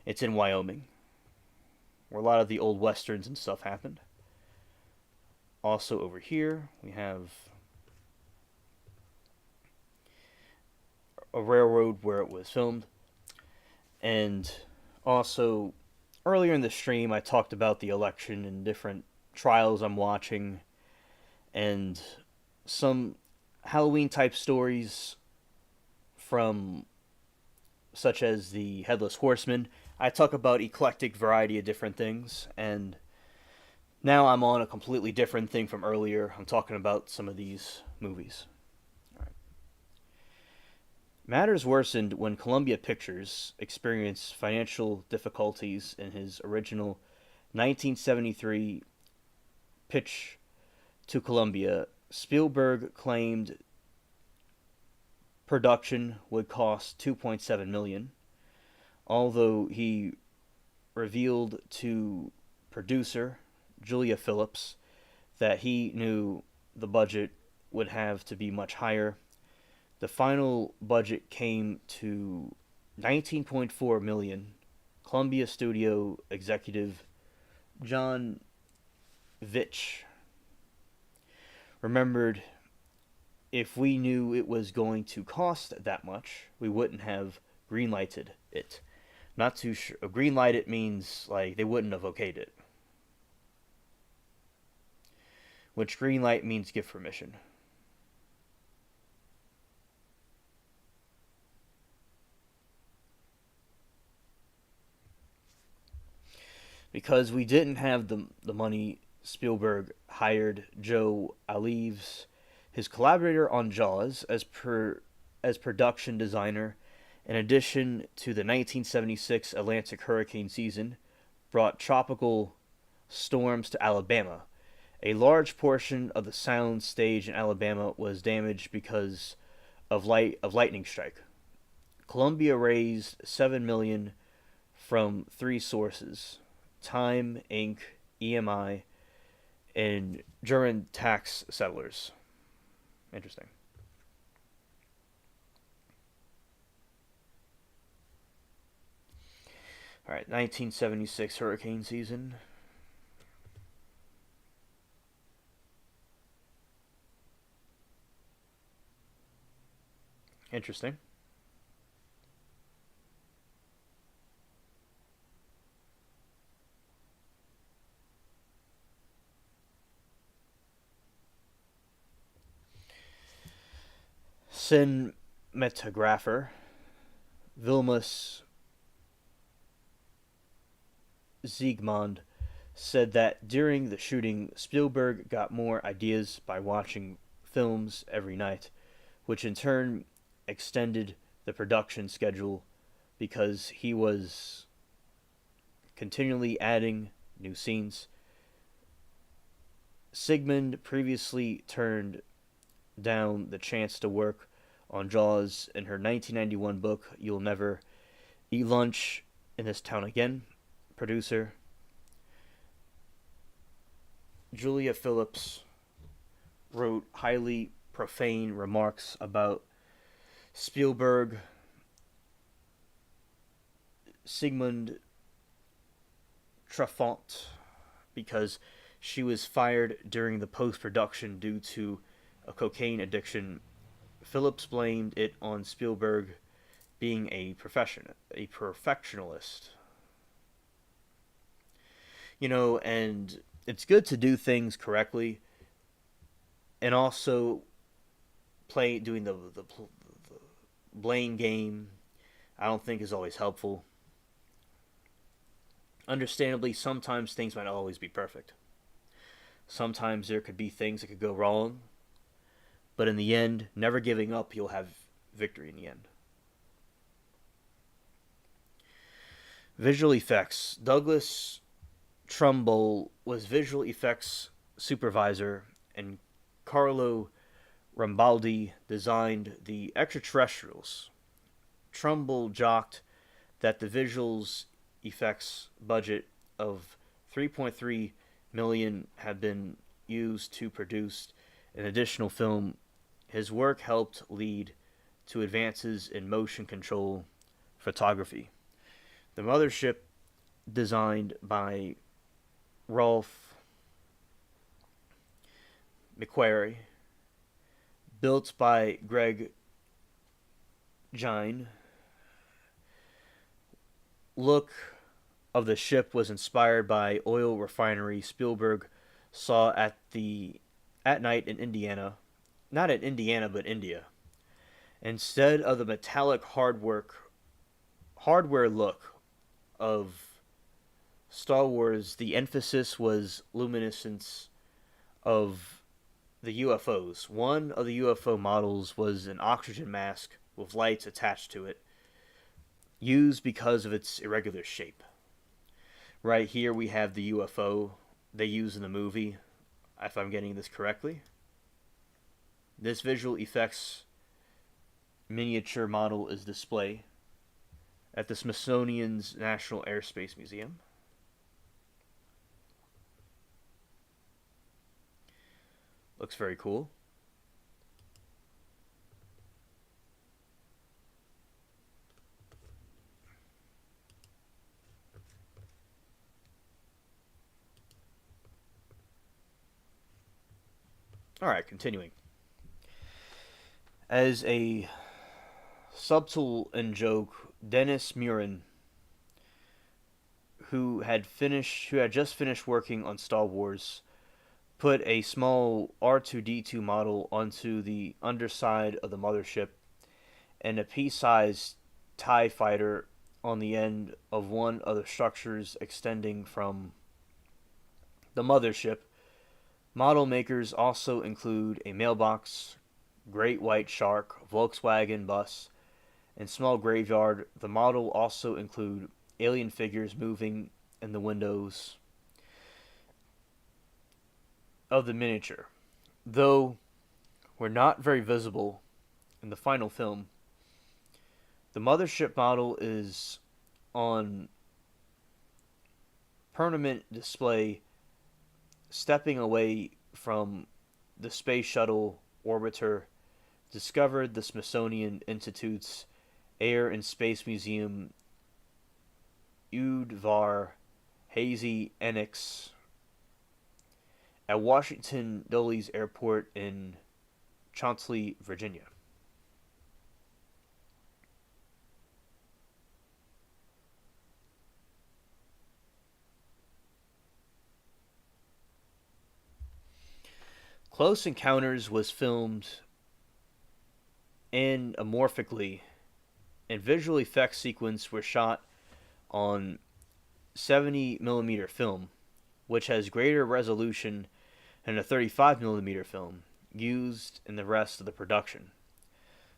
It's in Wyoming, where a lot of the old westerns and stuff happened. Also over here, we have a railroad where it was filmed. And also, earlier in the stream, I talked about the election and different trials I'm watching and some Halloween type stories from such as the Headless Horseman. I talk about eclectic variety of different things, and now I'm on a completely different thing from earlier. I'm talking about some of these movies. All right. Matters worsened when Columbia Pictures experienced financial difficulties in his original 1973 pitch to Columbia. Spielberg claimed production would cost $2.7 million, although he revealed to producer Julia Phillips that he knew the budget would have to be much higher. The final budget came to $19.4 million. Columbia Studio executive John Vitch remembered, if we knew it was going to cost that much, we wouldn't have greenlighted it. Not too sure. Greenlight it means like they wouldn't have okayed it. Which greenlight means give permission. Because we didn't have the money, Spielberg hired Joe Alives, his collaborator on Jaws, as production designer. In addition to the 1976 Atlantic hurricane season, brought tropical storms to Alabama. A large portion of the sound stage in Alabama was damaged because of lightning strike. Columbia raised $7 million from three sources: Time Inc., EMI, and German tax settlers. Interesting. All right, 1976 hurricane season. Interesting. Cinematographer Vilmos Ziegmund said that during the shooting, Spielberg got more ideas by watching films every night, which in turn extended the production schedule because he was continually adding new scenes. Sigmund previously turned down the chance to work on Jaws in her 1991 book, You'll Never Eat Lunch in This Town Again. Producer Julia Phillips wrote highly profane remarks about Spielberg. Sigmund Trefont, because she was fired during the post-production due to a cocaine addiction. Phillips blamed it on Spielberg being a perfectionist. And it's good to do things correctly, and also doing the blame game. I don't think is always helpful. Understandably, sometimes things might not always be perfect. Sometimes there could be things that could go wrong, but in the end, never giving up, you'll have victory in the end. Visual effects. Douglas Trumbull was visual effects supervisor, and Carlo Rambaldi designed the extraterrestrials. Trumbull joked that the visuals effects budget of $3.3 million had been used to produce an additional film. His work helped lead to advances in motion control photography. The mothership, designed by Rolf McQuarrie, built by Greg Gine. Look of the ship was inspired by oil refinery Spielberg saw at night in Indiana, not in Indiana but India. Instead of the metallic hardware look of Star Wars, the emphasis was luminescence of the UFOs. One of the UFO models was an oxygen mask with lights attached to it, used because of its irregular shape. Right here we have the UFO they use in the movie, if I'm getting this correctly. This visual effects miniature model is displayed at the Smithsonian's National Airspace Museum. Looks very cool. Alright, continuing. As a subtle in joke, Dennis Muren, who had just finished working on Star Wars, put a small R2D2 model onto the underside of the mothership and a pea-sized TIE fighter on the end of one of the structures extending from the mothership. Model makers also include a mailbox, great white shark, Volkswagen bus, and small graveyard. The model also include alien figures moving in the windows of the miniature. Though were not very visible in the final film, the mothership model is on permanent display, stepping away from the Space Shuttle orbiter discovered the Smithsonian Institute's Air and Space Museum Udvar Hazy Annex at Washington Dulles Airport in Chantilly, Virginia. Close Encounters was filmed anamorphically, and visual effects sequences were shot on 70mm film, which has greater resolution than a 35mm film used in the rest of the production,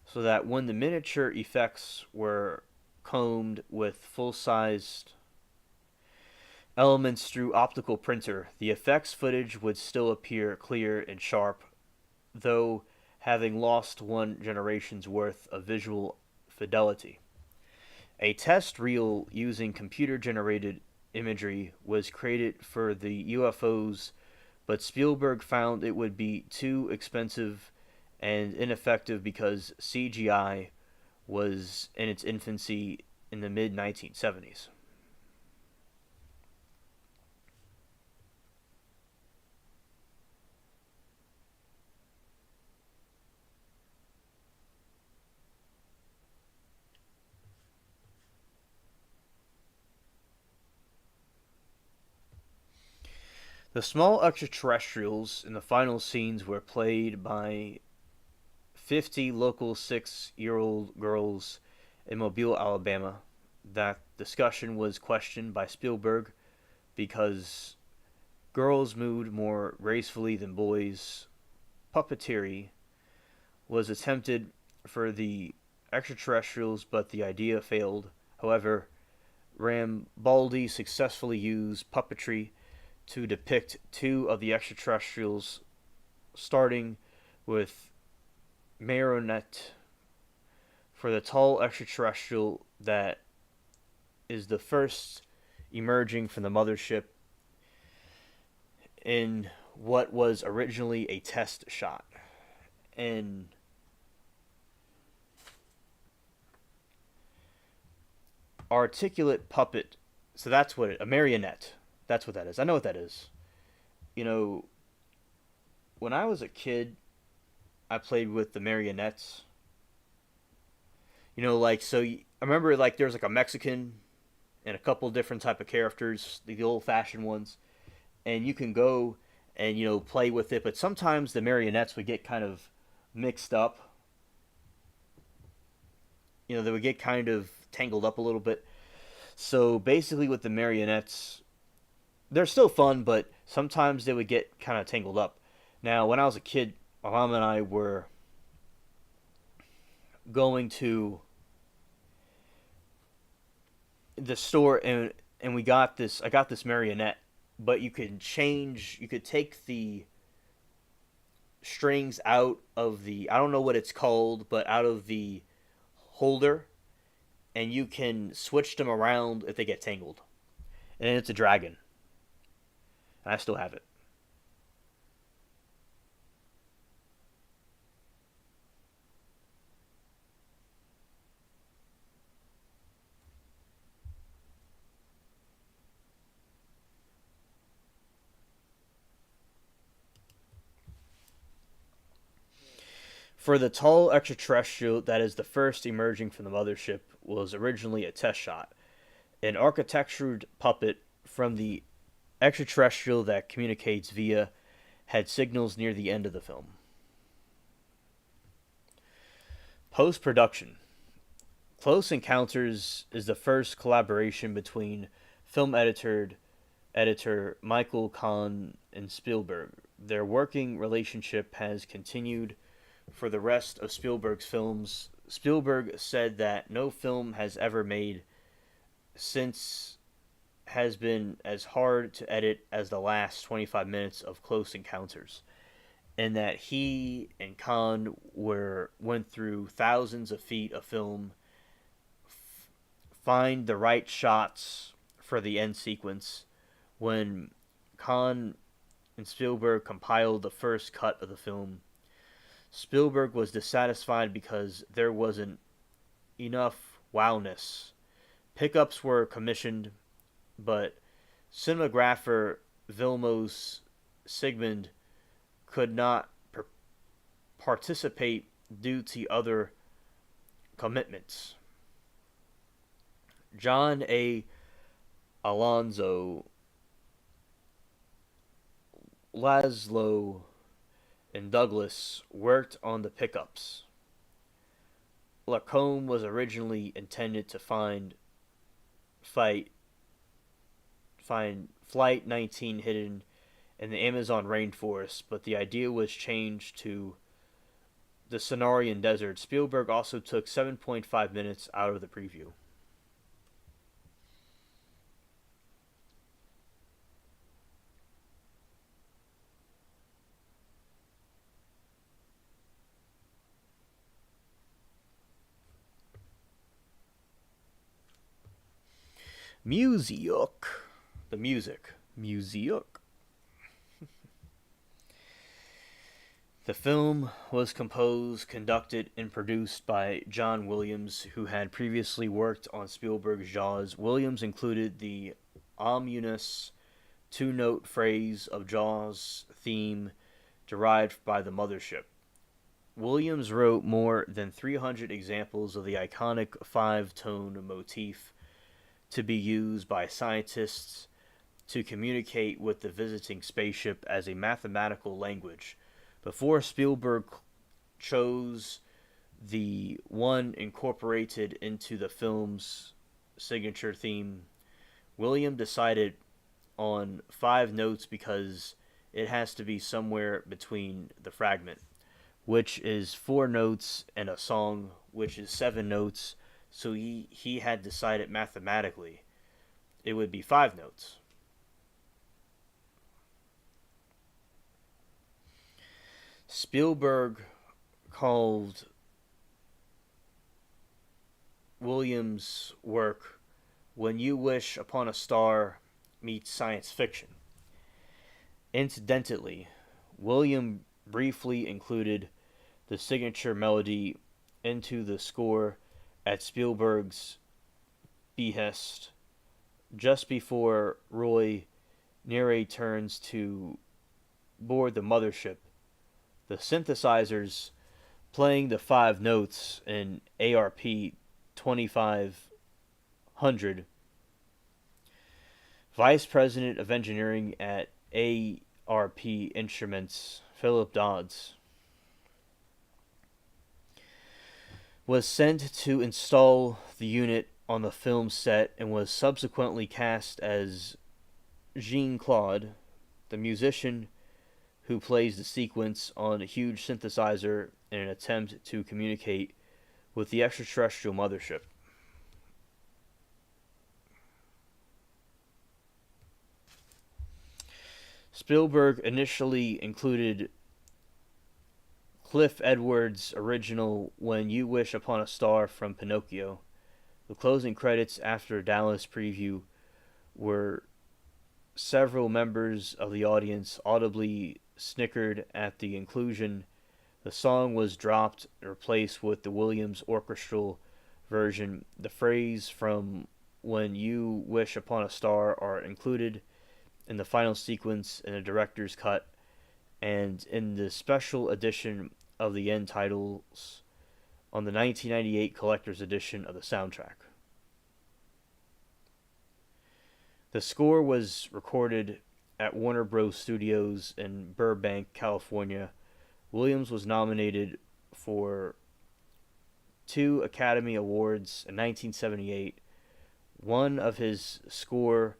so that when the miniature effects were combed with full-sized elements through optical printer, the effects footage would still appear clear and sharp, though having lost one generation's worth of visual fidelity. A test reel using computer-generated imagery was created for the UFOs, but Spielberg found it would be too expensive and ineffective because CGI was in its infancy in the mid-1970s. The small extraterrestrials in the final scenes were played by 50 local 6-year-old girls in Mobile, Alabama. That discussion was questioned by Spielberg because girls moved more gracefully than boys. Puppetery was attempted for the extraterrestrials, but the idea failed. However, Rambaldi successfully used puppetry to depict two of the extraterrestrials, starting with Marionette for the tall extraterrestrial that is the first emerging from the mothership in what was originally a test shot. And articulate puppet. So that's what a marionette. That's what that is. I know what that is. You know, when I was a kid, I played with the marionettes. Like I remember like there's like a Mexican and a couple different type of characters, the old fashioned ones, and you can go and play with it. But sometimes the marionettes would get kind of mixed up. They would get kind of tangled up a little bit. So basically, with the marionettes, they're still fun, but sometimes they would get kind of tangled up. Now, when I was a kid, my mom and I were going to the store and we got this. I got this marionette, but you could take the strings out of the, I don't know what it's called, but out of the holder, and you can switch them around if they get tangled. And then it's a dragon. And I still have it. For the tall extraterrestrial that is the first emerging from the mothership was originally a test shot. An architectured puppet from the extraterrestrial that communicates via had signals near the end of the film. Post production. Close Encounters is the first collaboration between film editor Michael Kahn and Spielberg. Their working relationship has continued for the rest of Spielberg's films. Spielberg said that no film has ever made since has been as hard to edit as the last 25 minutes of Close Encounters, and that he and Kahn went through thousands of feet of film, find the right shots for the end sequence. When Kahn and Spielberg compiled the first cut of the film, Spielberg was dissatisfied because there wasn't enough wowness. Pickups were commissioned, but cinematographer Vilmos Sigmund could not participate due to other commitments. John A. Alonzo, Laszlo, and Douglas worked on the pickups. Lacombe was originally intended to find Flight 19 hidden in the Amazon rainforest, but the idea was changed to the Sonarian Desert. Spielberg also took 7.5 minutes out of the preview. Music. The music. Music. The film was composed, conducted, and produced by John Williams, who had previously worked on Spielberg's Jaws. Williams included the ominous two-note phrase of Jaws' theme derived by the mothership. Williams wrote more than 300 examples of the iconic five-tone motif to be used by scientists to communicate with the visiting spaceship as a mathematical language. Before Spielberg chose the one incorporated into the film's signature theme, William decided on five notes because it has to be somewhere between the fragment, which is four notes, and a song, which is seven notes. So he had decided mathematically it would be five notes. Spielberg called Williams' work When You Wish Upon a Star meets science fiction. Incidentally, William briefly included the signature melody into the score at Spielberg's behest just before Roy Neri turns to board the mothership. The synthesizers playing the five notes in ARP 2500. Vice President of Engineering at ARP Instruments, Philip Dodds, was sent to install the unit on the film set and was subsequently cast as Jean Claude, the musician who plays the sequence on a huge synthesizer in an attempt to communicate with the extraterrestrial mothership. Spielberg initially included Cliff Edwards' original When You Wish Upon a Star from Pinocchio. The closing credits after a Dallas preview were several members of the audience audibly snickered at the inclusion. The song was dropped and replaced with the Williams orchestral version. The phrase from When You Wish Upon a Star are included in the final sequence in the director's cut and in the special edition of the end titles on the 1998 collector's edition of the soundtrack. The score was recorded at Warner Bros. Studios in Burbank, California. Williams was nominated for 2 Academy Awards in 1978, one of his score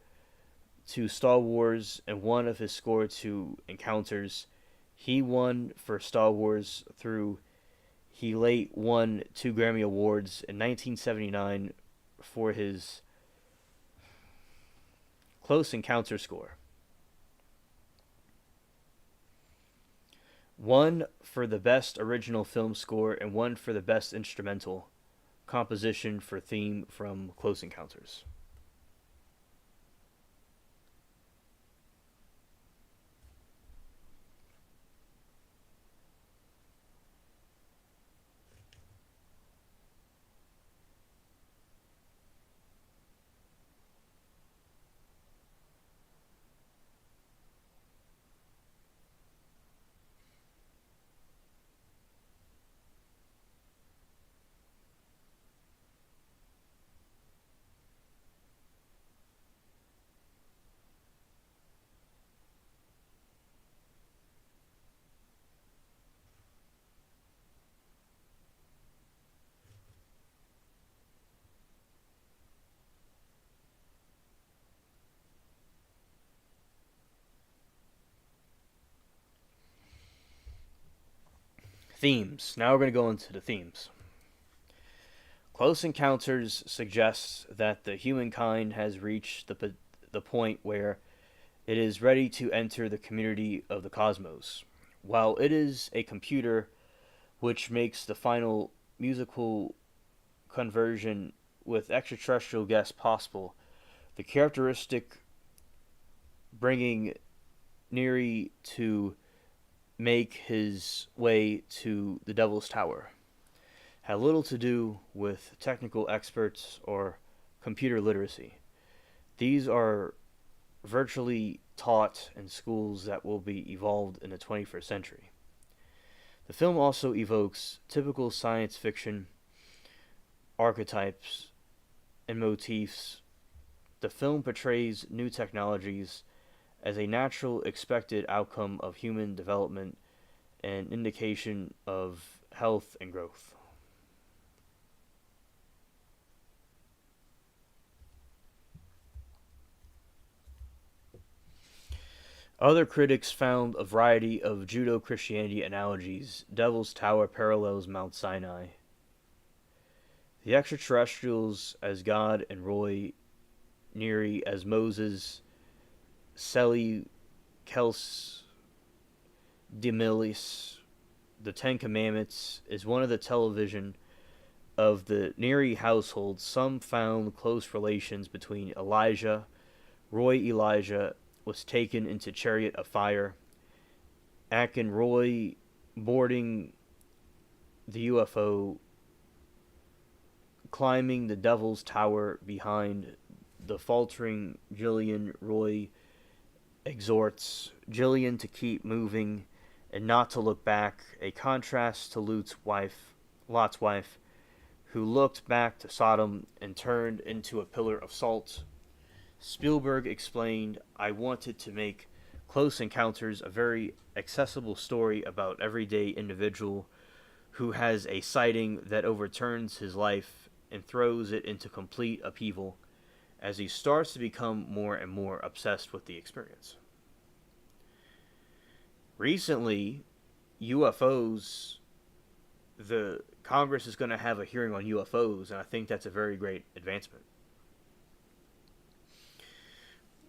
to Star Wars and one of his score to Encounters. He won for Star Wars through he late won 2 Grammy Awards in 1979 for his Close Encounter score. One for the best original film score and one for the best instrumental composition for theme from Close Encounters. Themes. Now we're going to go into the themes. Close Encounters suggests that the humankind has reached the point where it is ready to enter the community of the cosmos. While it is a computer which makes the final musical conversion with extraterrestrial guests possible, the characteristic bringing Neri to make his way to the Devil's Tower had little to do with technical experts or computer literacy. These are virtually taught in schools that will be evolved in the 21st century. The film also evokes typical science fiction archetypes and motifs. The film portrays new technologies as a natural expected outcome of human development and indication of health and growth. Other critics found a variety of Judeo-Christianity analogies. Devil's Tower parallels Mount Sinai. The extraterrestrials as God and Roy Neri as Moses, Seli Kels Demilis. The Ten Commandments is one of the television of the Neri household. Some found close relations between Elijah. Roy Elijah was taken into chariot of fire. Akin Roy boarding the UFO Climbing the Devil's Tower behind the faltering Jillian, Roy exhorts Jillian to keep moving and not to look back, a contrast to Lot's wife, who looked back to Sodom and turned into a pillar of salt. Spielberg explained, I wanted to make Close Encounters a very accessible story about everyday individual who has a sighting that overturns his life and throws it into complete upheaval as he starts to become more and more obsessed with the experience. Recently, UFOs, the Congress is going to have a hearing on UFOs, and I think that's a very great advancement.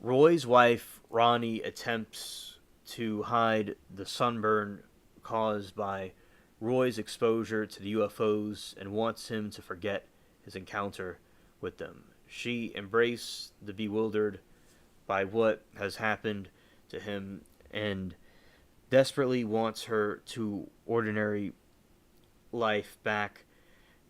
Roy's wife, Ronnie, attempts to hide the sunburn caused by Roy's exposure to the UFOs and wants him to forget his encounter with them. She embraced the bewildered by what has happened to him and desperately wants her to ordinary life back.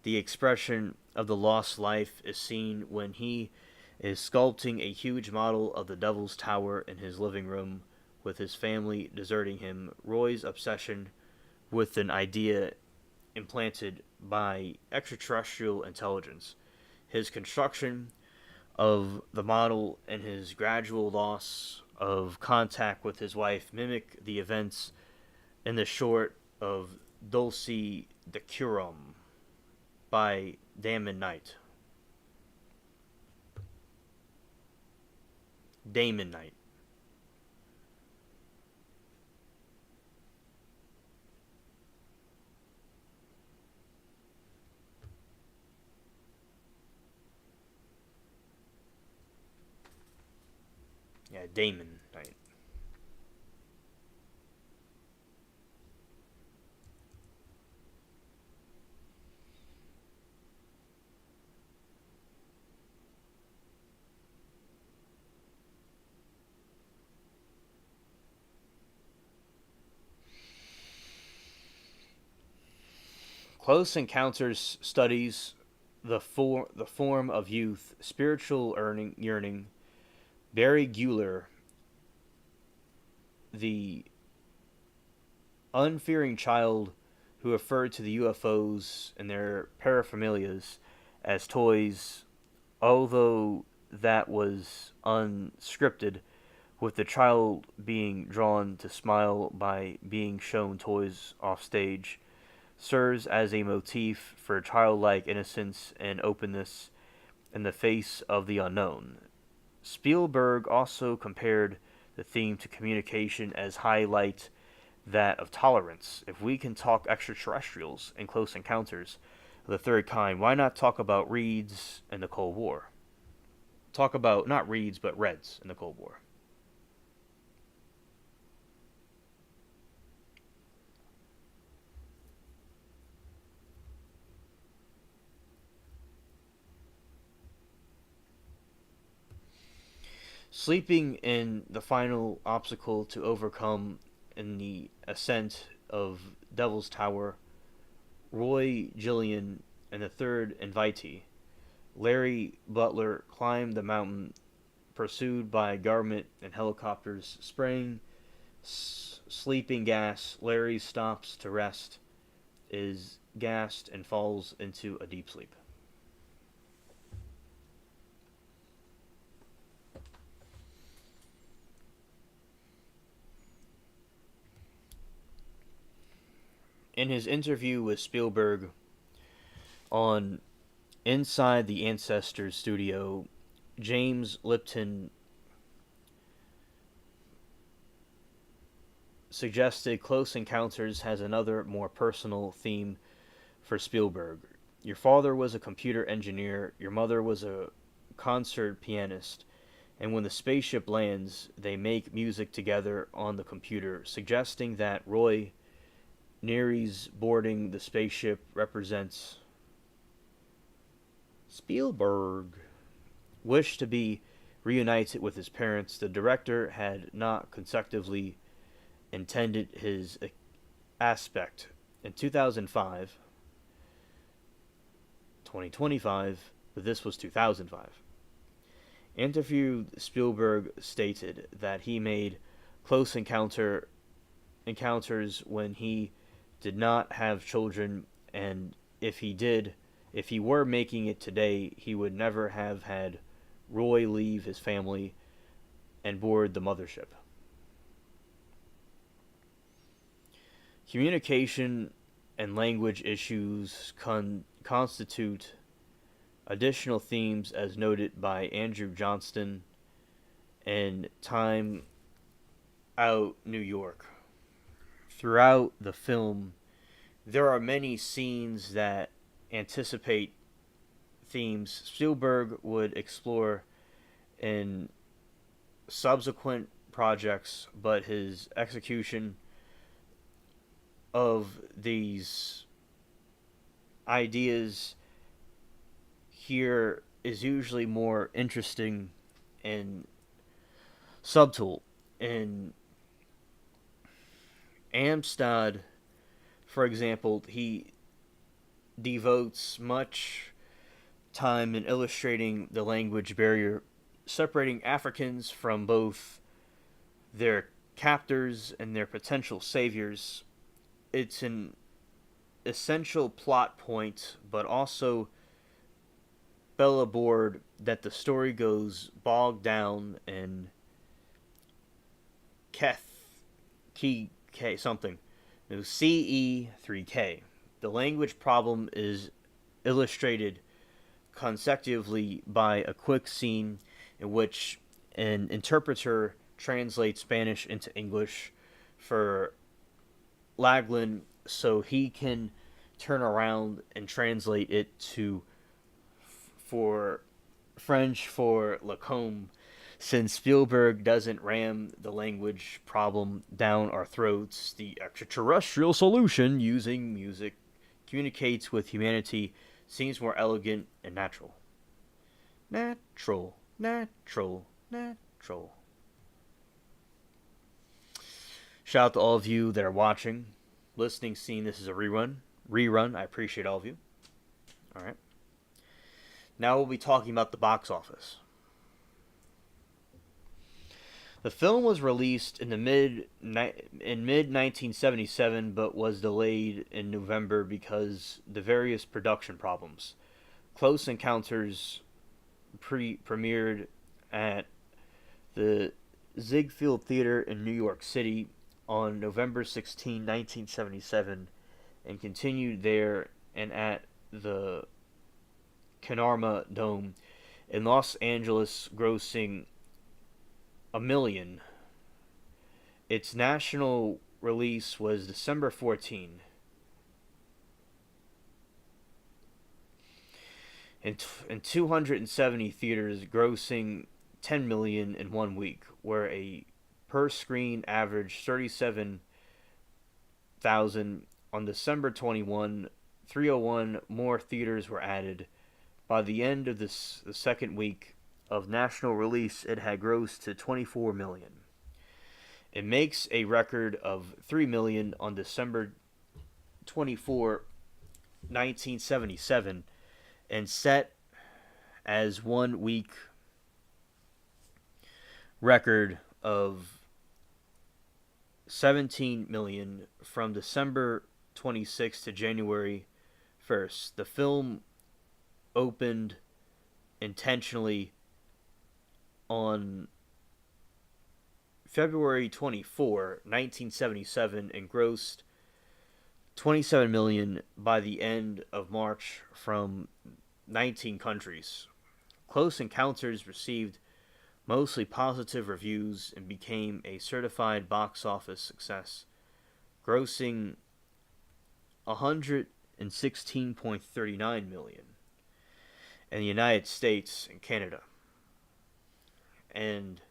The expression of the lost life is seen when he is sculpting a huge model of the Devil's Tower in his living room with his family deserting him. Roy's obsession with an idea implanted by extraterrestrial intelligence, his construction of the model, and his gradual loss of contact with his wife mimic the events in the short of Dulce Decorum by Damon Knight. Damon Knight. Yeah, Damon Knight. Close Encounters studies the form of youth, spiritual yearning. Barry Gueller, the unfearing child who referred to the UFOs and their paraphernalias as toys, although that was unscripted, with the child being drawn to smile by being shown toys off stage, serves as a motif for childlike innocence and openness in the face of the unknown. Spielberg also compared the theme to communication as highlight that of tolerance. If we can talk extraterrestrials in Close Encounters of the Third Kind, why not talk about Reeds in the Cold War? Talk about not Reeds but Reds in the Cold War. Sleeping in the final obstacle to overcome in the ascent of Devil's Tower, Roy, Jillian, and the third invitee, Larry Butler, climbed the mountain, pursued by government and helicopters spraying sleeping gas. Larry stops to rest, is gassed, and falls into a deep sleep. In his interview with Spielberg on Inside the Ancestors Studio, James Lipton suggested Close Encounters has another, more personal theme for Spielberg. Your father was a computer engineer, your mother was a concert pianist, and when the spaceship lands, they make music together on the computer, suggesting that Roy Neary's boarding the spaceship represents Spielberg wished to be reunited with his parents. The director had not consecutively intended his aspect. In 2005, 2025, but this was 2005. Interviewed, Spielberg stated that he made close encounters when he did not have children, and if he were making it today, he would never have had Roy leave his family and board the mothership. Communication and language issues constitute additional themes as noted by Andrew Johnston in Time Out New York. Throughout the film, there are many scenes that anticipate themes Spielberg would explore in subsequent projects, but his execution of these ideas here is usually more interesting and subtle. In Amistad, for example, he devotes much time in illustrating the language barrier separating Africans from both their captors and their potential saviors. It's an essential plot point, but also bellboard that the story goes bogged down in something. CE3K. The language problem is illustrated consecutively by a quick scene in which an interpreter translates Spanish into English for Lagland so he can turn around and translate it for French for Lacombe, since Spielberg doesn't ram the language problem down our throats. The extraterrestrial solution using music communicates with humanity seems more elegant and natural. Natural. Shout out to all of you that are watching, listening, seeing this is a rerun. I appreciate all of you. Alright. Now we'll be talking about the box office. The film was released in mid 1977, but was delayed in November because the various production problems. Close Encounters premiered at the Ziegfeld Theater in New York City on November 16, 1977, and continued there and at the Kenarma Dome in Los Angeles, grossing $1 million. Its national release was December 14. In 270 theaters, grossing $10 million in 1 week, where a per-screen average 37,000. On December 21, 301 more theaters were added. By the end of the second week of national release, it had grossed to $24 million. It makes a record of $3 million on December 24, 1977, and set as 1 week record of $17 million from December 26th to January 1st. The film opened intentionally on February 24, 1977, and grossed $27 million by the end of March from 19 countries. Close Encounters received mostly positive reviews and became a certified box office success, grossing $116.39 million in the United States and Canada, and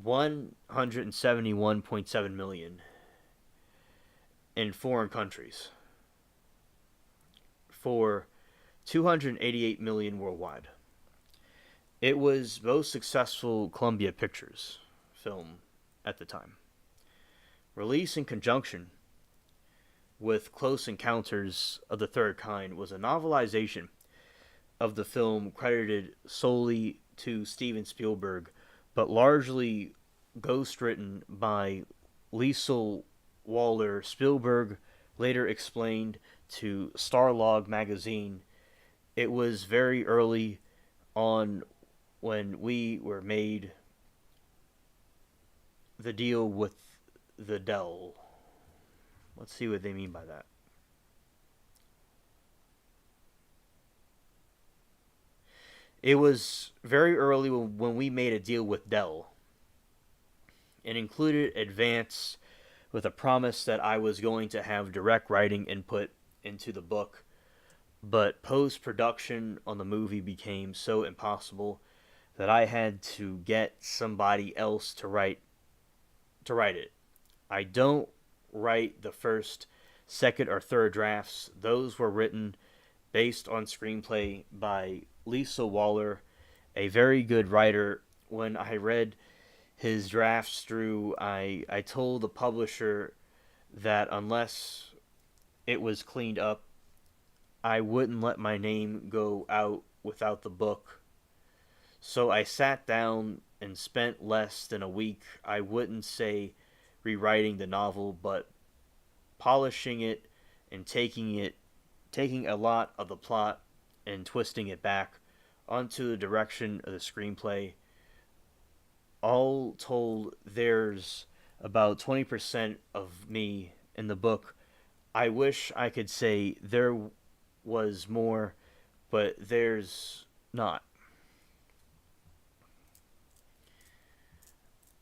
$171.7 million in foreign countries, for $288 million worldwide. It was most successful Columbia Pictures film at the time. Released in conjunction with Close Encounters of the Third Kind was a novelization of the film credited solely to Steven Spielberg, but largely ghostwritten by Liesl Waller. Spielberg later explained to Starlog magazine, "It was very early on when we were made the deal with the Dell." Let's see what they mean by that. It was very early when we made a deal with Dell. It included advance with a promise that I was going to have direct writing input into the book, but post production on the movie became so impossible that I had to get somebody else to write it. I don't write the first, second, or third drafts. Those were written based on screenplay by Lisa Waller, a very good writer. When I read his drafts through, I told the publisher that unless it was cleaned up, I wouldn't let my name go out without the book. So I sat down and spent less than a week, I wouldn't say rewriting the novel, but polishing it and taking a lot of the plot and twisting it back onto the direction of the screenplay. All told, there's about 20% of me in the book. I wish I could say there was more, but there's not.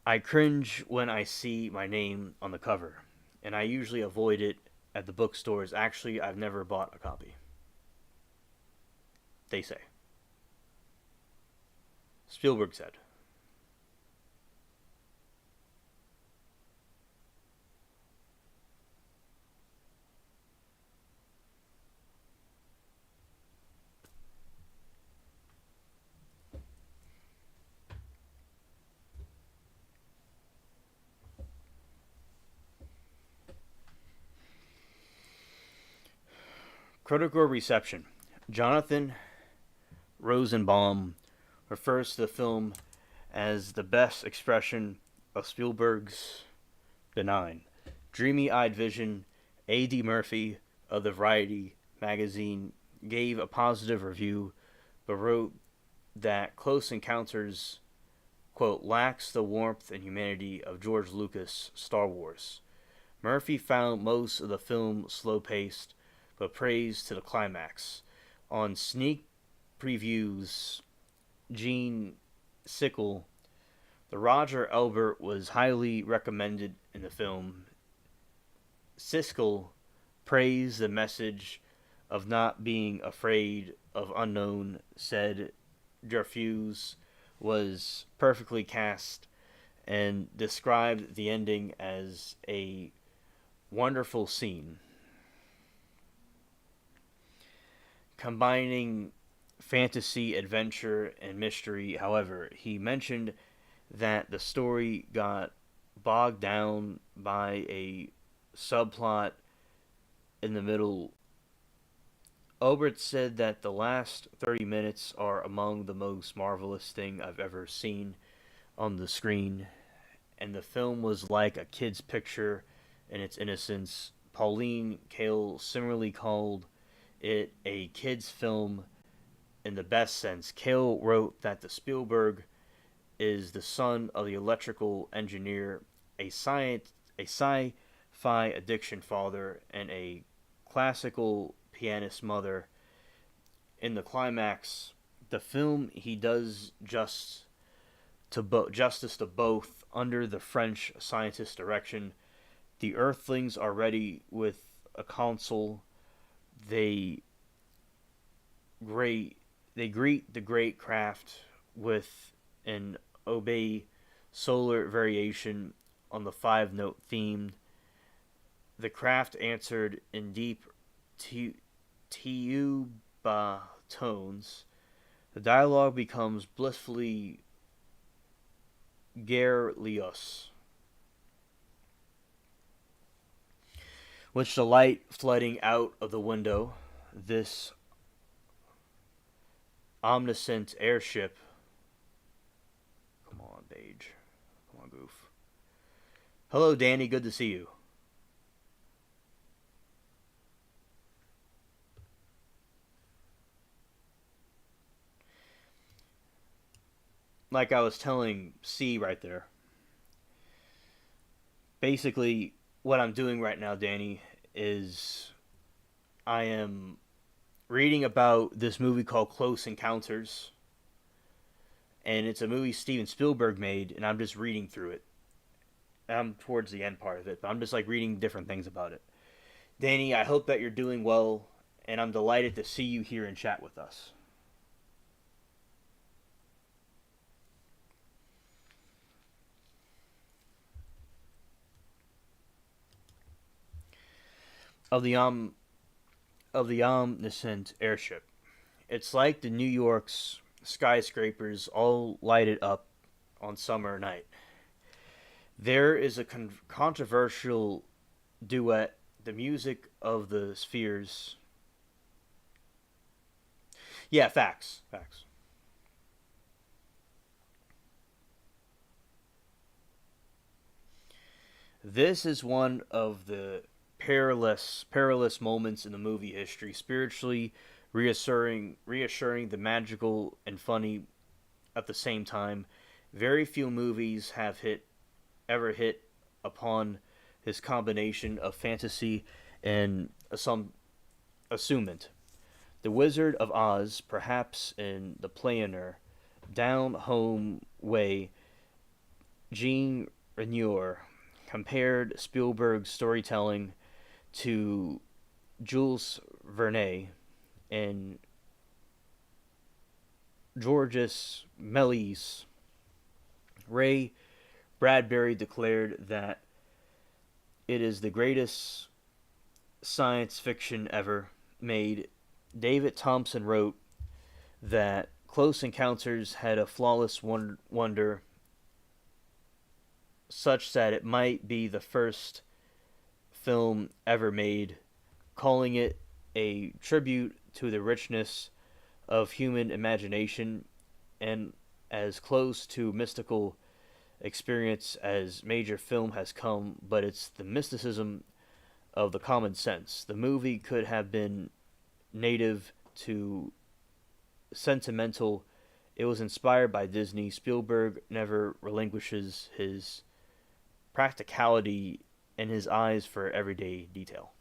I cringe when I see my name on the cover, and I usually avoid it at the bookstores. Actually, I've never bought a copy. They say. Spielberg said. Critical reception. Jonathan Rosenbaum refers to the film as the best expression of Spielberg's benign, dreamy-eyed vision. A.D. Murphy of the Variety magazine gave a positive review, but wrote that Close Encounters, quote, lacks the warmth and humanity of George Lucas' Star Wars. Murphy found most of the film slow-paced, but praised to the climax. On sneak previews, Gene Sickle, the Roger Ebert was highly recommended in the film. Siskel praised the message of not being afraid of unknown, said Dreyfus was perfectly cast, and described the ending as a wonderful scene, combining fantasy, adventure, and mystery. However, he mentioned that the story got bogged down by a subplot in the middle. Obert said that the last 30 minutes are among the most marvelous thing I've ever seen on the screen, and the film was like a kid's picture in its innocence. Pauline Kael similarly called it a kid's film in the best sense. Kael wrote that the Spielberg is the son of the electrical engineer, a sci-fi addiction father, and a classical pianist mother. In the climax, the film he does justice to both under the French scientist's direction. The Earthlings are ready with a console. They great they greet the great craft with an obey solar variation on the 5-note theme. The craft answered in deep tuba tones. The dialogue becomes blissfully garrulous. which the light flooding out of the window, this omniscient airship. Come on, Beige. Come on, Goof. Hello, Danny. Good to see you. Like I was telling C right there, basically what I'm doing right now, Danny, is I am reading about this movie called Close Encounters, and it's a movie Steven Spielberg made, and I'm just reading through it. I'm towards the end part of it, but I'm just like reading different things about it. Danny, I hope that you're doing well, and I'm delighted to see you here and chat with us. Of the of the omniscient airship. It's like the New York's skyscrapers all lighted up on summer night. There is a controversial duet, the music of the spheres. Yeah, facts, facts. This is one of the perilous moments in the movie history, spiritually reassuring the magical and funny at the same time. Very few movies have hit upon this combination of fantasy and some assumment. The Wizard of Oz, perhaps in the plainer, down home way, Jean Renoir compared Spielberg's storytelling to Jules Verne and Georges Méliès. Ray Bradbury declared that it is the greatest science fiction ever made. David Thompson wrote that Close Encounters had a flawless wonder such that it might be the first film ever made, calling it a tribute to the richness of human imagination and as close to mystical experience as major film has come, but it's the mysticism of the common sense. The movie could have been native to sentimental. It was inspired by Disney. Spielberg never relinquishes his practicality and his eyes for everyday detail.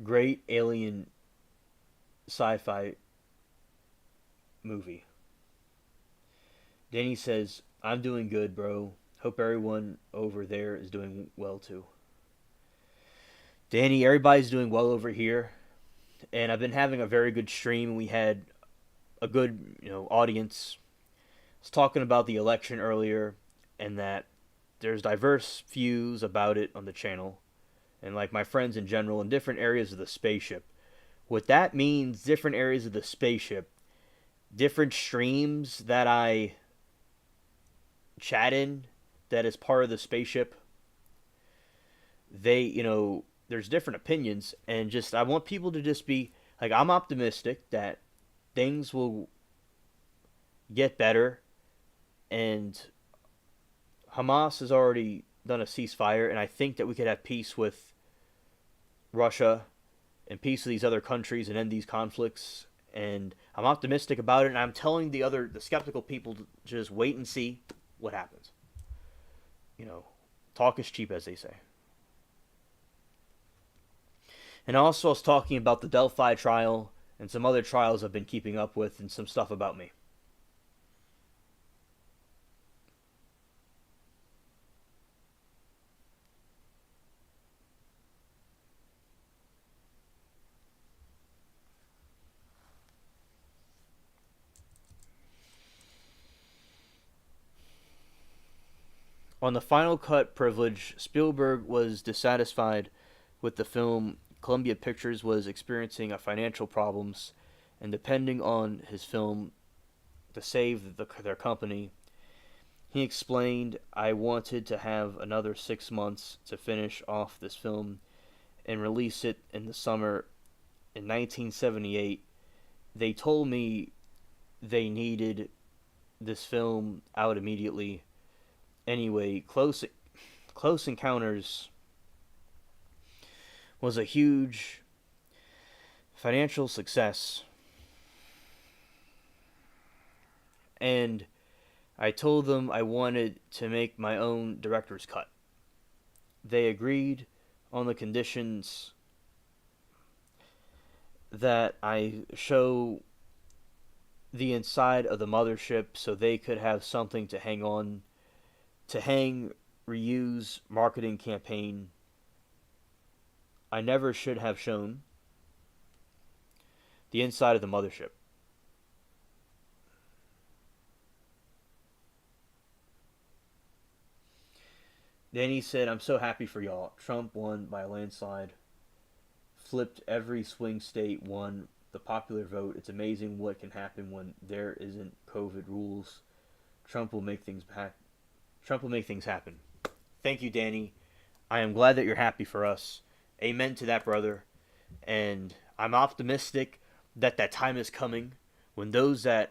Great alien sci-fi movie. Danny says, I'm doing good, bro. Hope everyone over there is doing well too. Danny, everybody's doing well over here. And I've been having a very good stream. We had a good, audience. I was talking about the election earlier and that there's diverse views about it on the channel. And like my friends in general in different areas of the spaceship. What that means, different areas of the spaceship, different streams that I chat in that is part of the spaceship, there's different opinions, and just I want people to just be like, I'm optimistic that things will get better, and Hamas has already done a ceasefire, and I think that we could have peace with Russia and peace with these other countries and end these conflicts. And I'm optimistic about it, and I'm telling the skeptical people to just wait and see what happens. Talk is cheap, as they say. And also, I was talking about the Delphi trial and some other trials I've been keeping up with and some stuff about me. On the final cut privilege, Spielberg was dissatisfied with the film. Columbia Pictures was experiencing a financial problems, and depending on his film to save their company, He explained, I wanted to have another 6 months to finish off this film and release it in the summer in 1978. They told me they needed this film out immediately. Anyway, Close Encounters was a huge financial success, and I told them I wanted to make my own director's cut. They agreed on the conditions that I show the inside of the mothership so they could have something to hang on, to hang reuse marketing campaign I never should have shown the inside of the mothership. Then he said, I'm so happy for y'all. Trump won by a landslide. Flipped every swing state, won the popular vote. It's amazing what can happen when there isn't COVID rules. Trump will make things happen. Thank you, Danny. I am glad that you're happy for us. Amen to that, brother. And I'm optimistic that that time is coming when those that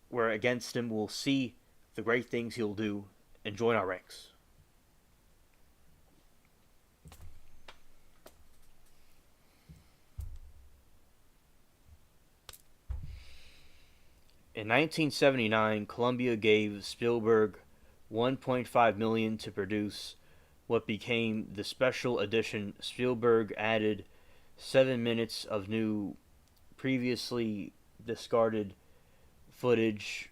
were against him will see the great things he'll do and join our ranks. In 1979, Columbia gave Spielberg $1.5 million to produce what became the special edition. Spielberg added 7 minutes of new, previously discarded footage,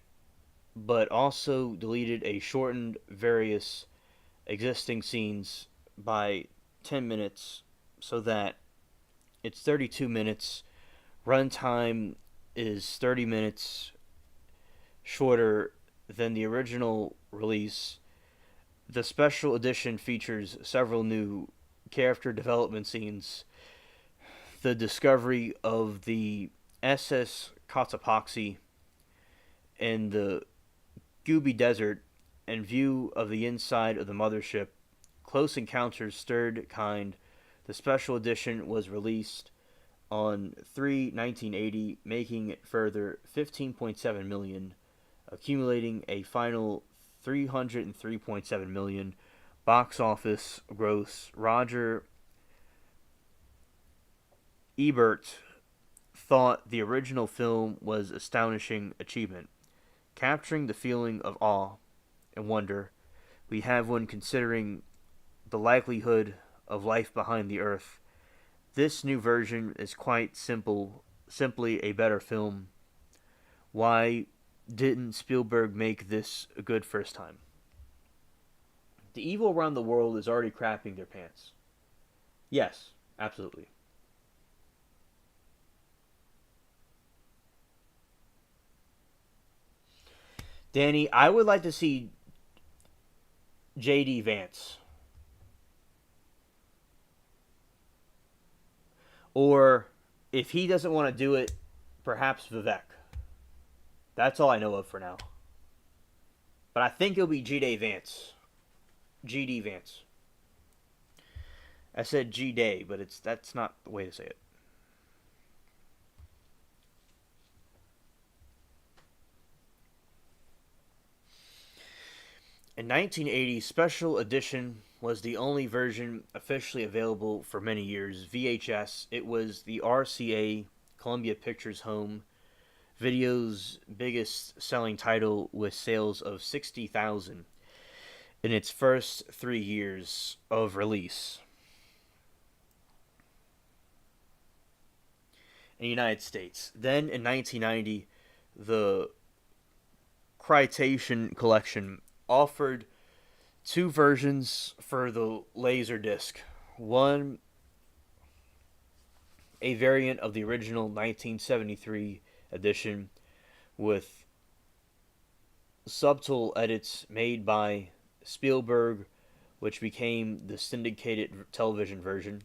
but also deleted a shortened various existing scenes by 10 minutes so that it's 32 minutes. Runtime is 30 minutes shorter than the original release. The special edition features several new character development scenes, the discovery of the SS Cotopaxi in the Gobi Desert, and view of the inside of the mothership. Close Encounters Third Kind. The special edition was released on 3/1980, making it further 15.7 million, accumulating a final 303.7 million box office gross. Roger Ebert thought the original film was astonishing achievement, capturing the feeling of awe and wonder we have when considering the likelihood of life behind the earth. This new version is quite simply a better film. Why didn't Spielberg make this a good first time? The evil around the world is already crapping their pants. Yes, absolutely. Danny, I would like to see J.D. Vance. Or, if he doesn't want to do it, perhaps Vivek. That's all I know of for now. But I think it'll be G-Day Vance. G.D. Vance. I said G-Day, but that's not the way to say it. In 1980, Special Edition was the only version officially available for many years. VHS. It was the RCA, Columbia Pictures Home Video's biggest selling title with sales of 60,000 in its first 3 years of release in the United States. Then in 1990, the Criterion Collection offered two versions for the Laserdisc. One, a variant of the original 1973 edition with subtle edits made by Spielberg, which became the syndicated television version.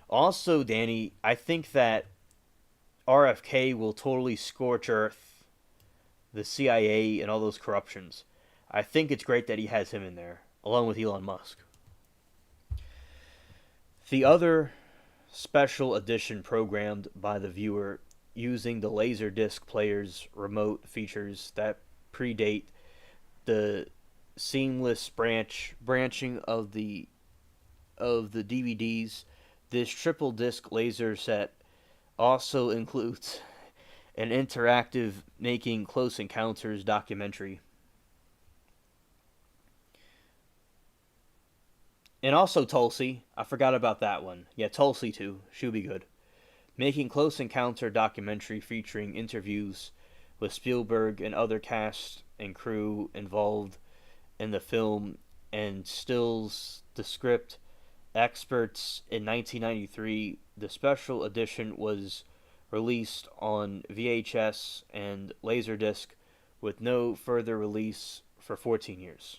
Also, Danny, I think that RFK will totally scorch earth the CIA and all those corruptions. I think it's great that he has him in there, along with Elon Musk. The other special edition programmed by the viewer using the Laserdisc player's remote features that predate the seamless branching of the DVDs. This triple disc laser set also includes an interactive Making Close Encounters documentary. And also Tulsi. I forgot about that one. Yeah, Tulsi too. She'll be good. Making Close Encounter documentary featuring interviews with Spielberg and other cast and crew involved in the film and stills the script experts in 1993. The special edition was released on VHS and Laserdisc with no further release for 14 years.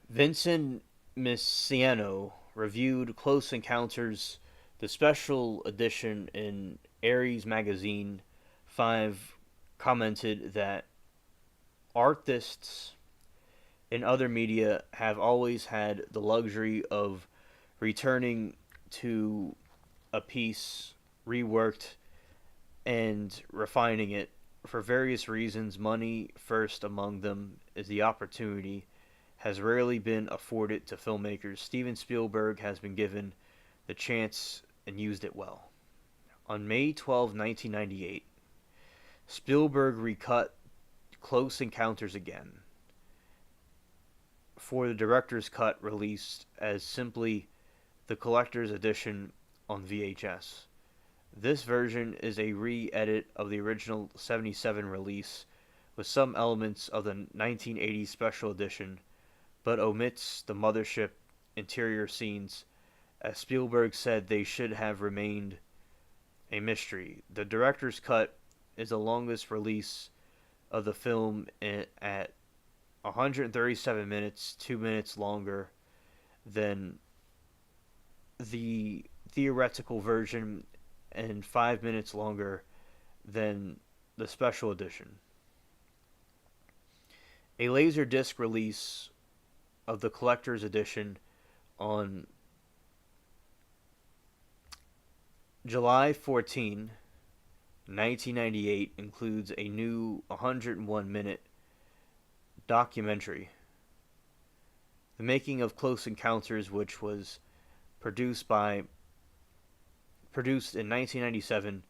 Vincent Misciano reviewed Close Encounters, the special edition in Ares Magazine 5, commented that artists in other media have always had the luxury of returning to a piece reworked and refining it for various reasons. Money first among them is the opportunity has rarely been afforded to filmmakers. Steven Spielberg has been given the chance and used it well. On May 12, 1998, Spielberg recut Close Encounters again for the director's cut released as simply the collector's edition on VHS. This version is a re-edit of the original 77 release with some elements of the 1980 special edition, but omits the mothership interior scenes, as Spielberg said they should have remained a mystery. The director's cut is the longest release of the film at 137 minutes, 2 minutes longer than the theoretical version and 5 minutes longer than the special edition. A Laserdisc release of the collector's edition on July 14, 1998 includes a new 101-minute documentary, The Making of Close Encounters, which was produced in 1997,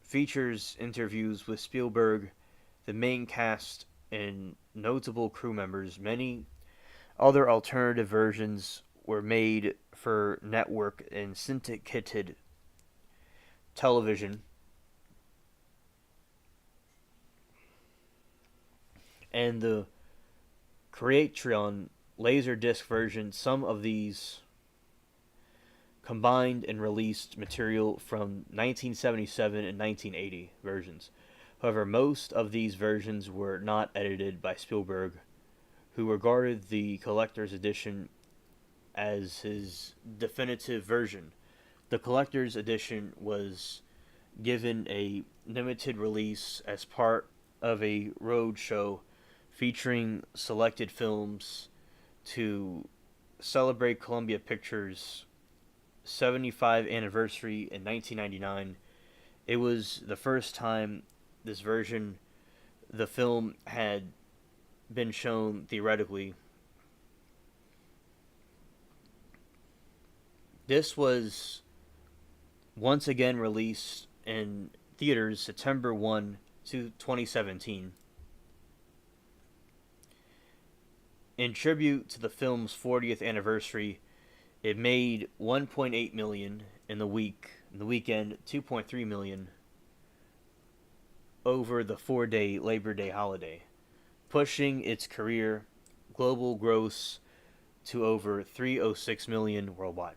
features interviews with Spielberg, the main cast, and notable crew members. Many other alternative versions were made for network and syndicated television, and the Creatron Laserdisc version. Some of these combined and released material from 1977 and 1980 versions. However, most of these versions were not edited by Spielberg, who regarded the collector's edition as his definitive version. The collector's edition was given a limited release as part of a road show featuring selected films to celebrate Columbia Pictures' 75th anniversary in 1999. It was the first time this version, the film, had been shown theoretically. This was once again released in theaters September 1, 2017. In tribute to the film's 40th anniversary, it made $1.8 million in the weekend, $2.3 million over the 4-day Labor Day holiday, pushing its career global gross to over $306 million worldwide.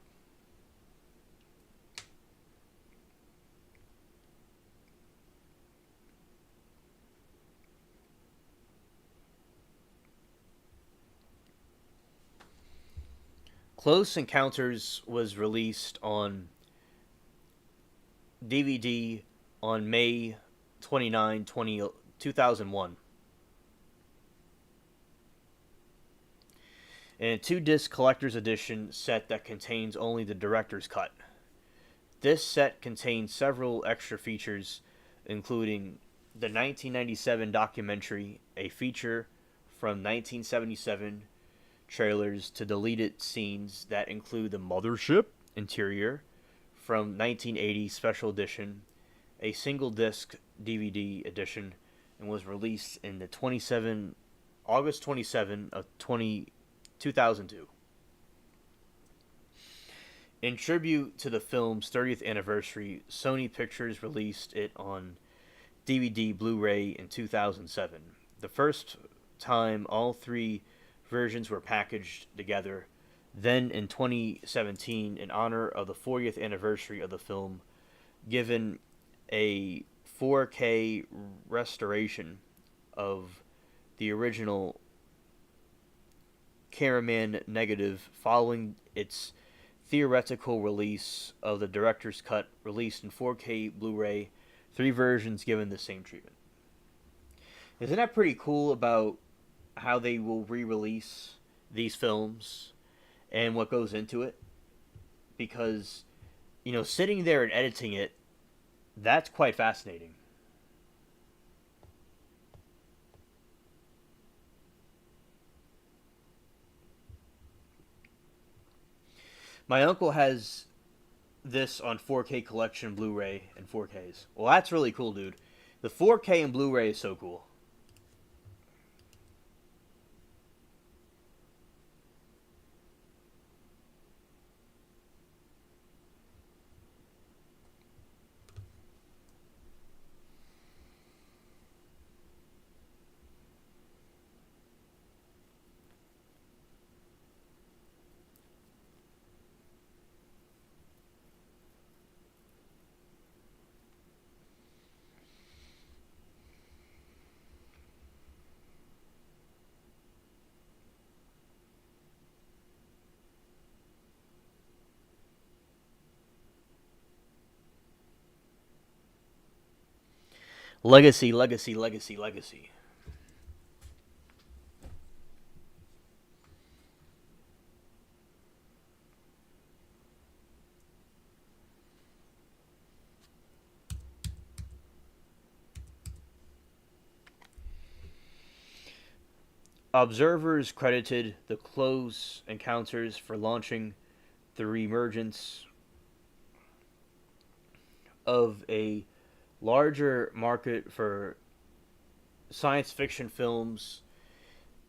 Close Encounters was released on DVD on May 29, 2001. In a 2-disc collector's edition set that contains only the director's cut. This set contains several extra features, including the 1997 documentary, a feature from 1977, trailers to deleted scenes that include the mothership interior from 1980 special edition, a single disc DVD edition, and was released in the August 27 of 2002. In tribute to the film's 30th anniversary, Sony Pictures released it on DVD Blu-ray in 2007. The first time all three versions were packaged together. Then in 2017, in honor of the 40th anniversary of the film, given a 4K restoration of the original cameraman negative following its theoretical release of the director's cut released in 4K Blu-ray, 3 versions given the same treatment. Isn't that pretty cool about how they will re-release these films and what goes into it? Because, sitting there and editing it, that's quite fascinating. My uncle has this on 4K collection Blu-ray and 4Ks. Well, that's really cool, dude. The 4K and Blu-ray is so cool. Legacy, legacy, legacy, legacy. Observers credited the Close Encounters for launching the reemergence of a larger market for science fiction films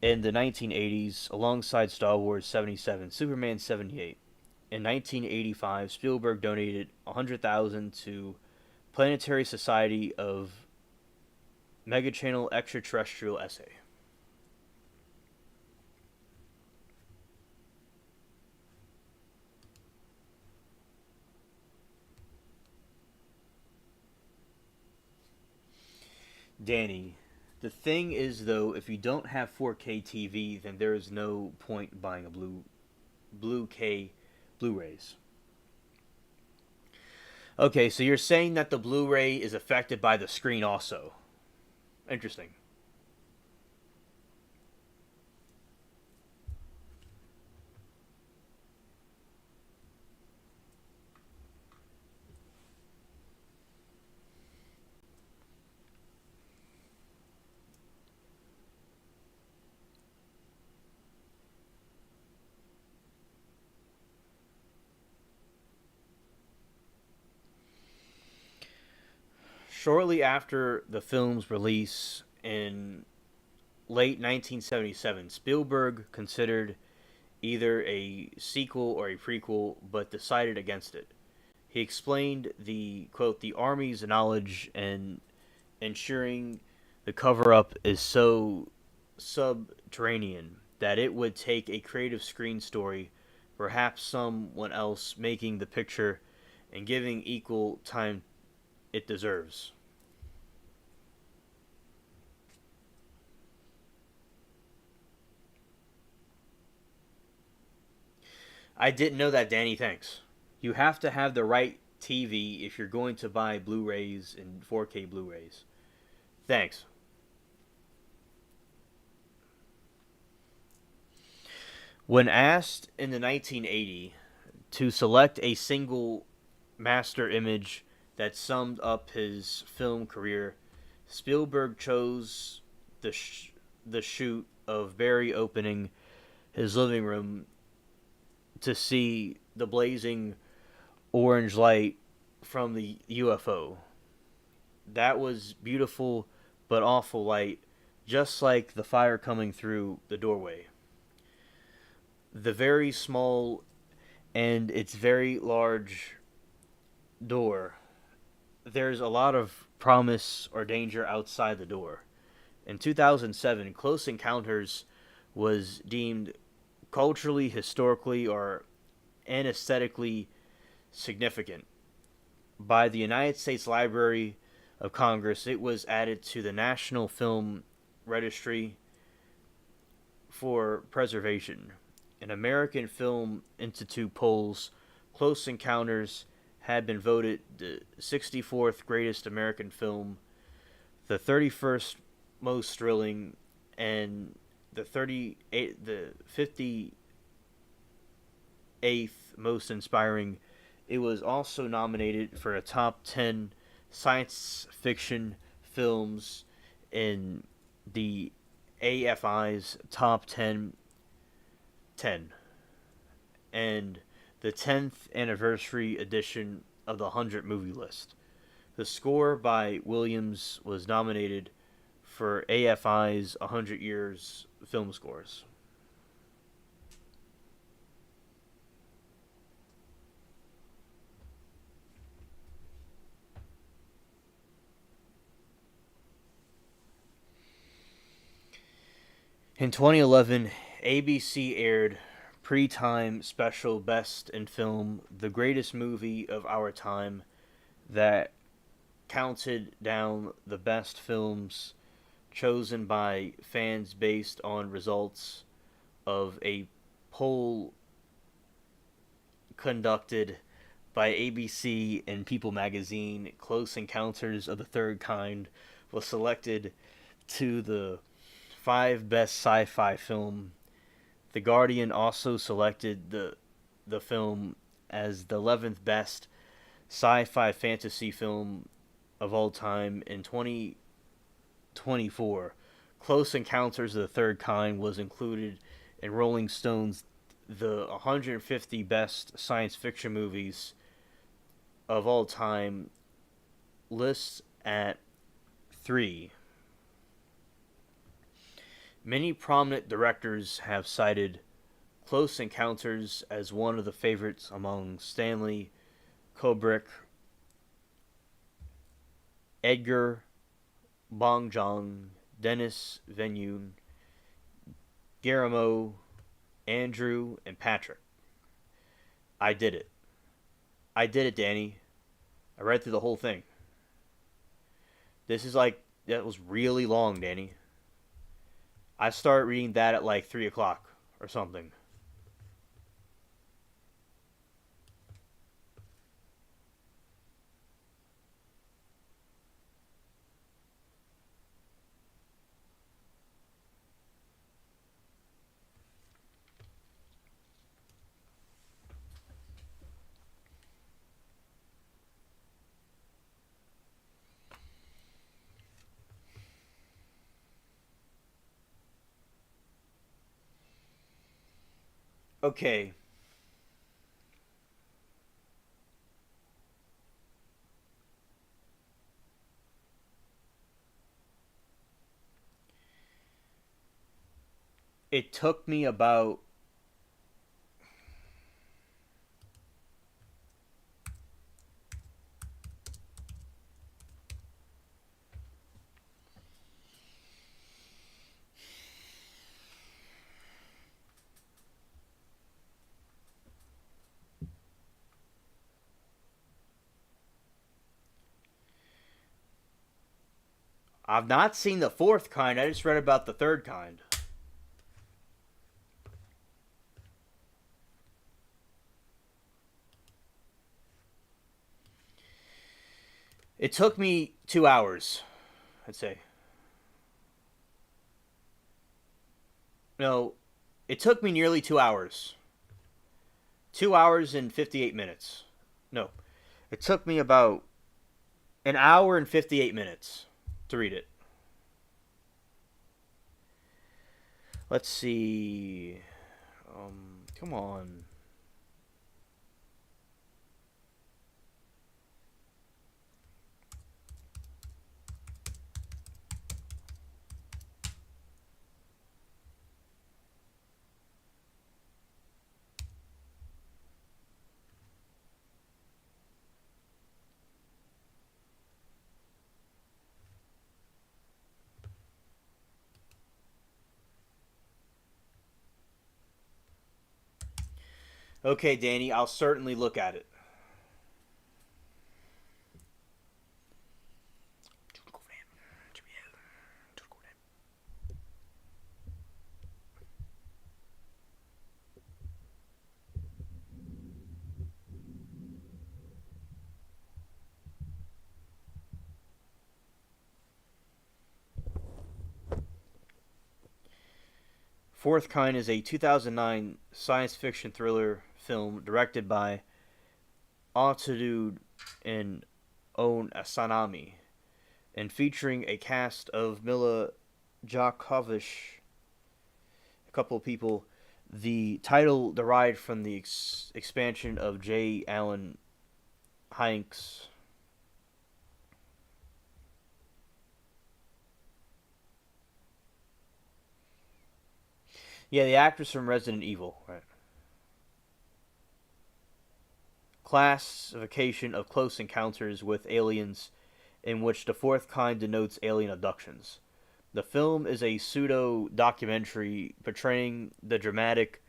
in the 1980s alongside Star Wars 77, Superman 78. In 1985, Spielberg donated $100,000 to Planetary Society of Megachannel Extraterrestrial Essay. Danny, the thing is though, if you don't have 4K TV, then there is no point in buying a Blu-K Blu-rays. Okay, so you're saying that the Blu-ray is affected by the screen also. Interesting. Shortly after the film's release in late 1977, Spielberg considered either a sequel or a prequel, but decided against it. He explained the quote, "The Army's knowledge and ensuring the cover up is so subterranean that it would take a creative screen story, perhaps someone else making the picture and giving equal time it deserves." I didn't know that, Danny. Thanks. You have to have the right TV if you're going to buy Blu-rays and 4K Blu-rays. Thanks. When asked in the 1980 to select a single master image that summed up his film career, Spielberg chose the shoot of Barry opening his living room to see the blazing orange light from the UFO. That was beautiful but awful light, just like the fire coming through the doorway. The very small and its very large door, there's a lot of promise or danger outside the door. In 2007, Close Encounters was deemed culturally, historically, or aesthetically significant. By the United States Library of Congress, it was added to the National Film Registry for preservation. An American Film Institute polls Close Encounters had been voted the 64th greatest American film, the 31st most thrilling, and the 58th most inspiring. It was also nominated for a top 10 science fiction films in the AFI's top 10 and the 10th anniversary edition of the 100 movie list. The score by Williams was nominated for AFI's 100 Years Film Scores. In 2011, ABC aired pre-time special Best in Film, the greatest movie of our time, that counted down the best films chosen by fans based on results of a poll conducted by ABC and People magazine. Close Encounters of the Third Kind was selected to the 5 best sci-fi film. The Guardian also selected the film as the 11th best sci-fi fantasy film of all time in 2024. Close Encounters of the Third Kind was included in Rolling Stone's the 150 best science fiction movies of all time lists at 3. Many prominent directors have cited Close Encounters as one of the favorites among Stanley Kubrick, Edgar Bongjong, Denis Villeneuve, Guillermo, Andrew, and Patrick. I did it. I did it, Danny. I read through the whole thing. That was really long, Danny. I started reading that at like 3 o'clock or something. Okay. It took me about I've not seen the fourth kind. I just read about the third kind. It took me 2 hours, I'd say. No, it took me nearly 2 hours. 2 hours and 58 minutes. No, it took me about an hour and 58 minutes to read it. Let's see. Come on. Okay, Danny, I'll certainly look at it. Fourth Kind is a 2009 science fiction thriller film directed by Altitude and On Asanami and featuring a cast of Mila Djokovic, a couple of people. The title derived from the expansion of J. Allen Hynek's. Yeah, the actress from Resident Evil, right? Classification of close encounters with aliens, in which the fourth kind denotes alien abductions. The film is a pseudo documentary portraying the dramatic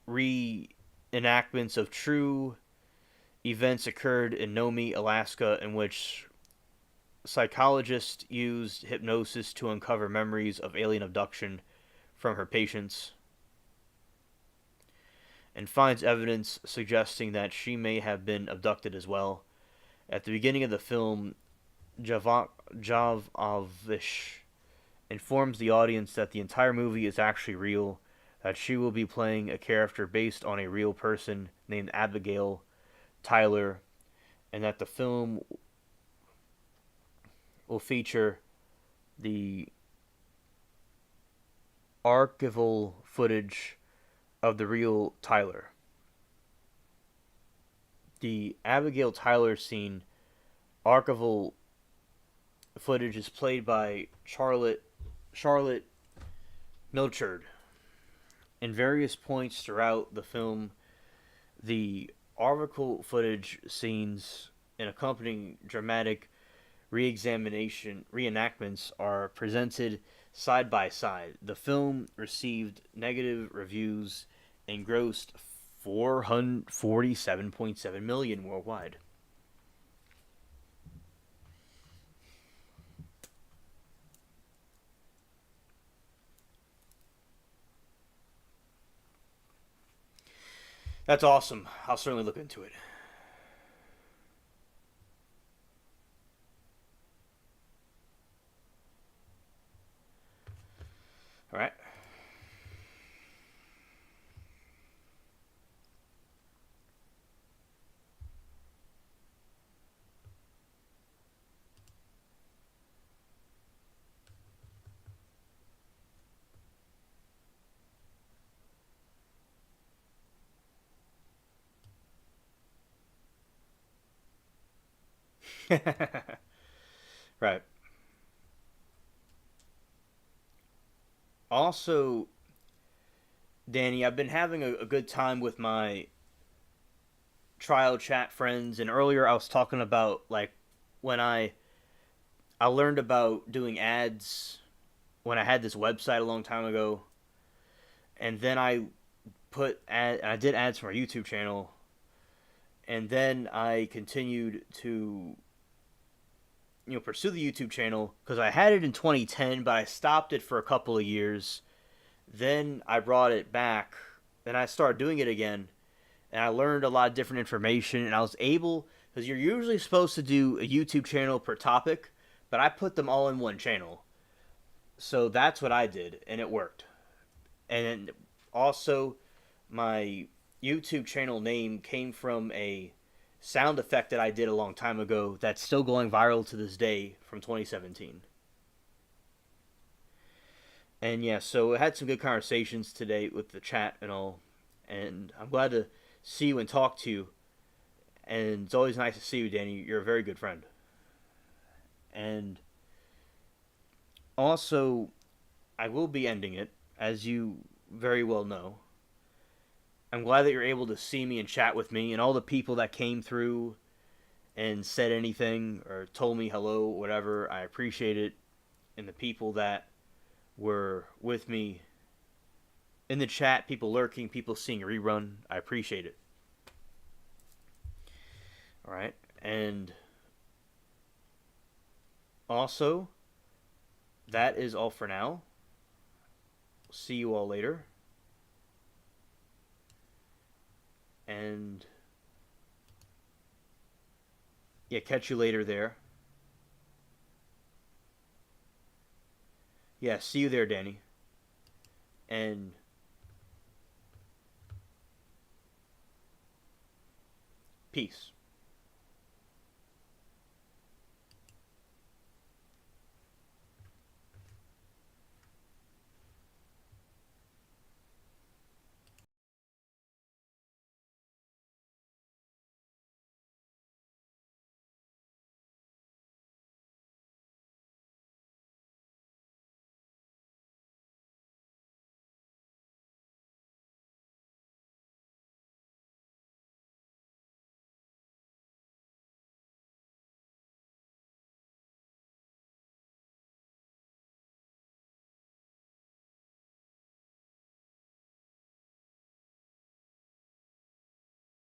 reenactments of true events occurred in Nomi, Alaska, in which psychologists used hypnosis to uncover memories of alien abduction from her patients and finds evidence suggesting that she may have been abducted as well. At the beginning of the film, Javovish informs the audience that the entire movie is actually real, that she will be playing a character based on a real person named Abigail Tyler, and that the film will feature the archival footage of the real Tyler. The Abigail Tyler scene archival footage is played by Charlotte Milchard. In various points throughout the film, the archival footage scenes and accompanying dramatic reenactments are presented side by side. The film received negative reviews and grossed 447.7 million worldwide. That's awesome. I'll certainly look into it. All right. Right. Also, Danny, I've been having a good time with my trial chat friends, and earlier I was talking about like when I learned about doing ads when I had this website a long time ago, and then I did ads for my YouTube channel, and then I continued to pursue the YouTube channel because I had it in 2010, but I stopped it for a couple of years. Then I brought it back, and I started doing it again, and I learned a lot of different information, and I was able Because you're usually supposed to do a YouTube channel per topic, but I put them all in one channel. So that's what I did, and it worked. And also, my YouTube channel name came from a sound effect that I did a long time ago that's still going viral to this day from 2017. And yeah, so I had some good conversations today with the chat and all, and I'm glad to see you and talk to you. And it's always nice to see you, Danny. You're a very good friend. And also, I will be ending it, as you very well know. I'm glad that you're able to see me and chat with me, and all the people that came through and said anything or told me hello, whatever. I appreciate it. And the people that were with me in the chat, people lurking, people seeing a rerun, I appreciate it. All right. And also, that is all for now. See you all later. And yeah, catch you later there. Yeah, see you there, Danny. And peace.